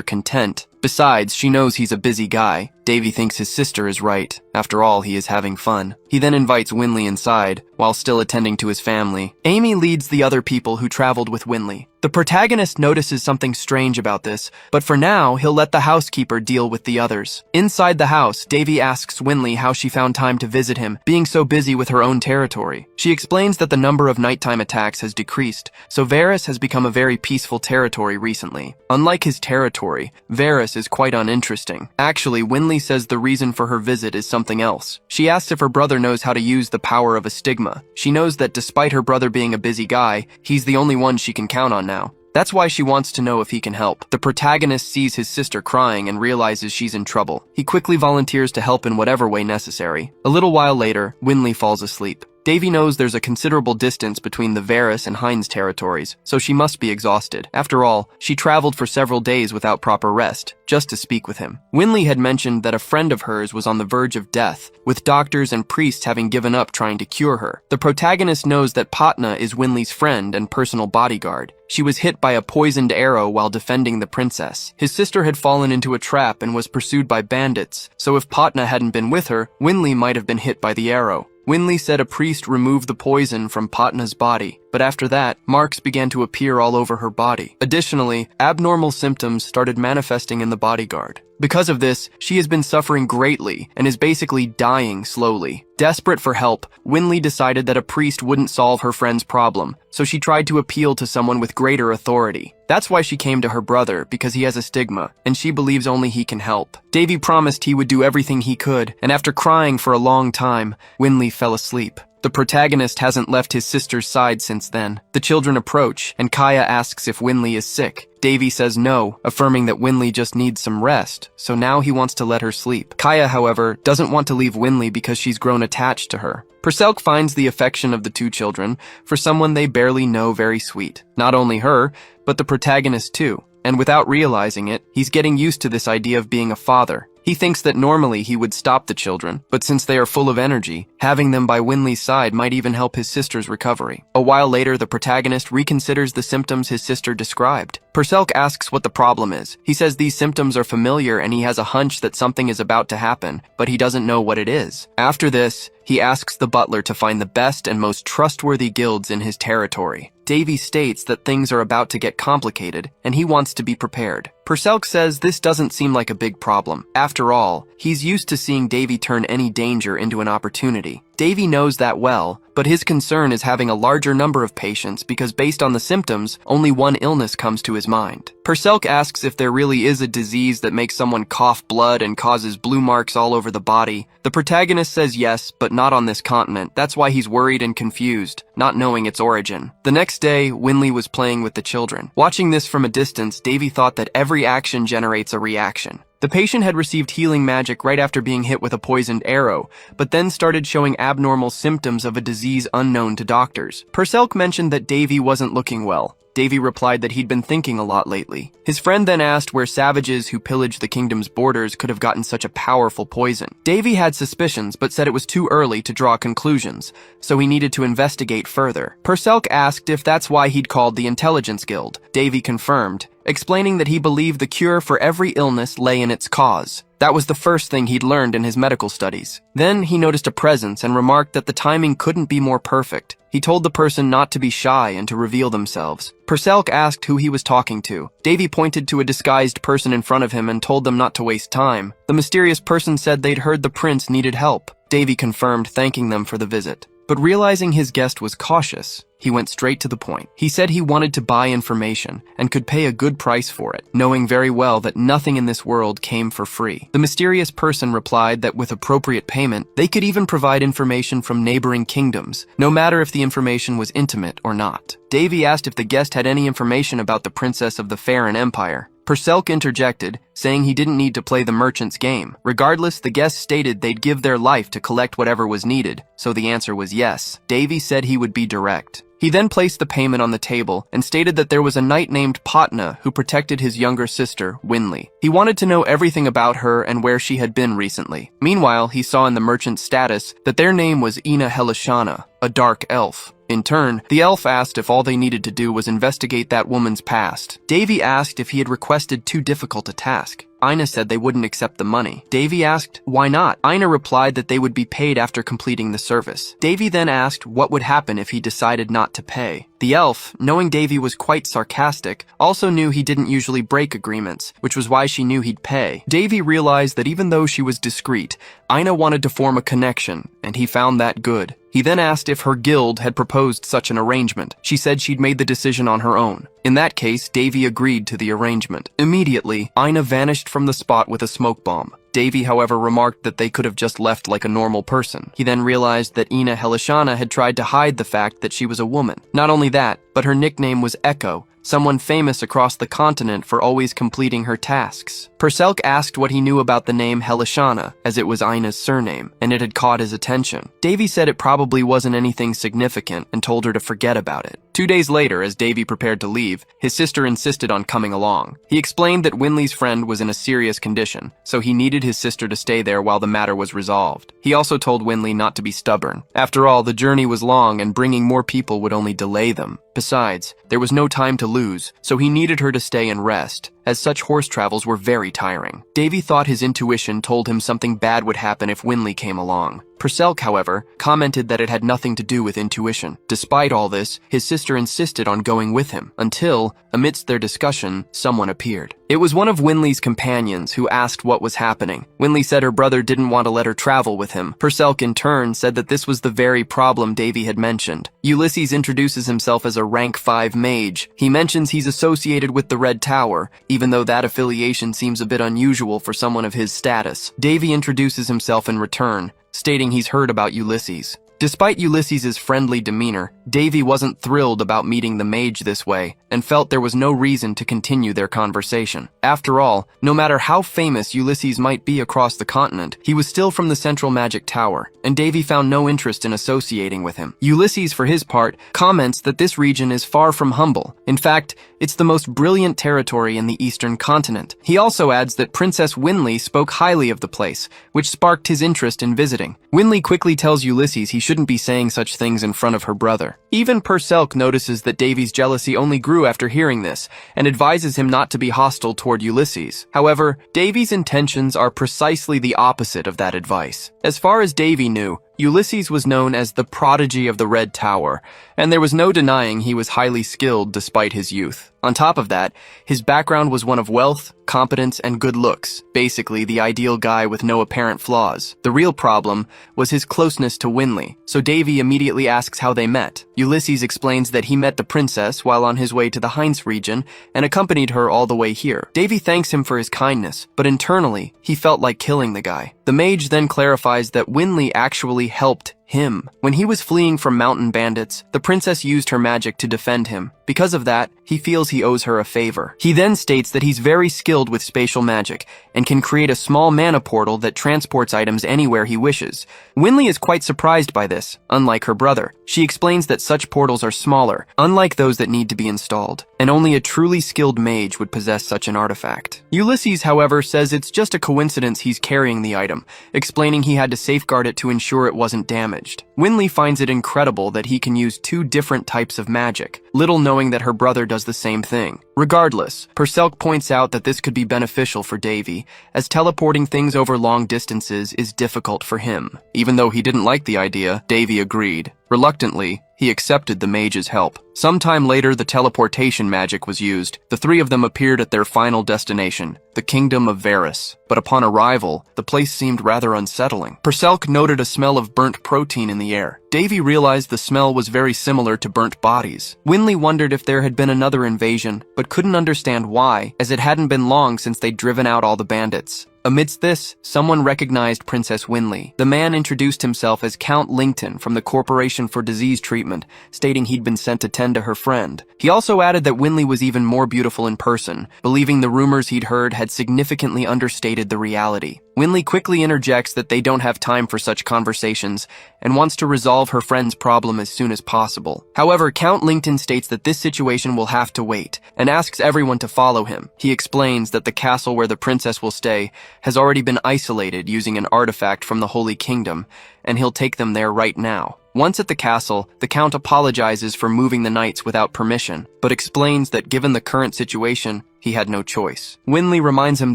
content. Besides, she knows he's a busy guy. Davy thinks his sister is right. After all, he is having fun. He then invites Winley inside, while still attending to his family. Amy leads the other people who traveled with Winley. The protagonist notices something strange about this, but for now, he'll let the housekeeper deal with the others. Inside the house, Davy asks Winley how she found time to visit him, being so busy with her own territory. She explains that the number of nighttime attacks has decreased, so Varys has become a very peaceful territory recently. Unlike his territory, Varys is quite uninteresting. Actually, Winley says the reason for her visit is something else. She asks if her brother knows how to use the power of a stigma. She knows that despite her brother being a busy guy, he's the only one she can count on now. That's why she wants to know if he can help. The protagonist sees his sister crying and realizes she's in trouble. He quickly volunteers to help in whatever way necessary. A little while later, Winley falls asleep. Davy knows there's a considerable distance between the Varys and Hines territories, so she must be exhausted. After all, she traveled for several days without proper rest, just to speak with him. Winley had mentioned that a friend of hers was on the verge of death, with doctors and priests having given up trying to cure her. The protagonist knows that Patna is Winley's friend and personal bodyguard. She was hit by a poisoned arrow while defending the princess. His sister had fallen into a trap and was pursued by bandits, so if Patna hadn't been with her, Winley might have been hit by the arrow. Winley said a priest removed the poison from Patna's body, but after that, marks began to appear all over her body. Additionally, abnormal symptoms started manifesting in the bodyguard. Because of this, she has been suffering greatly and is basically dying slowly. Desperate for help, Winley decided that a priest wouldn't solve her friend's problem, so she tried to appeal to someone with greater authority. That's why she came to her brother, because he has a stigma, and she believes only he can help. Davy promised he would do everything he could, and after crying for a long time, Winley fell asleep. The protagonist hasn't left his sister's side since then. The children approach, and Kaya asks if Winley is sick. Davy says no, affirming that Winley just needs some rest, so now he wants to let her sleep. Kaya, however, doesn't want to leave Winley because she's grown attached to her. Purcell finds the affection of the two children for someone they barely know very sweet. Not only her, but the protagonist too. And without realizing it, he's getting used to this idea of being a father. He thinks that normally he would stop the children, but since they are full of energy, having them by Winley's side might even help his sister's recovery. A while later, the protagonist reconsiders the symptoms his sister described. Purcell asks what the problem is. He says these symptoms are familiar and he has a hunch that something is about to happen, but he doesn't know what it is. After this, he asks the butler to find the best and most trustworthy guilds in his territory. Davy states that things are about to get complicated, and he wants to be prepared. Purcell says this doesn't seem like a big problem. After all, he's used to seeing Davy turn any danger into an opportunity. Davy knows that well, but his concern is having a larger number of patients because based on the symptoms, only one illness comes to his mind. Purcell asks if there really is a disease that makes someone cough blood and causes blue marks all over the body. The protagonist says yes, but not on this continent. That's why he's worried and confused, not knowing its origin. The next day, Winley was playing with the children. Watching this from a distance, Davy thought that every action generates a reaction. The patient had received healing magic right after being hit with a poisoned arrow, but then started showing abnormal symptoms of a disease unknown to doctors. Purcell mentioned that Davy wasn't looking well. Davy replied that he'd been thinking a lot lately. His friend then asked where savages who pillaged the kingdom's borders could have gotten such a powerful poison. Davy had suspicions, but said it was too early to draw conclusions, so he needed to investigate further. Purcell asked if that's why he'd called the Intelligence Guild. Davy confirmed, explaining that he believed the cure for every illness lay in its cause. That was the first thing he'd learned in his medical studies. Then he noticed a presence and remarked that the timing couldn't be more perfect. He told the person not to be shy and to reveal themselves. Purcell asked who he was talking to. Davy pointed to a disguised person in front of him and told them not to waste time. The mysterious person said they'd heard the prince needed help. Davy confirmed, thanking them for the visit. But realizing his guest was cautious, he went straight to the point. He said he wanted to buy information and could pay a good price for it, knowing very well that nothing in this world came for free. The mysterious person replied that with appropriate payment, they could even provide information from neighboring kingdoms, no matter if the information was intimate or not. Davy asked if the guest had any information about the princess of the Farron Empire. Purcell interjected, saying he didn't need to play the merchant's game. Regardless, the guests stated they'd give their life to collect whatever was needed, so the answer was yes. Davy said he would be direct. He then placed the payment on the table and stated that there was a knight named Patna who protected his younger sister, Winley. He wanted to know everything about her and where she had been recently. Meanwhile, he saw in the merchant's status that their name was Ina Helishana, a dark elf. In turn, the elf asked if all they needed to do was investigate that woman's past. Davy asked if he had requested too difficult a task. Ina said they wouldn't accept the money. Davy asked, why not? Ina replied that they would be paid after completing the service. Davy then asked what would happen if he decided not to pay. The elf, knowing Davy was quite sarcastic, also knew he didn't usually break agreements, which was why she knew he'd pay. Davy realized that even though she was discreet, Ina wanted to form a connection, and he found that good. He then asked if her guild had proposed such an arrangement. She said she'd made the decision on her own. In that case, Davy agreed to the arrangement. Immediately, Ina vanished from the spot with a smoke bomb. Davy, however, remarked that they could have just left like a normal person. He then realized that Ina Helishana had tried to hide the fact that she was a woman. Not only that, but her nickname was Echo, someone famous across the continent for always completing her tasks. Perselk asked what he knew about the name Helishana, as it was Ina's surname, and it had caught his attention. Davy said it probably wasn't anything significant and told her to forget about it. 2 days later, as Davy prepared to leave, his sister insisted on coming along. He explained that Winley's friend was in a serious condition, so he needed his sister to stay there while the matter was resolved. He also told Winley not to be stubborn. After all, the journey was long and bringing more people would only delay them. Besides, there was no time to lose, so he needed her to stay and rest, as such horse travels were very tiring. Davy thought his intuition told him something bad would happen if Winley came along. Perselk, however, commented that it had nothing to do with intuition. Despite all this, his sister insisted on going with him, until, amidst their discussion, someone appeared. It was one of Winley's companions who asked what was happening. Winley said her brother didn't want to let her travel with him. Perselk, in turn, said that this was the very problem Davy had mentioned. Ulysses introduces himself as a rank 5 mage. He mentions he's associated with the Red Tower, even though that affiliation seems a bit unusual for someone of his status. Davy introduces himself in return, stating he's heard about Ulysses. Despite Ulysses' friendly demeanor, Davy wasn't thrilled about meeting the mage this way, and felt there was no reason to continue their conversation. After all, no matter how famous Ulysses might be across the continent, he was still from the Central Magic Tower, and Davy found no interest in associating with him. Ulysses, for his part, comments that this region is far from humble. In fact, it's the most brilliant territory in the eastern continent. He also adds that Princess Winley spoke highly of the place, which sparked his interest in visiting. Winley quickly tells Ulysses he shouldn't be saying such things in front of her brother. Even Perselk notices that Davy's jealousy only grew after hearing this, and advises him not to be hostile toward Ulysses. However, Davy's intentions are precisely the opposite of that advice. As far as Davy knew, Ulysses was known as the prodigy of the Red Tower, and there was no denying he was highly skilled despite his youth. On top of that, his background was one of wealth, competence, and good looks, basically the ideal guy with no apparent flaws. The real problem was his closeness to Winley, so Davy immediately asks how they met. Ulysses explains that he met the princess while on his way to the Heinz region and accompanied her all the way here. Davy thanks him for his kindness, but internally, he felt like killing the guy. The mage then clarifies that Winley actually helped him. When he was fleeing from mountain bandits, the princess used her magic to defend him. Because of that, he feels he owes her a favor. He then states that he's very skilled with spatial magic and can create a small mana portal that transports items anywhere he wishes. Winley is quite surprised by this, unlike her brother. She explains that such portals are smaller, unlike those that need to be installed, and only a truly skilled mage would possess such an artifact. Ulysses, however, says it's just a coincidence he's carrying the item, explaining he had to safeguard it to ensure it wasn't damaged. Winley finds it incredible that he can use 2 different types of magic, little knowing that her brother does the same thing. Regardless, Perselk points out that this could be beneficial for Davy, as teleporting things over long distances is difficult for him. Even though he didn't like the idea, Davy agreed. Reluctantly, he accepted the mage's help. Sometime later, the teleportation magic was used. The 3 of them appeared at their final destination, the kingdom of Varus. But upon arrival, the place seemed rather unsettling. Perselk noted a smell of burnt protein in the air. Davy realized the smell was very similar to burnt bodies. Winley wondered if there had been another invasion, but couldn't understand why, as it hadn't been long since they'd driven out all the bandits. Amidst this, someone recognized Princess Winley. The man introduced himself as Count Lington from the Corporation for Disease Treatment, stating he'd been sent to tend to her friend. He also added that Winley was even more beautiful in person, believing the rumors he'd heard had significantly understated the reality. Winley quickly interjects that they don't have time for such conversations and wants to resolve her friend's problem as soon as possible. However, Count Lington states that this situation will have to wait and asks everyone to follow him. He explains that the castle where the princess will stay has already been isolated using an artifact from the Holy Kingdom, and he'll take them there right now. Once at the castle, the Count apologizes for moving the knights without permission, but explains that given the current situation, he had no choice. Winley reminds him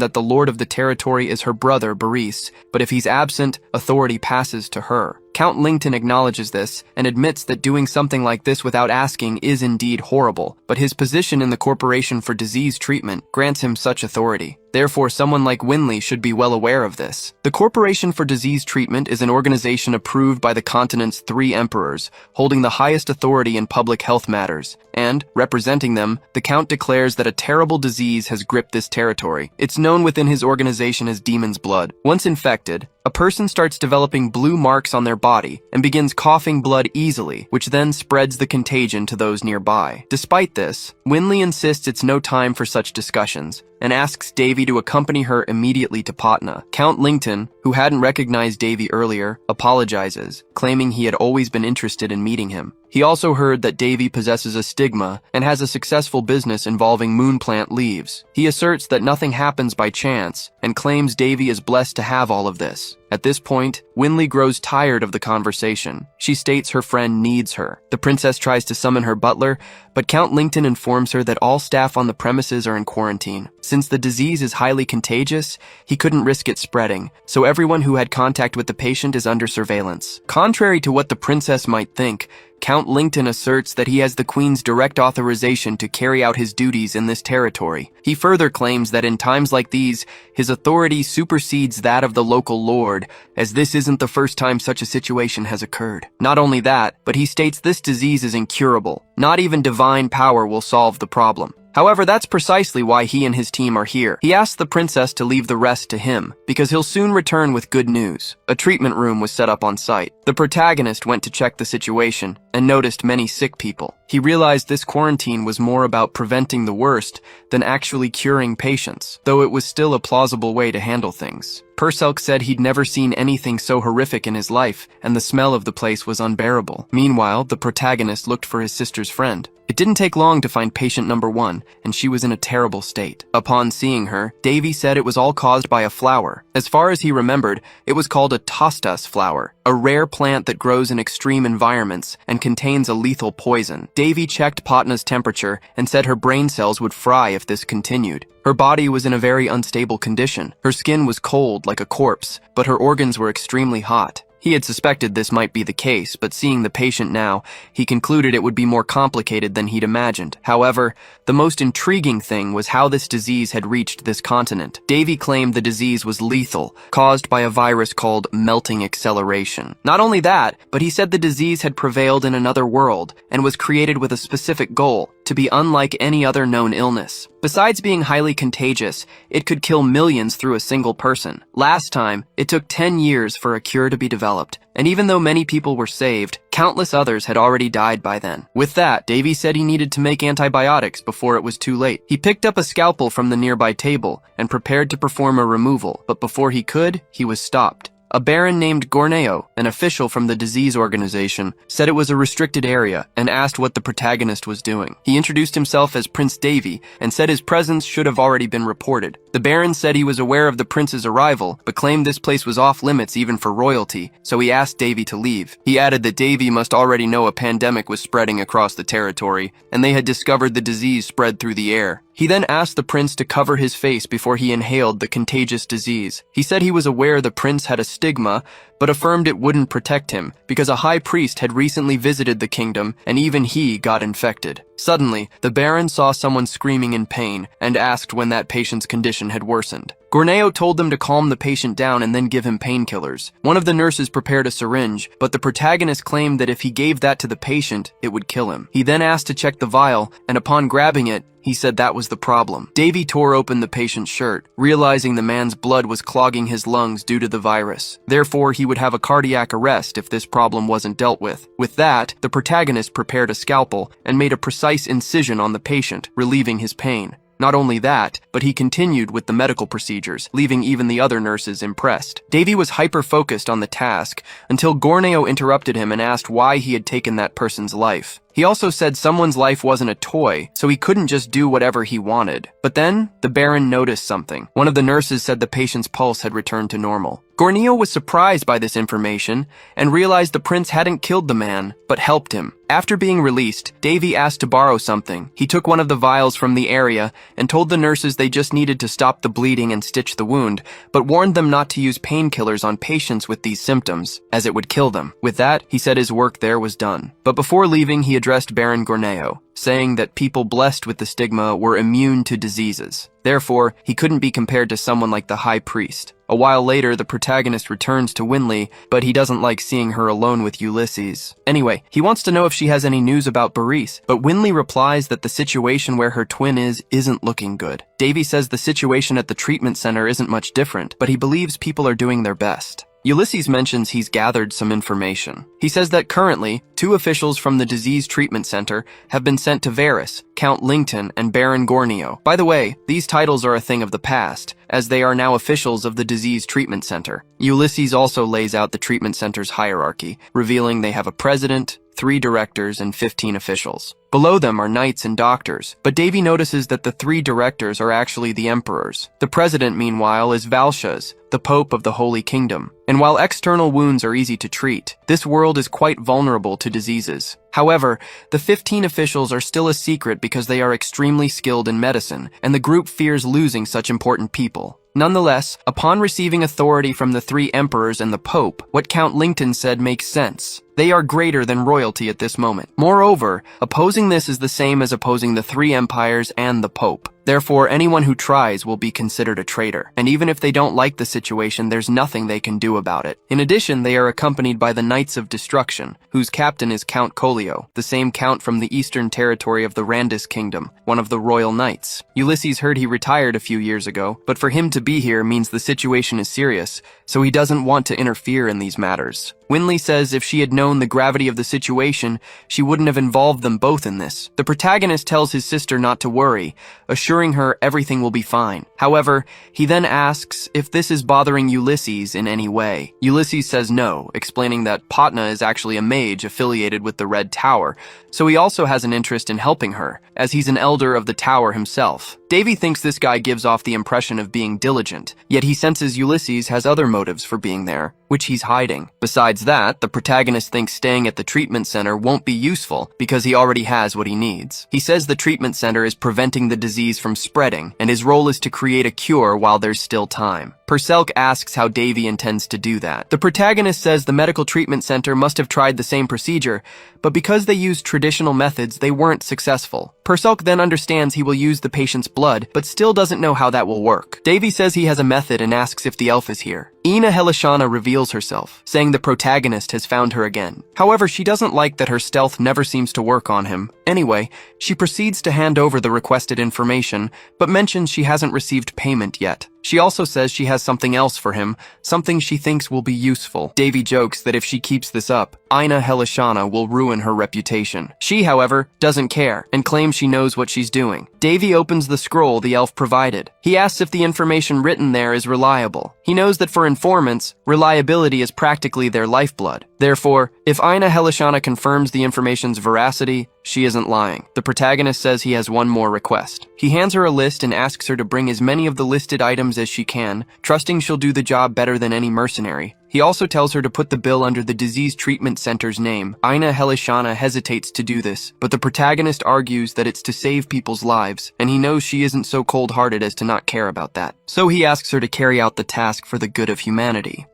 that the lord of the territory is her brother, Boris, but if he's absent, authority passes to her. Count Lington acknowledges this and admits that doing something like this without asking is indeed horrible, but his position in the Corporation for Disease Treatment grants him such authority. Therefore, someone like Winley should be well aware of this. The Corporation for Disease Treatment is an organization approved by the continent's 3 emperors, holding the highest authority in public health matters. And, representing them, the Count declares that a terrible disease has gripped this territory. It's known within his organization as Demon's Blood. Once infected, a person starts developing blue marks on their body and begins coughing blood easily, which then spreads the contagion to those nearby. Despite this, Winley insists it's no time for such discussions and asks Davy to accompany her immediately to Patna. Count Lington, who hadn't recognized Davy earlier, apologizes, claiming he had always been interested in meeting him. He also heard that Davy possesses a stigma and has a successful business involving moon plant leaves. He asserts that nothing happens by chance and claims Davy is blessed to have all of this. At this point, Winley grows tired of the conversation. She states her friend needs her. The princess tries to summon her butler, but Count Lington informs her that all staff on the premises are in quarantine. Since the disease is highly contagious, he couldn't risk it spreading, so everyone who had contact with the patient is under surveillance. Contrary to what the princess might think, Count Lington asserts that he has the Queen's direct authorization to carry out his duties in this territory. He further claims that in times like these, his authority supersedes that of the local lord, as this isn't the first time such a situation has occurred. Not only that, but he states this disease is incurable. Not even divine power will solve the problem. However, that's precisely why he and his team are here. He asks the princess to leave the rest to him, because he'll soon return with good news. A treatment room was set up on site. The protagonist went to check the situation and noticed many sick people. He realized this quarantine was more about preventing the worst than actually curing patients, though it was still a plausible way to handle things. Purcell said he'd never seen anything so horrific in his life, and the smell of the place was unbearable. Meanwhile, the protagonist looked for his sister's friend. It didn't take long to find patient number 1, and she was in a terrible state. Upon seeing her, Davy said it was all caused by a flower. As far as he remembered, it was called a tostas flower, a rare plant that grows in extreme environments and contains a lethal poison. Davy checked Patna's temperature and said her brain cells would fry if this continued. Her body was in a very unstable condition. Her skin was cold like a corpse, but her organs were extremely hot. He had suspected this might be the case, but seeing the patient now, he concluded it would be more complicated than he'd imagined. However, the most intriguing thing was how this disease had reached this continent. Davy claimed the disease was lethal, caused by a virus called melting acceleration. Not only that, but he said the disease had prevailed in another world and was created with a specific goal, to be unlike any other known illness. Besides being highly contagious, it could kill millions through a single person. Last time, it took 10 years for a cure to be developed, and even though many people were saved, countless others had already died by then. With that, Davy said he needed to make antibiotics before it was too late. He picked up a scalpel from the nearby table and prepared to perform a removal, but before he could, he was stopped. A baron named Gorneo, an official from the disease organization, said it was a restricted area and asked what the protagonist was doing. He introduced himself as Prince Davy and said his presence should have already been reported. The baron said he was aware of the prince's arrival, but claimed this place was off limits even for royalty, so he asked Davy to leave. He added that Davy must already know a pandemic was spreading across the territory, and they had discovered the disease spread through the air. He then asked the prince to cover his face before he inhaled the contagious disease. He said he was aware the prince had a stigma, but affirmed it wouldn't protect him because a high priest had recently visited the kingdom and even he got infected. Suddenly, the baron saw someone screaming in pain and asked when that patient's condition had worsened. Gorneo told them to calm the patient down and then give him painkillers. One of the nurses prepared a syringe, but the protagonist claimed that if he gave that to the patient, it would kill him. He then asked to check the vial, and upon grabbing it, he said that was the problem. Davy tore open the patient's shirt, realizing the man's blood was clogging his lungs due to the virus. Therefore, he would have a cardiac arrest if this problem wasn't dealt with. With that, the protagonist prepared a scalpel and made a precise incision on the patient, relieving his pain. Not only that, but he continued with the medical procedures, leaving even the other nurses impressed. Davy was hyper-focused on the task until Gorneo interrupted him and asked why he had taken that person's life. He also said someone's life wasn't a toy, so he couldn't just do whatever he wanted. But then, the Baron noticed something. One of the nurses said the patient's pulse had returned to normal. Gornio was surprised by this information and realized the prince hadn't killed the man, but helped him. After being released, Davy asked to borrow something. He took one of the vials from the area and told the nurses they just needed to stop the bleeding and stitch the wound, but warned them not to use painkillers on patients with these symptoms, as it would kill them. With that, he said his work there was done. But before leaving, he addressed Baron Gorneo, saying that people blessed with the stigma were immune to diseases. Therefore, he couldn't be compared to someone like the High Priest. A while later, the protagonist returns to Winley, but he doesn't like seeing her alone with Ulysses. Anyway, he wants to know if she has any news about Boris, but Winley replies that the situation where her twin isn't looking good. Davy says the situation at the treatment center isn't much different, but he believes people are doing their best. Ulysses mentions he's gathered some information. He says that currently, 2 officials from the disease treatment center have been sent to Varus, Count Lington, and Baron Gornio. By the way, these titles are a thing of the past, as they are now officials of the disease treatment center. Ulysses also lays out the treatment center's hierarchy, revealing they have a president, 3 directors, and 15 officials. Below them are knights and doctors, but Davy notices that the 3 directors are actually the emperors. The president, meanwhile, is Valshas, the Pope of the Holy Kingdom. And while external wounds are easy to treat, this world is quite vulnerable to diseases. However, the 15 officials are still a secret because they are extremely skilled in medicine, and the group fears losing such important people. Nonetheless, upon receiving authority from the 3 emperors and the Pope, what Count Lington said makes sense. They are greater than royalty at this moment. Moreover, opposing this is the same as opposing the 3 empires and the Pope. Therefore, anyone who tries will be considered a traitor. And even if they don't like the situation, there's nothing they can do about it. In addition, they are accompanied by the Knights of Destruction, whose captain is Count Collio, the same count from the eastern territory of the Randis Kingdom, one of the royal knights. Ulysses heard he retired a few years ago, but for him to be here means the situation is serious, so he doesn't want to interfere in these matters. Winley says if she had known the gravity of the situation, she wouldn't have involved them both in this. The protagonist tells his sister not to worry, assuring her everything will be fine. However, he then asks if this is bothering Ulysses in any way. Ulysses says no, explaining that Patna is actually a mage affiliated with the Red Tower, so he also has an interest in helping her, as he's an elder of the tower himself. Davy thinks this guy gives off the impression of being diligent, yet he senses Ulysses has other motives for being there, which he's hiding. Besides that, the protagonist thinks staying at the treatment center won't be useful because he already has what he needs. He says the treatment center is preventing the disease from spreading, and his role is to create a cure while there's still time. Purcell asks how Davy intends to do that. The protagonist says the medical treatment center must have tried the same procedure, but because they used traditional methods, they weren't successful. Purcell then understands he will use the patient's blood, but still doesn't know how that will work. Davy says he has a method and asks if the elf is here. Ina Helishana reveals herself, saying the protagonist has found her again. However, she doesn't like that her stealth never seems to work on him. Anyway, she proceeds to hand over the requested information, but mentions she hasn't received payment yet. She also says she has something else for him, something she thinks will be useful. Davy jokes that if she keeps this up, Ina Helishana will ruin her reputation. She, however, doesn't care and claims she knows what she's doing. Davy opens the scroll the elf provided. He asks if the information written there is reliable. He knows that for informants, reliability is practically their lifeblood. Therefore, if Ina Helishana confirms the information's veracity, she isn't lying. The protagonist says he has one more request. He hands her a list and asks her to bring as many of the listed items as she can, trusting she'll do the job better than any mercenary. He also tells her to put the bill under the disease treatment center's name. Ina Helishana hesitates to do this, but the protagonist argues that it's to save people's lives, and he knows she isn't so cold-hearted as to not care about that. So he asks her to carry out the task for the good of humanity.